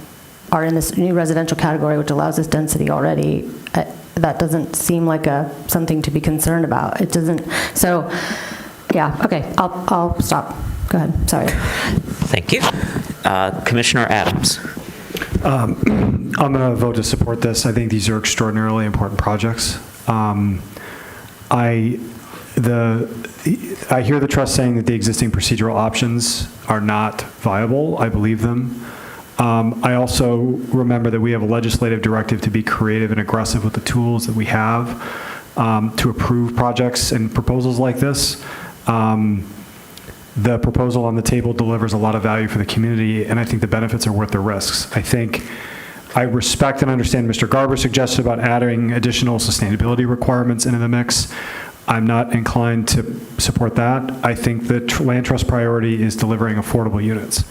are in this new residential category which allows this density already, that doesn't seem like something to be concerned about. It doesn't, so yeah, okay, I'll stop. Go ahead, sorry. Thank you. Commissioner Adams. I'm going to vote to support this. I think these are extraordinarily important projects. I hear the trust saying that the existing procedural options are not viable. I believe them. I also remember that we have a legislative directive to be creative and aggressive with the tools that we have to approve projects and proposals like this. The proposal on the table delivers a lot of value for the community, and I think the benefits are worth the risks. I respect and understand Mr. Garber's suggestion about adding additional sustainability requirements into the mix. I'm not inclined to support that. I think the land trust priority is delivering affordable units.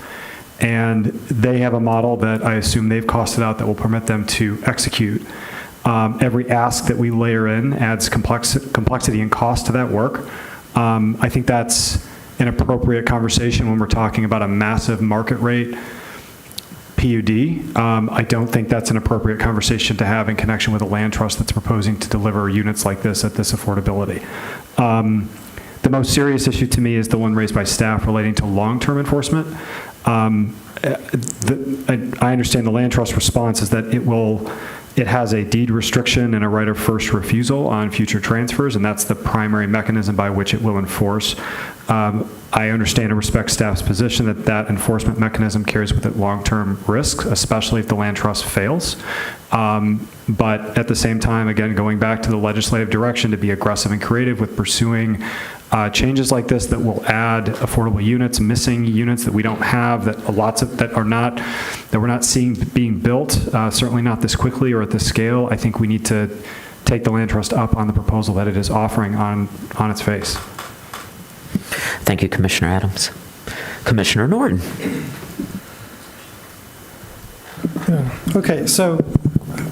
And they have a model that I assume they've costed out that will permit them to execute. Every ask that we layer in adds complexity and cost to that work. I think that's an appropriate conversation when we're talking about a massive market rate PUD. I don't think that's an appropriate conversation to have in connection with a land trust that's proposing to deliver units like this at this affordability. The most serious issue to me is the one raised by staff relating to long-term enforcement. I understand the land trust response is that it has a deed restriction and a right of first refusal on future transfers, and that's the primary mechanism by which it will enforce. I understand and respect staff's position that that enforcement mechanism carries with it long-term risk, especially if the land trust fails. But at the same time, again, going back to the legislative direction to be aggressive and creative with pursuing changes like this that will add affordable units, missing units that we don't have, that we're not seeing being built, certainly not this quickly or at this scale. I think we need to take the land trust up on the proposal that it is offering on its face. Thank you, Commissioner Adams. Commissioner Norton. Okay, so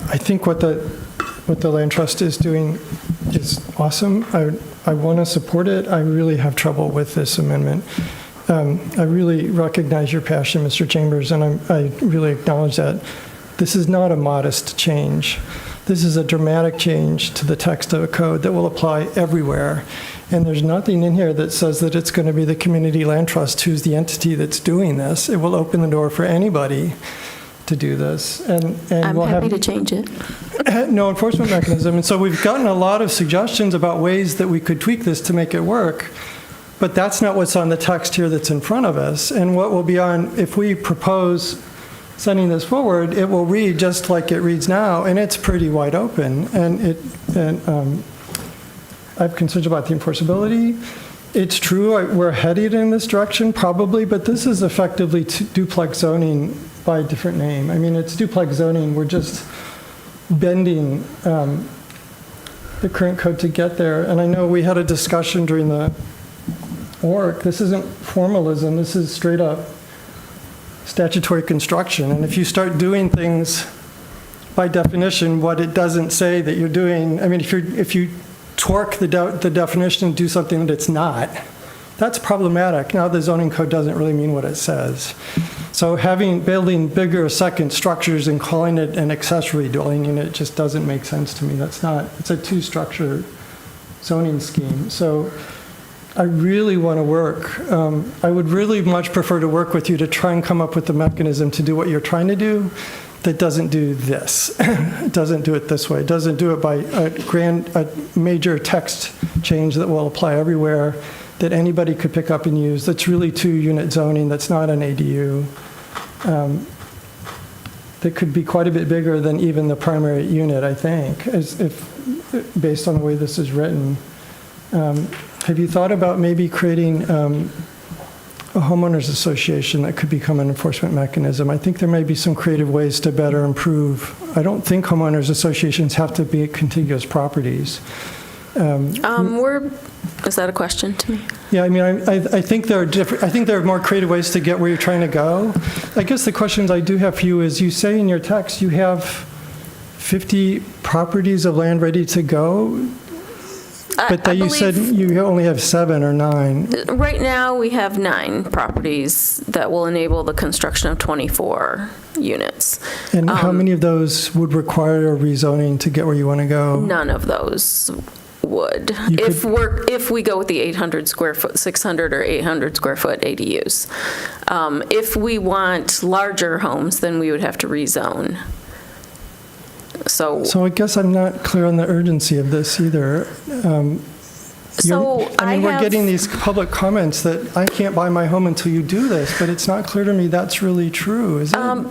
I think what the land trust is doing is awesome. I want to support it. I really have trouble with this amendment. I really recognize your passion, Mr. Chambers, and I really acknowledge that. This is not a modest change. This is a dramatic change to the text of a code that will apply everywhere. And there's nothing in here that says that it's going to be the community land trust who's the entity that's doing this. It will open the door for anybody to do this. And I'm we'll happy have to change it. no enforcement mechanism. And so we've gotten a lot of suggestions about ways that we could tweak this to make it work. But that's not what's on the text here that's in front of us. And what will be on, if we propose sending this forward, it will read just like it reads now, and it's pretty wide open. And I have concerns about the enforceability. It's true, we're headed in this direction probably, but this is effectively duplex zoning by a different name. I mean, it's duplex zoning. We're just bending the current code to get there. And I know we had a discussion during the work. This isn't formalism. This is straight up statutory construction. And if you start doing things by definition, what it doesn't say that you're doing, I mean, if you torque the definition and do something that it's not, that's problematic. Now the zoning code doesn't really mean what it says. So building bigger second structures and calling it an accessory dwelling unit just doesn't make sense to me. It's a two-structure zoning scheme. So I really want to work. I would really much prefer to work with you to try and come up with a mechanism to do what you're trying to do that doesn't do this. It doesn't do it this way. It doesn't do it by a major text change that will apply everywhere, that anybody could pick up and use, that's really two-unit zoning, that's not an ADU, that could be quite a bit bigger than even the primary unit, I think, based on the way this is written. Have you thought about maybe creating a homeowners association that could become an enforcement mechanism? I think there may be some creative ways to better improve. I don't think homeowners associations have to be contiguous properties. Is that a question to me? Yeah, I mean, I think there are different. I think there are more creative ways to get where you're trying to go. I guess the questions I do have for you is, you say in your text you have 50 properties of land ready to go, but that you said you only have 7 or 9. Right now, we have 9 properties that will enable the construction of 24 units. And how many of those would require a rezoning to get where you want to go? None of those would. If we go with the 800 square foot, 600 or 800 square foot ADUs. If we want larger homes, then we would have to rezone. So I guess I'm not clear on the urgency of this either. We're getting these public comments that I can't buy my home until you do this, but it's not clear to me that's really true, is it?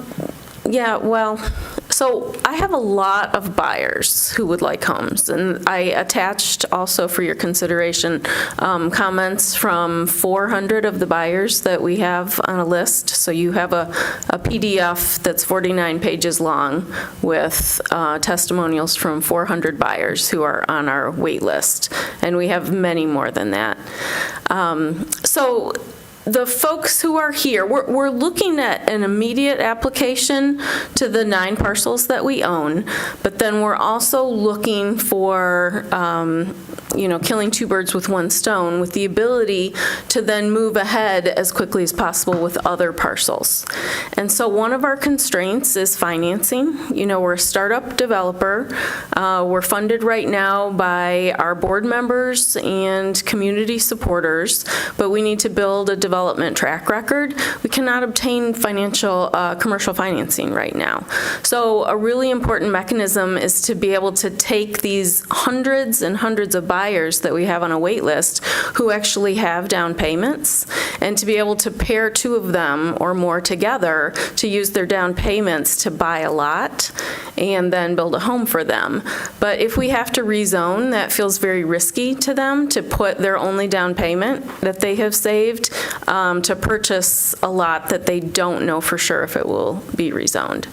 Yeah, well, so I have a lot of buyers who would like homes, and I attached also for your consideration comments from 400 of the buyers that we have on a list. So you have a PDF that's 49 pages long with testimonials from 400 buyers who are on our wait list, and we have many more than that. So the folks who are here, we're looking at an immediate application to the 9 parcels that we own, but then we're also looking for, killing 2 birds with 1 stone, with the ability to then move ahead as quickly as possible with other parcels. And so one of our constraints is financing. We're a startup developer. We're funded right now by our board members and community supporters, but we need to build a development track record. We cannot obtain commercial financing right now. So a really important mechanism is to be able to take these hundreds and hundreds of buyers that we have on a wait list who actually have down payments, and to be able to pair 2 of them or more together to use their down payments to buy a lot and then build a home for them. But if we have to rezone, that feels very risky to them to put their only down payment that they have saved to purchase a lot that they don't know for sure if it will be rezoned.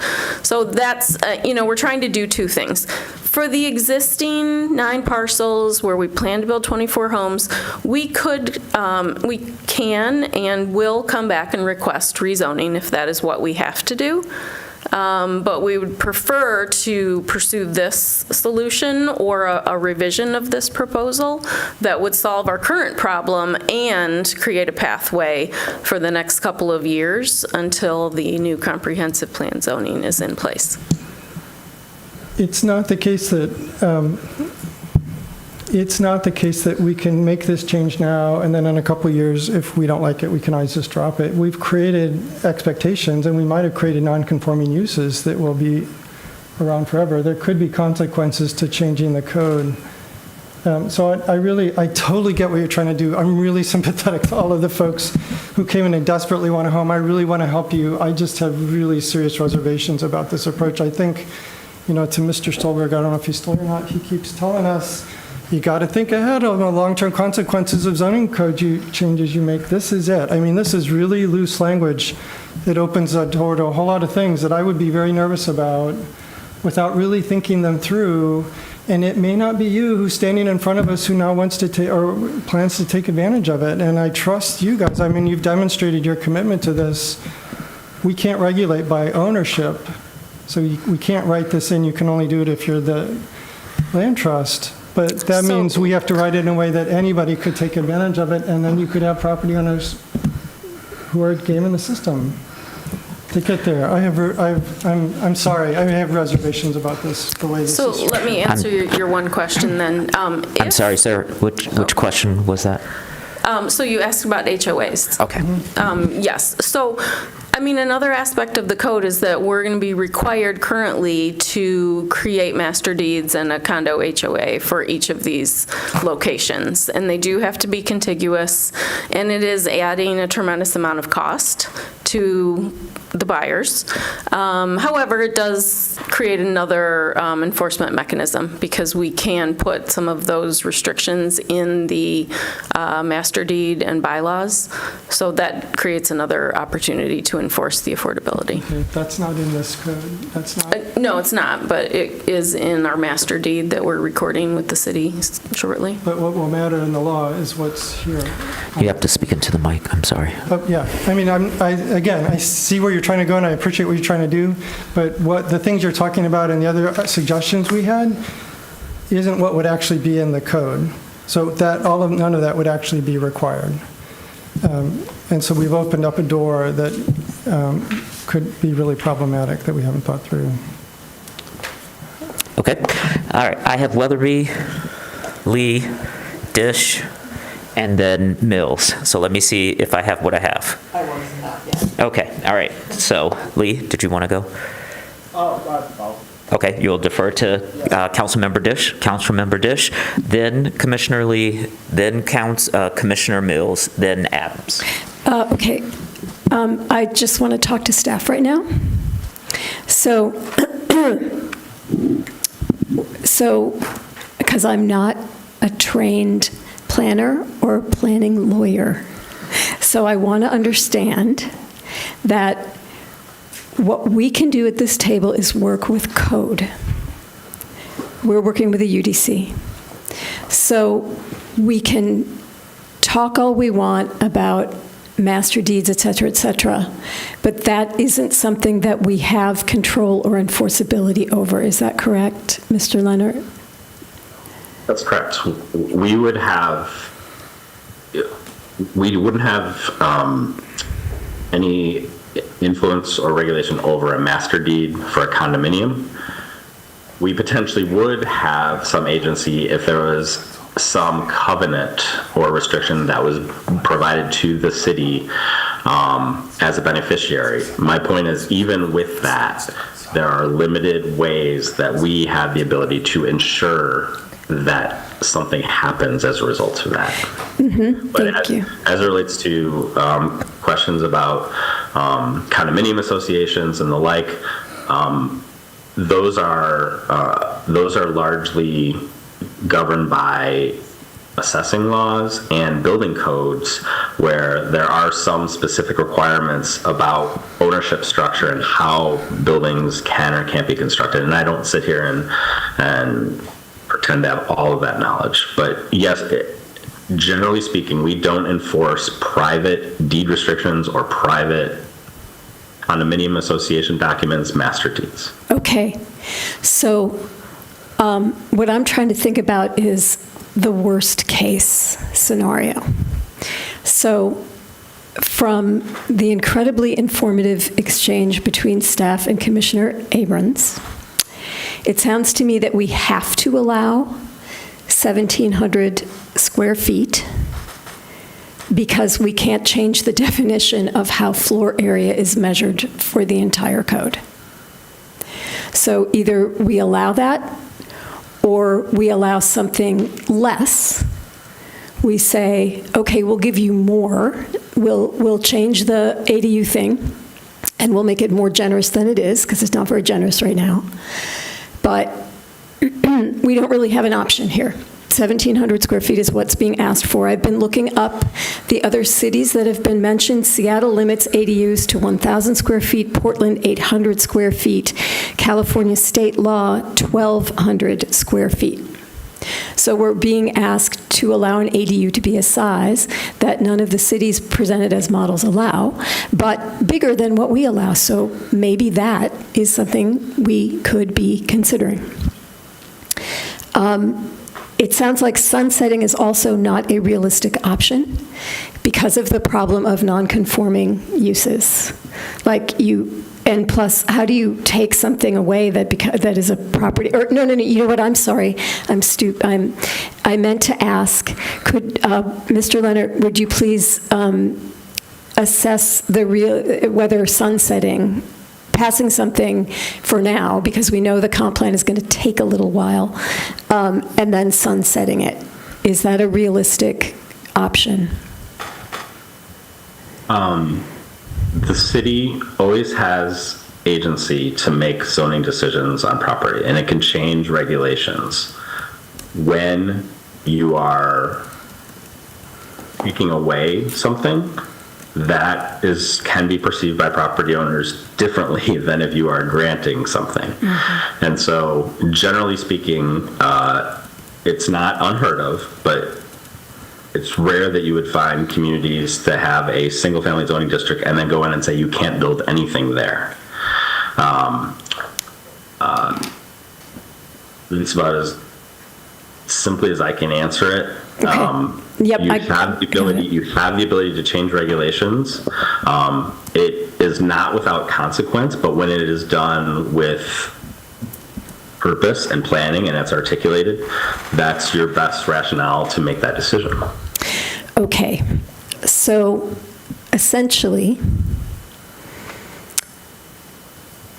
So that's, we're trying to do 2 things. For the existing 9 parcels where we plan to build 24 homes, we can and will come back and request rezoning if that is what we have to do. But we would prefer to pursue this solution or a revision of this proposal that would solve our current problem and create a pathway for the next couple of years until the new comprehensive plan zoning is in place. It's not the case that it's not the case that we can make this change now, and then in a couple of years, if we don't like it, we can always just drop it. We've created expectations, and we might have created non-conforming uses that will be around forever. There could be consequences to changing the code. So I totally get what you're trying to do. I'm really sympathetic to all of the folks who came in and desperately want a home. I really want to help you. I just have really serious reservations about this approach. I think, to Mr. Stolberg, I don't know if he's still here or not, he keeps telling us, you got to think ahead of the long-term consequences of zoning code changes you make. This is it. I mean, this is really loose language that opens the door to a whole lot of things that I would be very nervous about without really thinking them through. And it may not be you who's standing in front of us who now wants to take or plans to take advantage of it. And I trust you guys. I mean, you've demonstrated your commitment to this. We can't regulate by ownership. So we can't write this in. You can only do it if you're the land trust. But that means we have to write it in a way that anybody could take advantage of it. And then you could have property owners who are gaming the system. To get there, I'm sorry, I have reservations about this, the way this is. So let me answer your one question then. I'm sorry, sir, which question was that? So you asked about HOAs. Okay. Yes. So, another aspect of the code is that we're going to be required currently to create master deeds and a condo HOA for each of these locations. And they do have to be contiguous, and it is adding a tremendous amount of cost to the buyers. However, it does create another enforcement mechanism because we can put some of those restrictions in the master deed and bylaws. So that creates another opportunity to enforce the affordability. Okay, that's not in this code. That's not. No, it's not, but it is in our master deed that we're recording with the city shortly. But what will matter in the law is what's here. You have to speak into the mic, I'm sorry. Yeah, I see where you're trying to go, and I appreciate what you're trying to do, but what the things you're talking about and the other suggestions we had isn't what would actually be in the code. So none of that would actually be required. And so we've opened up a door that could be really problematic that we haven't thought through. Okay. All right. I have Weatherby, Lee, Dish, and then Mills. So let me see if I have what I have. I wasn't that yet. Okay. All right. So Lee, did you want to go? Okay. You'll defer to Councilmember Dish, then Commissioner Lee, then Commissioner Mills, then Adams. Okay. I just want to talk to staff right now. So, because I'm not a trained planner or planning lawyer, so I want to understand that what we can do at this table is work with code. We're working with the UDC. So we can talk all we want about master deeds, et cetera, but that isn't something that we have control or enforceability over. Is that correct, Mr. Leonard? That's correct. We wouldn't have any influence or regulation over a master deed for a condominium. We potentially would have some agency if there was some covenant or restriction that was provided to the city as a beneficiary. My point is, even with that, there are limited ways that we have the ability to ensure that something happens as a result of that. Mm-hmm. But Thank you. As it relates to questions about condominium associations and the like, those are largely governed by assessing laws and building codes, where there are some specific requirements about ownership structure and how buildings can or can't be constructed. And I don't sit here and pretend to have all of that knowledge. But yes, generally speaking, we don't enforce private deed restrictions or private condominium association documents, master deeds. Okay. So what I'm trying to think about is the worst case scenario. So from the incredibly informative exchange between staff and Commissioner Abrams, it sounds to me that we have to allow 1,700 square feet because we can't change the definition of how floor area is measured for the entire code. So either we allow that or we allow something less. We say, okay, we'll give you more. We'll change the ADU thing and we'll make it more generous than it is because it's not very generous right now. But we don't really have an option here. 1,700 square feet is what's being asked for. I've been looking up the other cities that have been mentioned. Seattle limits ADUs to 1,000 square feet, Portland 800 square feet, California state law 1,200 square feet. So we're being asked to allow an ADU to be a size that none of the cities presented as models allow, but bigger than what we allow. So maybe that is something we could be considering. It sounds like sunsetting is also not a realistic option because of the problem of non-conforming uses. And plus, how do you take something away that is a property? Or no, you know what? I'm sorry. I meant to ask. Could Mr. Leonard, would you please assess whether sunsetting, passing something for now, because we know the comp plan is going to take a little while, and then sunsetting it, is that a realistic option? The city always has agency to make zoning decisions on property, and it can change regulations. When you are taking away something, that can be perceived by property owners differently than if you are granting something. Mm-hmm. And so, generally speaking, it's not unheard of, but it's rare that you would find communities that have a single-family zoning district and then go in and say you can't build anything there. It's about as simply as I can answer it. Okay. You have the ability to change regulations. It is not without consequence, but when it is done with purpose and planning and it's articulated, that's your best rationale to make that decision. Okay, so essentially,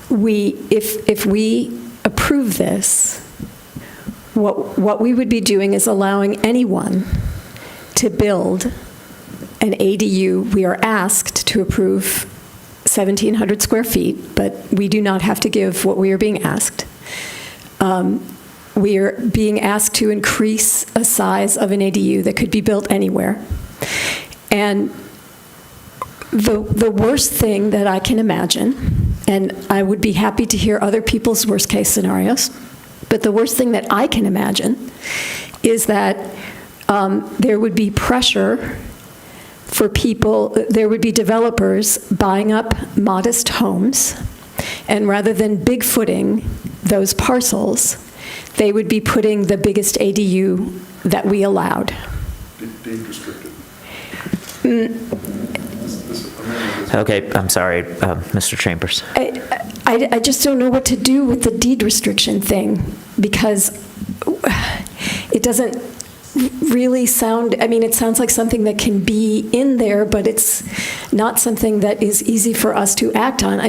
if we approve this, what we would be doing is allowing anyone to build an ADU. We are asked to approve 1,700 square feet, but we do not have to give what we are being asked. We are being asked to increase a size of an ADU that could be built anywhere. And the worst thing that I can imagine, and I would be happy to hear other people's worst case scenarios, but the worst thing that I can imagine is that there would be pressure for people, there would be developers buying up modest homes, and rather than bigfooting those parcels, they would be putting the biggest ADU that we allowed. Deed restricted. Okay, I'm sorry, Mr. Chambers. I just don't know what to do with the deed restriction thing, because it doesn't really sound, it sounds like something that can be in there, but it's not something that is easy for us to act on.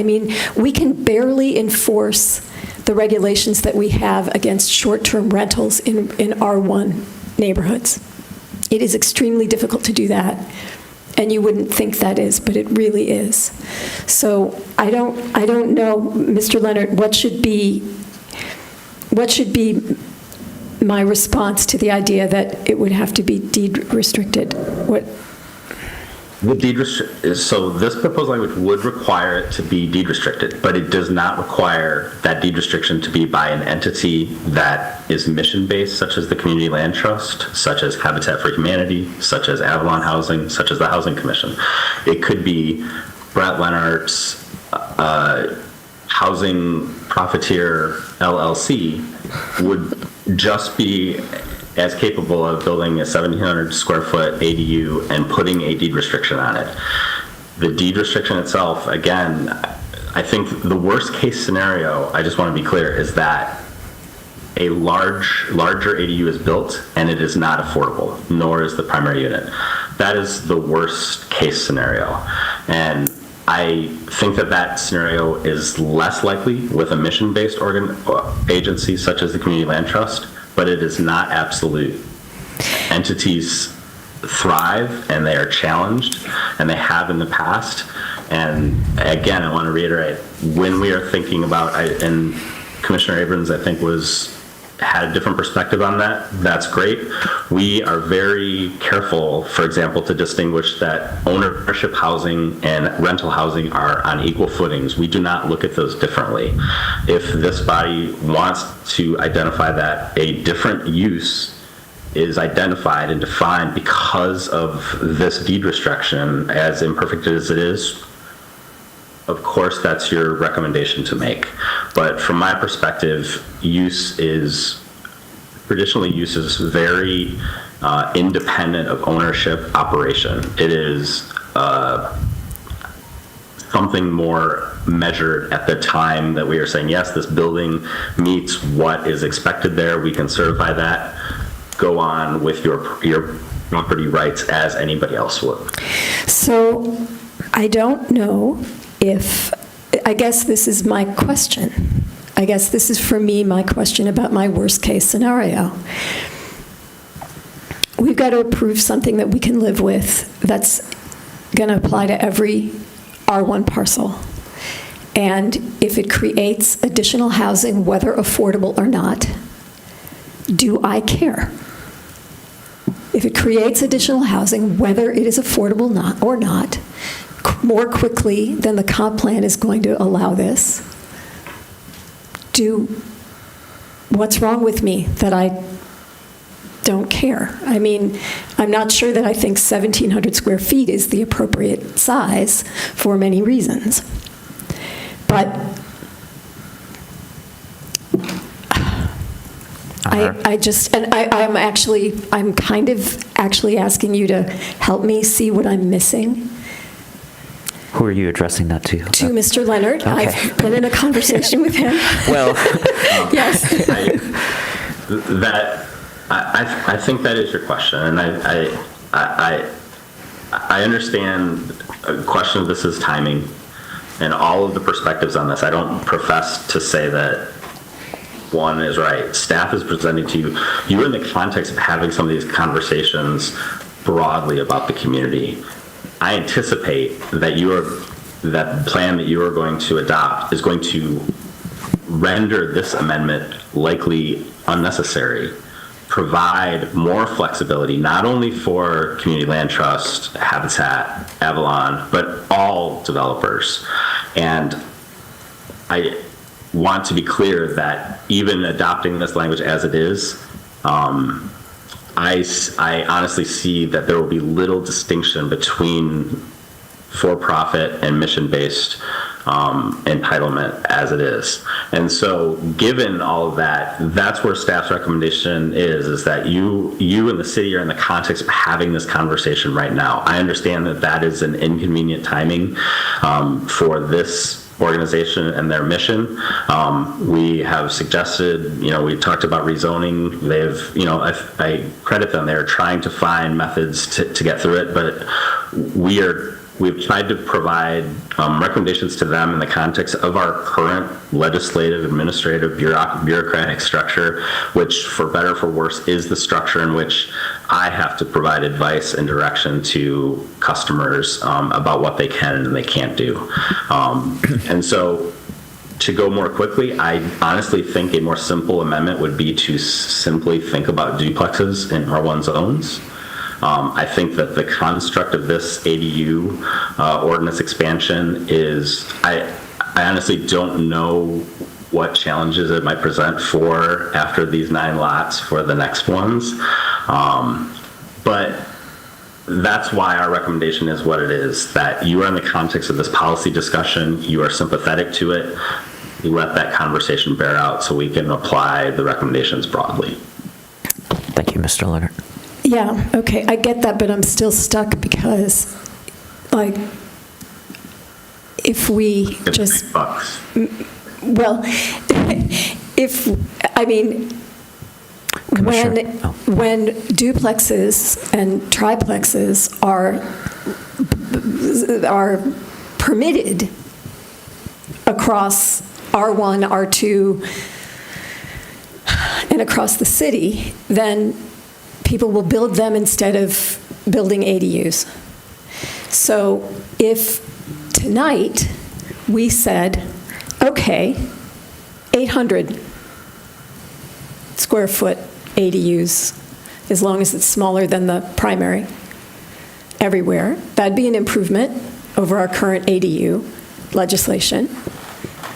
We can barely enforce the regulations that we have against short-term rentals in R1 neighborhoods. It is extremely difficult to do that. And you wouldn't think that is, but it really is. So I don't know, Mr. Leonard, what should be my response to the idea that it would have to be deed restricted? So this proposed language would require it to be deed restricted, but it does not require that deed restriction to be by an entity that is mission-based, such as the Community Land Trust, such as Habitat for Humanity, such as Avalon Housing, such as the Housing Commission. It could be Brett Leonard's Housing Profiteer LLC would just be as capable of building a 1,700 square foot ADU and putting a deed restriction on it. The deed restriction itself, again, I think the worst case scenario, I just want to be clear, is that a larger ADU is built and it is not affordable, nor is the primary unit. That is the worst case scenario. And I think that scenario is less likely with a mission-based agency such as the Community Land Trust, but it is not absolute. Entities thrive and they are challenged, and they have in the past. And again, I want to reiterate, when we are thinking about, and Commissioner Abrams, I think, had a different perspective on that. That's great. We are very careful, for example, to distinguish that ownership housing and rental housing are on equal footings. We do not look at those differently. If this body wants to identify that a different use is identified and defined because of this deed restriction, as imperfect as it is, of course, that's your recommendation to make. But from my perspective, traditionally use is very independent of ownership operation. It is something more measured at the time that we are saying, yes, this building meets what is expected there. We can certify that. Go on with your property rights as anybody else would. So I don't know if, I guess this is my question. I guess this is, for me, my question about my worst case scenario. We've got to approve something that we can live with that's going to apply to every R1 parcel. And if it creates additional housing, whether affordable or not, do I care? If it creates additional housing, whether it is affordable or not, more quickly than the comp plan is going to allow this, what's wrong with me that I don't care? I mean, I'm not sure that I think 1,700 square feet is the appropriate size for many reasons. But I'm kind of actually asking you to help me see what I'm missing. Who are you addressing that to? To Mr. Leonard. Okay. I've been in a conversation with him. Well, yes. I think that is your question, and I understand a question of this is timing, and all of the perspectives on this. I don't profess to say that one is right. Staff is presenting to you. You're in the context of having some of these conversations broadly about the community. I anticipate that that plan that you are going to adopt is going to render this amendment likely unnecessary, provide more flexibility, not only for Community Land Trust, Habitat, Avalon, but all developers. And I want to be clear that even adopting this language as it is, I honestly see that there will be little distinction between for-profit and mission-based entitlement as it is. And so given all of that, that's where staff's recommendation is that you and the city are in the context of having this conversation right now. I understand that that is an inconvenient timing for this organization and their mission. We have suggested, we talked about rezoning. I credit them. They're trying to find methods to get through it, but we've tried to provide recommendations to them in the context of our current legislative, administrative, bureaucratic structure, which, for better or for worse, is the structure in which I have to provide advice and direction to customers about what they can and they can't do. And so, to go more quickly, I honestly think a more simple amendment would be to simply think about duplexes in R1 zones. I think that the construct of this ADU ordinance expansion is, I honestly don't know what challenges it might present for after these 9 lots for the next ones. But that's why our recommendation is what it is, that you are in the context of this policy discussion, you are sympathetic to it, you let that conversation bear out so we can apply the recommendations broadly. Thank you, Mr. Leonard. Yeah, okay, I get that, but I'm still stuck because, if we just, well, when duplexes and triplexes are permitted across R1, R2, and across the city, then people will build them instead of building ADUs. So if tonight we said, okay, 800 square foot ADUs, as long as it's smaller than the primary, everywhere, that'd be an improvement over our current ADU legislation.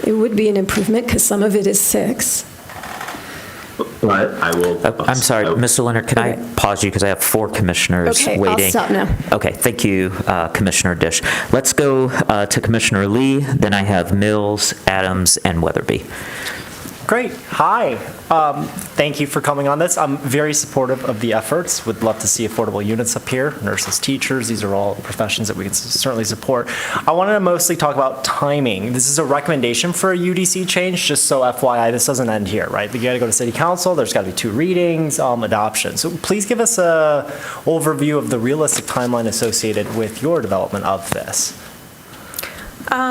It would be an improvement because some of it is 6. But I will. I'm sorry, Mr. Leonard, can I pause you because I have 4 commissioners Okay, waiting? I'll stop now. Okay, thank you, Commissioner Dish. Let's go to Commissioner Lee, then I have Mills, Adams, and Weatherby. Great. Hi. Thank you for coming on this. I'm very supportive of the efforts. Would love to see affordable units up here. Nurses, teachers, these are all professions that we can certainly support. I wanted to mostly talk about timing. This is a recommendation for a UDC change, just so FYI, this doesn't end here, right? You got to go to City Council. There's got to be 2 readings, adoption. So please give us a overview of the realistic timeline associated with your development of this.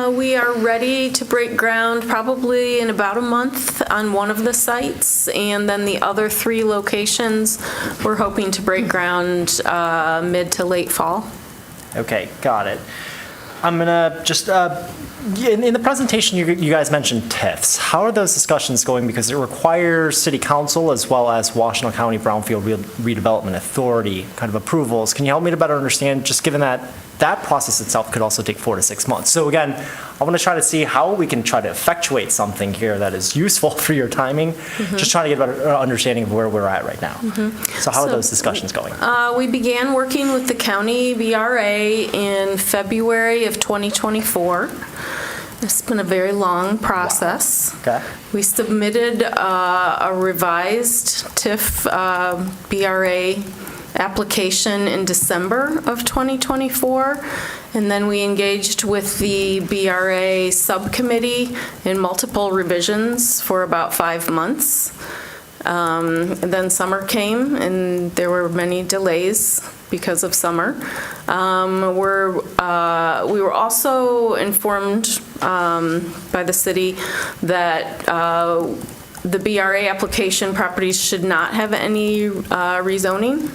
We are ready to break ground probably in about a month on one of the sites, and then the other 3 locations, we're hoping to break ground mid to late fall. Okay, got it. I'm gonna just, in the presentation, you guys mentioned TIFs. How are those discussions going? Because it requires City Council as well as Washington County Brownfield Redevelopment Authority kind of approvals. Can you help me to better understand, just given that that process itself could also take 4 to 6 months? So again, I want to try to see how we can try to effectuate something here that is useful for your timing. Just trying to get a better understanding of where we're at right now. So how are those discussions going? We began working with the county BRA in February of 2024. It's been a very long process. Wow. Okay. We submitted a revised TIF BRA application in December of 2024, and then we engaged with the BRA subcommittee in multiple revisions for about 5 months. And then summer came, and there were many delays because of summer. We were also informed by the city that the BRA application properties should not have any rezoning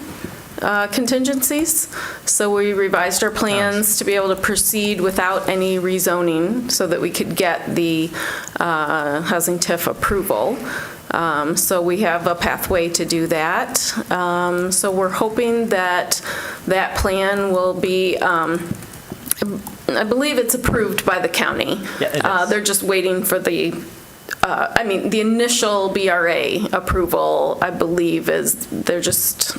contingencies. So we revised our plans to be able to proceed without any rezoning so that we could get the housing TIF approval. So we have a pathway to do that. So we're hoping that that plan will be, I believe it's approved by the county. Yeah, it is. They're just waiting for the the initial BRA approval, I believe, they're just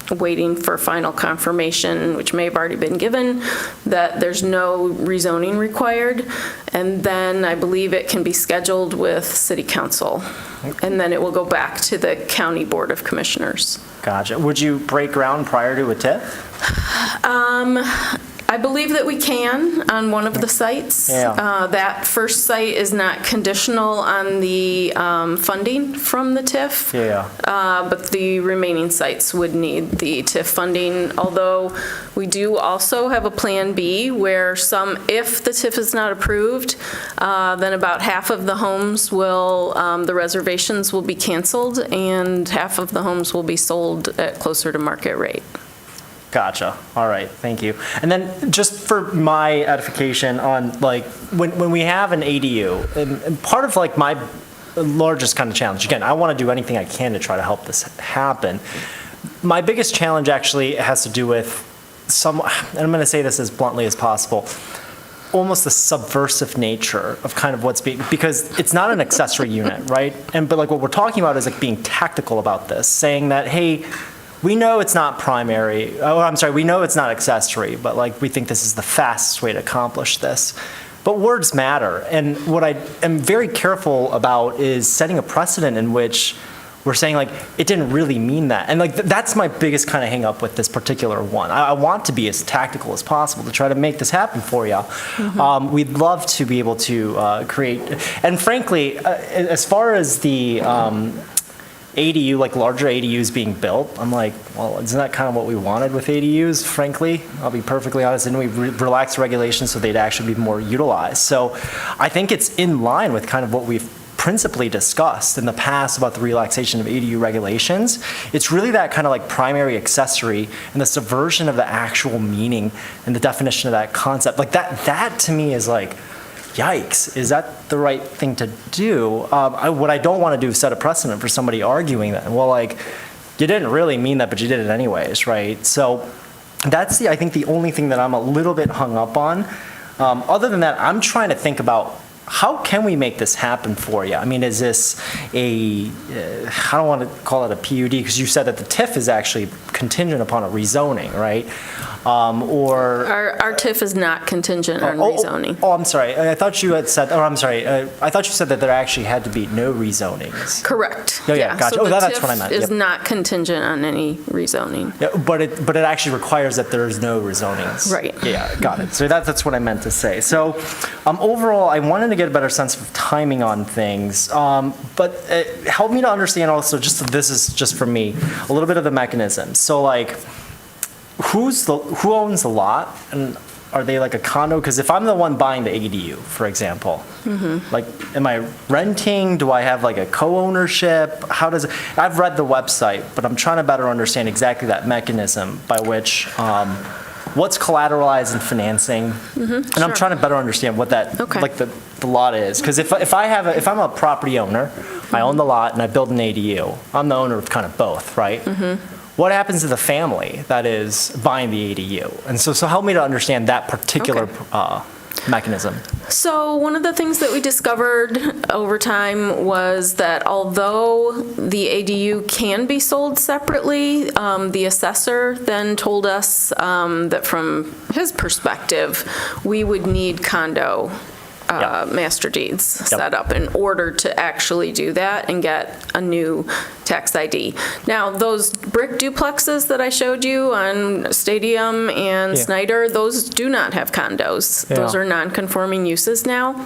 waiting for final confirmation, which may have already been given, that there's no rezoning required. And then I believe it can be scheduled with City Council. And then it will go back to the County Board of Commissioners. Gotcha. Would you break ground prior to a TIF? I believe that we can on one of the sites. Yeah. That first site is not conditional on the funding from the TIF. Yeah. But the remaining sites would need the TIF funding, although we do also have a Plan B where if the TIF is not approved, then about half of the homes will, the reservations will be canceled, and half of the homes will be sold at closer to market rate. Gotcha. All right. Thank you. And then just for my edification on when we have an ADU, and part of my largest kind of challenge, again, I want to do anything I can to try to help this happen. My biggest challenge actually has to do with and I'm going to say this as bluntly as possible, almost the subversive nature of kind of what's being, because it's not an accessory unit, right? But what we're talking about is being tactical about this, saying that, hey, we know it's not primary, we know it's not accessory, but we think this is the fastest way to accomplish this. But words matter, and what I am very careful about is setting a precedent in which we're saying it didn't really mean that. And that's my biggest kind of hang up with this particular one. I want to be as tactical as possible to try to make this happen for you. Mm-hmm. We'd love to be able to create, and frankly, as far as the ADU, like larger ADUs being built, I'm like, well, isn't that kind of what we wanted with ADUs, frankly? I'll be perfectly honest, and we relaxed regulations so they'd actually be more utilized. So I think it's in line with kind of what we've principally discussed in the past about the relaxation of ADU regulations. It's really that kind of like primary accessory and the subversion of the actual meaning and the definition of that concept. Like that to me is like, yikes, is that the right thing to do? What I don't want to do is set a precedent for somebody arguing that. Well, like, you didn't really mean that, but you did it anyways, right? So that's I think the only thing that I'm a little bit hung up on. Other than that, I'm trying to think about how can we make this happen for you? I mean, is this I don't want to call it a PUD because you said that the TIF is actually contingent upon a rezoning, right? Or Our TIF is not contingent on rezoning. Oh, I'm sorry. I thought you had said, I'm sorry. I thought you said that there actually had to be no rezonings. Correct. Oh, yeah, gotcha. So That's what I meant. the TIF is Yep. not contingent on any rezoning. Yeah, but it actually requires that there is no rezonings. Right. Yeah, got it. So that's what I meant to say. So overall, I wanted to get a better sense of timing on things, but help me to understand also, this is just for me, a little bit of the mechanism. So like, who owns the lot, and are they like a condo? Because if I'm the one buying the ADU, for example, like, am I renting? Do I have like a co-ownership? How does it? I've read the website, but I'm trying to better understand exactly that mechanism by which what's collateralized and financing, and I'm trying to better understand what that like the lot is. Because if I'm a property owner, I own the lot and I build an ADU, I'm the owner of kind of both, right? What happens to the family that is buying the ADU? And so help me to understand that particular mechanism. So one of the things that we discovered over time was that although the ADU can be sold separately, the assessor then told us that from his perspective, we would need condo master deeds set up in order to actually do that and get a new tax ID. Now, those brick duplexes that I showed you on Stadium and Snyder, those do not have condos. Those are non-conforming uses now.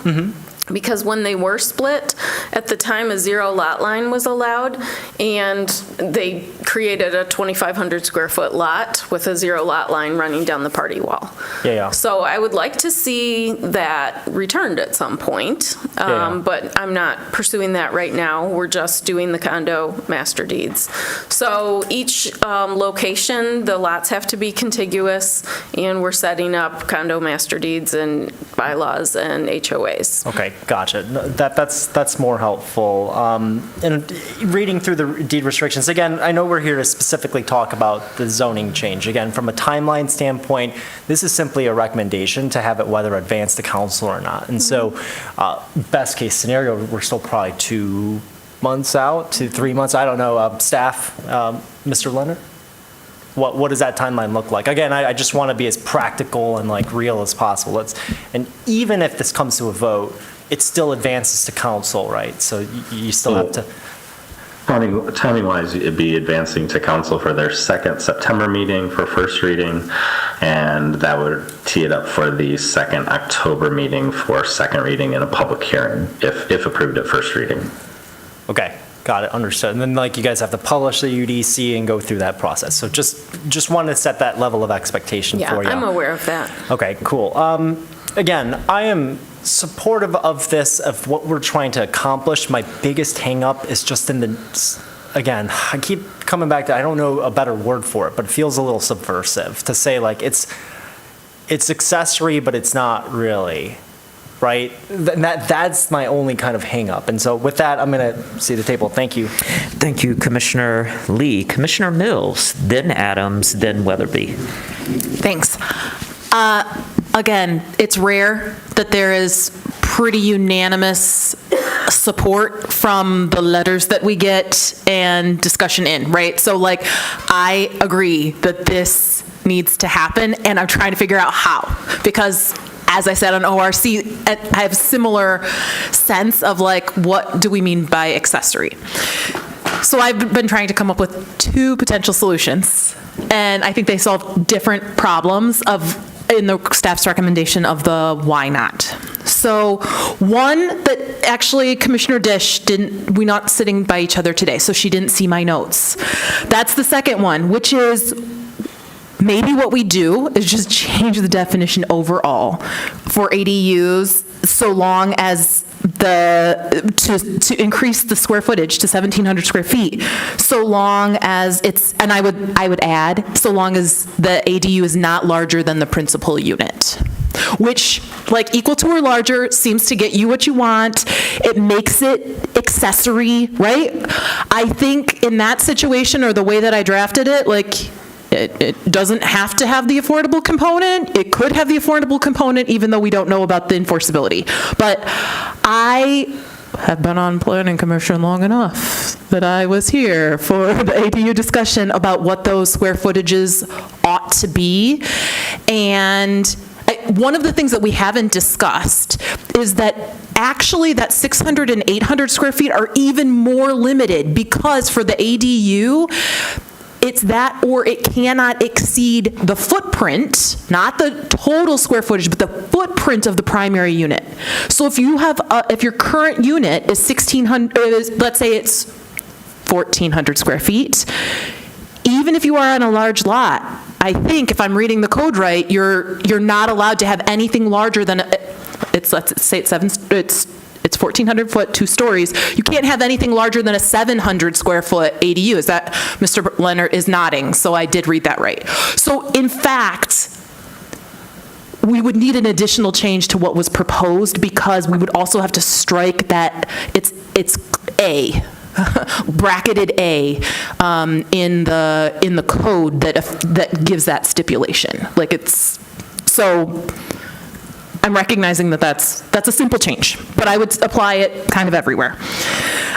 Because when they were split, at the time a zero lot line was allowed, and they created a 2,500 square foot lot with a zero lot line running down the party wall. So I would like to see that returned at some point, but I'm not pursuing that right now. We're just doing the condo master deeds. So each location, the lots have to be contiguous, and we're setting up condo master deeds and bylaws and HOAs. Okay. Gotcha. That's more helpful. And reading through the deed restrictions, again, I know we're here to specifically talk about the zoning change. Again, from a timeline standpoint, this is simply a recommendation to have it whether advanced to council or not. And so best case scenario, we're still probably 2 months out to 3 months. I don't know. Staff, Mr. Leonard? What does that timeline look like? Again, I just want to be as practical and like real as possible. And even if this comes to a vote, it still advances to council, right? So you still have to. Timing-wise, it'd be advancing to council for their second September meeting for first reading, and that would tee it up for the second October meeting for second reading and a public hearing, if approved at first reading. Okay. Got it, understood. And then like you guys have to publish the UDC and go through that process. So just wanted to set that level of expectation for you. Yeah, I'm aware of that. Okay, cool. Again, I am supportive of this, of what we're trying to accomplish. My biggest hang up is just in the, again, I keep coming back to, I don't know a better word for it, but it feels a little subversive to say like it's accessory, but it's not really. Right? That's my only kind of hang up. And so with that, I'm going to see the table. Thank you. Thank you, Commissioner Lee. Commissioner Mills, then Adams, then Weatherby. Thanks. Again, it's rare that there is pretty unanimous support from the letters that we get and discussion in, right? So like, I agree that this needs to happen, and I'm trying to figure out how, because as I said on ORC, I have a similar sense of like, what do we mean by accessory? So I've been trying to come up with two potential solutions, and I think they solve different problems in the staff's recommendation of the why not. So So one that actually Commissioner Dish we're not sitting by each other today, so she didn't see my notes. That's the second one, which is maybe what we do is just change the definition overall for ADUs, so long as to increase the square footage to 1,700 square feet, so long as it's, and I would add, so long as the ADU is not larger than the principal unit, which, like, equal to or larger seems to get you what you want. It makes it accessory, right? I think in that situation, or the way that I drafted it, like, it doesn't have to have the affordable component. It could have the affordable component, even though we don't know about the enforceability. But I have been on planning commission long enough that I was here for the ADU discussion about what those square footages ought to be. And one of the things that we haven't discussed is that actually that 600 and 800 square feet are even more limited, because for the ADU, it's that, or it cannot exceed the footprint, not the total square footage, but the footprint of the primary unit. So if you have, if your current unit is 1,600, let's say it's 1,400 square feet, even if you are on a large lot, I think if I'm reading the code right, you're not allowed to have anything larger than let's say it's 1,400 foot, 2 stories. You can't have anything larger than a 700 square foot ADU. Is that, Mr. Leonard is nodding, so I did read that right. So in fact, we would need an additional change to what was proposed, because we would also have to strike that it's A, bracketed A, in the code that gives that stipulation. Like, it's, so I'm recognizing that that's a simple change, but I would apply it kind of everywhere.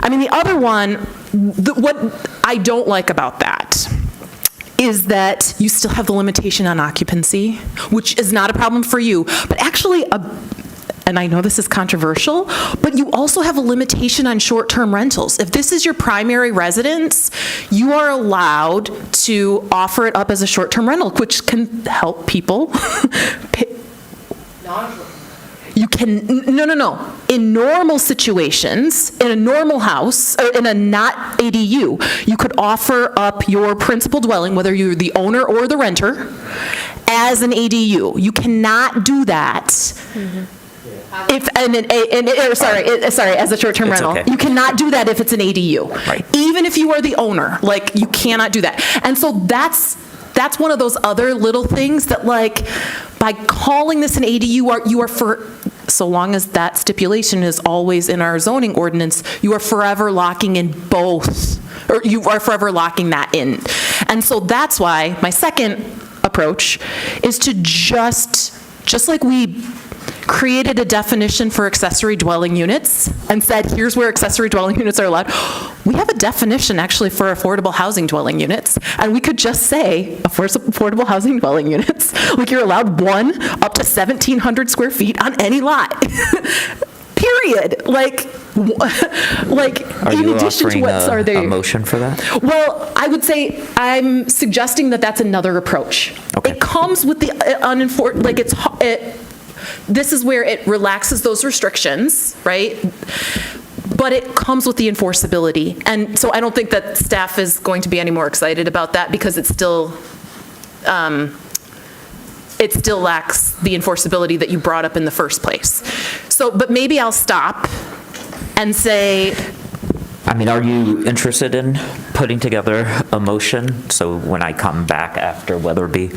I mean, the other one, what I don't like about that is that you still have the limitation on occupancy, which is not a problem for you, but actually, and I know this is controversial, but you also have a limitation on short-term rentals. If this is your primary residence, you are allowed to offer it up as a short-term rental, which can help people You can, no. In normal situations, in a normal house, or in a not ADU, you could offer up your principal dwelling, whether you're the owner or the renter, as an ADU. You cannot do that. If as a short-term rental. Okay. You cannot do that if it's an ADU. Right. Even if you are the owner, like, you cannot do that. And so that's one of those other little things that, like, by calling this an ADU, you are for, so long as that stipulation is always in our zoning ordinance, you are forever locking in both, or you are forever locking that in. And so that's why my second approach is to just like we created a definition for accessory dwelling units and said, here's where accessory dwelling units are allowed. We have a definition actually for affordable housing dwelling units, and we could just say affordable housing dwelling units. Like, you're allowed one up to 1,700 square feet on any lot. Period. Like Are in you addition to offering what's are they? a motion for that? Well, I would say I'm suggesting that that's another approach. Okay. It comes with the unenforced, like, this is where it relaxes those restrictions, right? But it comes with the enforceability. And so I don't think that staff is going to be any more excited about that, because it still lacks the enforceability that you brought up in the first place. So, but maybe I'll stop and say, I mean, are you interested in putting together a motion? So when I come back after Weatherby,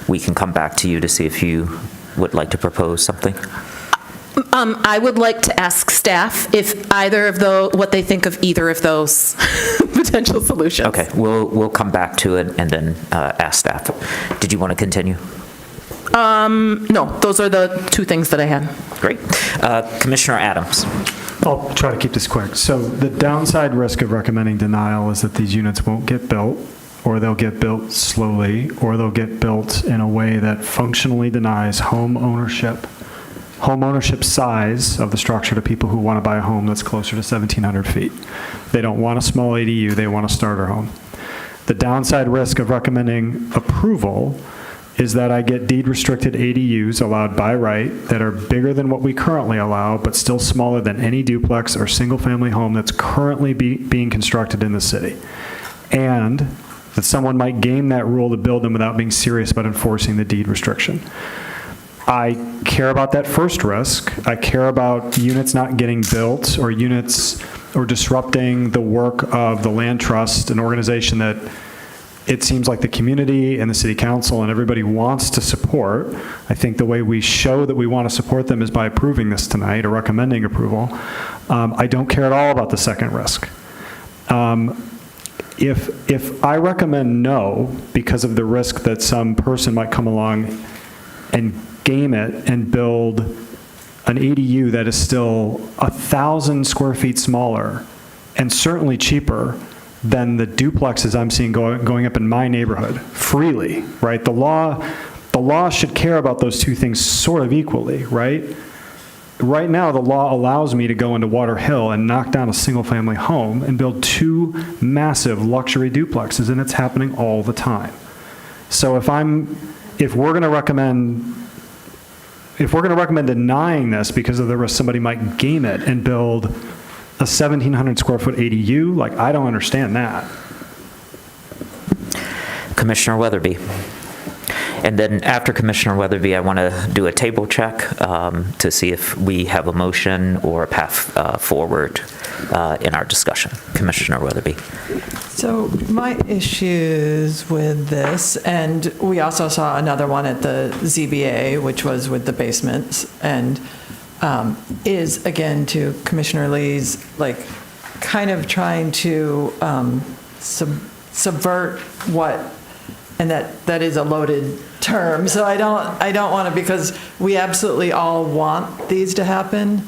we can come back to you to see if you would like to propose something? I would like to ask staff if either of those, what they think of either of those potential solutions. Okay, we'll come back to it and then ask staff. Did you want to continue? No, those are the two things that I had. Great. Commissioner Adams. I'll try to keep this quick. So the downside risk of recommending denial is that these units won't get built, or they'll get built slowly, or they'll get built in a way that functionally denies home ownership size of the structure to people who want to buy a home that's closer to 1,700 feet. They don't want a small ADU, they want a starter home. The downside risk of recommending approval is that I get deed-restricted ADUs allowed by right that are bigger than what we currently allow, but still smaller than any duplex or single-family home that's currently being constructed in the city. And that someone might game that rule to build them without being serious about enforcing the deed restriction. I care about that first risk. I care about units not getting built or units or disrupting the work of the land trust, an organization that it seems like the community and the city council and everybody wants to support. I think the way we show that we want to support them is by approving this tonight or recommending approval. I don't care at all about the second risk. If I recommend no because of the risk that some person might come along and game it and build an ADU that is still 1,000 square feet smaller and certainly cheaper than the duplexes I'm seeing going up in my neighborhood freely, right? The law should care about those two things sort of equally, right? Right now, the law allows me to go into Water Hill and knock down a single-family home and build two massive luxury duplexes, and it's happening all the time. So if we're going to recommend denying this because of the risk somebody might game it and build a 1,700 square foot ADU, like, I don't understand that. Commissioner Weatherby. And then after Commissioner Weatherby, I want to do a table check to see if we have a motion or a path forward in our discussion. Commissioner Weatherby. So my issues with this, and we also saw another one at the ZBA, which was with the basements, and is, again, to Commissioner Lee's, like, kind of trying to subvert what, and that is a loaded term, so I don't want to, because we absolutely all want these to happen.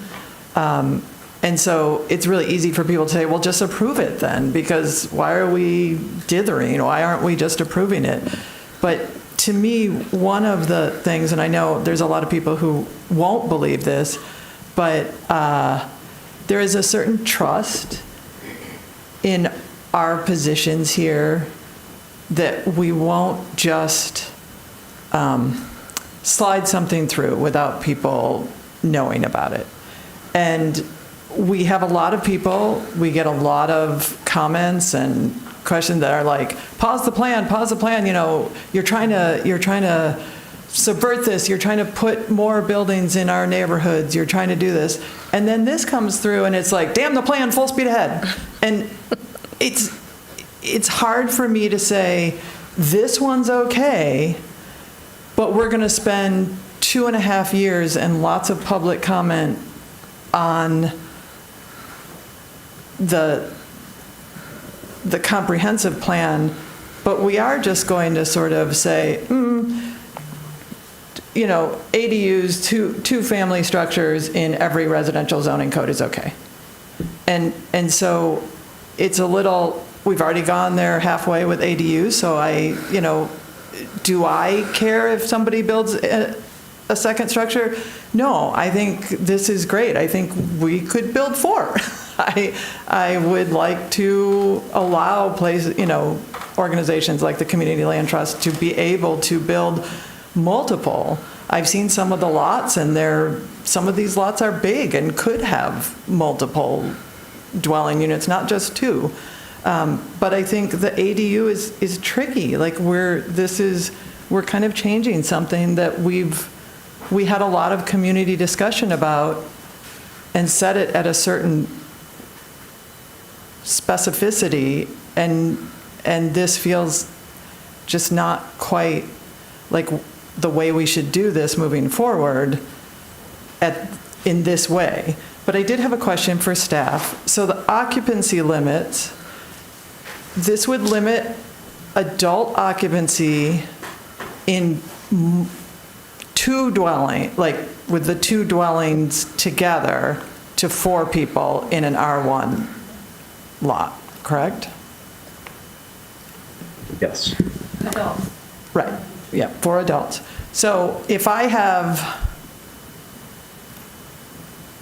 And so it's really easy for people to say, well, just approve it then, because why are we dithering? Why aren't we just approving it? But to me, one of the things, and I know there's a lot of people who won't believe this, but there is a certain trust in our positions here that we won't just slide something through without people knowing about it. And we have a lot of people, we get a lot of comments and questions that are like, pause the plan, you know, you're trying to subvert this, you're trying to put more buildings in our neighborhoods, you're trying to do this. And then this comes through and it's like, damn the plan, full speed ahead. And it's hard for me to say, this one's okay, but we're going to spend 2.5 years and lots of public comment on the comprehensive plan, but we are just going to sort of say, you know, ADUs, two-family structures in every residential zoning code is okay. And so it's a little, we've already gone there halfway with ADUs, so do I care if somebody builds a second structure? No, I think this is great. I think we could build 4. I would like to allow organizations like the Community Land Trust to be able to build multiple. I've seen some of the lots, and some of these lots are big and could have multiple dwelling units, not just 2. But I think the ADU is tricky. Like we're kind of changing something that we had a lot of community discussion about and set it at a certain specificity, and this feels just not quite like the way we should do this moving forward in this way. But I did have a question for staff. So the occupancy limits, this would limit adult occupancy in 2 dwelling, like with the 2 dwellings together, to 4 people in an R1 lot, correct? Yes. Adults. Right, yeah, 4 adults. So if I have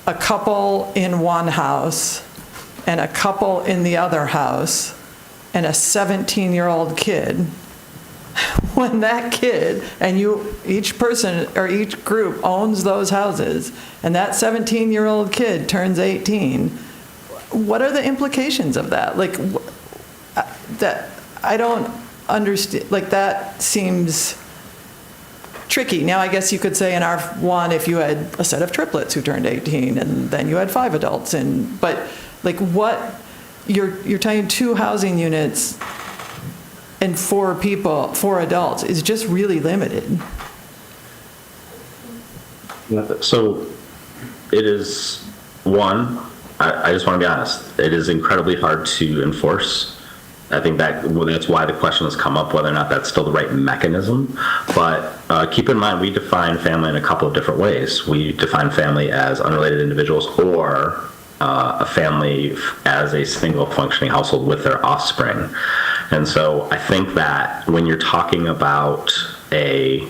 a couple in one house and a couple in the other house and a 17-year-old kid, when that kid, and each person or each group owns those houses, and that 17-year-old kid turns 18, what are the implications of that? Like, that, I don't understand, like, that seems tricky. Now, I guess you could say in R1, if you had a set of triplets who turned 18, and then you had 5 adults, but like, what, you're telling 2 housing units and 4 adults is just really limited. So it is, one, I just want to be honest, it is incredibly hard to enforce. I think that's why the question has come up, whether or not that's still the right mechanism. But keep in mind, we define family in a couple of different ways. We define family as unrelated individuals, or a family as a single functioning household with their offspring. And so I think that when you're talking about a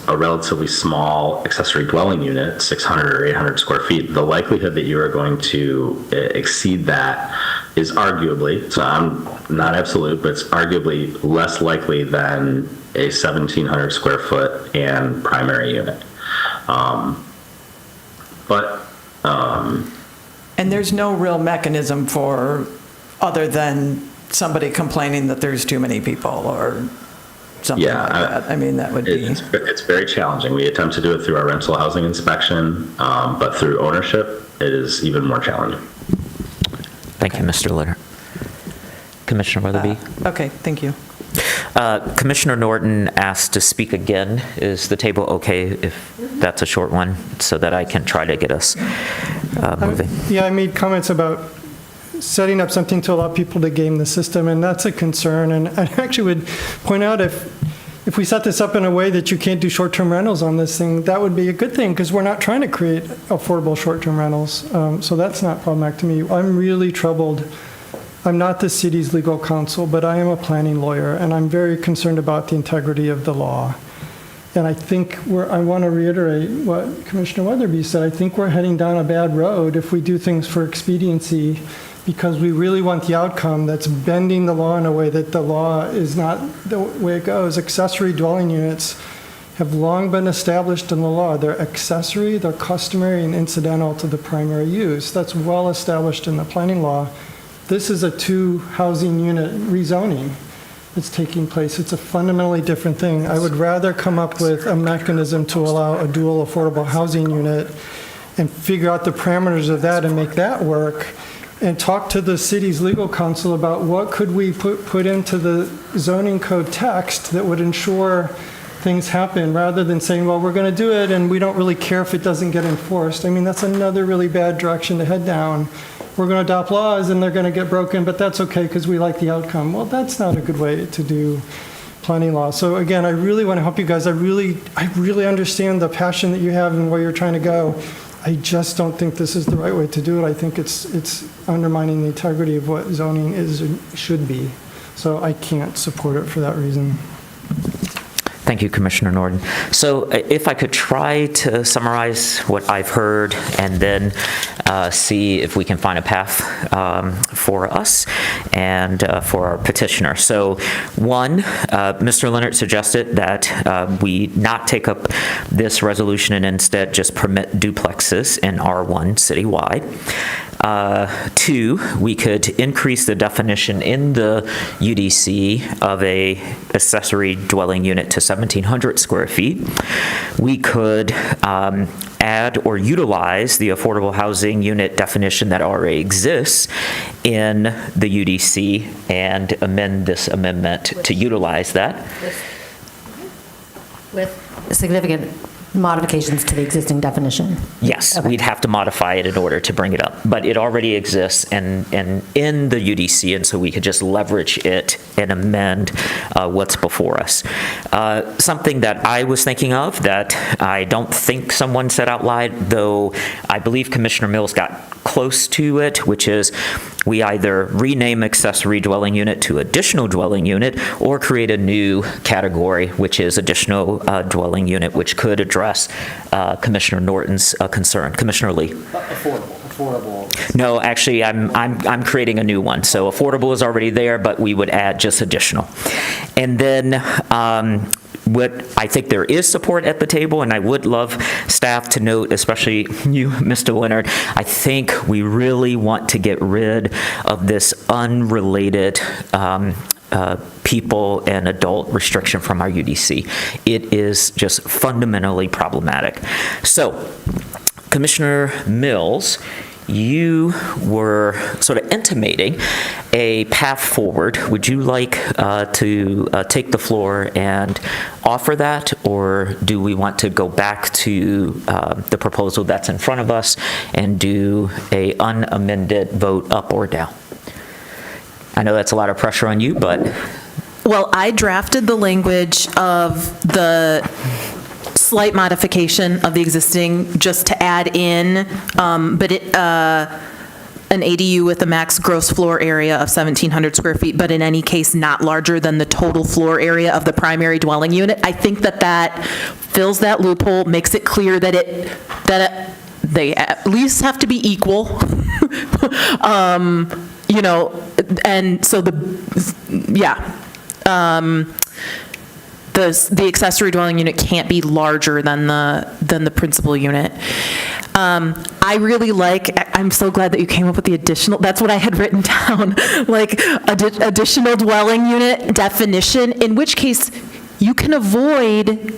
relatively small accessory dwelling unit, 600 or 800 square feet, the likelihood that you are going to exceed that is arguably, so I'm not absolute, but it's arguably less likely than a 1,700 square foot and primary unit. And there's no real mechanism for, other than somebody complaining that there's too many people or something like that. I mean, that would be... It's very challenging. We attempt to do it through our rental housing inspection, but through ownership, it is even more challenging. Thank you, Mr. Litter. Commissioner Weatherby? Okay, thank you. Commissioner Norton asked to speak again. Is the table okay if that's a short one, so that I can try to get us moving? Yeah, I made comments about setting up something to allow people to game the system, and that's a concern. And I actually would point out, if we set this up in a way that you can't do short-term rentals on this thing, that would be a good thing, because we're not trying to create affordable short-term rentals. So that's not problematic to me. I'm really troubled. I'm not the city's legal counsel, but I am a planning lawyer, and I'm very concerned about the integrity of the law. And I think I want to reiterate what Commissioner Weatherby said. I think we're heading down a bad road if we do things for expediency, because we really want the outcome that's bending the law in a way that the law is not the way it goes. Accessory dwelling units have long been established in the law. They're accessory, they're customary, and incidental to the primary use. That's well established in the planning law. This is a 2-housing unit rezoning that's taking place. It's a fundamentally different thing. I would rather come up with a mechanism to allow a dual affordable housing unit and figure out the parameters of that and make that work, and talk to the city's legal counsel about what could we put into the zoning code text that would ensure things happen, rather than saying, well, we're going to do it and we don't really care if it doesn't get enforced. I mean, that's another really bad direction to head down. We're going to adopt laws and they're going to get broken, but that's okay because we like the outcome. Well, that's not a good way to do planning law. So again, I really want to help you guys. I really understand the passion that you have and where you're trying to go. I just don't think this is the right way to do it. I think it's undermining the integrity of what zoning is and should be. So I can't support it for that reason. Thank you, Commissioner Norton. So if I could try to summarize what I've heard and then see if we can find a path for us and for our petitioner. So one, Mr. Leonard suggested that we not take up this resolution and instead just permit duplexes in R1 citywide. Two, we could increase the definition in the UDC of a accessory dwelling unit to 1,700 square feet. We could add or utilize the affordable housing unit definition that already exists in the UDC and amend this amendment to utilize that. With significant modifications to the existing definition. Yes, okay. We'd have to modify it in order to bring it up, but it already exists in the UDC, and so we could just leverage it and amend what's before us. Something that I was thinking of that I don't think someone said out loud, though I believe Commissioner Mills got close to it, which is we either rename accessory dwelling unit to additional dwelling unit or create a new category, which is additional dwelling unit, which could address Commissioner Norton's concern. Commissioner Lee. affordable. No, actually, I'm creating a new one. So affordable is already there, but we would add just additional. And then what I think there is support at the table, and I would love staff to note, especially you, Mr. Leonard, I think we really want to get rid of this unrelated people and adult restriction from our UDC. It is just fundamentally problematic. So, Commissioner Mills, you were sort of intimating a path forward. Would you like to take the floor and offer that, or do we want to go back to the proposal that's in front of us and do a unamended vote up or down? I know that's a lot of pressure on you, but... Well, I drafted the language of the slight modification of the existing just to add in, an ADU with a max gross floor area of 1,700 square feet, but in any case not larger than the total floor area of the primary dwelling unit. I think that fills that loophole, makes it clear that they at least have to be equal. And so the accessory dwelling unit can't be larger than the principal unit. I really I'm so glad that you came up with the additional, that's what I had written down, like additional dwelling unit definition, in which case you can avoid,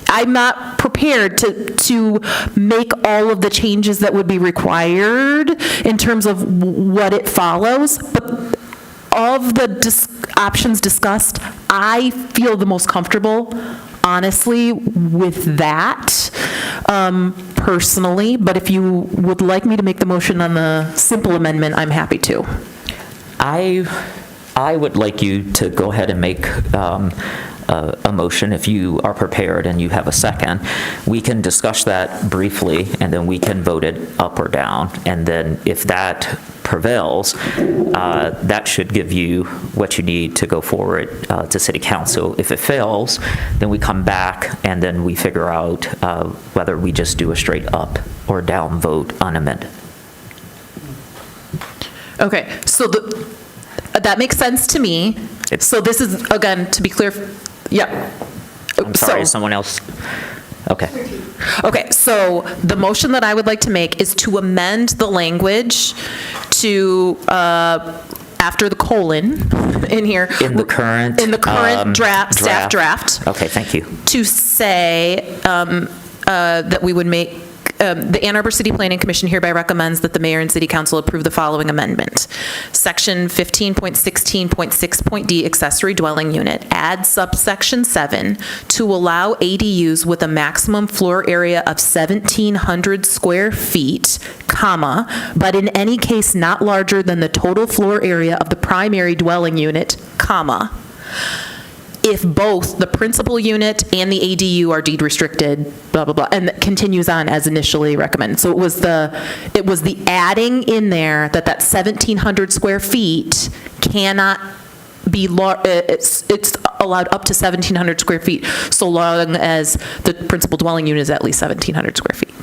I'm not prepared to make all of the changes that would be required in terms of what it follows, but of the options discussed, I feel the most comfortable, honestly, with that, personally. But if you would like me to make the motion on the simple amendment, I'm happy to. I would like you to go ahead and make a motion if you are prepared and you have a second. We can discuss that briefly, and then we can vote it up or down. And then if that prevails, that should give you what you need to go forward to City Council. If it fails, then we come back and then we figure out whether we just do a straight up or down vote unamended. Okay, so that makes sense to me. So this is, again, to be clear, yeah. I'm sorry, someone else? Okay. Okay, so the motion that I would like to make is to amend the language to, after the colon in here. In the current staff draft. Okay, thank you. To say that we would make, the Ann Arbor City Planning Commission hereby recommends that the mayor and city council approve the following amendment. Section 15.16.6.d accessory dwelling unit, add subsection 7 to allow ADUs with a maximum floor area of 1,700 square feet, comma, but in any case not larger than the total floor area of the primary dwelling unit, comma, if both the principal unit and the ADU are deed restricted, blah, blah, blah, and it continues on as initially recommended. So it was the adding in there that 1,700 square feet cannot be, it's allowed up to 1,700 square feet so long as the principal dwelling unit is at least 1,700 square feet.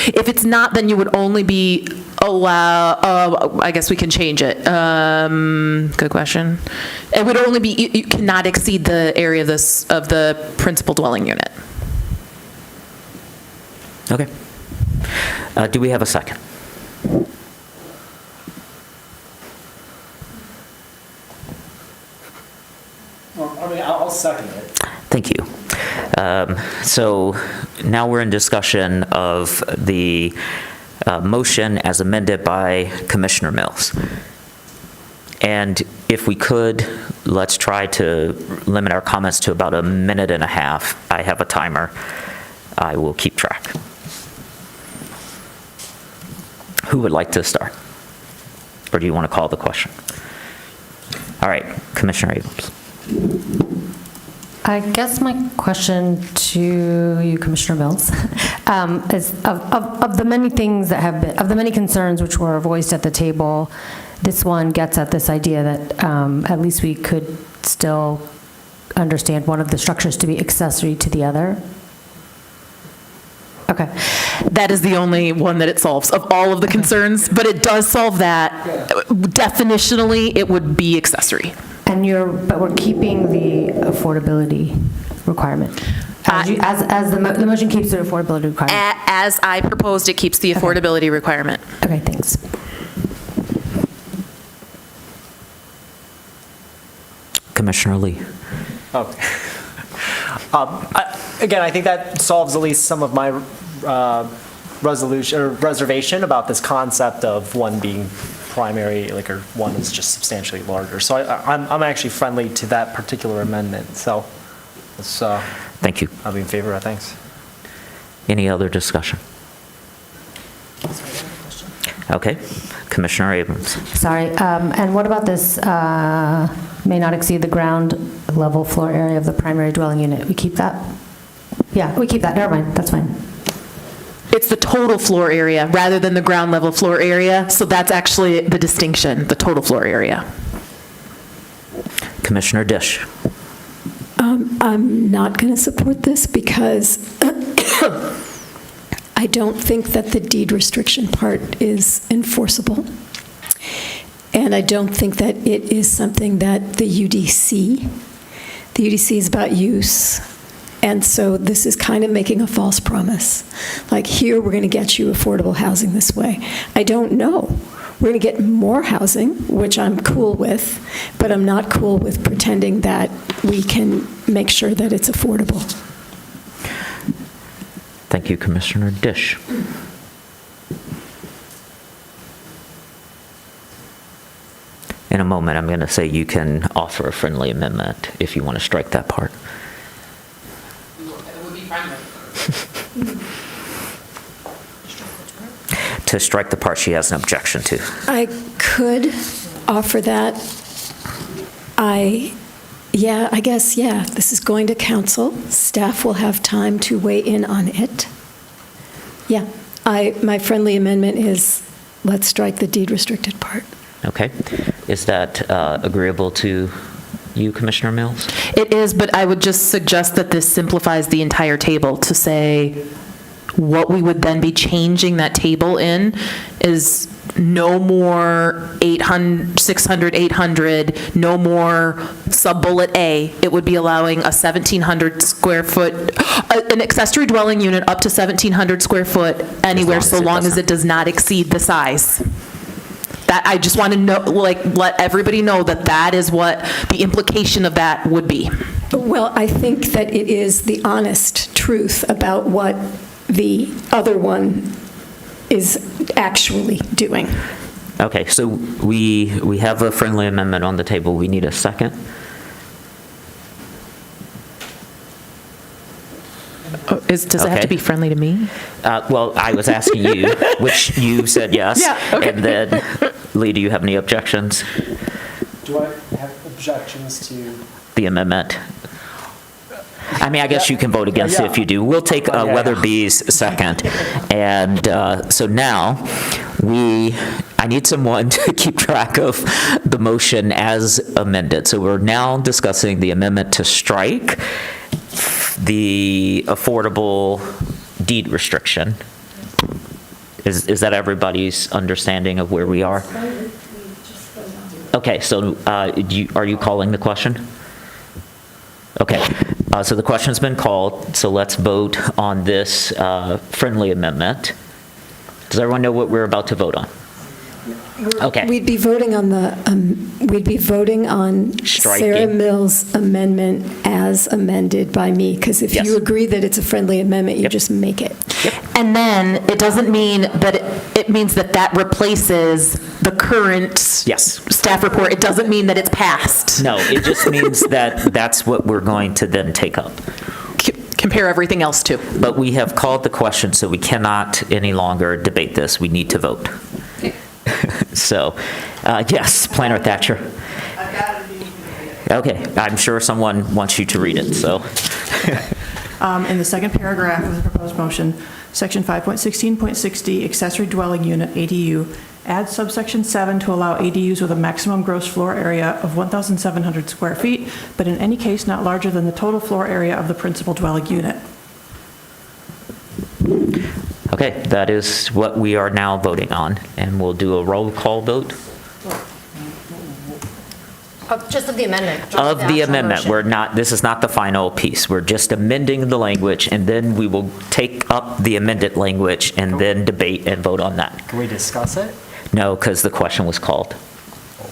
If it's not, then you would only be I guess we can change it. Good question. It would only be, you cannot exceed the area of the principal dwelling unit. Okay. Do we have a second? I'll second it. Thank you. So now we're in discussion of the motion as amended by Commissioner Mills. And if we could, let's try to limit our comments to about a minute and a half. I have a timer. I will keep track. Who would like to start? Or do you want to call the question? All right, Commissioner Abrams. I guess my question to you, Commissioner Mills, is of the many things that have been, of the many concerns which were voiced at the table, this one gets at this idea that at least we could still understand one of the structures to be accessory to the other. Okay. That is the only one that it solves of all of the concerns, but it does solve that. Definitionally, it would be accessory. But we're keeping the affordability requirement. As the motion keeps the affordability requirement. As I proposed, it keeps the affordability requirement. Okay, thanks. Commissioner Lee. Again, I think that solves at least some of my resolution or reservation about this concept of one being primary, like, or one is just substantially larger. So I'm actually friendly to that particular amendment. So let's. Thank you. I'll be in favor of. Thanks. Any other discussion? Okay, Commissioner Abrams. Sorry, and what about this may not exceed the ground level floor area of the primary dwelling unit? We keep that? Yeah, we keep that, never mind, that's fine. It's the total floor area rather than the ground level floor area, so that's actually the distinction, the total floor area. Commissioner Dish. I'm not going to support this because I don't think that the deed restriction part is enforceable. And I don't think that it is something that the UDC is about use. And so this is kind of making a false promise. Like, here, we're going to get you affordable housing this way. I don't know. We're going to get more housing, which I'm cool with, but I'm not cool with pretending that we can make sure that it's affordable. Thank you, Commissioner Dish. In a moment, I'm going to say you can offer a friendly amendment if you want to strike that part. It would be friendly. To strike the part she has an objection to. I could offer that. I guess, this is going to council. Staff will have time to weigh in on it. Yeah, my friendly amendment is, let's strike the deed restricted part. Okay. Is that agreeable to you, Commissioner Mills? It is, but I would just suggest that this simplifies the entire table to say what we would then be changing that table in is no more 800, 600, 800, no more sub-bullet A. It would be allowing a 1,700 square foot, an accessory dwelling unit up to 1,700 square foot anywhere so long as it does not exceed the size. That, I just want to know, let everybody know that that is what the implication of that would be. Well, I think that it is the honest truth about what the other one is actually doing. Okay, so we have a friendly amendment on the table. We need a second. Does it have to be friendly to me? Well, I was asking you, which you said yes. Yeah, okay. And then, Lee, do you have any objections? Do I have objections to The amendment? I mean, I guess you can vote against it if you do. We'll take Weatherby's second. And so now, I need someone to keep track of the motion as amended. So we're now discussing the amendment to strike the affordable deed restriction. Is that everybody's understanding of where we are? Okay, so are you calling the question? Okay, so the question's been called, so let's vote on this friendly amendment. Does everyone know what we're about to vote on? Okay. We'd be voting on Striking. Sarah Mills' amendment as amended by me, because if you agree that it's a friendly amendment, you just make it. And then it doesn't mean that it means that replaces the current staff report. It doesn't mean that it's passed. No, it just means that that's what we're going to then take up. Compare everything else to. But we have called the question, so we cannot any longer debate this. We need to vote. So, yes, Planner Thatcher. Okay, I'm sure someone wants you to read it, so. In the second paragraph of the proposed motion, section 5.16.60, accessory dwelling unit, ADU, add subsection 7 to allow ADUs with a maximum gross floor area of 1,700 square feet, but in any case not larger than the total floor area of the principal dwelling unit. Okay. Okay, that is what we are now voting on, and we'll do a roll call vote. Just of the amendment. Of the amendment, this is not the final piece. We're just amending the language, and then we will take up the amended language and then debate and vote on that. Can we discuss it? No, because the question was called.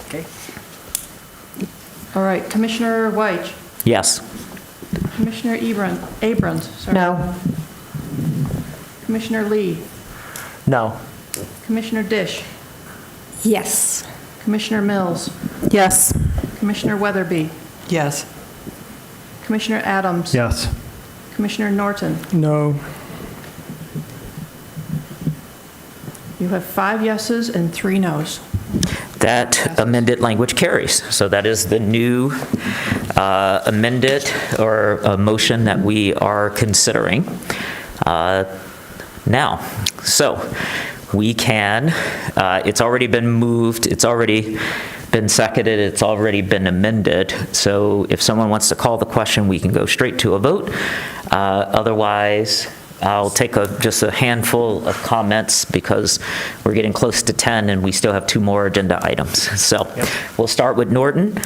Okay. All right, Commissioner Weich, Yes. Commissioner Abrams, sorry. No. Commissioner Lee, No. Commissioner Dish, Yes. Commissioner Mills, Yes. Commissioner Weatherby, Yes. Commissioner Adams. Yes. Commissioner Norton. No. You have 5 yeses and 3 nos. That amended language carries. So that is the new amended or motion that we are considering now. So we can, it's already been moved, it's already been seconded, it's already been amended. So if someone wants to call the question, we can go straight to a vote. Otherwise, I'll take just a handful of comments because we're getting close to 10 and we still have 2 more agenda items. So we'll start with Norton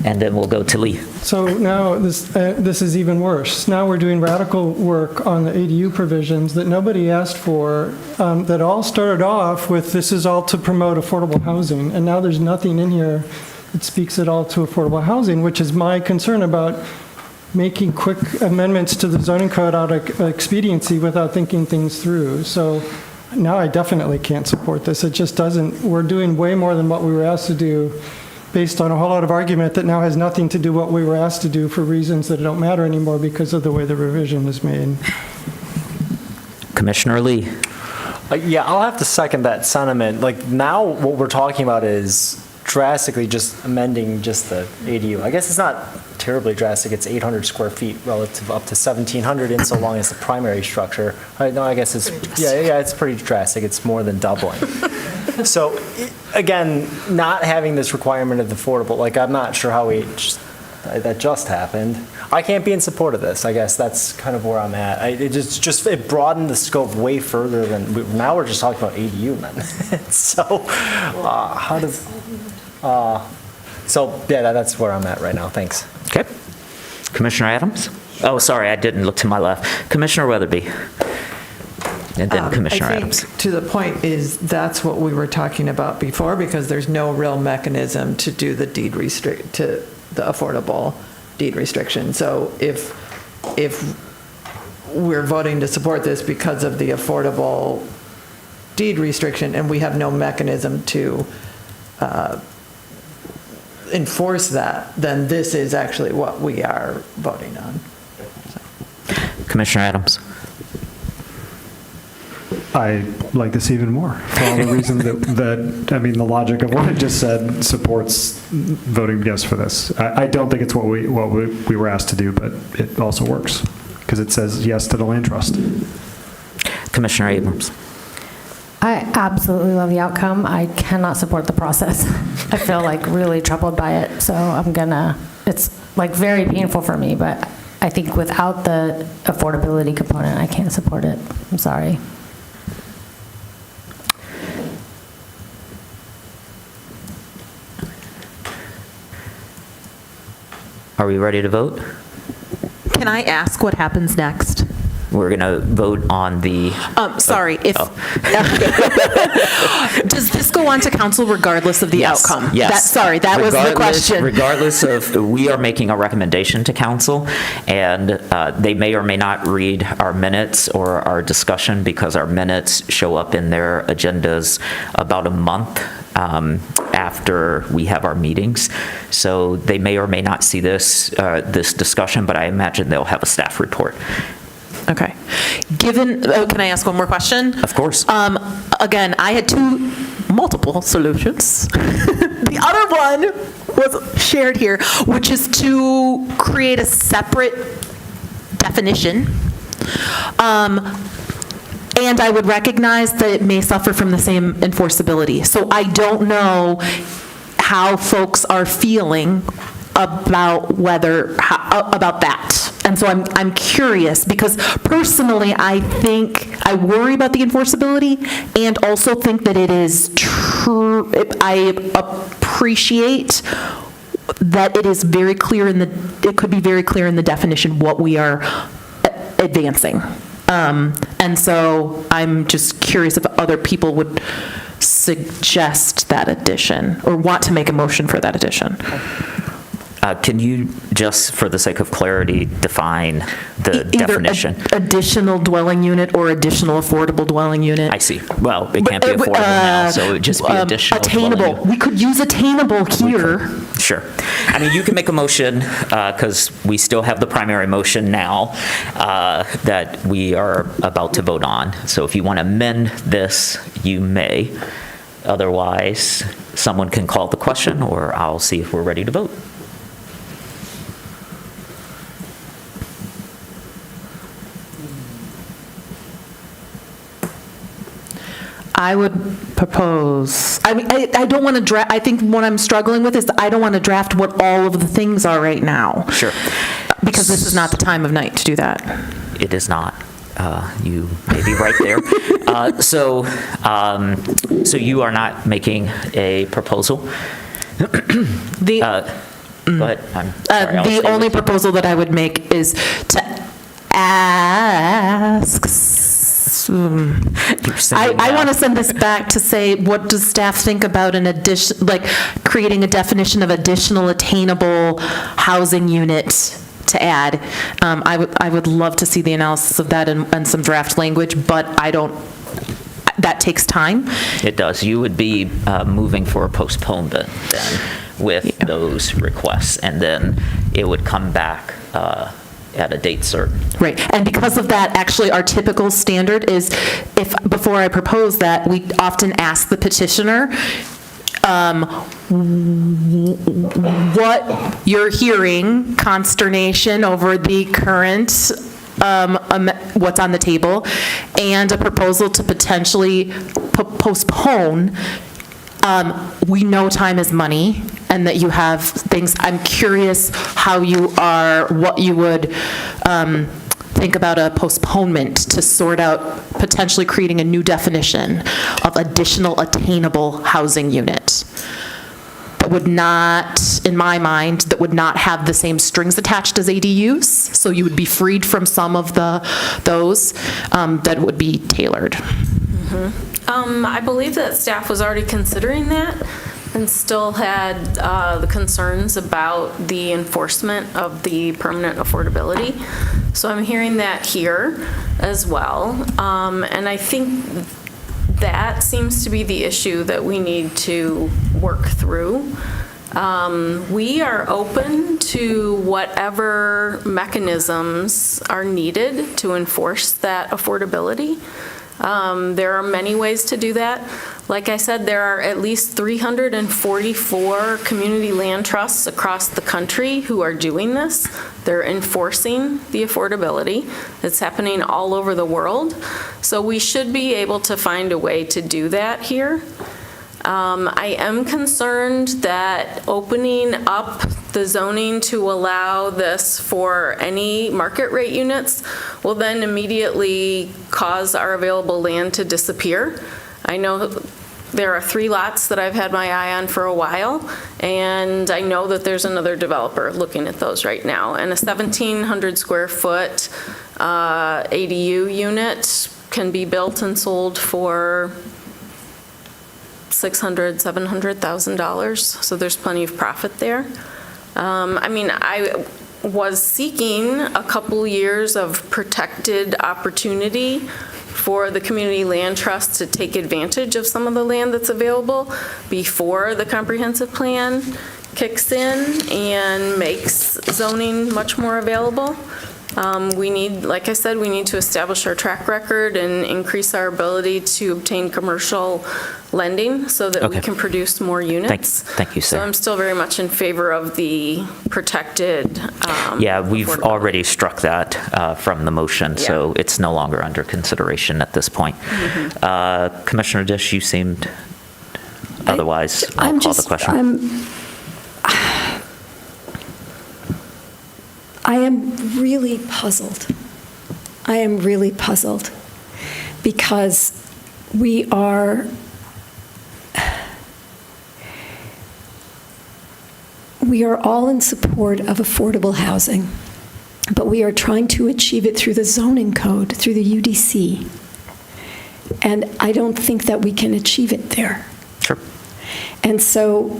and then we'll go to Lee. So now this is even worse. Now we're doing radical work on the ADU provisions that nobody asked for, that all started off with this is all to promote affordable housing. And now there's nothing in here that speaks at all to affordable housing, which is my concern about making quick amendments to the zoning code out of expediency without thinking things through. So now I definitely can't support this. It just doesn't, we're doing way more than what we were asked to do based on a whole lot of argument that now has nothing to do what we were asked to do for reasons that don't matter anymore because of the way the revision is made. Commissioner Lee. Yeah, I'll have to second that sentiment. Like now what we're talking about is drastically just amending just the ADU. I guess it's not terribly drastic. It's 800 square feet relative up to 1,700 in so long as the primary structure. No, I guess it's, yeah, it's pretty drastic. It's more than doubling. So again, not having this requirement of affordable, like I'm not sure how that just happened. I can't be in support of this. I guess that's kind of where I'm at. It broadened the scope way further than, now we're just talking about ADU then. So how does, so yeah, that's where I'm at right now. Thanks. Okay. Commissioner Adams? Oh, sorry, I didn't look to my left. Commissioner Weatherby. And then Commissioner Adams. To the point is that's what we were talking about before because there's no real mechanism to do the the affordable deed restriction. So if we're voting to support this because of the affordable deed restriction and we have no mechanism to enforce that, then this is actually what we are voting on. Commissioner Adams. I like this even more for all the reasons that I mean, the logic of what I just said supports voting yes for this. I don't think it's what we were asked to do, but it also works because it says yes to the land trust. Commissioner Abrams. I absolutely love the outcome. I cannot support the process. I feel like really troubled by it. So it's like very painful for me, but I think without the affordability component, I can't support it. I'm sorry. Are we ready to vote? Can I ask what happens next? We're going to vote on the... Sorry, does this go on to council regardless of the outcome? Yes. That was the question. Regardless of, we are making a recommendation to council, and they may or may not read our minutes or our discussion because our minutes show up in their agendas about a month after we have our meetings. So they may or may not see this discussion, but I imagine they'll have a staff report. Okay. Can I ask one more question? Of course. Again, I had multiple solutions. The other one was shared here, which is to create a separate definition. And I would recognize that it may suffer from the same enforceability. So I don't know how folks are feeling about about that. And so I'm curious, because personally, I worry about the enforceability, and also think that it is true, I appreciate that it is very clear it could be very clear in the definition what we are advancing. And so I'm just curious if other people would suggest that addition, or want to make a motion for that addition. Can you, just for the sake of clarity, define the definition? Additional dwelling unit or additional affordable dwelling unit. I see. Well, it can't be affordable now, so it would just be additional. Attainable. We could use attainable here. Sure. I mean, you can make a motion, because we still have the primary motion now that we are about to vote on. So if you want to amend this, you may. Otherwise, someone can call the question, or I'll see if we're ready to vote. I would propose, I mean, I don't want to draft, I think what I'm struggling with is I don't want to draft what all of the things are right now. Sure. Because this is not the time of night to do that. It is not. You may be right there. So you are not making a proposal? Go ahead. I'm sorry, The only proposal that I would make is to ask, I want to send this back to say, what does staff think about an addition, like creating a definition of additional attainable housing unit to add? I would love to see the analysis of that and some draft language, but that takes time. It does. You would be moving for a postponement then with those requests, and then it would come back at a date certain. Right, and because of that, actually, our typical standard is, if, before I propose that, we often ask the petitioner what you're hearing, consternation over the current, what's on the table, and a proposal to potentially postpone. We know time is money, and that you have things. I'm curious what you would think about a postponement to sort out potentially creating a new definition of additional attainable housing unit. That would not, in my mind, that would not have the same strings attached as ADUs, so you would be freed from some of those that would be tailored. Mm-hmm. I believe that staff was already considering that and still had the concerns about the enforcement of the permanent affordability. So I'm hearing that here as well. And I think that seems to be the issue that we need to work through. We are open to whatever mechanisms are needed to enforce that affordability. There are many ways to do that. Like I said, there are at least 344 community land trusts across the country who are doing this. They're enforcing the affordability. It's happening all over the world. So we should be able to find a way to do that here. I am concerned that opening up the zoning to allow this for any market rate units will then immediately cause our available land to disappear. I know there are 3 lots that I've had my eye on for a while, and I know that there's another developer looking at those right now. And a 1,700 square foot ADU unit can be built and sold for $600,000, $700,000, so there's plenty of profit there. I mean, I was seeking a couple years of protected opportunity for the community land trust to take advantage of some of the land that's available before the comprehensive plan kicks in and makes zoning much more available. We need, like I said, we need to establish our track record and increase our ability to obtain commercial lending so that we can produce more units. Thank you, sir. So I'm still very much in favor of the protected. Yeah, we've already struck that from the motion, so it's no longer under consideration at this point. Commissioner Dish, you seemed otherwise. I'll call the question. I am really puzzled. I am really puzzled because we are all in support of affordable housing, but we are trying to achieve it through the zoning code, through the UDC. And I don't think that we can achieve it there. Sure. And so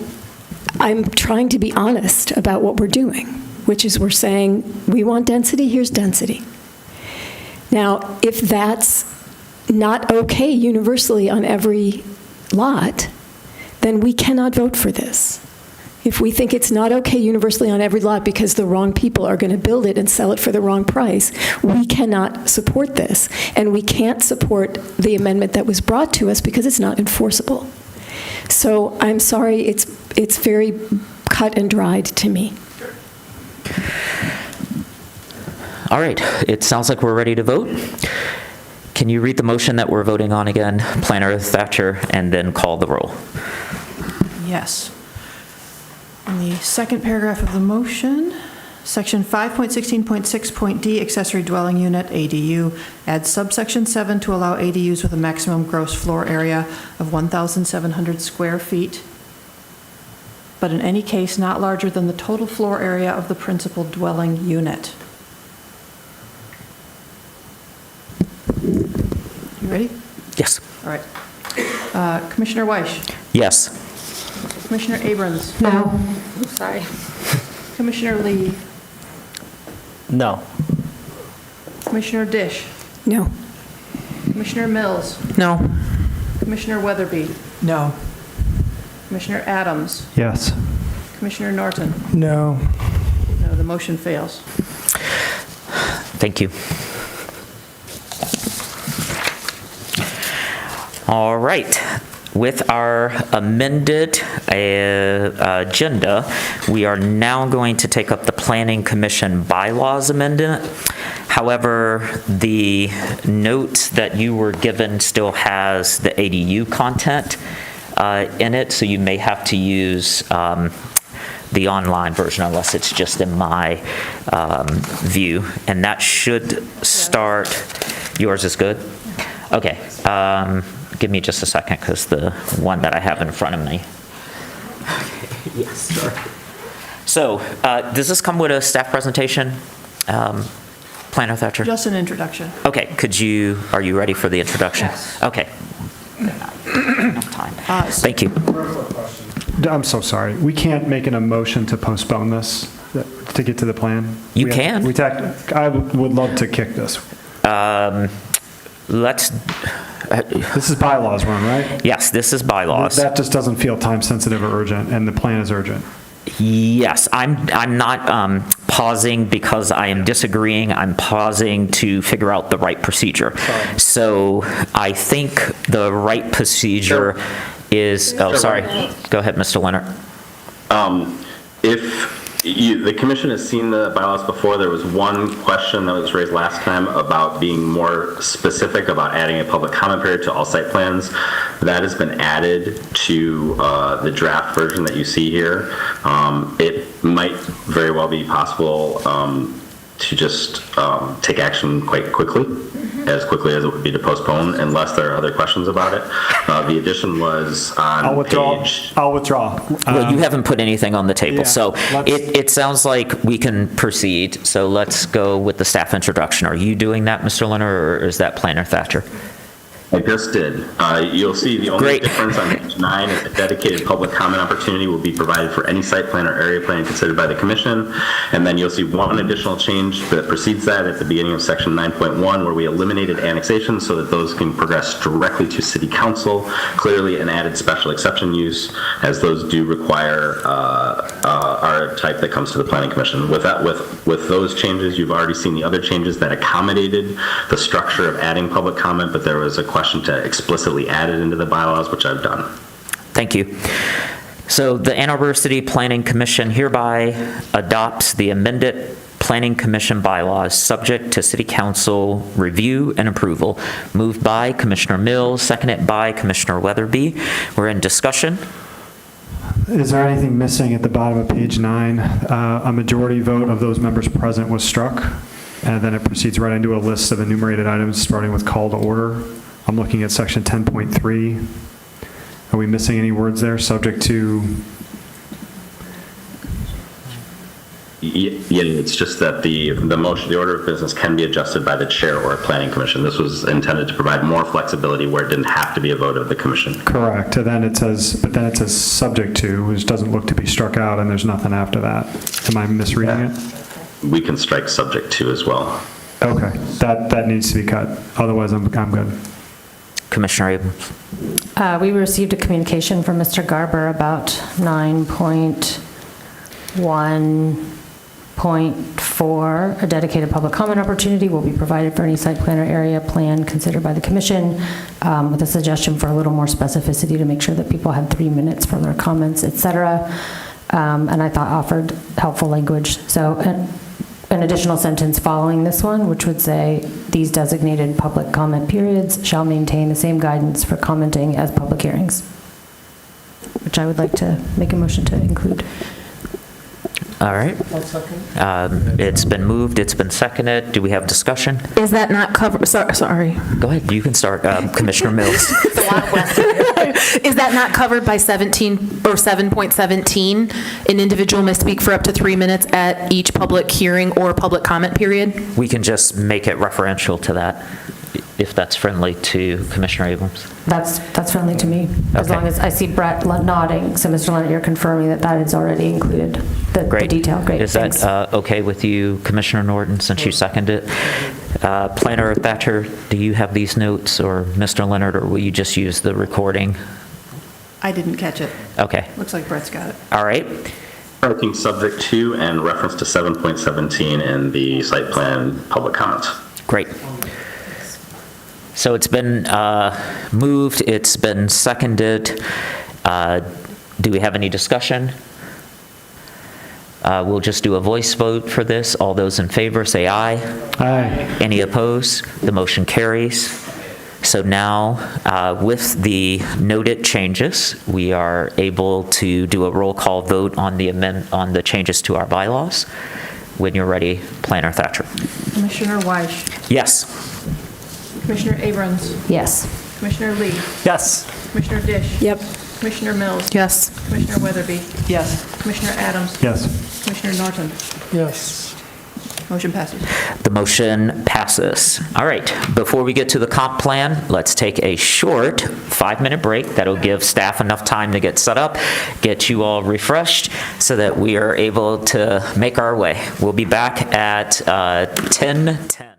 I'm trying to be honest about what we're doing, which is we're saying, we want density, here's density. Now, if that's not okay universally on every lot, then we cannot vote for this. If we think it's not okay universally on every lot because the wrong people are going to build it and sell it for the wrong price, we cannot support this. And we can't support the amendment that was brought to us because it's not enforceable. So I'm sorry, it's very cut and dried to me. All right, it sounds like we're ready to vote. Can you read the motion that we're voting on again, Planner Thatcher, and then call the roll? Yes. In the second paragraph of the motion, section 5.16.6.d, accessory dwelling unit, ADU, add subsection 7 to allow ADUs with a maximum gross floor area of 1,700 square feet, but in any case not larger than the total floor area of the principal dwelling unit. You ready? Yes. All right. Commissioner Weish? Yes. Commissioner Abrams? No. Sorry. Commissioner Lee? No. Commissioner Dish? No. Commissioner Mills? No. Commissioner Weatherby? No. Commissioner Adams? Yes. Commissioner Norton? No. No, the motion fails. Thank you. All right. With our amended agenda, we are now going to take up the Planning Commission bylaws amendment. However, the note that you were given still has the ADU content in it, so you may have to use the online version unless it's just in my view. And that should start, yours is good? Okay. Give me just a second, because the one that I have in front of me. Okay, yes, sure. So, does this come with a staff presentation, Planner Thatcher? Just an introduction. Okay, are you ready for the introduction? Yes. Okay. Enough time. Thank you. I'm so sorry. We can't make an emotion to postpone this, to get to the plan? You can. I would love to kick this. Let's... This is bylaws one, right? Yes, this is bylaws. That just doesn't feel time sensitive or urgent, and the plan is urgent. Yes, I'm not pausing because I am disagreeing. I'm pausing to figure out the right procedure. Sorry. So I think the right procedure is, oh, sorry. Go ahead, Mr. Leonard. The commission has seen the bylaws before. There was one question that was raised last time about being more specific about adding a public comment period to all site plans. That has been added to the draft version that you see here. It might very well be possible to just take action quite quickly, as quickly as it would be to postpone, unless there are other questions about it. The addition was on I'll withdraw. page... I'll withdraw. Well, you haven't put anything on the table, Yeah, so it sounds like we can proceed. So let's go with the staff introduction. Are you doing that, Mr. Leonard, or is that Planner Thatcher? I just did. You'll see the only difference on page 9 is a dedicated public comment opportunity will be provided for any site plan or area plan considered by the commission. And then you'll see one additional change that precedes that at the beginning of section 9.1, where we eliminated annexation so that those can progress directly to city council, clearly an added special exception use, as those do require our type that comes to the planning commission. With those changes, you've already seen the other changes that accommodated the structure of adding public comment, but there was a question to explicitly add it into the bylaws, which I've done. Thank you. So the Ann Arbor City Planning Commission hereby adopts the amended Planning Commission bylaws subject to City Council review and approval. Moved by Commissioner Mills, seconded by Commissioner Weatherby. We're in discussion. Is there anything missing at the bottom of page 9? A majority vote of those members present was struck, and then it proceeds right into a list of enumerated items, starting with call to order. I'm looking at section 10.3. Are we missing any words there, subject to? Yeah, it's just that the motion, the order of business can be adjusted by the chair or a planning commission. This was intended to provide more flexibility where it didn't have to be a vote of the commission. Correct. And then it says, but then it says subject to, which doesn't look to be struck out, and there's nothing after that. Am I misreading it? We can strike subject to as well. Okay, that needs to be cut. Otherwise, I'm good. Commissioner Abrams. We received a communication from Mr. Garber about 9.1.4. A dedicated public comment opportunity will be provided for any site plan or area plan considered by the commission, with a suggestion for a little more specificity to make sure that people had 3 minutes for their comments, et cetera. And I thought offered helpful language. So an additional sentence following this one, which would say, these designated public comment periods shall maintain the same guidance for commenting as public hearings, which I would like to make a motion to include. All right. It's been moved, it's been seconded. Do we have discussion? Is that not covered? Sorry. Go ahead, you can start, Commissioner Mills. Is that not covered by 17 or 7.17? An individual may speak for up to 3 minutes at each public hearing or public comment period? We can just make it referential to that, if that's friendly to Commissioner Abrams. That's friendly to me, as long as I see Brett nodding. So Mr. Leonard, you're confirming that that is already included, the detail. Great, Is thanks. that okay with you, Commissioner Norton, since you seconded it? Planner Thatcher, do you have these notes, or Mr. Leonard, or will you just use the recording? I didn't catch it. Okay. Looks like Brett's got it. All right. Striking subject to and reference to 7.17 in the site plan public comments. Great. So it's been moved, it's been seconded. Do we have any discussion? We'll just do a voice vote for this. All those in favor say aye. Aye. Any opposed? The motion carries. So now, with the noted changes, we are able to do a roll call vote on the changes to our bylaws. When you're ready, Planner Thatcher. Commissioner Weish, Yes. Commissioner Abrams, Yes. Commissioner Lee, Yes. Commissioner Dish. Yep. Commissioner Mills. Yes. Commissioner Weatherby. Yes. Commissioner Adams. Yes. Commissioner Norton. Yes. Motion passes. The motion passes. All right, before we get to the comp plan, let's take a short 5-minute break. That'll give staff enough time to get set up, get you all refreshed, so that we are able to make our way. We'll be back at 10:10.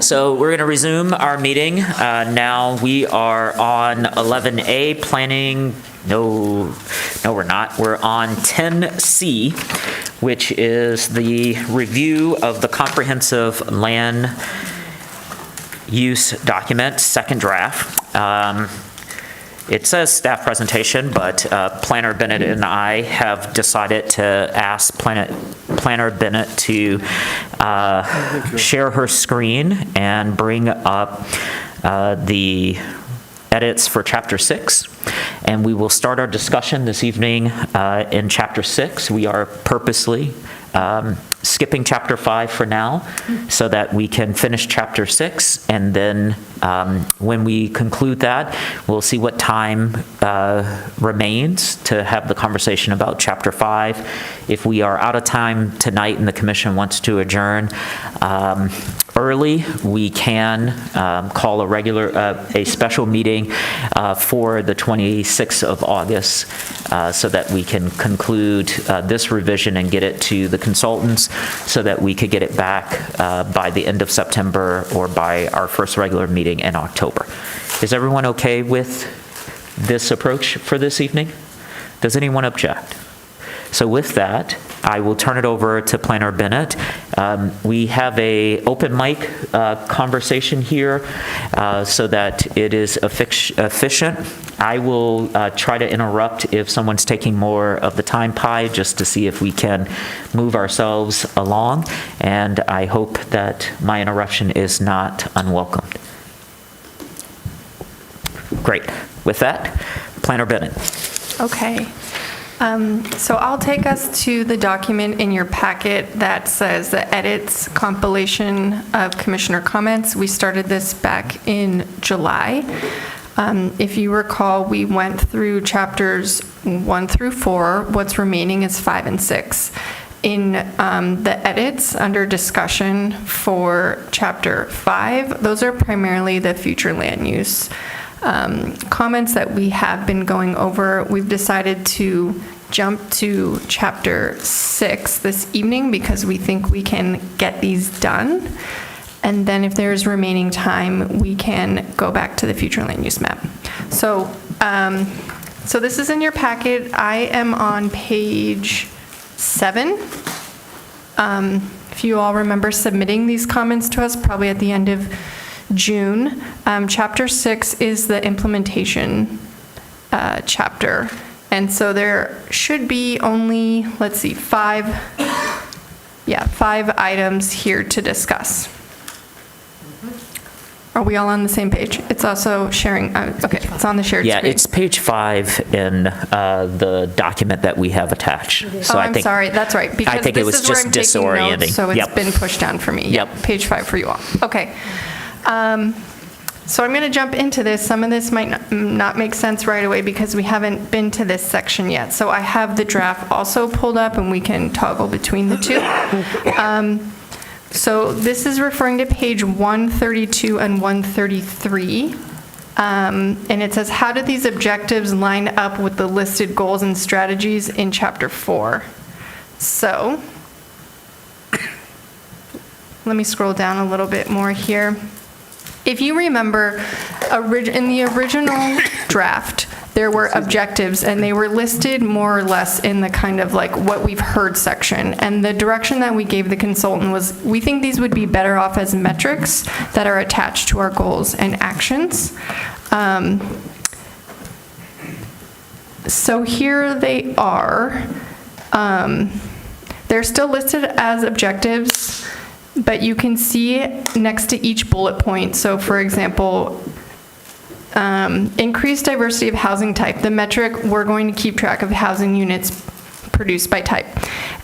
So we're going to resume our meeting. Now we are on 11A, planning. No, we're not. We're on 10C, which is the review of the comprehensive land use document, second draft. It says staff presentation, but Planner Bennett and I have decided to ask Planner Bennett to share her screen and bring up the edits for Chapter 6. And we will start our discussion this evening in Chapter 6. We are purposely skipping Chapter 5 for now so that we can finish Chapter 6, and then when we conclude that, we'll see what time remains to have the conversation about Chapter 5. If we are out of time tonight and the commission wants to adjourn early, we can call a special meeting for the 26th of August so that we can conclude this revision and get it to the consultants so that we could get it back by the end of September or by our first regular meeting in October. Is everyone okay with this approach for this evening? Does anyone object? So with that, I will turn it over to Planner Bennett. We have a open mic conversation here so that it is efficient. I will try to interrupt if someone's taking more of the time pie just to see if we can move ourselves along, and I hope that my interruption is not unwelcomed. Great. With that, Planner Bennett. Okay. So I'll take us to the document in your packet that says the edits compilation of commissioner comments. We started this back in July. If you recall, we went through chapters 1 through 4. What's remaining is 5 and 6. In the edits under discussion for chapter 5, those are primarily the future land use comments that we have been going over. We've decided to jump to chapter 6 this evening because we think we can get these done. And then if there's remaining time, we can go back to the future land use map. So this is in your packet. I am on page 7. If you all remember submitting these comments to us, probably at the end of June. Chapter 6 is the implementation chapter. And so there should be only, let's see, 5 items here to discuss. Are we all on the same page? It's also sharing, okay, it's on the shared screen. Yeah, it's page 5 in the document that we have attached. So I'm sorry, that's right. Because I think it was just disorienting. Notes, so it's been pushed down for me. Yep. Page 5 for you all. Okay. So I'm going to jump into this. Some of this might not make sense right away because we haven't been to this section yet. So I have the draft also pulled up and we can toggle between the two. So this is referring to page 132 and 133. And it says, how do these objectives line up with the listed goals and strategies in chapter 4? So let me scroll down a little bit more here. If you remember, in the original draft, there were objectives, and they were listed more or less in the kind of like what we've heard section. And the direction that we gave the consultant was, we think these would be better off as metrics that are attached to our goals and actions. So here they are. They're still listed as objectives, but you can see next to each bullet point. So for example, increased diversity of housing type. The metric, we're going to keep track of housing units produced by type.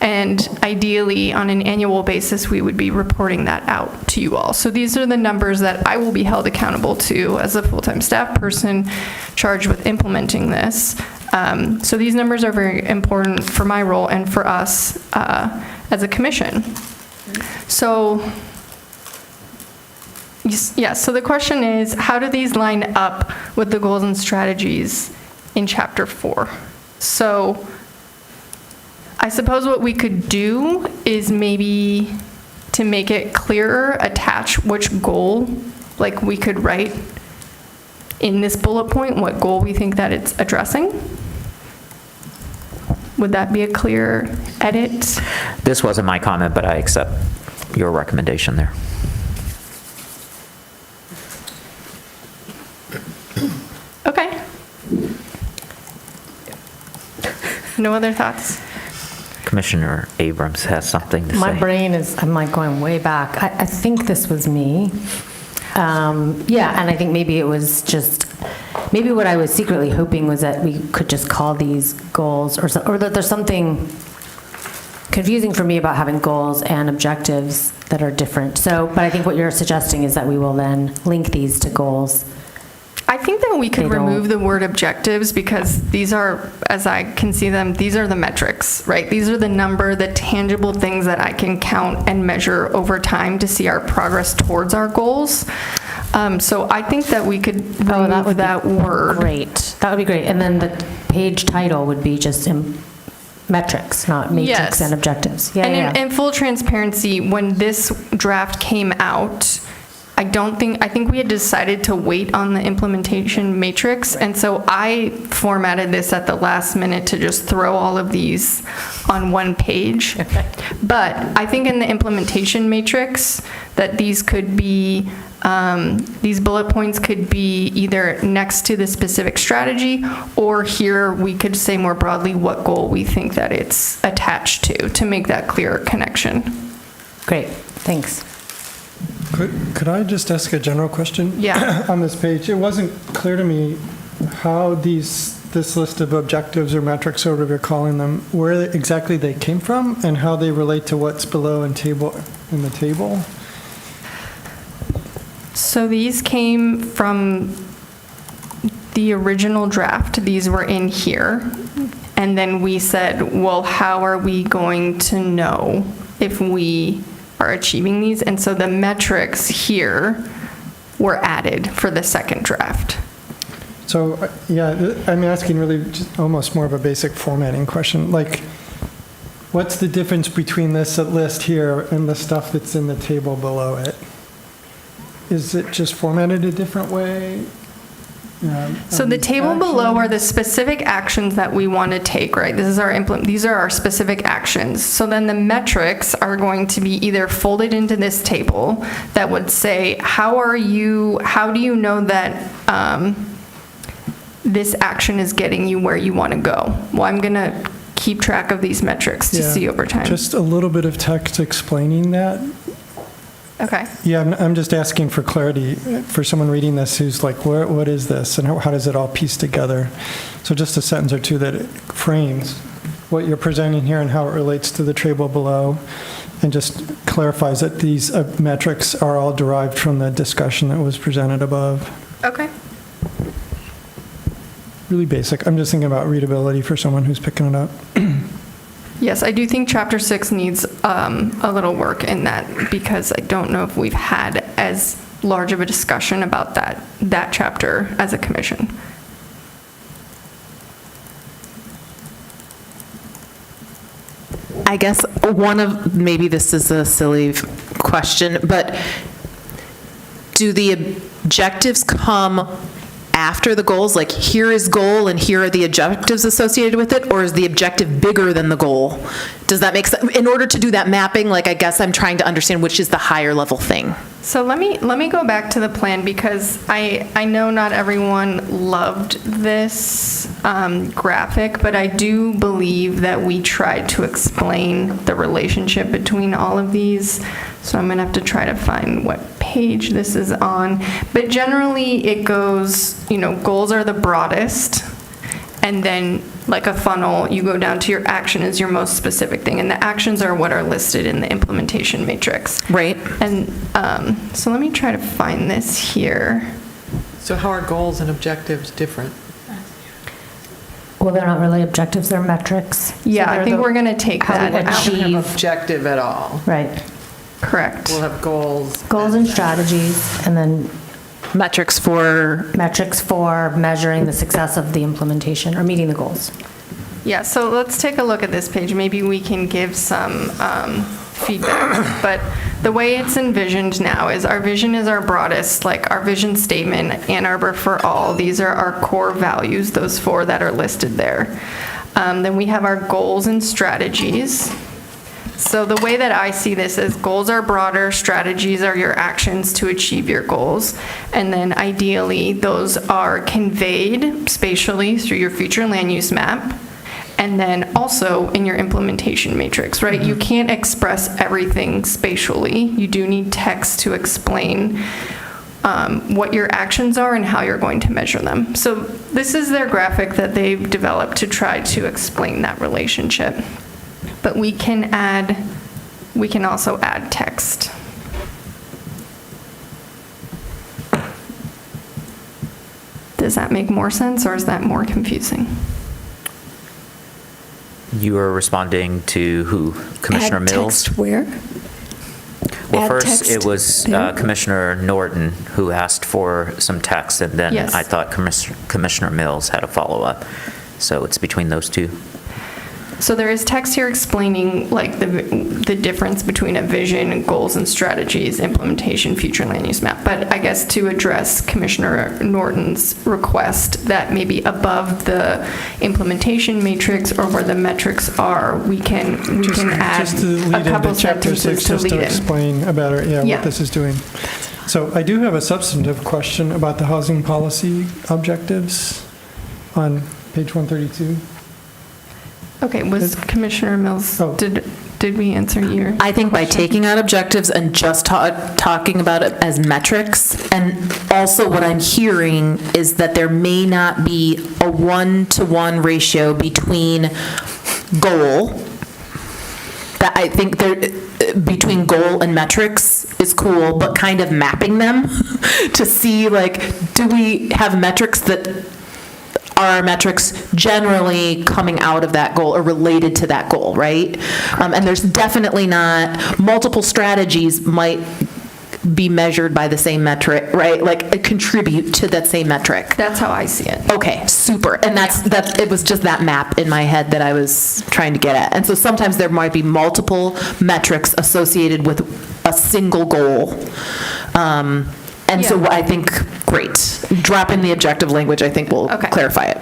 And ideally, on an annual basis, we would be reporting that out to you all. So these are the numbers that I will be held accountable to as a full-time staff person charged with implementing this. So these numbers are very important for my role and for us as a commission. So, yeah, so the question is, how do these line up with the goals and strategies in chapter 4? So I suppose what we could do is maybe to make it clearer, attach which goal, like we could write in this bullet point, what goal we think that it's addressing? Would that be a clear edit? This wasn't my comment, but I accept your recommendation there. Okay. No other thoughts? Commissioner Abrams has something to say. My brain is, I'm like going way back. I think this was me. Yeah, and I think maybe it was just, maybe what I was secretly hoping was that we could just call these goals, or that there's something confusing for me about having goals and objectives that are different. So, but I think what you're suggesting is that we will then link these to goals. I think that we could remove the word objectives, because these are, as I can see them, these are the metrics, right? These are the the tangible things that I can count and measure over time to see our progress towards our goals. So I think that we could remove that word. Great. That would be great. And then the page title would be just metrics, not matrix and objectives. Yeah, and in full transparency, when this draft came out, I think we had decided to wait on the implementation matrix, and so I formatted this at the last minute to just throw all of these on one page. But I think in the implementation matrix that these could be, these bullet points could be either next to the specific strategy, or here we could say more broadly what goal we think that it's attached to make that clear connection. Great, thanks. Could I just ask a general question? Yeah. On this page, it wasn't clear to me how this list of objectives or metrics, or whatever you're calling them, where exactly they came from and how they relate to what's below in the table. So these came from the original draft. These were in here. And then we said, well, how are we going to know if we are achieving these? And so the metrics here were added for the second draft. So, yeah, I'm asking really just almost more of a basic formatting question. Like, what's the difference between this list here and the stuff that's in the table below it? Is it just formatted a different way? So the table below are the specific actions that we want to take, right? These are our specific actions. So then the metrics are going to be either folded into this table that would say, how do you know that this action is getting you where you want to go? Well, I'm going to keep track of these metrics to see over time. Just a little bit of text explaining that. Okay. Yeah, I'm just asking for clarity for someone reading this who's like, what is this, and how does it all piece together? So just a sentence or two that frames what you're presenting here and how it relates to the table below, and just clarifies that these metrics are all derived from the discussion that was presented above. Okay. Really basic. I'm just thinking about readability for someone who's picking it up. Yes, I do think Chapter 6 needs a little work in that, because I don't know if we've had as large of a discussion about that chapter as a commission. I guess maybe this is a silly question, but do the objectives come after the goals? Like, here is goal and here are the objectives associated with it, or is the objective bigger than the goal? Does that make sense? In order to do that mapping, like, I guess I'm trying to understand which is the higher level thing. So let me go back to the plan, because I know not everyone loved this graphic, but I do believe that we tried to explain the relationship between all of these. So I'm gonna have to try to find what page this is on. But generally it goes, goals are the broadest, and then like a funnel, you go down to your action is your most specific thing, and the actions are what are listed in the implementation matrix. Right. And so let me try to find this here. So how are goals and objectives different? Well, they're not really objectives, they're metrics. Yeah, I think we're going to take that We out. don't have objective at all. Right. Correct. We'll have goals. Goals and strategies, and then metrics for measuring the success of the implementation or meeting the goals. Yeah, so let's take a look at this page. Maybe we can give some feedback, but the way it's envisioned now is our vision is our broadest, like our vision statement, Ann Arbor for all. These are our core values, those 4 that are listed there. Then we have our goals and strategies. So the way that I see this is goals are broader, strategies are your actions to achieve your goals. And then ideally, those are conveyed spatially through your future land use map. And then also in your implementation matrix, right? You can't express everything spatially. You do need text to explain what your actions are and how you're going to measure them. So this is their graphic that they've developed to try to explain that relationship. But we can also add text. Does that make more sense, or is that more confusing? You are responding to who? Commissioner Add Mills? text where? Well, Add first, text it was there? Commissioner Norton who asked for some text, and then Yes. I thought Commissioner Mills had a follow-up. So it's between those two. So there is text here explaining like the difference between a vision, goals and strategies, implementation, future land use map. But I guess to address Commissioner Norton's request that maybe above the implementation matrix or where the metrics are, we can add Just to lead a couple into chapter 6, sentences to just lead to in. explain about it, Yeah. what this is doing. So I do have a substantive question about the housing policy objectives on page 132. Okay, was Commissioner Mills, did we answer your? I think by taking out objectives and just talking about it as metrics, and also what I'm hearing is that there may not be a 1-to-1 ratio between goal, that I think between goal and metrics is cool, but kind of mapping them to see, like, do we have metrics that are our metrics generally coming out of that goal or related to that goal, right? And there's definitely not, multiple strategies might be measured by the same metric, right? Like contribute to that same metric. That's how I see it. Okay, super. And that it was just that map in my head that I was trying to get at. And so sometimes there might be multiple metrics associated with a single goal. And so I think, great. Dropping the objective language, I think will clarify it.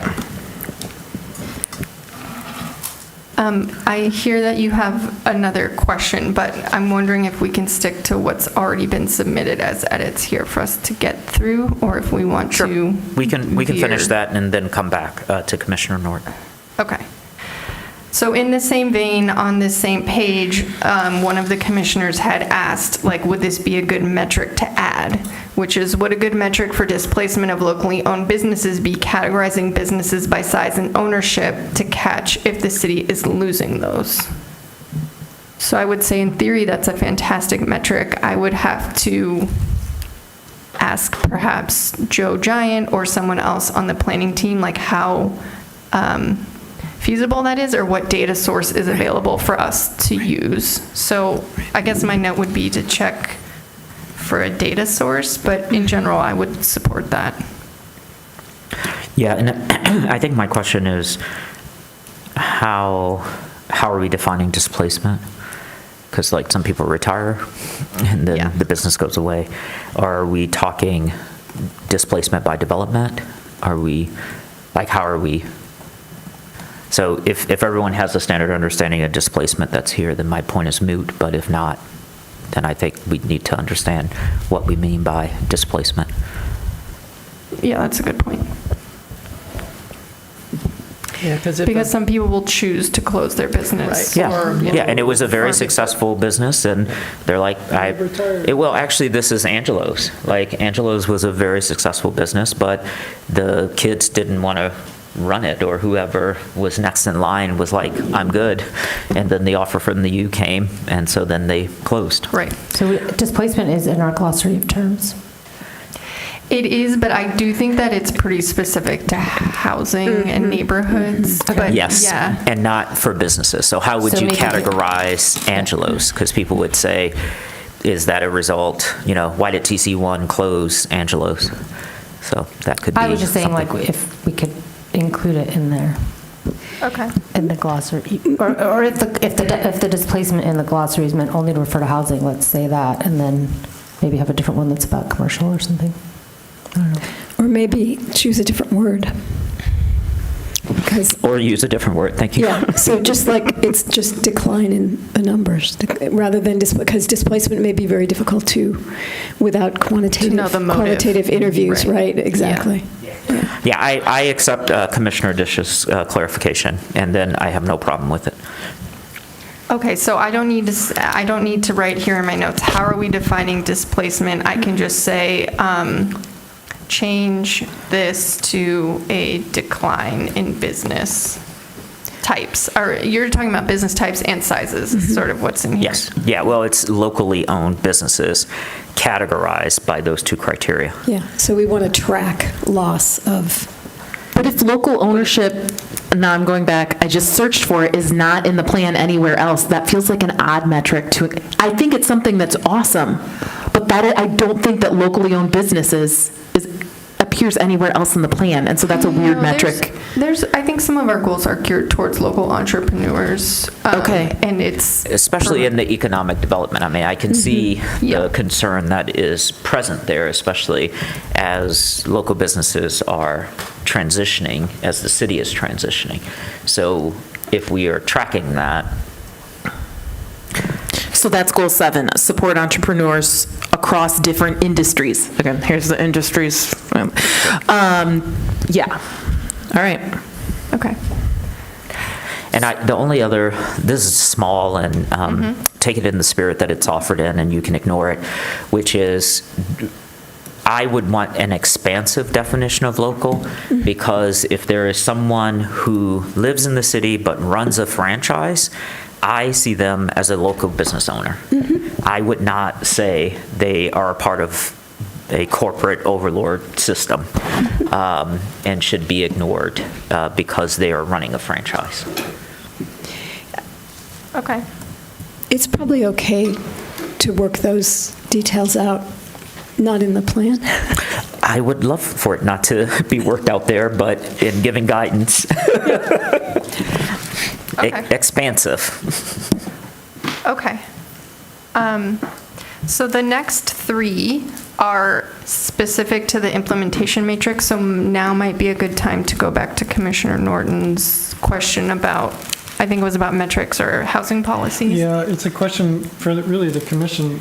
I hear that you have another question, but I'm wondering if we can stick to what's already been submitted as edits here for us to get through, or if we want to. We can finish veer. that and then come back to Commissioner Norton. Okay. So in the same vein, on this same page, one of the commissioners had asked, like, would this be a good metric to add? Which is, would a good metric for displacement of locally owned businesses be categorizing businesses by size and ownership to catch if the city is losing those? So I would say in theory, that's a fantastic metric. I would have to ask perhaps Joe Giant or someone else on the planning team, like how feasible that is, or what data source is available for us to use. So I guess my note would be to check for a data source, but in general, I would support that. Yeah, and I think my question is, how are we defining displacement? Because like some people retire and then the business goes away. Are we talking displacement by development? Are we, like, how are we? So if everyone has a standard understanding of displacement that's here, then my point is moot, but if not, then I think we need to understand what we mean by displacement. Yeah, that's a good point. Yeah, because some people will choose to close their business. Yeah, and it was a very successful business, and they're like, well, actually, this is Angelo's. Like, Angelo's was a very successful business, but the kids didn't want to run it, or whoever was next in line was like, I'm good. And then the offer from the U came, and so then they closed. Right. So displacement is in our glossary of terms. It is, but I do think that it's pretty specific to housing and neighborhoods. But Yes, yeah. and not for businesses. So how would So you maybe- categorize Angelo's? Because people would say, is that a result, why did TC1 close Angelo's? So that could be I was just saying, like, something. if we could include it in there. Okay. In the glossary, or if the displacement in the glossary is meant only to refer to housing, let's say that, and then maybe have a different one that's about commercial or something. I don't know. Or maybe choose a different word. Or use a different word, thank you. Yeah, so just like, it's just decline in the numbers, rather than, because displacement may be very difficult to, without quantitative, know the motive. quantitative interviews, right? Exactly. Yeah, I accept Commissioner Dish's clarification, and then I have no problem with it. Okay, so I don't need to write here in my notes, how are we defining displacement? I can just say, change this to a decline in business types. Or you're talking about business types and sizes, is sort of what's in here. Yes, yeah, well, it's locally owned businesses categorized by those two criteria. Yeah, so we want to track loss of. But if local ownership, now I'm going back, I just searched for it, is not in the plan anywhere else, that feels like an odd metric to, I think it's something that's awesome, but that, I don't think that locally owned businesses appears anywhere else in the plan, and so that's a weird metric. I think some of our goals are geared towards local entrepreneurs. Okay. And it's. Especially in the economic development. I mean, I can see the concern that is present there, especially as local businesses are transitioning, as the city is transitioning. So if we are tracking that. So that's goal 7, support entrepreneurs across different industries. Again, here's the industries. Yeah, all right. Okay. And the only other, this is small, and take it in the spirit that it's offered in, and you can ignore it, which is, I would want an expansive definition of local, because if there is someone who lives in the city but runs a franchise, I see them as a local business owner. I would not say they are a part of a corporate overlord system and should be ignored because they are running a franchise. Okay. It's probably okay to work those details out, not in the plan. I would love for it not to be worked out there, but in giving guidance. Expansive. Okay. So the next 3 are specific to the implementation matrix, so now might be a good time to go back to Commissioner Norton's question about, I think it was about metrics or housing policies. Yeah, it's a question for really the commission.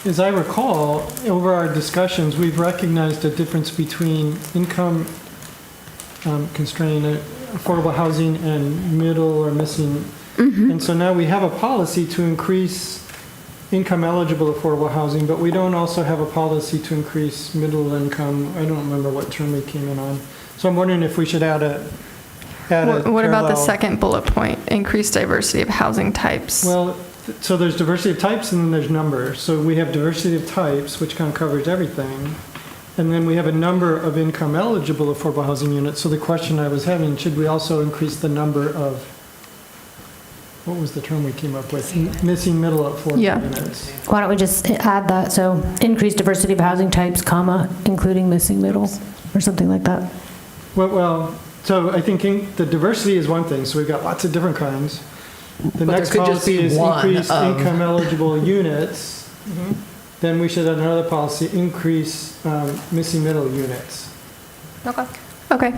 As I recall, over our discussions, we've recognized a difference between income constrained affordable housing and middle or missing. And so now we have a policy to increase income eligible affordable housing, but we don't also have a policy to increase middle income. I don't remember what term we came in on. So I'm wondering if we should add a What about the parallel. second bullet point, increase diversity of housing types? Well, so there's diversity of types and then there's numbers. So we have diversity of types, which kind of covers everything. And then we have a number of income eligible affordable housing units. So the question I was having, should we also increase the number of, what was the term we came up with? Missing middle affordable units. Why don't we just add that? So increase diversity of housing types, comma, including missing middle, or something like that. Well, so I think the diversity is one thing. So we've got lots of different kinds. The But next there could just policy be is one increase of- income eligible units. Then we should have another policy, increase missing middle units. Okay.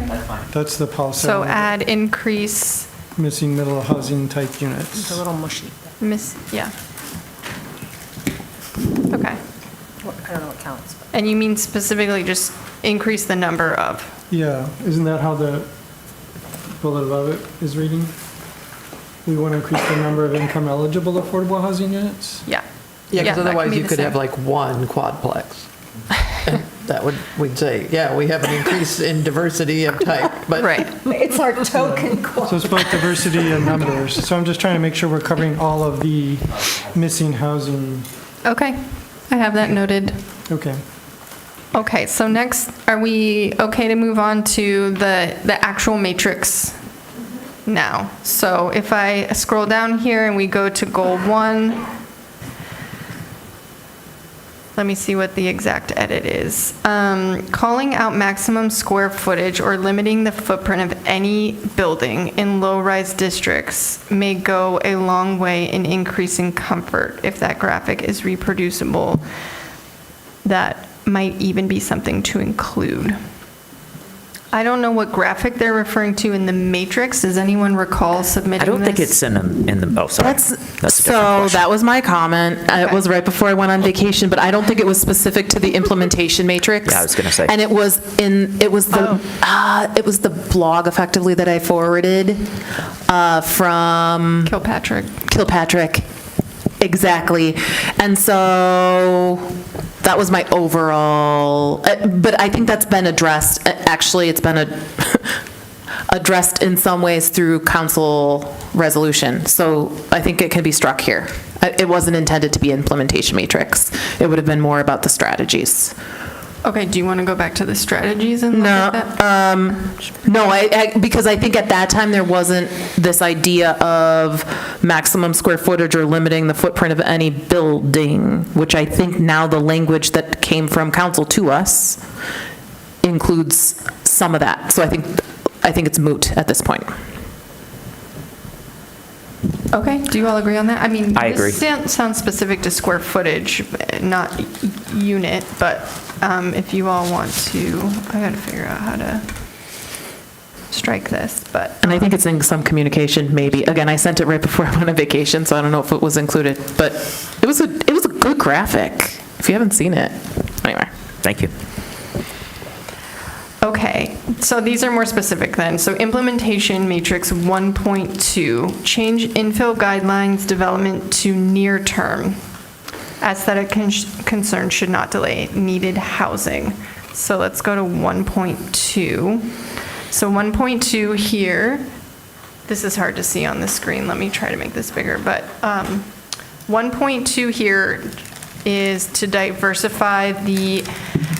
That's the policy. So add increase. Missing middle housing type units. It's a little mushy. Yeah. Okay. I don't know what counts. And you mean specifically just increase the number of? Yeah, isn't that how the bullet above it is reading? We want to increase the number of income eligible affordable housing units? Yeah. Yeah, because that can otherwise be you the could same. have like one quadplex. And that would, we'd say, yeah, we have an increase in diversity of type, but. Right. It's our token So it's both diversity and numbers. So I'm just trying to make sure we're covering all of the missing housing. Okay. I have that noted. Okay. Okay, so next, are we okay to move on to the actual matrix now? So if I scroll down here and we go to goal 1, Let me see what the exact edit is. Calling out maximum square footage or limiting the footprint of any building in low-rise districts may go a long way in increasing comfort. If that graphic is reproducible, that might even be something to include. I don't know what graphic they're referring to in the matrix. Does anyone recall submitting I don't think this? it's in the, oh, sorry. That's a different So question. that was my comment. It was right before I went on vacation, but I don't think it was specific to the implementation matrix. Yeah, I was gonna say. And it was the blog effectively that I forwarded from Kilpatrick. Exactly. And so that was my overall, but I think that's been addressed. Actually, it's been addressed in some ways through council resolution. So I think it can be struck here. It wasn't intended to be implementation matrix. It would have been more about the strategies. Okay, do you want to go back to the strategies and look at that? No, because I think at that time there wasn't this idea of maximum square footage or limiting the footprint of any building, which I think now the language that came from council to us includes some of that. So I think it's moot at this point. Okay, do you all agree on that? I mean, I agree. this sounds specific to square footage, not unit, but if you all want to, I gotta figure out how to strike this, but. And I think it's in some communication, maybe. Again, I sent it right before I went on vacation, so I don't know if it was included, but it was a good graphic, if you haven't seen it. Anyway. Thank you. Okay, so these are more specific then. So implementation matrix 1.2, change infill guidelines development to near term. Aesthetic concerns should not delay needed housing. So let's go to 1.2. So 1.2 here, this is hard to see on the screen. Let me try to make this bigger, but 1.2 here is to diversify the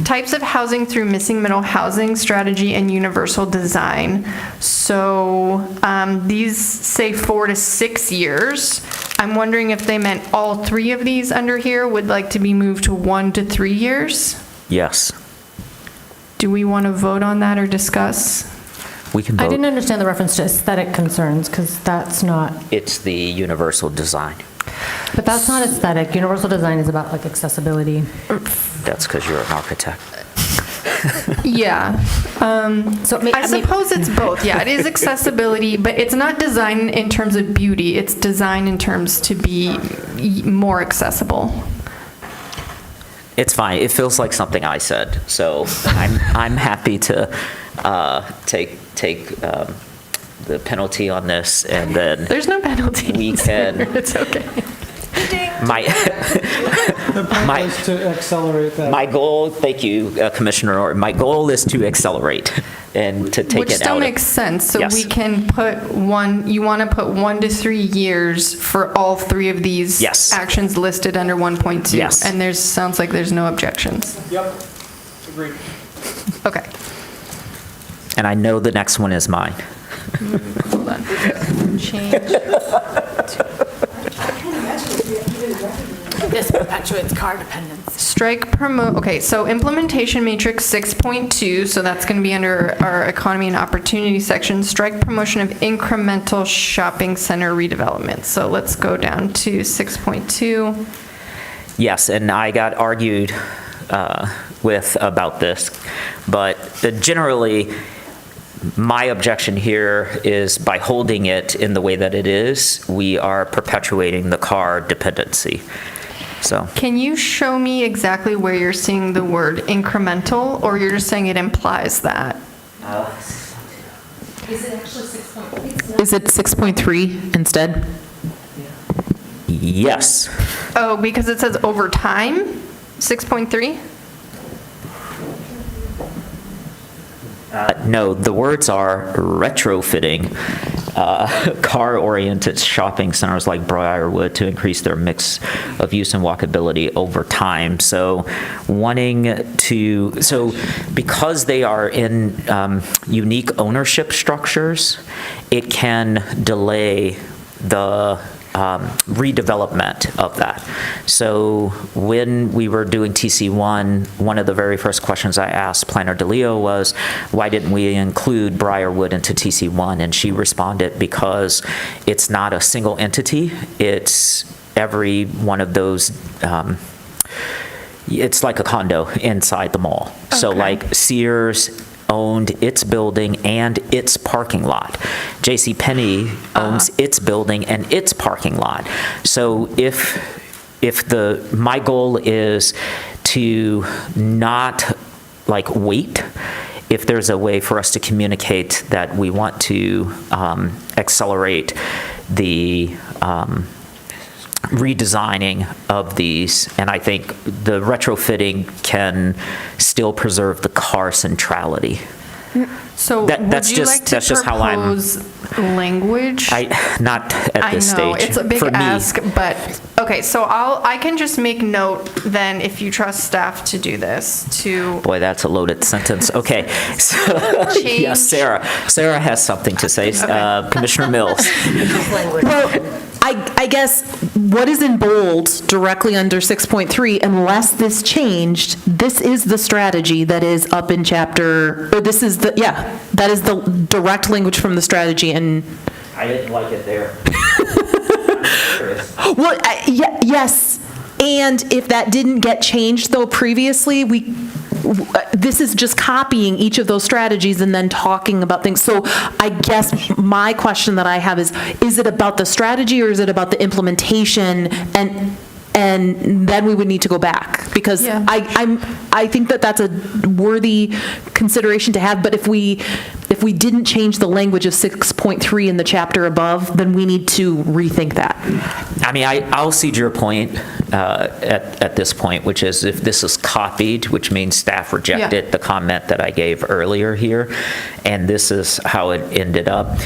types of housing through missing middle housing strategy and universal design. So these say 4 to 6 years. I'm wondering if they meant all 3 of these under here would like to be moved to 1 to 3 years? Yes. Do we want to vote on that or discuss? We can I vote. didn't understand the reference to aesthetic concerns, because that's not, It's the universal design. but that's not aesthetic. Universal design is about like accessibility. That's because you're an architect. Yeah. I suppose it's both. Yeah, it is accessibility, but it's not design in terms of beauty. It's design in terms to be more accessible. It's fine. It feels like something I said, so I'm happy to take the penalty on this, and then There's no penalty. we can. It's okay. The point is to accelerate that. My goal, thank you, Commissioner Norton. My goal is to accelerate and to take Which it still out. makes sense. So Yes. we can put you want to put 1 to 3 years for all 3 of these Yes. actions listed under 1.2. Yes. And sounds like there's no objections. Yep, agreed. Okay. And I know the next one is mine. Hold on. Change. This perpetuates car dependence. Strike promote, okay, so implementation matrix 6.2, so that's going to be under our economy and opportunity section, strike promotion of incremental shopping center redevelopment. So let's go down to 6.2. Yes, and I got argued with about this, but generally, my objection here is by holding it in the way that it is, we are perpetuating the car dependency. So, Can you show me exactly where you're seeing the word incremental, or you're just saying it implies that? Is it actually 6.3? Is it 6.3 instead? yes. Oh, because it says over time, 6.3? No, the words are retrofitting car-oriented shopping centers like Briarwood to increase their mix of use and walkability over time. So because they are in unique ownership structures, it can delay the redevelopment of that. So when we were doing TC1, one of the very first questions I asked Planner DeLeo was, why didn't we include Briarwood into TC1? And she responded, because it's not a single entity. It's every one of those, it's like a condo inside the mall. Okay. So like Sears owned its building and its parking lot. JCPenney owns its building and its parking lot. So if my goal is to not like wait, if there's a way for us to communicate that we want to accelerate the redesigning of these, and I think the retrofitting can still preserve the car centrality. So that's would you just, like to that's just how I'm. propose language? Not at this stage. I know, it's a big for me. ask, but, okay, so I can just make note then, if you trust staff to do this, to. Boy, that's a loaded sentence. Okay. So, Change. yes, Sarah has something to say. Okay. Commissioner Mills. Well, I guess what is in bold directly under 6.3, unless this changed, this is the strategy that is up in chapter, or this is that is the direct language from the strategy. And I didn't like it there. well, yes. And if that didn't get changed though previously, this is just copying each of those strategies and then talking about things. So I guess my question that I have is it about the strategy or is it about the implementation? And then we would need to go back, because I think that that's a worthy consideration to have. But if we didn't change the language of 6.3 in the chapter above, then we need to rethink that. I mean, I'll cede your point at this point, which is if this is copied, which means staff rejected the comment that I gave earlier here, and this is how it ended up.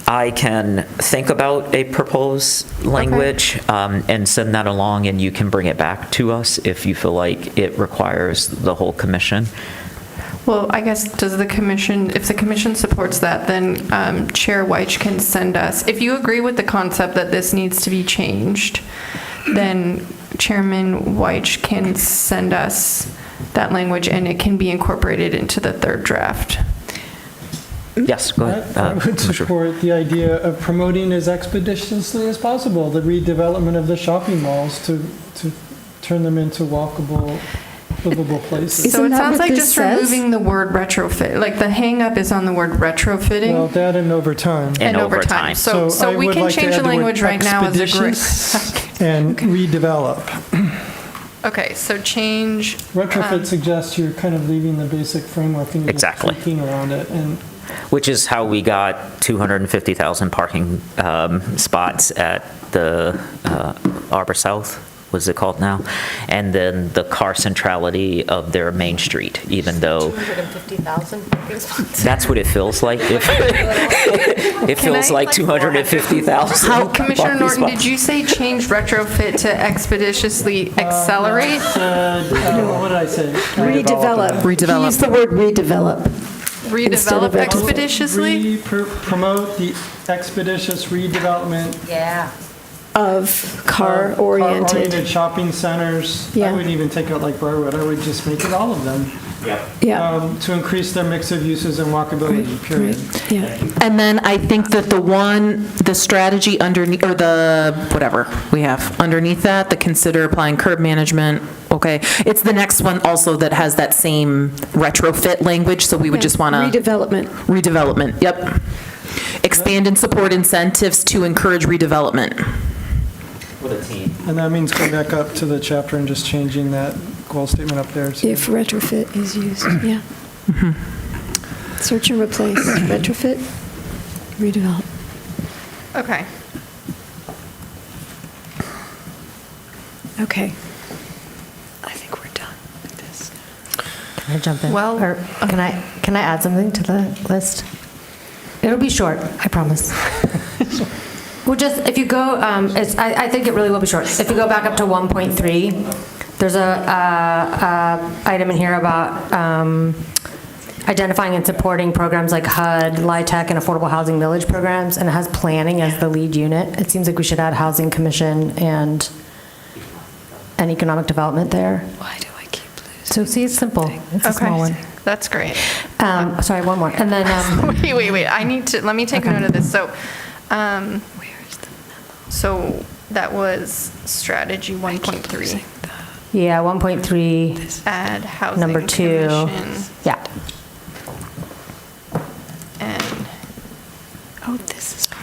I can think about a proposed language and send that along, and you can bring it back to us if you feel like it requires the whole commission. Well, I guess, if the commission supports that, then Chair Weich can send us, if you agree with the concept that this needs to be changed, then Chairman Weich can send us that language and it can be incorporated into the third draft. Yes, go ahead. I would support the idea of promoting as expeditiously as possible the redevelopment of the shopping malls to turn them into walkable, livable places. So it sounds like just removing the word retrofit, like the hang up is on the word retrofitting. Well, that and over time. And over time. So we can change the language right now as a group. And redevelop. Okay, so change. Retrofit suggests you're kind of leaving the basic framework and you're just tweaking around it. Which is how we got 250,000 parking spots at the Arbor South, what's it called now? And then the car centrality of their main street, even though 250,000 parking spots. that's what it feels like. It feels like 250,000. Commissioner Norton, did you say change retrofit to expeditiously accelerate? What did I say? Redevelop. Redevelop. Use the word redevelop. Redevelop expeditiously? Promote the expeditious redevelopment. Of car-oriented. Shopping centers. Yeah. I wouldn't even take out like Briarwood. I would just make it all of them. To increase their mix of uses and walkability, period. And then I think that the strategy underneath, or the, whatever we have underneath that, the consider applying curb management, okay. It's the next one also that has that same retrofit language, so we would just want to. Redevelopment, yep. Expand and support incentives to encourage redevelopment. With a team. And that means go back up to the chapter and just changing that goal statement up there. If retrofit is used, yeah. Search and replace, retrofit, redevelop. Okay. Okay. I think we're done with this. Can I jump in? Well, or can I add something to the list? It'll be short, I promise. Well, just if you go, I think it really will be short. If you go back up to 1.3, there's a item in here about identifying and supporting programs like HUD, LIHTC, and Affordable Housing Village programs, and it has planning as the lead unit. It seems like we should add Housing Commission and economic development there. Why do I keep losing? So see, it's simple. It's a small one. That's great. Sorry, one more. And then, wait. Let me take note of this. So, so that was strategy 1.3. yeah, 1.3. Add housing Number 2. commission. Yeah. And this is our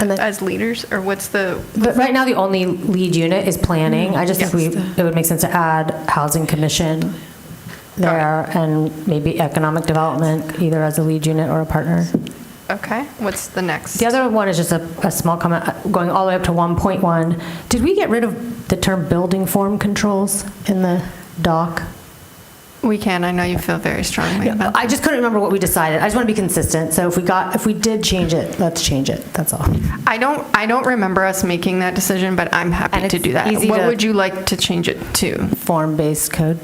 And then, as leaders, or what's the? but right now, the only lead unit is planning. I just think it would make sense to add Housing Commission there and maybe economic development, either as a lead unit or a partner. Okay. What's the next? The other one is just a small comment going all the way up to 1.1. Did we get rid of the term building form controls in the doc? We can. I know you feel very strongly about that. I just couldn't remember what we decided. I just want to be consistent. So if we did change it, let's change it. That's all. I don't remember us making that decision, but I'm happy to do that. What would you like to change it to? Form-based code.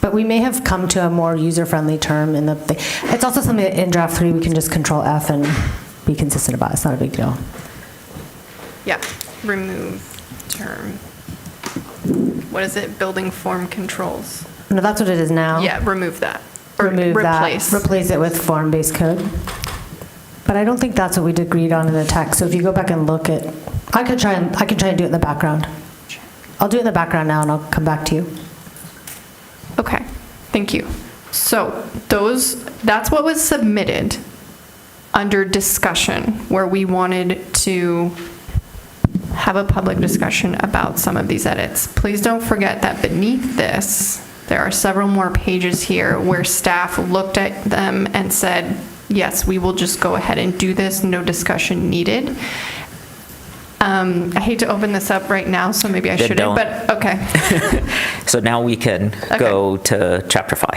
But we may have come to a more user-friendly term in the thing. It's also something that in draft 3 we can just control F and be consistent about. It's not a big deal. Yeah. Remove term. What is it? Building form controls. No, that's what it is now. Yeah, remove that. Or Remove replace. that. Replace it with form-based code. But I don't think that's what we agreed on in the text. So if you go back and look at, I can try and do it in the background. I'll do it in the background now and I'll come back to you. Okay, thank you. So that's what was submitted under discussion, where we wanted to have a public discussion about some of these edits. Please don't forget that beneath this, there are several more pages here where staff looked at them and said, yes, we will just go ahead and do this, no discussion needed. I hate to open this up right now, so maybe I shouldn't, but okay. So now we can go to chapter 5.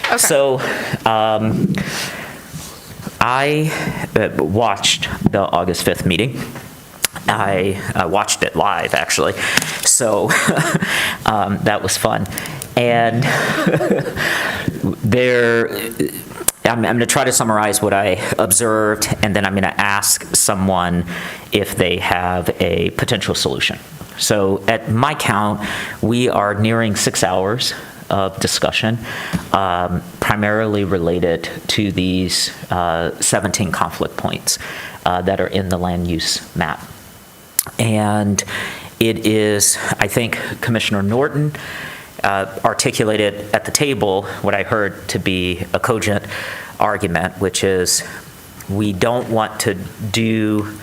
Okay. So I watched the August 5th meeting. I watched it live, actually. So that was fun. And I'm going to try to summarize what I observed, and then I'm going to ask someone if they have a potential solution. So at my count, we are nearing 6 hours of discussion, primarily related to these 17 conflict points that are in the land use map. And it is, I think, Commissioner Norton articulated at the table what I heard to be a cogent argument, which is we don't want to do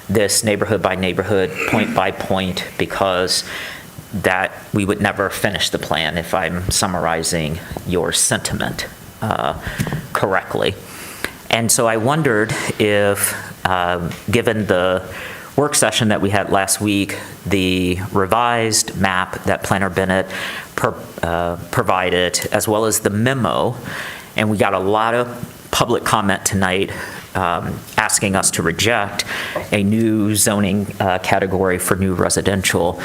this neighborhood by neighborhood, point by point, because that we would never finish the plan, if I'm summarizing your sentiment correctly. And so I wondered if, given the work session that we had last week, the revised map that Planner Bennett provided, as well as the memo, and we got a lot of public comment tonight asking us to reject a new zoning category for new residential.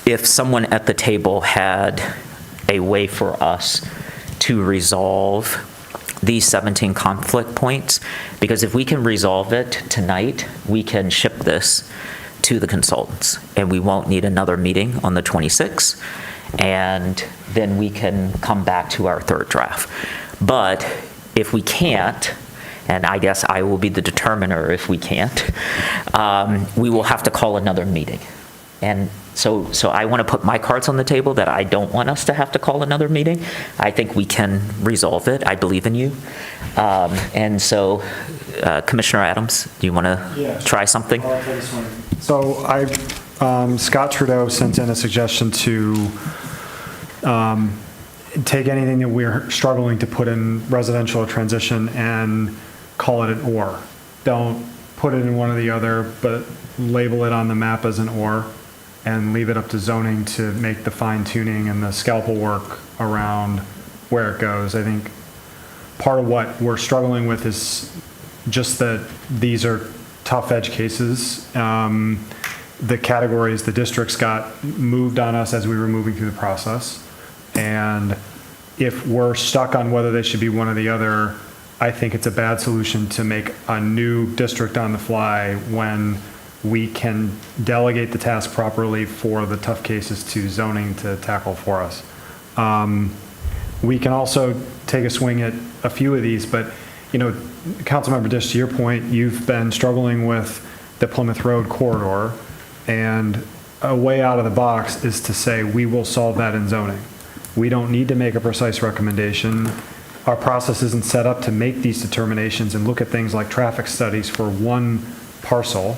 If someone at the table had a way for us to resolve these 17 conflict points, because if we can resolve it tonight, we can ship this to the consultants, and we won't need another meeting on the 26th, and then we can come back to our third draft. But if we can't, and I guess I will be the determiner if we can't, we will have to call another meeting. And so I want to put my cards on the table that I don't want us to have to call another meeting. I think we can resolve it. I believe in you. And so, Commissioner Adams, do you want to try something? So Scott Trudeau sent in a suggestion to take anything that we're struggling to put in residential or transition and call it an or. Don't put it in one or the other, but label it on the map as an or, and leave it up to zoning to make the fine tuning and the scalpel work around where it goes. I think part of what we're struggling with is just that these are tough edge cases. The categories, the districts got moved on us as we were moving through the process. And if we're stuck on whether they should be one or the other, I think it's a bad solution to make a new district on the fly when we can delegate the task properly for the tough cases to zoning to tackle for us. We can also take a swing at a few of these, but, Councilmember Dish, to your point, you've been struggling with the Plymouth Road corridor, and a way out of the box is to say we will solve that in zoning. We don't need to make a precise recommendation. Our process isn't set up to make these determinations and look at things like traffic studies for one parcel,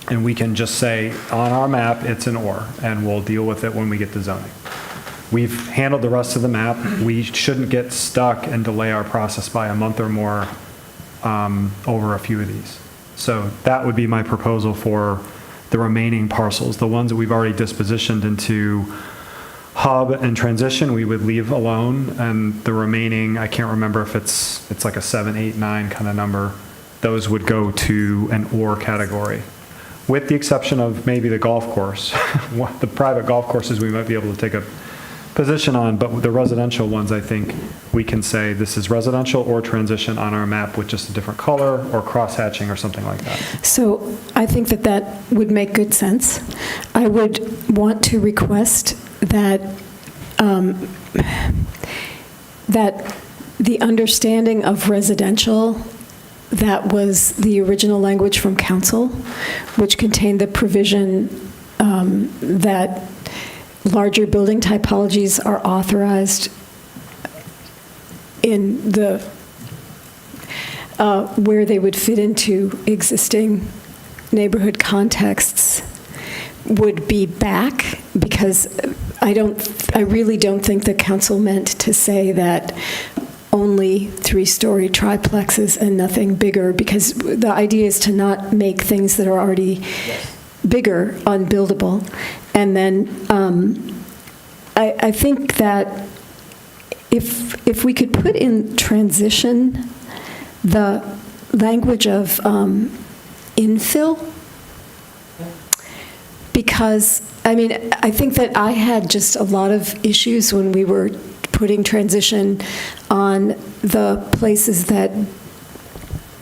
and we can just say, on our map, it's an or, and we'll deal with it when we get to zoning. We've handled the rest of the map. We shouldn't get stuck and delay our process by a month or more over a few of these. So that would be my proposal for the remaining parcels. The ones that we've already dispositioned into hub and transition, we would leave alone, and the remaining, I can't remember if it's like a 7, 8, 9 kind of number, those would go to an or category. With the exception of maybe the golf course. The private golf courses we might be able to take a position on, but the residential ones, I think we can say this is residential or transition on our map with just a different color or cross-hatching or something like that. So I think that would make good sense. I would want to request that that the understanding of residential that was the original language from council, which contained the provision that larger building typologies are authorized in the where they would fit into existing neighborhood contexts would be back, because I really don't think the council meant to say that only 3-story triplexes and nothing bigger, because the idea is to not make things that are already bigger unbuildable. And then I think that if we could put in transition the language of infill, because, I think that I had just a lot of issues when we were putting transition on the places that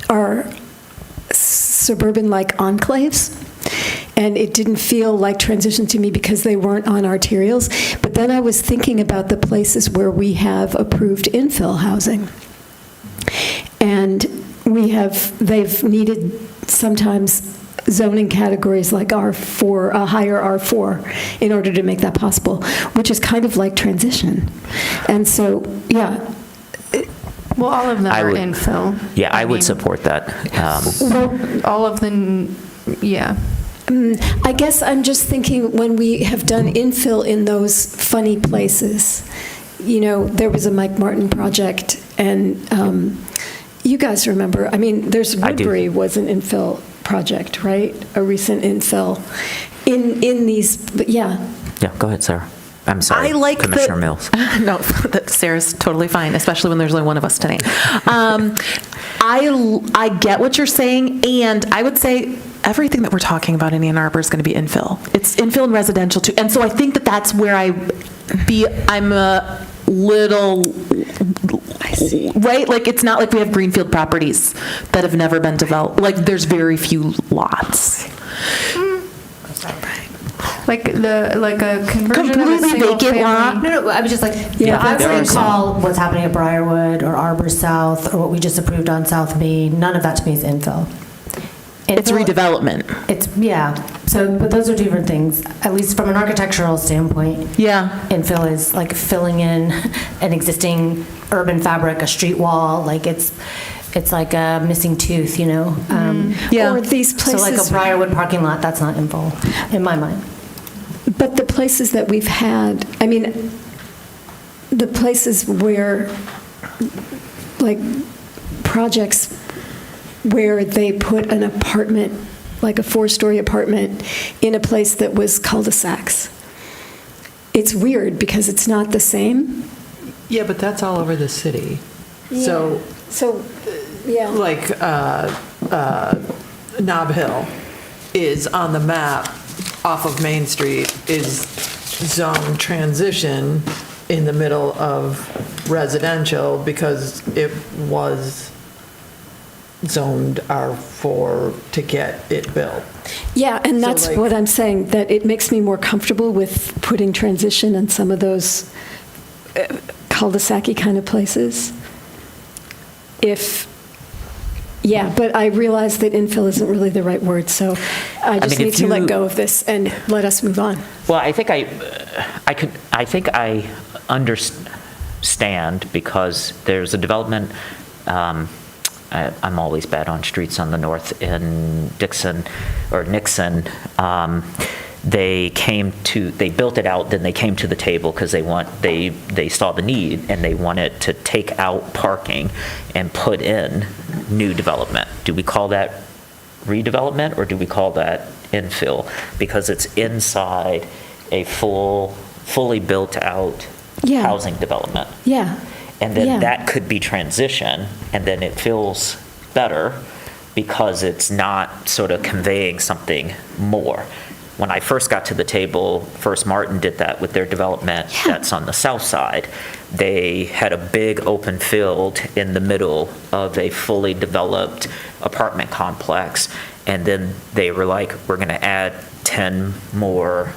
are suburban-like enclaves. And it didn't feel like transition to me because they weren't on arterials. But then I was thinking about the places where we have approved infill housing. And they've needed sometimes zoning categories like R4, a higher R4, in order to make that possible, which is kind of like transition. And so, yeah. Well, all of them are infill. Yeah, I would support that. Well, all of them, yeah. I guess I'm just thinking when we have done infill in those funny places, there was a Mike Martin project, and you guys remember, there's Woodbury was an infill project, right? A recent infill in these, but yeah. Yeah, go ahead, Sarah. I'm sorry, I like Commissioner Mills. No, Sarah's totally fine, especially when there's only one of us tonight. I get what you're saying, and I would say everything that we're talking about in Ann Arbor is going to be infill. It's infill and residential too, and so I think that's where I'm a little, right? Like, it's not like we have greenfield properties that have never been developed. Like, there's very few lots. Like a conversion completely of a single vacant family. lot. No, I was just like, I wouldn't call what's happening at Briarwood or Arbor South or what we just approved on South Main, none of that to me is infill. It's redevelopment. But those are different things, at least from an architectural standpoint. Yeah. Infill is like filling in an existing urban fabric, a street wall, like it's like a missing tooth, Yeah. Or these places. So like a Briarwood parking lot, that's not infill, in my mind. But the places that we've had, the places where, like, projects where they put an apartment, like a 4-story apartment, in a place that was cul-de-sacs. It's weird because it's not the same. Yeah, but that's all over the city. Yeah. So, yeah. Like, Nob Hill is on the map off of Main Street, is zone transition in the middle of residential because it was zoned R4 to get it built. Yeah, and So, that's like- what I'm saying, that it makes me more comfortable with putting transition in some of those cul-de-sac-y kind of places. But I realize that infill isn't really the right word, so I just mean, need if to let you- go of this and let us move on. Well, I think I understand because there's a development, I'm always bad on streets on the north in Nixon. They built it out, then they came to the table because they saw the need and they wanted to take out parking and put in new development. Do we call that redevelopment or do we call that infill? Because it's inside a fully built out Yeah. housing development. Yeah. And then Yeah. that could be transition, and then it feels better because it's not sort of conveying something more. When I first got to the table, First Martin did that with their development that's on the south side. They had a big open field in the middle of a fully developed apartment complex, and then they were like, we're going to add 10 more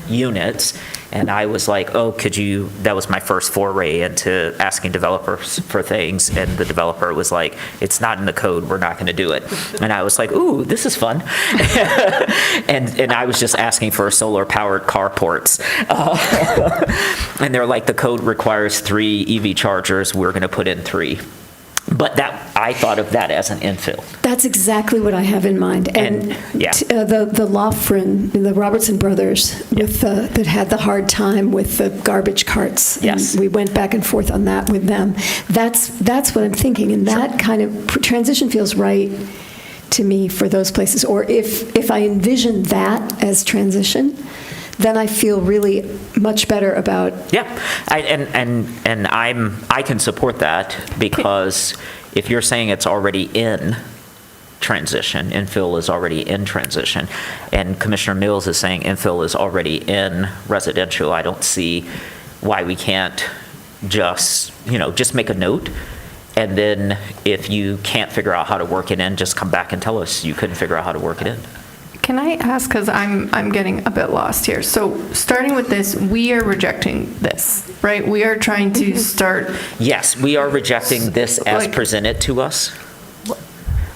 units. And I was like, oh, that was my first foray into asking developers for things. And the developer was like, it's not in the code, we're not going to do it. And I was like, ooh, this is fun. and I was just asking for solar powered carports. And they're like, the code requires 3 EV chargers, we're going to put in 3. But I thought of that as an infill. That's exactly what I have in mind. And the Lofgren, the Robertson brothers, that had the hard time with the garbage carts. Yes. And we went back and forth on that with them. That's what I'm thinking. And that kind of transition feels right to me for those places. Or if I envision that as transition, then I feel really much better about. Yeah, I can support that because if you're saying it's already in transition, infill is already in transition, and Commissioner Mills is saying infill is already in residential, I don't see why we can't just make a note. And then if you can't figure out how to work it in, just come back and tell us you couldn't figure out how to work it in. Can I ask, because I'm getting a bit lost here. So starting with this, we are rejecting this, right? We are trying to start. Yes, we are rejecting this as presented to us.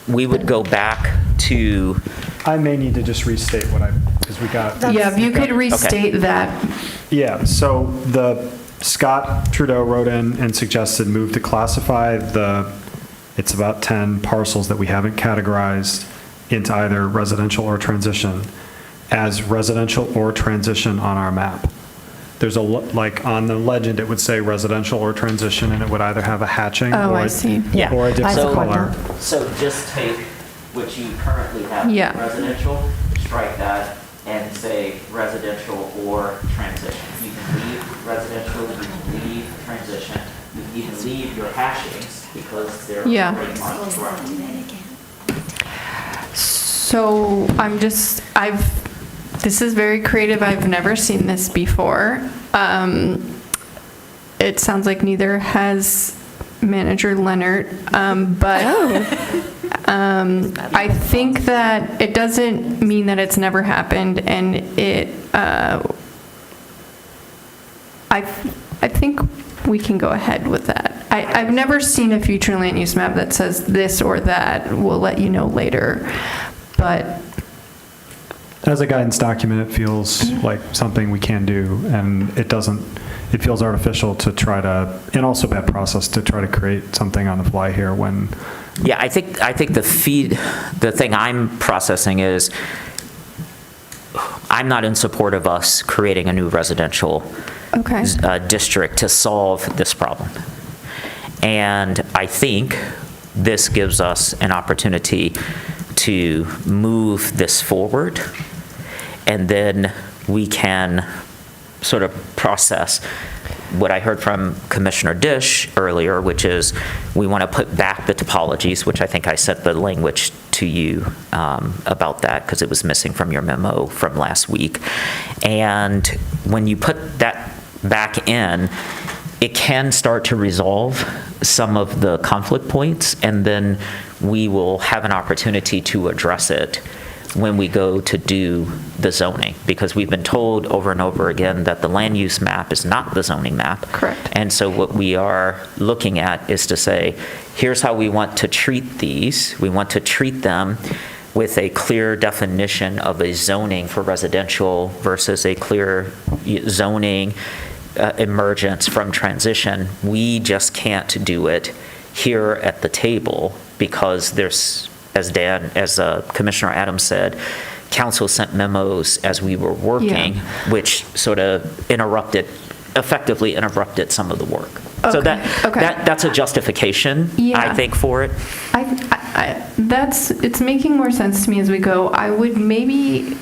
We would go back to. I may need to just restate because we got. Yeah, if you could restate that. Yeah, so Scott Trudeau wrote in and suggested move to classify it's about 10 parcels that we haven't categorized into either residential or transition as residential or transition on our map. There's on the legend, it would say residential or transition, and it would either have a hatching or a different color. So just take what you currently have, residential, strike that, and say residential or transition. You can leave residential, you can leave transition, you can leave your hashings because they're already marked correct. So this is very creative. I've never seen this before. It sounds like neither has Manager Leonard, but I think that it doesn't mean that it's never happened, and I think we can go ahead with that. I've never seen a future land use map that says this or that. We'll let you know later. But as a guidance document, it feels like something we can do, and it feels artificial to try to, and also bad process to try to create something on the fly here when. Yeah, I think the thing I'm processing is I'm not in support of us creating a new residential district to solve this problem. And I think this gives us an opportunity to move this forward, and then we can sort of process what I heard from Commissioner Dish earlier, which is we want to put back the topologies, which I think I sent the language to you about that because it was missing from your memo from last week. And when you put that back in, it can start to resolve some of the conflict points, and then we will have an opportunity to address it when we go to do the zoning, because we've been told over and over again that the land use map is not the zoning map. Correct. And so what we are looking at is to say, here's how we want to treat these. We want to treat them with a clear definition of a zoning for residential versus a clear zoning emergence from transition. We just can't do it here at the table because there's, as Commissioner Adams said, council sent memos as we were working, which sort of effectively interrupted some of the work. Okay. So that's a justification, I think, for it. It's making more sense to me as we go. I would maybe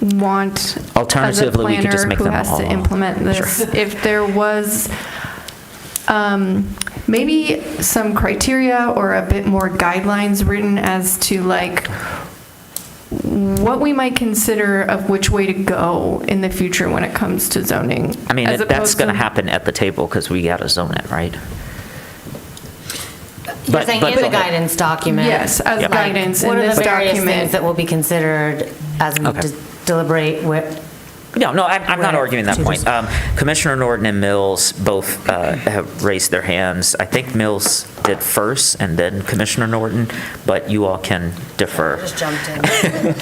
want, alternatively, we could just make who them has all. to implement this, if there was maybe some criteria or a bit more guidelines written as to like what we might consider of which way to go in the future when it comes to zoning. I mean, that's going to happen at the table because we got to zone it, right? You're saying in the guidance document? Yes, as guidance in this document. What are the various things that will be considered as we deliberate with? No, I'm not arguing that point. Commissioner Norton and Mills both have raised their hands. I think Mills did first and then Commissioner Norton, but you all can defer. Just jumped in.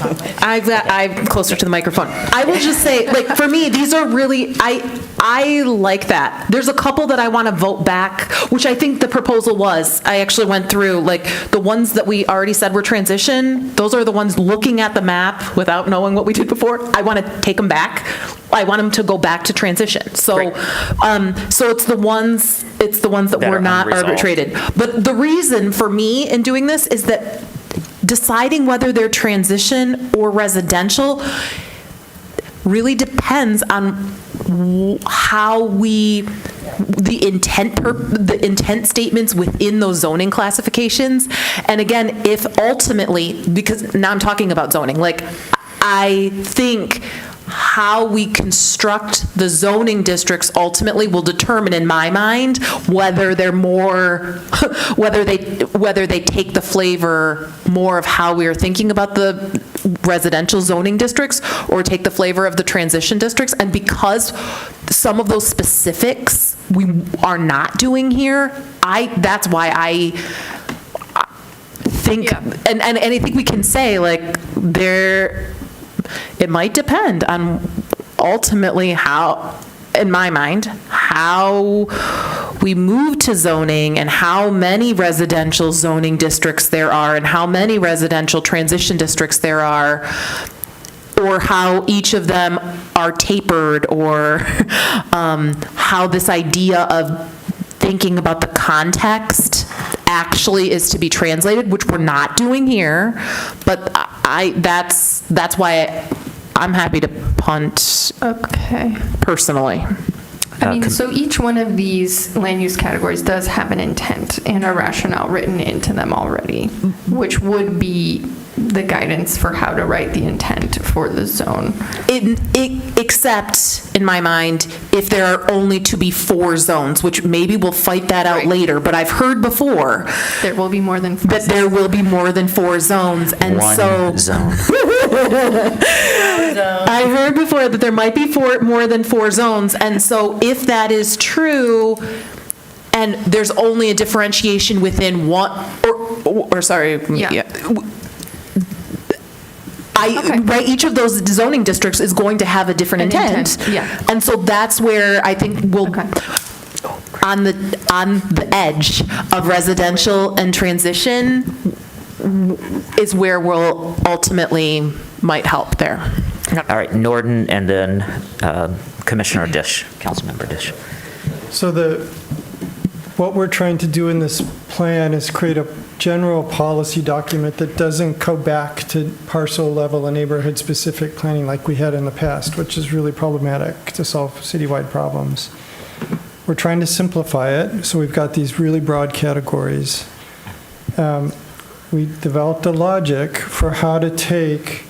I'm closer to the microphone. I will just say, like, for me, these are really, I like that. There's a couple that I want to vote back, which I think the proposal was. I actually went through, like, the ones that we already said were transition. Those are the ones looking at the map without knowing what we did before. I want to take them back. I want them to go back to transition. So, so it's the ones that were not arbitrated. But the reason for me in doing this is that deciding whether they're transition or residential really depends on how the intent statements within those zoning classifications. And again, if ultimately, because now I'm talking about zoning, like I think how we construct the zoning districts ultimately will determine, in my mind, whether they're more, whether they take the flavor more of how we are thinking about the residential zoning districts or take the flavor of the transition districts. And because some of those specifics we are not doing here, that's why I think, and I think we can say, like, it might depend on ultimately how, in my mind, how we move to zoning and how many residential zoning districts there are and how many residential transition districts there are, or how each of them are tapered, or how this idea of thinking about the context actually is to be translated, which we're not doing here. But that's why I'm happy to punt. Okay. Personally. I mean, so each one of these land use categories does have an intent and a rationale written into them already, which would be the guidance for how to write the intent for the zone. Except, in my mind, if there are only to be 4 zones, which maybe we'll fight that out later, but I've heard before there will be more than 4 that there will be more than 4 zones, and One zone. I heard before that there might be more than 4 zones, and so if that is true, and there's only a differentiation within one, right, each of those zoning districts is going to have a different intent. Yeah. And so that's where I think we'll, on the edge of residential and transition is where we'll ultimately might help there. All right, Norton and then Commissioner Dish, Councilmember Dish. So what we're trying to do in this plan is create a general policy document that doesn't go back to parcel level and neighborhood specific planning like we had in the past, which is really problematic to solve citywide problems. We're trying to simplify it, so we've got these really broad categories. We developed a logic for how to take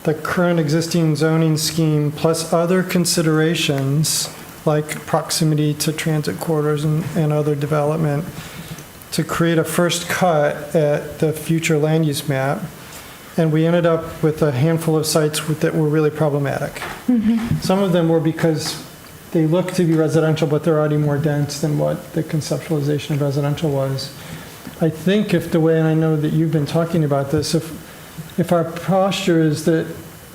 the current existing zoning scheme plus other considerations like proximity to transit corridors and other development, to create a first cut at the future land use map. And we ended up with a handful of sites that were really problematic. Some of them were because they look to be residential, but they're already more dense than what the conceptualization of residential was. I think if the way, and I know that you've been talking about this, if our posture is that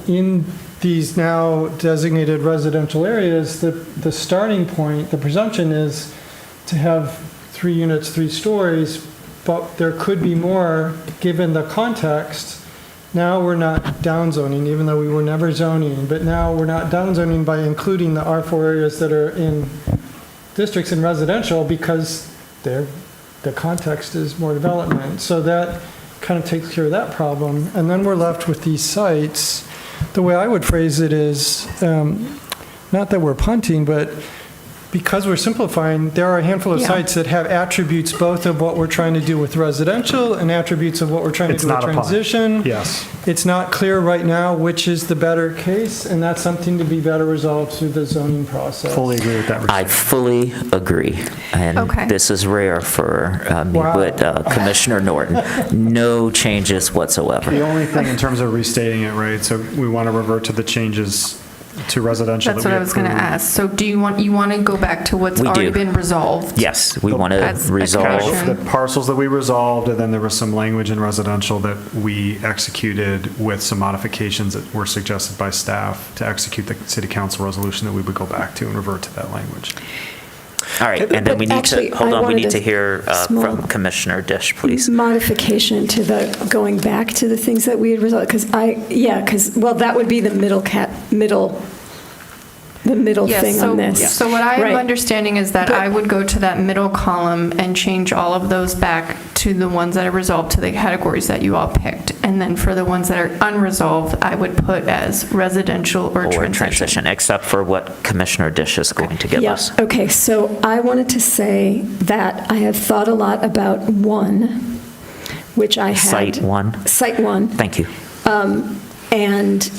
in these now designated residential areas, the starting point, the presumption is to have 3 units, 3 stories, but there could be more given the context. Now we're not downzoning, even though we were never zoning, but now we're not downzoning by including the R4 areas that are in districts in residential because the context is more development. So that kind of takes care of that problem. And then we're left with these sites. The way I would phrase it is, not that we're punting, but because we're simplifying, there are a handful of sites that have attributes both of what we're trying to do with residential and attributes of what we're trying to do with transition. Yes. It's not clear right now which is the better case, and that's something to be better resolved through the zoning process. Fully agree with that. I fully agree. And this is rare for me with Commissioner Norton. No changes whatsoever. The only thing in terms of restating it, right, so we want to revert to the changes to residential. That's what I was going to ask. So do you want to go back to what's already been resolved? Yes, we want to resolve the parcels that we resolved, and then there was some language in residential that we executed with some modifications that were suggested by staff to execute the city council resolution that we would go back to and revert to that language. All right, and then we need to, hold on, we need to hear from Commissioner Dish, please. Modification to the, going back to the things that we had resolved, because that would be the middle thing on this. So what I am understanding is that I would go to that middle column and change all of those back to the ones that are resolved to the categories that you all picked. And then for the ones that are unresolved, I would put as residential or transition. Except for what Commissioner Dish is going to give us. Okay, so I wanted to say that I have thought a lot about 1, which I had. Site 1? Site 1. Thank you. And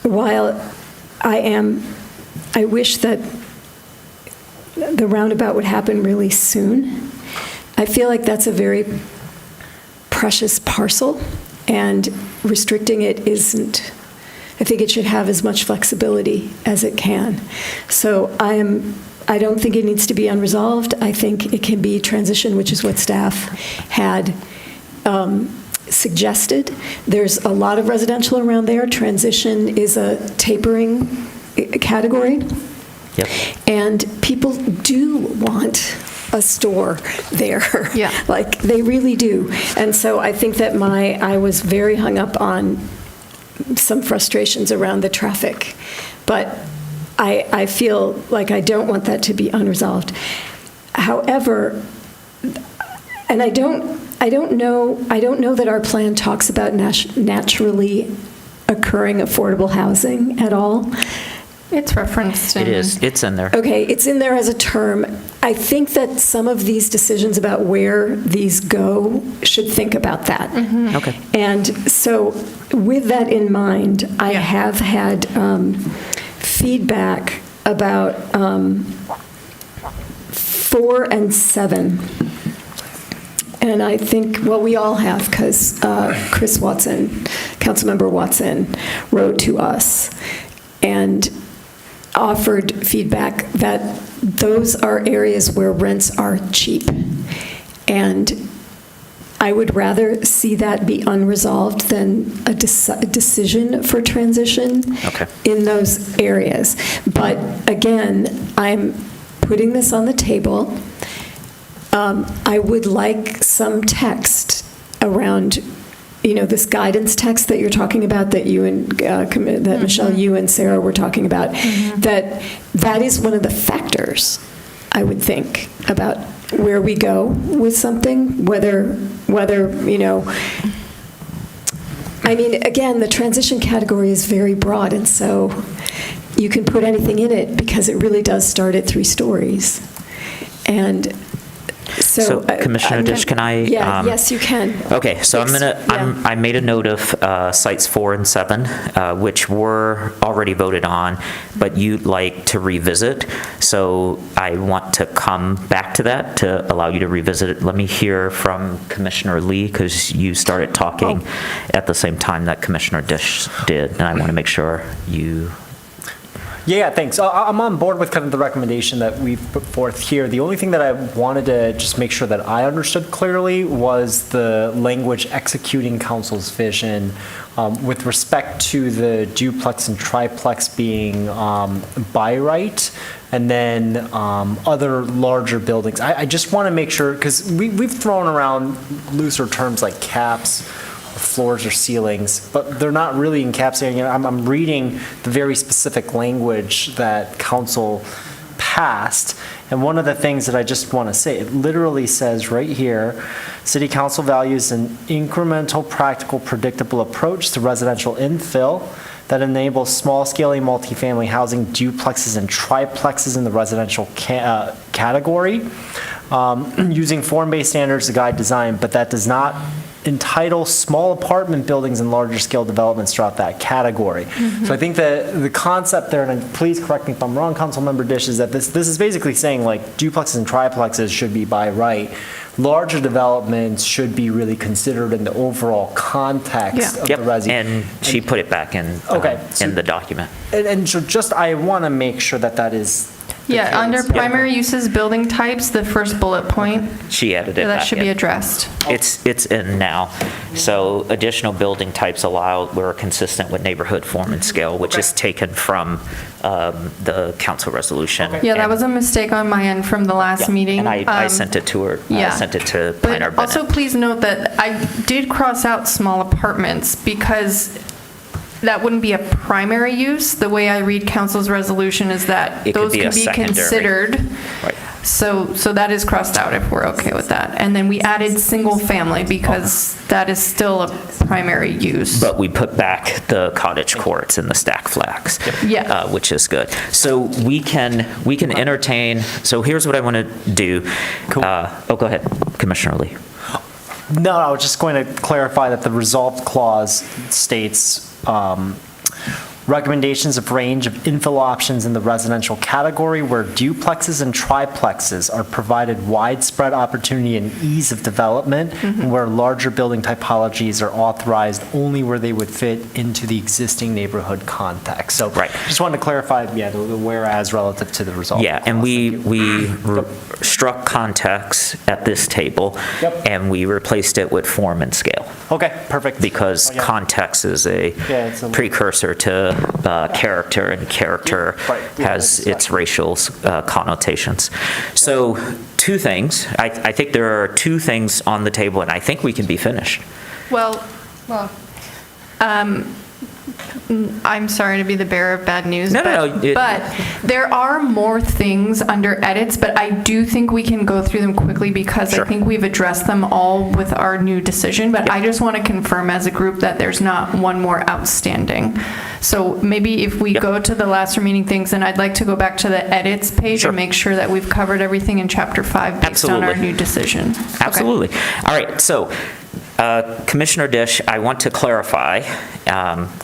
while I wish that the roundabout would happen really soon, I feel like that's a very precious parcel, and restricting it isn't. I think it should have as much flexibility as it can. So I don't think it needs to be unresolved. I think it can be transition, which is what staff had suggested. There's a lot of residential around there. Transition is a tapering category. Yep. And people do want a store there. Yeah. Like, they really do. And so I think that I was very hung up on some frustrations around the traffic. But I feel like I don't want that to be unresolved. However, and I don't know that our plan talks about naturally occurring affordable housing at all. It's referenced in. It is. It's in there. Okay, it's in there as a term. I think that some of these decisions about where these go should think about that. Okay. And so with that in mind, I have had feedback about 4 and 7. And I think, well, we all have, because Chris Watson, Councilmember Watson, wrote to us and offered feedback that those are areas where rents are cheap. And I would rather see that be unresolved than a decision for transition in those areas. But again, I'm putting this on the table. I would like some text around, this guidance text that you're talking about, that you and that Michelle, you and Sarah were talking about. That is one of the factors, I would think, about where we go with something. Whether I mean, again, the transition category is very broad, and so you can put anything in it because it really does start at 3 stories, and. So So Commissioner Dish, can I? Yeah, yes, you can. Okay, so I made a note of sites 4 and 7, which were already voted on, but you'd like to revisit. So I want to come back to that to allow you to revisit it. Let me hear from Commissioner Lee, because you started talking at the same time that Commissioner Dish did, and I want to make sure you. Yeah, thanks. I'm on board with kind of the recommendation that we've put forth here. The only thing that I wanted to just make sure that I understood clearly was the language executing council's vision with respect to the duplex and triplex being by right, and then other larger buildings. I just want to make sure, because we've thrown around looser terms like caps, floors or ceilings, but they're not really encapsulating it. I'm reading the very specific language that council passed, and one of the things that I just want to say, it literally says right here, City Council values an incremental, practical, predictable approach to residential infill that enables small-scale multifamily housing, duplexes and triplexes in the residential category, using form-based standards to guide design, but that does not entitle small apartment buildings and larger scale developments throughout that category. So I think that the concept there, and please correct me if I'm wrong, Councilmember Dish, is that this is basically saying like duplexes and triplexes should be by right. Larger developments should be really considered in the overall context of the resi. And she put it back in, in the document. And so just, I want to make sure that that is. Yeah, under primary uses, building types, the first bullet point. She added it That back should in. be addressed. It's in now. So additional building types allowed were consistent with neighborhood form and scale, which is taken from the council resolution. Yeah, that was a mistake on my end from the last meeting. And I sent it to her. I sent it to Planner But also Bennett. please note that I did cross out small apartments because that wouldn't be a primary use. The way I read council's resolution is that It could those be a could be secondary. considered. Right. So that is crossed out if we're okay with that. And then we added single family because that is still a primary use. But we put back the cottage courts and the stack flags, which is good. So we can entertain. So here's what I want to do. Go ahead, Commissioner Lee. No, I was just going to clarify that the resolved clause states recommendations of range of infill options in the residential category where duplexes and triplexes are provided widespread opportunity and ease of development, and where larger building typologies are authorized only where they would fit into the existing neighborhood context. So just wanted to clarify, the whereas relative to the result. Yeah, and we struck context at this table, and we replaced it with form and scale. Okay, perfect. Because context is a precursor to character, and character has its racial connotations. So two things. I think there are two things on the table, and I think we can be finished. Well, I'm sorry to be the bearer of bad news, but there are more things under edits, but I do think we can go through them quickly because I think we've addressed them all with our new decision, but I just want to confirm as a group that there's not one more outstanding. So maybe if we go to the last remaining things, then I'd like to go back to the edits page and make sure that we've covered everything in Chapter 5 based on our new decision. Absolutely. All right, so Commissioner Dish, I want to clarify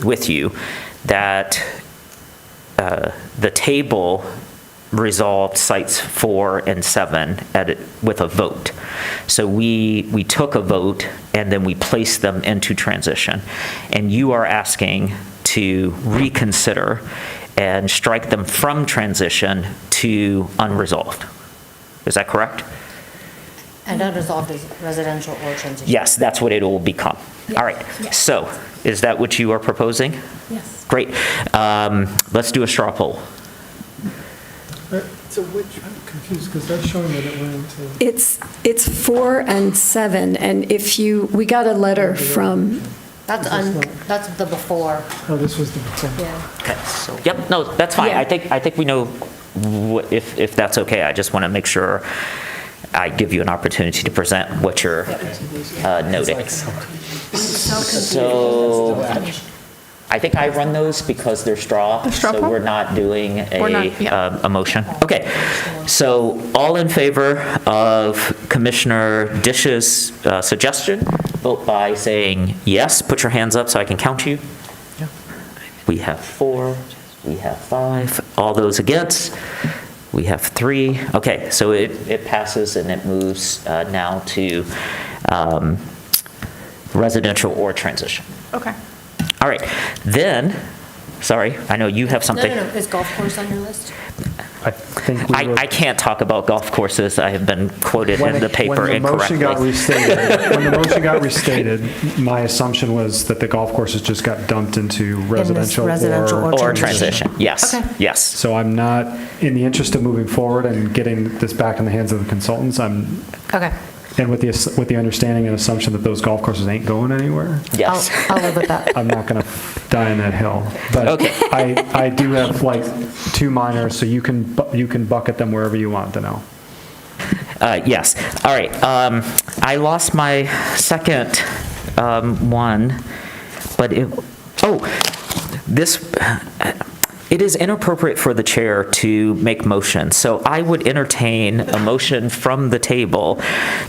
with you that the table resolved sites 4 and 7 with a vote. So we took a vote and then we placed them into transition. And you are asking to reconsider and strike them from transition to unresolved. Is that correct? And unresolved is residential or transition. Yes, that's what it will become. All right. So is that what you are proposing? Yes. Great. Let's do a straw poll. So which, I'm confused because that's showing that it went into. It's 4 and 7, and we got a letter from. That's the before. Oh, this was the before. Yeah. Okay. So, yep. No, that's fine. Yeah. I think we know if that's okay. I just want to make sure I give you an opportunity to present what you're noting. So I think I run those because they're straw, straw so poll? we're not doing We're not, yeah. a motion. Okay, so all in favor of Commissioner Dish's suggestion, vote by saying yes. Put your hands up so I can count you. We have 4, we have 5. All those against? We have 3. Okay, so it passes and it moves now to residential or transition. Okay. All right, then, sorry, I know you have something. No. Is golf course on your list? I think we I can't talk about golf courses. I have been quoted in the paper When the motion incorrectly. got restated, my assumption was that the golf courses just got dumped into residential or transition. Yes, Okay. yes. So I'm not, in the interest of moving forward and getting this back in the hands of the consultants, Okay. and with the understanding and assumption that those golf courses ain't going anywhere. Yes. I'll live with that. I'm not going to die on that hill. But Okay. I do have like 2 minors, so you can bucket them wherever you want to know. Yes. All right. I lost my second one, but it is inappropriate for the chair to make motions. So I would entertain a motion from the table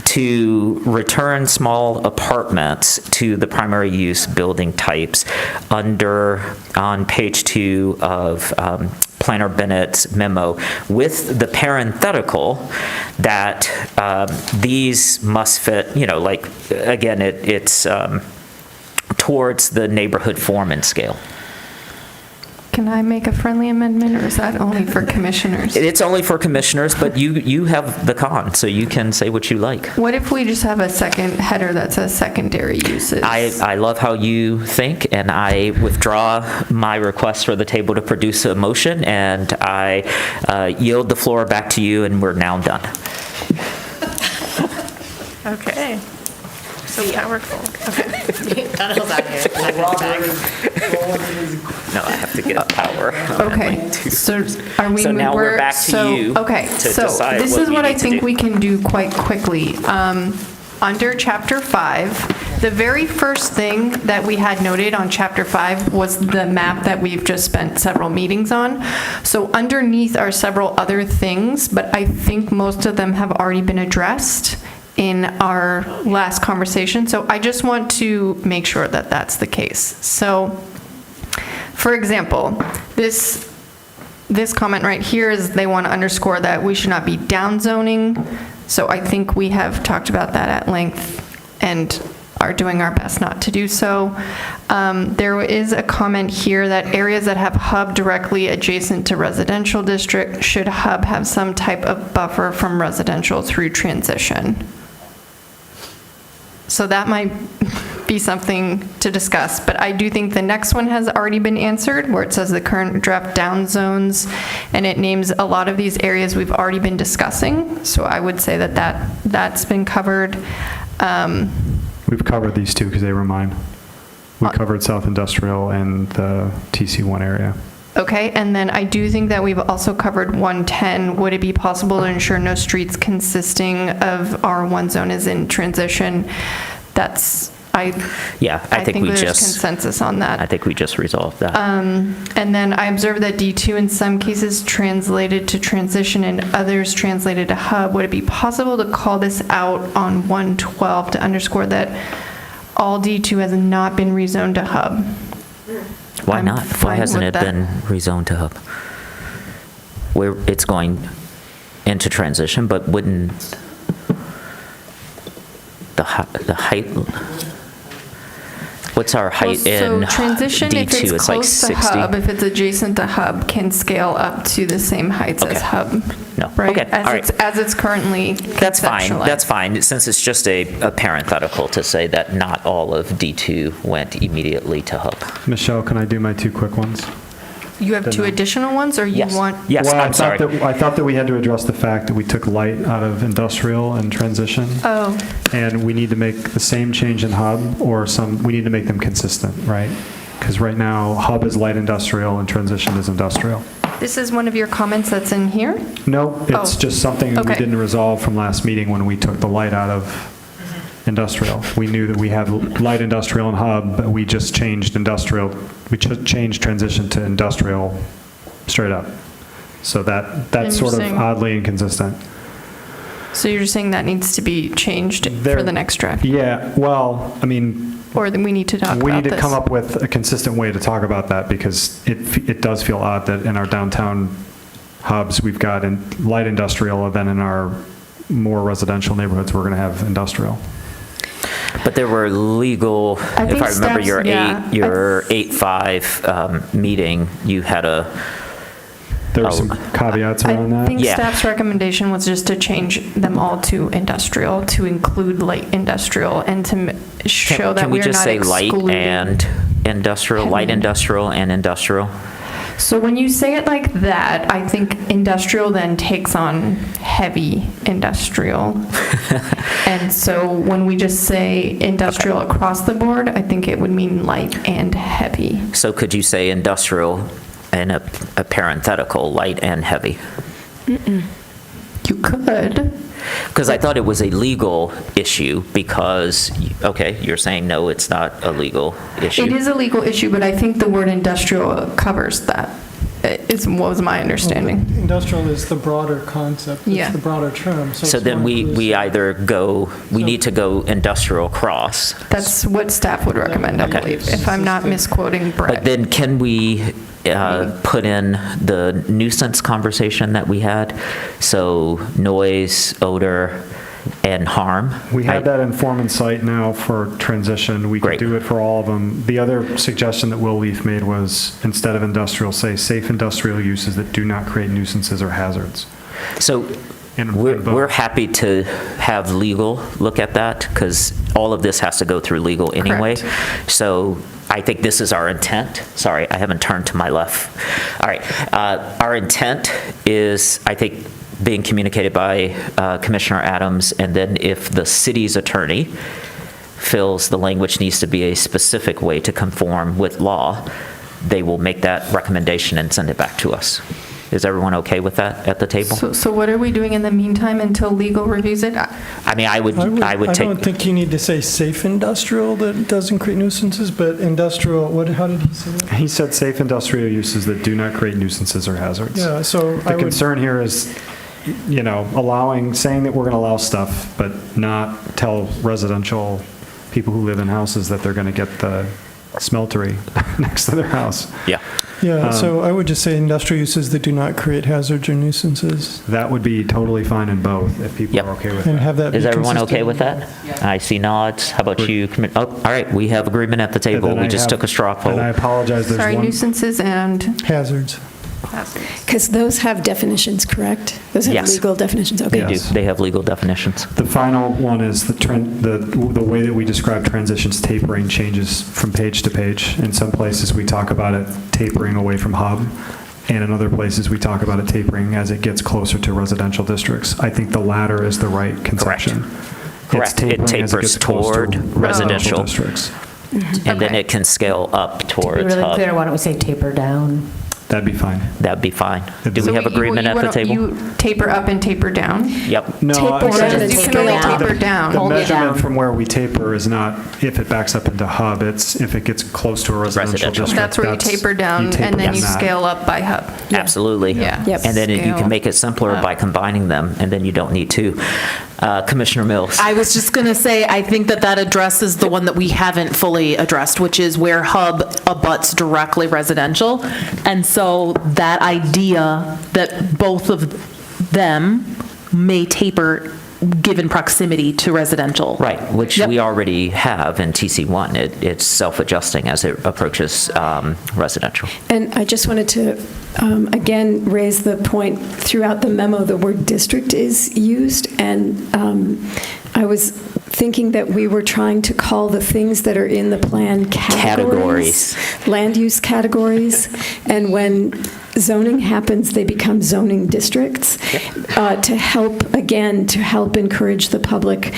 to return small apartments to the primary use building types on page 2 of Planner Bennett's memo, with the parenthetical that these must fit, again, it's towards the neighborhood form and scale. Can I make a friendly amendment, or is that only for commissioners? It's only for commissioners, but you have the con, so you can say what you like. What if we just have a second header that says secondary uses? I love how you think, and I withdraw my request for the table to produce a motion, and I yield the floor back to you, and we're now done. Okay. So powerful. Okay. No, I have to get power. Okay, so are we? So now we're back to you Okay, to so decide this what is we what I need to think do. we can do quite quickly. Under Chapter 5, the very first thing that we had noted on Chapter 5 was the map that we've just spent several meetings on. So underneath are several other things, but I think most of them have already been addressed in our last conversation. So I just want to make sure that that's the case. So, for example, this comment right here is they want to underscore that we should not be downzoning. So I think we have talked about that at length and are doing our best not to do so. There is a comment here that areas that have hub directly adjacent to residential district should hub have some type of buffer from residential through transition. So that might be something to discuss, but I do think the next one has already been answered, where it says the current draft down zones, and it names a lot of these areas we've already been discussing. So I would say that's been covered. We've covered these 2 because they were mine. We covered South Industrial and the TC1 area. Okay, and then I do think that we've also covered 110. Would it be possible to ensure no streets consisting of R1 zone is in transition? I think we there's just consensus on that. I think we just resolved that. And then I observed that D2 in some cases translated to transition and others translated to hub. Would it be possible to call this out on 112 to underscore that all D2 has not been rezoned to hub? Why not? Why fine hasn't with it that. been rezoned to hub? Where it's going into transition, but wouldn't the height? What's our height in So transition, if D2? it's It's like close to 60. hub, if it's adjacent to hub, can scale up to the same heights as hub. No. Right? Okay. All right. As it's currently That's fine. conceptualized. That's fine. Since it's just a parenthetical to say that not all of D2 went immediately to hub. Michelle, can I do my 2 quick ones? You have 2 additional ones, or you want? Yes, Well, I'm sorry. I thought that we had to address the fact that we took light out of industrial and transition. Oh, And we need to make the same change in hub, or we need to make them consistent, right? Because right now, hub is light industrial and transition is industrial. this is one of your comments that's in here? No, it's just something we Okay. didn't resolve from last meeting when we took the light out of industrial. We knew that we had light industrial and hub, but we just changed industrial, changed transition to industrial straight up. So that's sort of Interesting. oddly inconsistent. So you're saying that needs to be changed for the next draft? Yeah, well, I mean, Or then we need to talk about this? we need to come up with a consistent way to talk about that, because it does feel odd that in our downtown hubs, we've got light industrial, and then in our more residential neighborhoods, we're going to have industrial. But there were legal, if think I remember staff's- your yeah, 8-5 meeting, you had There were some caveats around I that. think staff's recommendation was just to change them all to industrial, to include light industrial, and to show that Can we we are just not say light excluding. and industrial, light industrial and industrial? So when you say it like that, I think industrial then takes on heavy industrial. And so when we just say industrial across the board, I think it would mean light and heavy. So could you say industrial and a parenthetical, light and heavy? You could. Because I thought it was a legal issue because, okay, you're saying no, it's not a legal issue. It is a legal issue, but I think the word industrial covers that, was my understanding. Industrial is the broader concept. Yeah. It's the broader term. So it's then more we inclusive. either go, we need to go industrial cross. That's what staff would recommend, I believe, if I'm not misquoting Brett. But then can we put in the nuisance conversation that we had? So noise, odor, and harm? We have that in form and site now for transition. We could do it for all of them. The other suggestion that Will Leaf made was, instead of industrial, say safe industrial uses that do not create nuisances or hazards. So we're happy to have legal look at that, because all of this has to go through legal anyway. So I think this is our intent. Sorry, I haven't turned to my left. All right. Our intent is, I think, being communicated by Commissioner Adams, and then if the city's attorney feels the language needs to be a specific way to conform with law, they will make that recommendation and send it back to us. Is everyone okay with that at the table? So what are we doing in the meantime until legal reviews it? I mean, I would I take. don't think you need to say safe industrial that doesn't create nuisances, but industrial, how did he say that? He said safe industrial uses that do not create nuisances or hazards. Yeah, so The concern here is, saying that we're going to allow stuff, but not tell residential people who live in houses that they're going to get the smeltery next to their house. Yeah. Yeah, so I would just say industrial uses that do not create hazards or nuisances. That would be totally fine in both, if people are okay with And that. have that be Is everyone consistent. okay with that? I see nods. How about you? Oh, all right, we have agreement at the table. then We I just have- took a straw poll. And I apologize, there's Sorry, one. nuisances and Hazards. Because those have definitions, correct? Those have Yes. legal definitions, okay. They do. They have legal definitions. The final one is the way that we describe transitions tapering changes from page to page. In some places, we talk about it tapering away from hub, and in other places, we talk about it tapering as it gets closer to residential districts. I think the latter is the right conception. Correct. It It's tapering as tapers gets close to toward residential. districts. And then it can scale up To be towards really hub. clear, why don't we say taper down? That'd be fine. That'd be fine. Do So we have agreement at the table? You taper up and taper down? Yep. No, I'm saying You can only taper down. the Hold it measurement down. from where we taper is not if it backs up into hub, it's if it gets close to a residential district. That's where you taper down, and then you from that. scale up by hub. Absolutely. Yeah. Yep. And then you Scale can make it simpler up. by combining them, and then you don't need two. Commissioner Mills. I was just going to say, I think that addresses the one that we haven't fully addressed, which is where hub abuts directly residential. And so that idea that both of them may taper given proximity to residential. Right, which Yep. we already have in TC1. It's self-adjusting as it approaches residential. And I just wanted to, again, raise the point, throughout the memo, the word district is used, and I was thinking that we were trying to call the things that are in the plan categories. Land use categories, and when zoning happens, they become zoning districts, to help encourage the public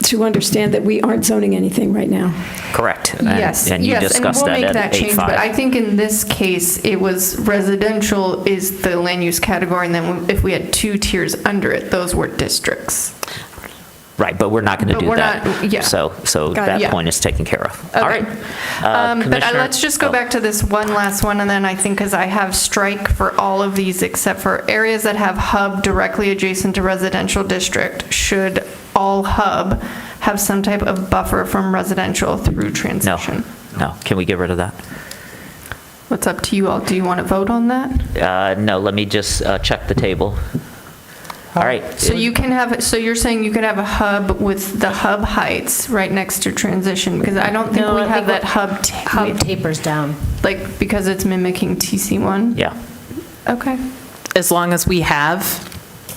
to understand that we aren't zoning anything right now. Correct. Yes, And you yes, and discussed we'll make that that at change, but 8.5. I think in this case, it was residential is the land use category, and then if we had two tiers under it, those were districts. Right, but we're not going to But do we're that. not- yeah. So Got it, that yeah. point is taken care of. All Okay. right. But Commissioner- let's just go back to this one last one, and then I think, because I have strike for all of these except for areas that have hub directly adjacent to residential district, should all hub have some type of buffer from residential through transition? No, can we get rid of that? What's up to you all? Do you want to vote on that? No, let me just check the table. All right. So you can have, so you're saying you could have a hub with the hub heights right next to transition, because I don't think No, we I have think that hub. hub tapers down. Like, because it's mimicking TC1? Yeah. Okay. As long as we have,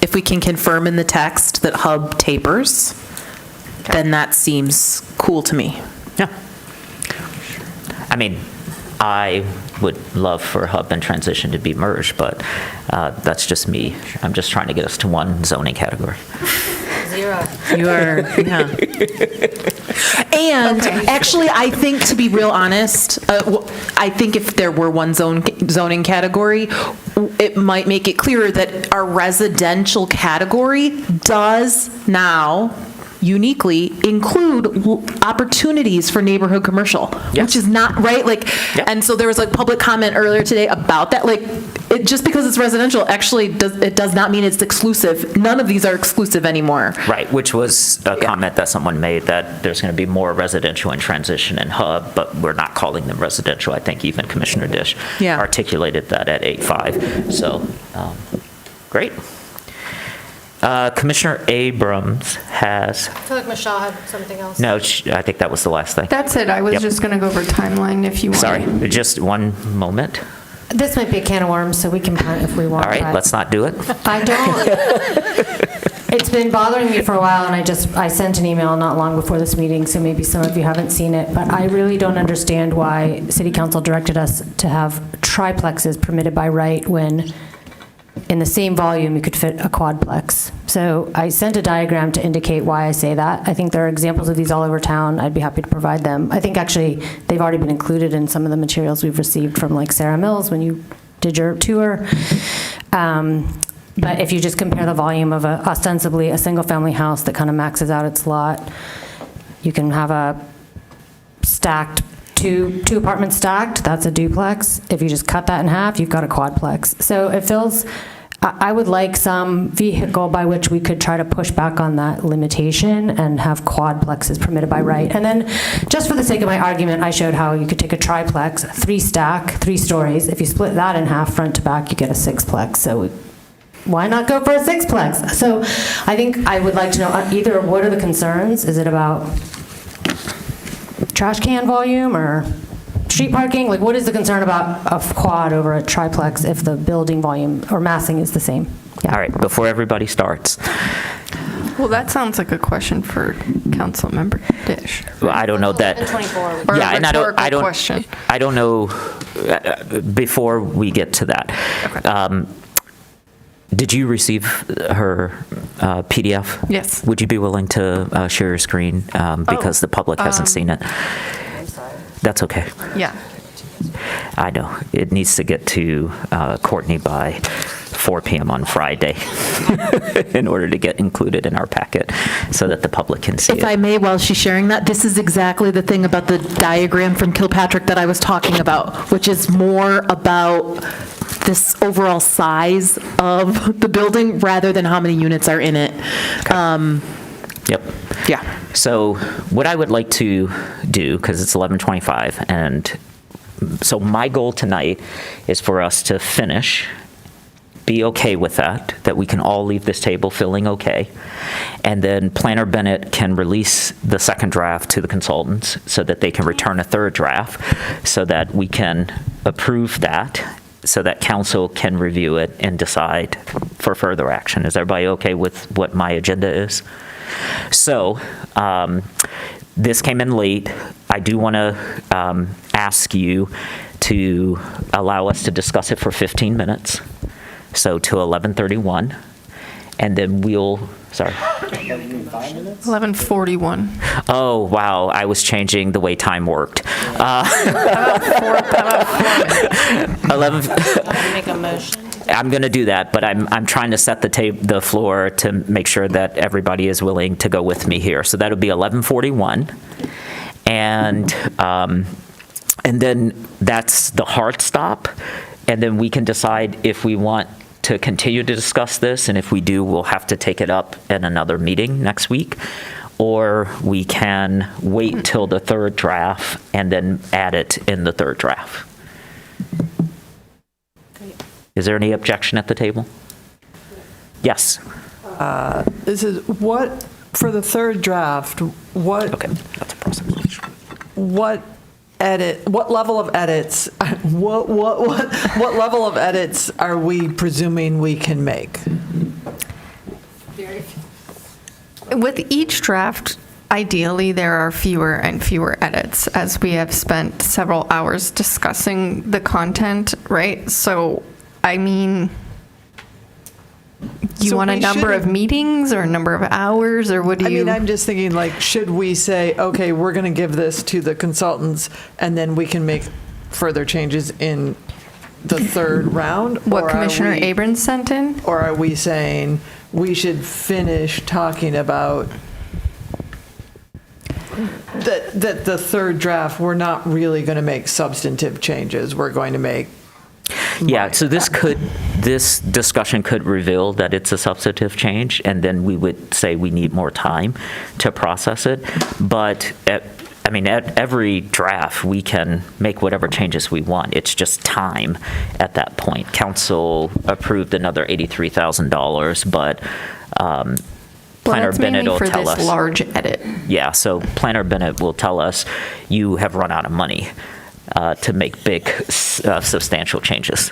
if we can confirm in the text that hub tapers, then that seems cool to me. Yeah. I mean, I would love for hub and transition to be merged, but that's just me. I'm just trying to get us to one zoning category. Zero. You are, yeah. And actually, I think, to be real honest, I think if there were one zoning category, it might make it clearer that our residential category does now uniquely include opportunities for neighborhood commercial, which is not right. Like, and so there was like public comment earlier today about that. Like, it, just because it's residential, actually does not mean it's exclusive. None of these are exclusive anymore. Right, which was a comment that someone made, that there's going to be more residential in transition and hub, but we're not calling them residential. I think even Commissioner Dish articulated that at 8.5. So, great. Commissioner Abrams has, I feel like Michelle had something else. no, I think that was the last thing. That's it. I was Yep. just going to go over timeline if you want. Sorry, just one moment. This might be a can of worms, so we can punt if we want. All right, but let's not do it. I don't. It's been bothering me for a while, and I sent an email not long before this meeting, so maybe some of you haven't seen it, but I really don't understand why City Council directed us to have triplexes permitted by right when in the same volume you could fit a quadplex. So I sent a diagram to indicate why I say that. I think there are examples of these all over town. I'd be happy to provide them. I think actually they've already been included in some of the materials we've received from like Sarah Mills when you did your tour. But if you just compare the volume of ostensibly a single-family house that kind of maxes out its lot, you can have a stacked, two apartments stacked, that's a duplex. If you just cut that in half, you've got a quadplex. So it feels, I would like some vehicle by which we could try to push back on that limitation and have quadplexes permitted by right. And then, just for the sake of my argument, I showed how you could take a triplex, 3-stack, 3 stories. If you split that in half front to back, you get a 6-plex. So why not go for a 6-plex? So I think I would like to know either what are the concerns? Is it about trash can volume or street parking? Like, what is the concern about a quad over a triplex if the building volume or massing is the same? All right, before everybody starts. Well, that sounds like a question for Councilmember Dish. Well, I don't know that. Or a Yeah, and I rhetorical question. don't know, before we get to that. Did you receive her PDF? Yes. Would you be willing to share your screen because the public hasn't seen it? That's okay. Yeah. I know. It needs to get to Courtney by 4 p.m. on Friday in order to get included in our packet so that the public can see it. If I may, while she's sharing that, this is exactly the thing about the diagram from Kilpatrick that I was talking about, which is more about this overall size of the building rather than how many units are in it. Yep. Yeah. So what I would like to do, because it's 11:25, and so my goal tonight is for us to finish, be okay with that we can all leave this table feeling okay, and then Planner Bennett can release the second draft to the consultants so that they can return a third draft so that we can approve that, so that council can review it and decide for further action. Is everybody okay with what my agenda is? So, this came in late. I do want to ask you to allow us to discuss it for 15 minutes, so to 11:31, and then we'll, sorry. 11:41. Oh, wow, I was changing the way time worked. 11. Want to make a motion? I'm going to do that, but I'm trying to set the floor to make sure that everybody is willing to go with me here. So that'll be 11:41. And then that's the hard stop. And then we can decide if we want to continue to discuss this. And if we do, we'll have to take it up in another meeting next week. Or we can wait till the third draft and then add it in the third draft. Is there any objection at the table? Yes. This is what, for the third draft, what? Okay, that's a process. What level of edits, what level of edits are we presuming we can make? With each draft, ideally, there are fewer and fewer edits, as we have spent several hours discussing the content, right? So, I mean, you want a number of meetings or a number of hours, or what do you? I mean, I'm just thinking, like, should we say, okay, we're going to give this to the consultants, and then we can make further changes in the third round? What Commissioner Abrams sent in? Or are we saying we should finish talking about that the third draft, we're not really going to make substantive changes, we're going to make Yeah, so this discussion could reveal that it's a substantive change, and then we would say we need more time to process it. But at every draft, we can make whatever changes we want. It's just time at that point. Council approved another $83,000, but Planner Bennett will tell us. for this large edit. Yeah, so Planner Bennett will tell us, you have run out of money to make big, substantial changes.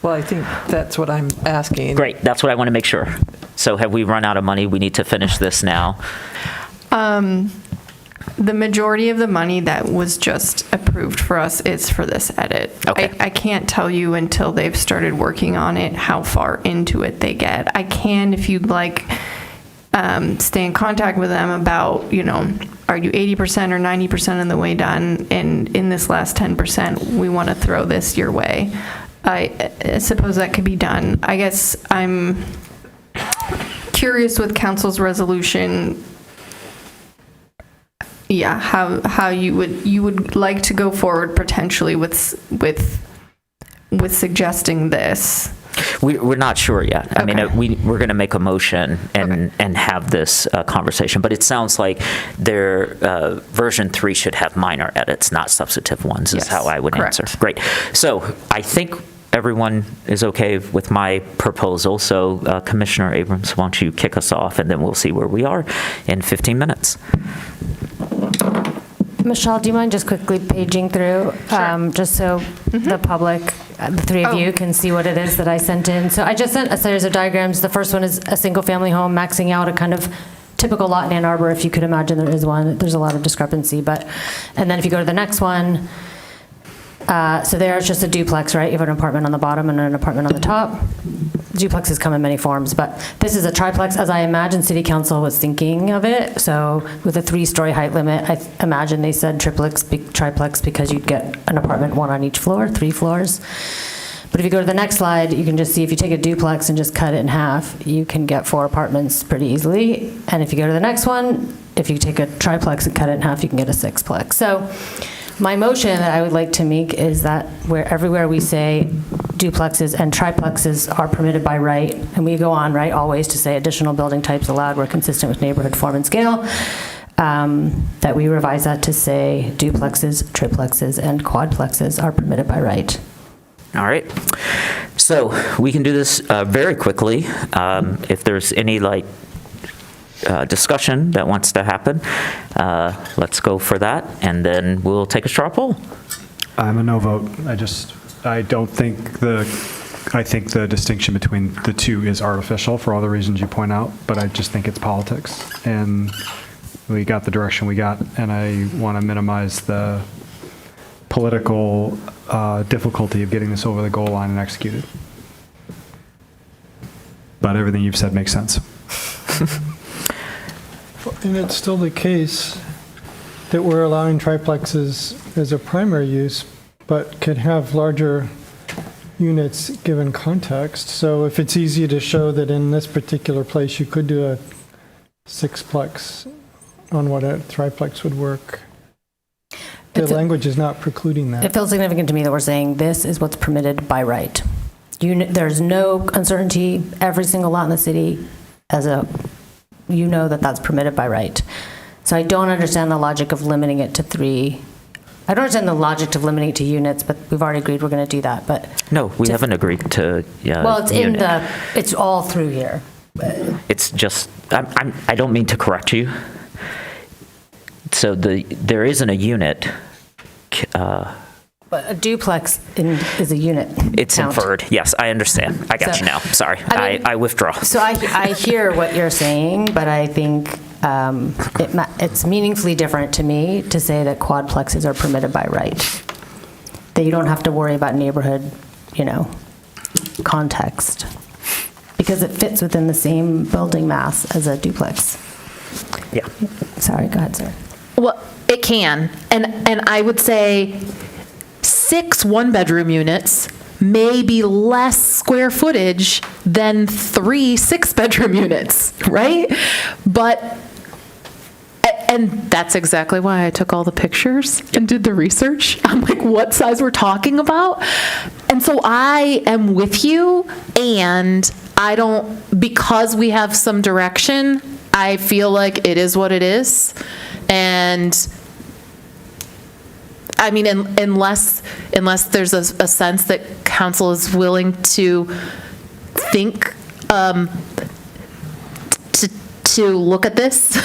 Well, I think that's what I'm asking. Great, that's what I want to make sure. So have we run out of money? We need to finish this now. The majority of the money that was just approved for us is for this edit. Okay. I can't tell you until they've started working on it how far into it they get. I can, if you'd like, stay in contact with them about, are you 80% or 90% of the way done? And in this last 10%, we want to throw this your way. I suppose that could be done. I guess I'm curious with council's resolution, how you would like to go forward potentially with suggesting this. We're not sure yet. I mean, we're going to make a motion and have this conversation, but it sounds like their version 3 should have minor edits, not substantive ones, is how I would answer. Great. So I think everyone is okay with my proposal. So Commissioner Abrams, why don't you kick us off, and then we'll see where we are in 15 minutes. Michelle, do you mind just quickly paging through, just so the public, the three of you, can see what it is that I sent in? So I just sent a series of diagrams. The first one is a single-family home maxing out a kind of typical lot in Ann Arbor, if you could imagine there is one. There's a lot of discrepancy, and then if you go to the next one, so there's just a duplex, right? You have an apartment on the bottom and an apartment on the top. Duplexes come in many forms, but this is a triplex as I imagine City Council was thinking of it. So with a 3-story height limit, I imagine they said triplex because you'd get an apartment, one on each floor, 3 floors. But if you go to the next slide, you can just see if you take a duplex and just cut it in half, you can get 4 apartments pretty easily. And if you go to the next one, if you take a triplex and cut it in half, you can get a 6-plex. So my motion that I would like to make is that everywhere we say duplexes and triplexes are permitted by right, and we go on, right, always to say additional building types allowed where consistent with neighborhood form and scale, that we revise that to say duplexes, triplexes, and quadplexes are permitted by right. All right. So we can do this very quickly. If there's any discussion that wants to happen, let's go for that, and then we'll take a straw poll. I'm a no vote. I think the distinction between the two is artificial for all the reasons you point out, but I just think it's politics, and we got the direction we got, and I want to minimize the political difficulty of getting this over the goal line and executed. But everything you've said makes sense. And it's still the case that we're allowing triplexes as a primary use, but could have larger units given context. So if it's easy to show that in this particular place you could do a sixplex on what a triplex would work, the language is not precluding that. It feels significant to me that we're saying this is what's permitted by right. There's no uncertainty. Every single lot in the city, you know that that's permitted by right. So I don't understand the logic of limiting it to 3. I don't understand the logic of limiting it to units, but we've already agreed we're going to do that. But No, we haven't agreed to. well, it's unit. it's all through here. It's just, I don't mean to correct you. So there isn't a unit. But a duplex is a unit. It's count. inferred. Yes, I understand. I got you now. Sorry. I withdraw. So I hear what you're saying, but I think it's meaningfully different to me to say that quadplexes are permitted by right. That you don't have to worry about neighborhood, context. Because it fits within the same building mass as a duplex. Yeah. Sorry, go ahead, sir. Well, it can. And I would say 6 one-bedroom units may be less square footage than 3 six-bedroom units, right? And that's exactly why I took all the pictures and did the research. I'm like, what size we're talking about? And so I am with you, and because we have some direction, I feel like it is what it is. And I mean, unless there's a sense that council is willing to think, to look at this,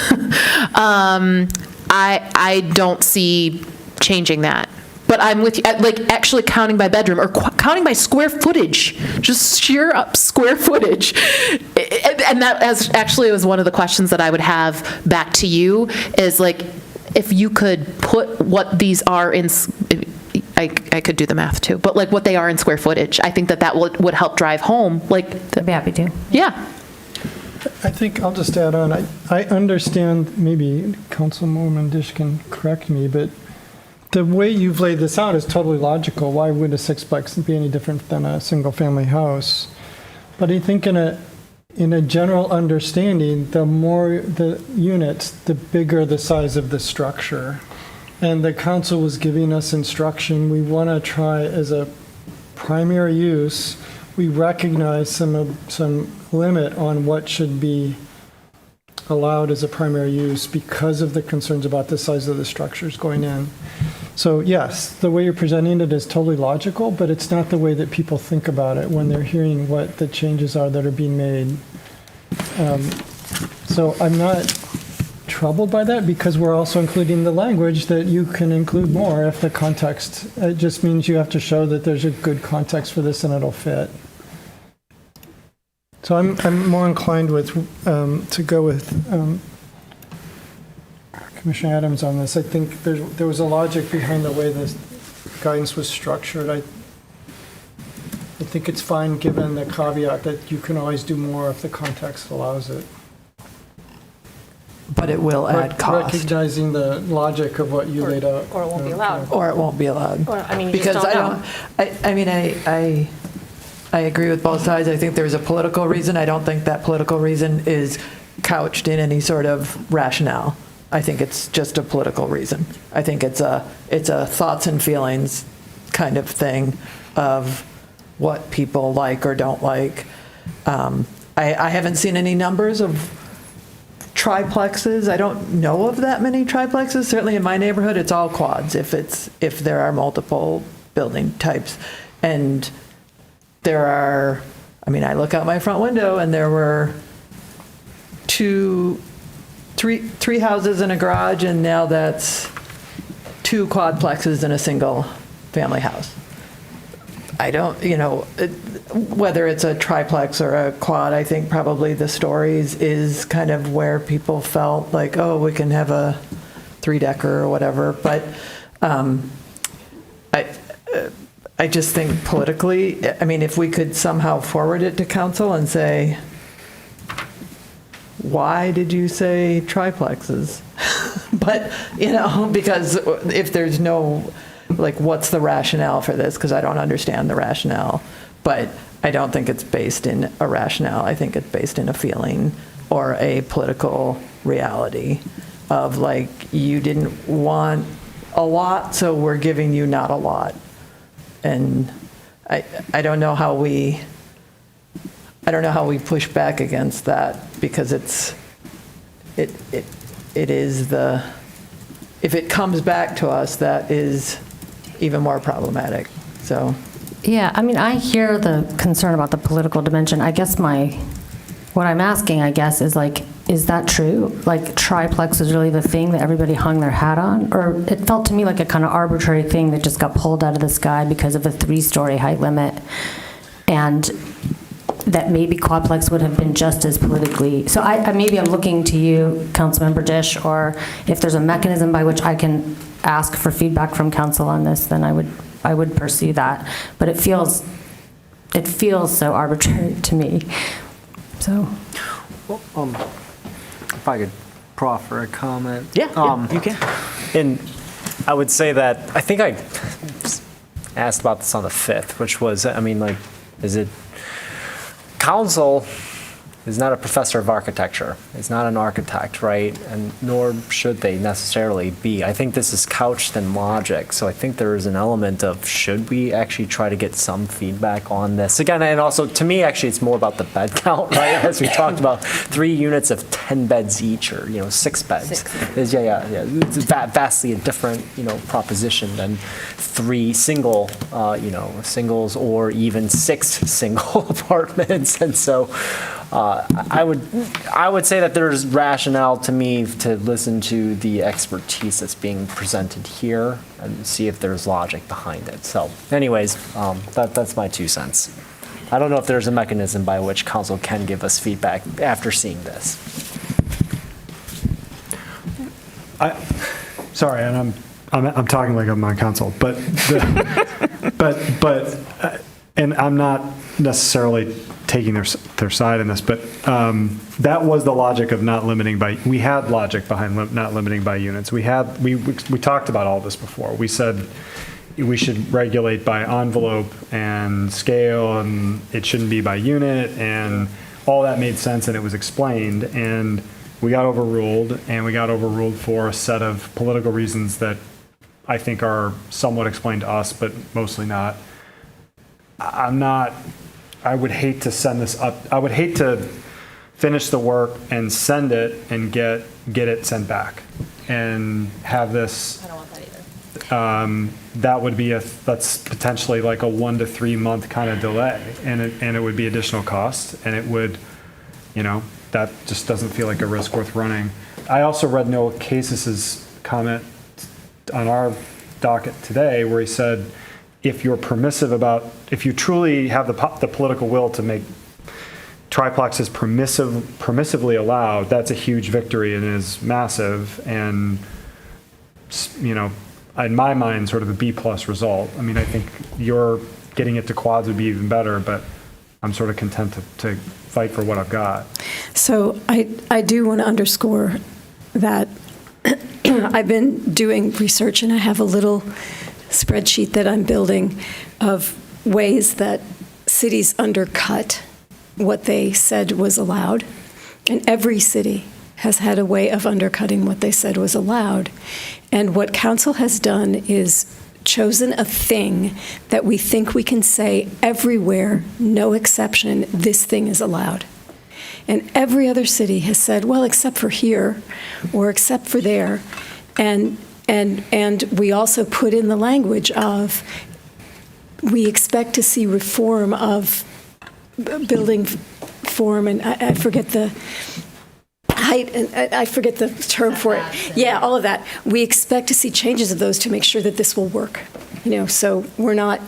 I don't see changing that. But I'm with you, like actually counting by bedroom or counting by square footage, just sheer up square footage. And that was one of the questions that I would have back to you is like, if you could put what these are in, I could do the math too, but like what they are in square footage, I think that would help drive home. Like, I'd be happy to. Yeah. I think I'll just add on. I understand, maybe Councilwoman Dish can correct me, but the way you've laid this out is totally logical. Why would a sixplex be any different than a single-family house? But I think in a general understanding, the more the units, the bigger the size of the structure. And the council was giving us instruction. We want to try as a primary use. We recognize some limit on what should be allowed as a primary use because of the concerns about the size of the structures going in. So yes, the way you're presenting it is totally logical, but it's not the way that people think about it when they're hearing what the changes are that are being made. So I'm not troubled by that because we're also including the language that you can include more if the context, it just means you have to show that there's a good context for this and it'll fit. So I'm more inclined to go with Commissioner Adams on this. I think there was a logic behind the way this guidance was structured. I think it's fine given the caveat that you can always do more if the context allows it. But it will add cost. Recognizing the logic of what you laid out. Or it won't be allowed. Or it won't be allowed. Or, I mean, you Because just don't know. I agree with both sides. I think there's a political reason. I don't think that political reason is couched in any sort of rationale. I think it's just a political reason. I think it's a thoughts and feelings kind of thing of what people like or don't like. I haven't seen any numbers of triplexes. I don't know of that many triplexes. Certainly in my neighborhood, it's all quads if there are multiple building types. And there are, I look out my front window and there were three houses and a garage, and now that's 2 quadplexes in a single family house. I don't, whether it's a triplex or a quad, I think probably the stories is kind of where people felt like, oh, we can have a 3-decker or whatever. But I just think politically, if we could somehow forward it to council and say, why did you say triplexes? But, because if there's no like, what's the rationale for this? Because I don't understand the rationale. But I don't think it's based in a rationale. I think it's based in a feeling or a political reality of, like, you didn't want a lot, so we're giving you not a lot. And I don't know how we push back against that, because it is the, if it comes back to us, that is even more problematic. So. Yeah, I mean, I hear the concern about the political dimension. I guess what I'm asking, I guess, is like, is that true? Like, triplex is really the thing that everybody hung their hat on? Or it felt to me like a kind of arbitrary thing that just got pulled out of the sky because of a 3-story height limit. And that maybe quadplex would have been just as politically. So maybe I'm looking to you, Councilmember Dish, or if there's a mechanism by which I can ask for feedback from council on this, then I would pursue that. But it feels so arbitrary to me. So. Well, if I could proffer a comment. Yeah, you can. And I would say that I think I asked about this on the 5th, which was, I mean, like, is it council is not a professor of architecture. It's not an architect, right? And nor should they necessarily be. I think this is couched in logic. So I think there is an element of, should we actually try to get some feedback on this? Again, and also to me, actually, it's more about the bed count, right? As we talked about, 3 units of 10 beds each, or, 6 beds. It's vastly a different, proposition than 3 single, singles, or even 6 single apartments. And so, I would say that there's rationale to me to listen to the expertise that's being presented here and see if there's logic behind it. So anyways, that's my 2 cents. I don't know if there's a mechanism by which council can give us feedback after seeing this. Sorry, and I'm talking like I'm on council, but and I'm not necessarily taking their side in this, but that was the logic of not limiting by. We had logic behind not limiting by units. We talked about all this before. We said we should regulate by envelope and scale, and it shouldn't be by unit, and all that made sense, and it was explained, and we got overruled, and we got overruled for a set of political reasons that I think are somewhat explained to us, but mostly not. I would hate to send this up. I would hate to finish the work and send it and get it sent back and have this. I don't want that either. That would be that's potentially like a 1 to 3 month kind of delay, and it would be additional cost, and it would, that just doesn't feel like a risk worth running. I also read Noah Casis's comment on our docket today where he said, if you truly have the political will to make triplexes permissively allowed, that's a huge victory and is massive, and in my mind, sort of a B+ result. I mean, I think your getting it to quads would be even better, but I'm sort of content to fight for what I've got. So I do want to underscore that I've been doing research, and I have a little spreadsheet that I'm building of ways that cities undercut what they said was allowed. And every city has had a way of undercutting what they said was allowed. And what council has done is chosen a thing that we think we can say everywhere, no exception, this thing is allowed. And every other city has said, well, except for here, or except for there. And we also put in the language of, we expect to see reform of building form, and I forget the height, and I forget the term for it. Yeah, all of that. We expect to see changes of those to make sure that this will work. So we're not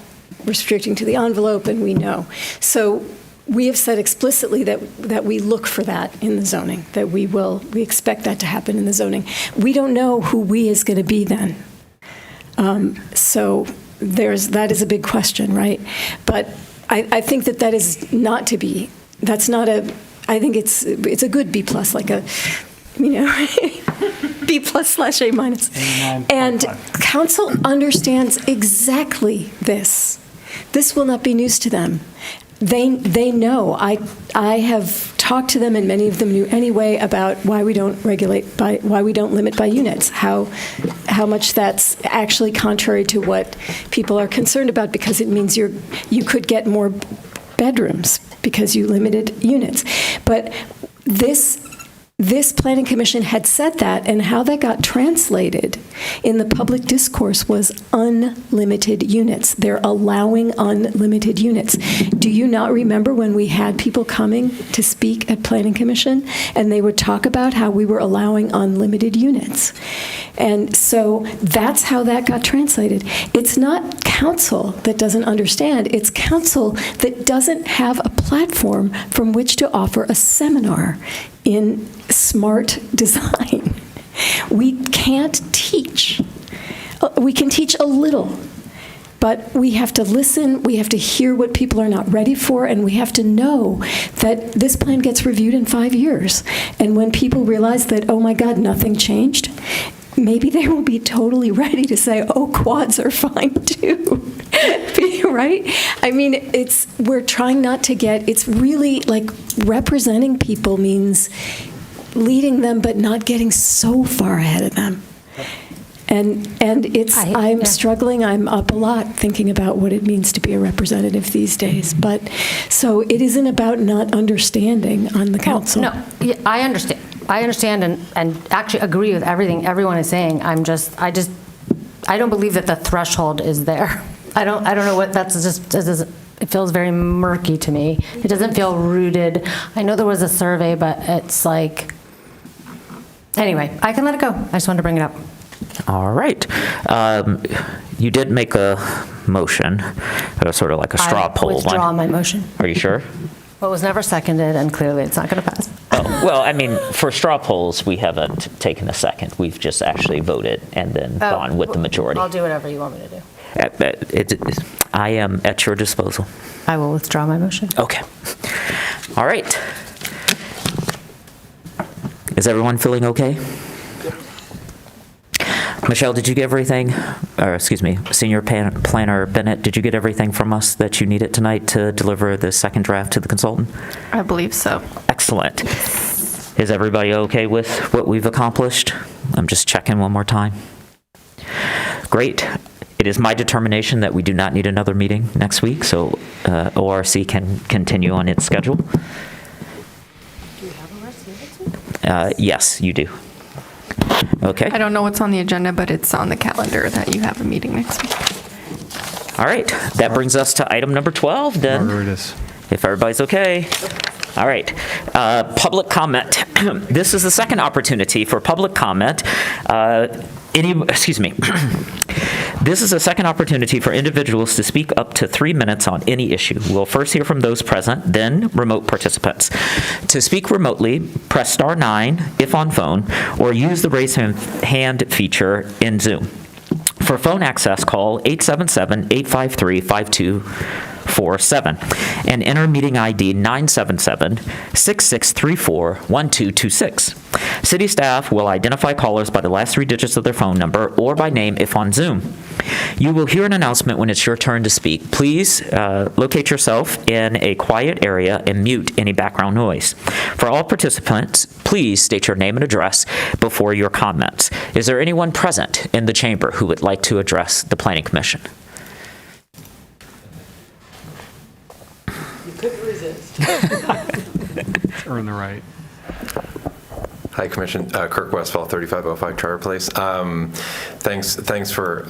restricting to the envelope, and we know. So we have said explicitly that we look for that in the zoning, that we expect that to happen in the zoning. We don't know who we is going to be then. So that is a big question, right? But I think that is not to be, that's not I think it's a good B+, like a, B+/A-. And council understands exactly this. This will not be news to them. They know. I have talked to them, and many of them knew anyway, about why we don't limit by units, how much that's actually contrary to what people are concerned about, because it means you could get more bedrooms because you limited units. But this planning commission had said that, and how that got translated in the public discourse was unlimited units. They're allowing unlimited units. Do you not remember when we had people coming to speak at planning commission, and they would talk about how we were allowing unlimited units? And so that's how that got translated. It's not council that doesn't understand. It's council that doesn't have a platform from which to offer a seminar in smart design. We can't teach. We can teach a little, but we have to listen, we have to hear what people are not ready for, and we have to know that this plan gets reviewed in 5 years. And when people realize that, oh my God, nothing changed, maybe they will be totally ready to say, oh, quads are fine too. Right? I mean, we're trying not to it's really like representing people means leading them, but not getting so far ahead of them. And I'm struggling. I'm up a lot thinking about what it means to be a representative these days. But so it isn't about not understanding on the council. No, yeah, I understand. I understand and actually agree with everything everyone is saying. I don't believe that the threshold is there. I don't know what that's just. It feels very murky to me. It doesn't feel rooted. I know there was a survey, but it's like, anyway, I can let it go. I just wanted to bring it up. All right. You did make a motion, sort of like a straw poll. I withdraw my motion. Are you sure? Well, it was never seconded, and clearly it's not going to pass. Oh, well, I mean, for straw polls, we haven't taken a second. We've just actually voted and then gone with the majority. I'll do whatever you want me to do. I am at your disposal. I will withdraw my motion. Okay. All right. Is everyone feeling okay? Michelle, did you get everything? Or excuse me, Senior Planner Bennett, did you get everything from us that you needed tonight to deliver the second draft to the consultant? I believe so. Excellent. Is everybody okay with what we've accomplished? I'm just checking one more time. Great. It is my determination that we do not need another meeting next week, so ORC can continue on its schedule. Do you have a RC? Yes, you do. Okay. I don't know what's on the agenda, but it's on the calendar that you have a meeting next week. All right. That brings us to item number 12, then. Margaritas. If everybody's okay. All right. Public comment. This is the second opportunity for public comment. This is a second opportunity for individuals to speak up to 3 minutes on any issue. We'll first hear from those present, then remote participants. To speak remotely, press star 9 if on phone, or use the raise hand feature in Zoom. For phone access, call 877-853-5247 and enter meeting ID 977-6634-1226. City staff will identify callers by the last 3 digits of their phone number or by name if on Zoom. You will hear an announcement when it's your turn to speak. Please locate yourself in a quiet area and mute any background noise. For all participants, please state your name and address before your comments. Is there anyone present in the chamber who would like to address the Planning Commission? You couldn't resist. Earn the right. Hi, Commission. Kirk Westfall, 3505 Charter Place. Thanks for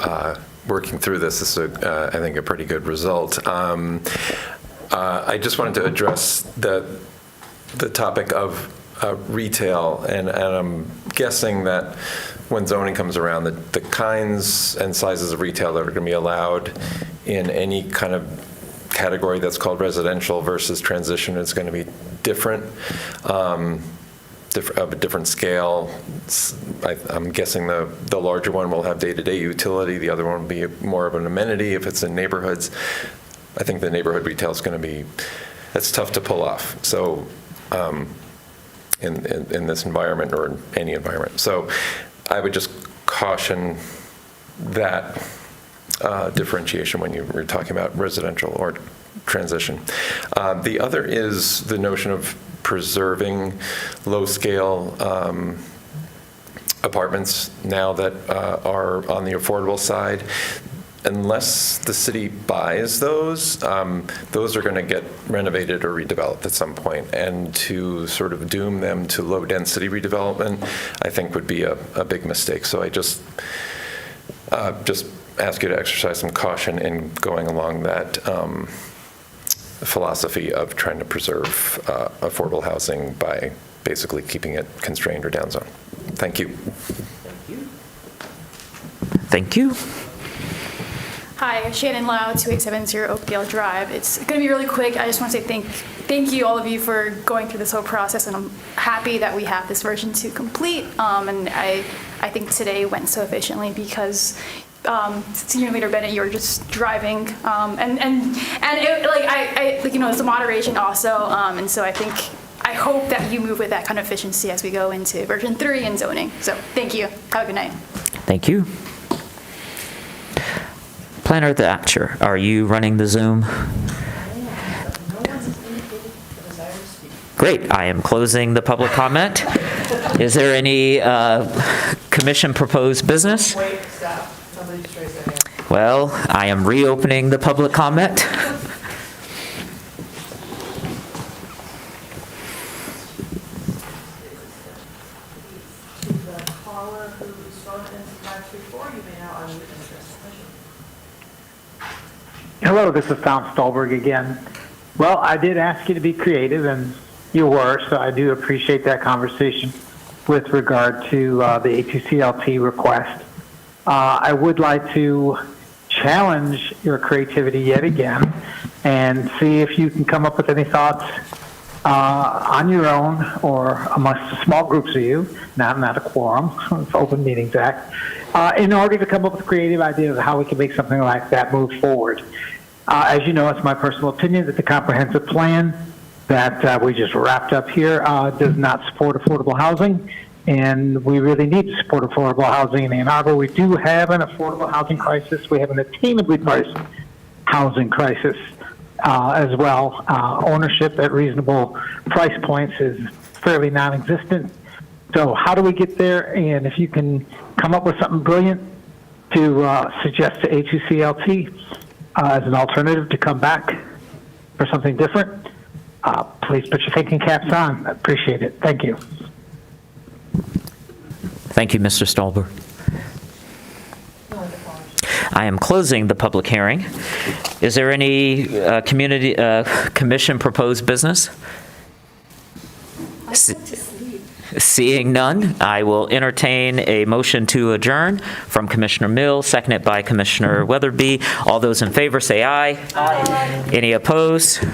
working through this. This is, I think, a pretty good result. I just wanted to address the topic of retail, and I'm guessing that when zoning comes around, the kinds and sizes of retail that are going to be allowed in any kind of category that's called residential versus transition is going to be different. Of a different scale. I'm guessing the larger one will have day-to-day utility. The other one will be more of an amenity if it's in neighborhoods. I think the neighborhood retail is going to be, that's tough to pull off. So in this environment or in any environment. So I would just caution that differentiation when you were talking about residential or transition. The other is the notion of preserving low-scale apartments now that are on the affordable side. Unless the city buys those are going to get renovated or redeveloped at some point. And to sort of doom them to low-density redevelopment, I think would be a big mistake. So I just ask you to exercise some caution in going along that philosophy of trying to preserve affordable housing by basically keeping it constrained or downzone. Thank you. Thank you. Hi, Shannon Lau, 2870 Oakdale Drive. It's going to be really quick. I just want to say thank you, all of you, for going through this whole process, and I'm happy that we have this version 2 complete. And I think today went so efficiently because Senior Leader Bennett, you were just driving, and it's a moderation also, and so I hope that you move with that kind of efficiency as we go into version 3 and zoning. So thank you. Have a good night. Thank you. Planner Thatcher, are you running the Zoom? Great, I am closing the public comment. Is there any commission proposed business? Well, I am reopening the public comment. Hello, this is Tom Stolberg again. Well, I did ask you to be creative, and you were, so I do appreciate that conversation with regard to the A2CLT request. I would like to challenge your creativity yet again and see if you can come up with any thoughts on your own or amongst small groups of you, not a quorum, it's Open Meetings Act, in order to come up with creative ideas of how we can make something like that move forward. As you know, it's my personal opinion that the comprehensive plan that we just wrapped up here does not support affordable housing, and we really need to support affordable housing in Ann Arbor. We do have an affordable housing crisis. We have an attainably priced housing crisis as well. Ownership at reasonable price points is fairly non-existent. So how do we get there? And if you can come up with something brilliant to suggest to A2CLT as an alternative to come back for something different, please put your thinking caps on. I appreciate it. Thank you. Thank you, Mr. Stolberg. I am closing the public hearing. Is there any commission proposed business? Seeing none, I will entertain a motion to adjourn from Commissioner Mills, seconded by Commissioner Weatherby. All those in favor say aye. Aye. Any opposed?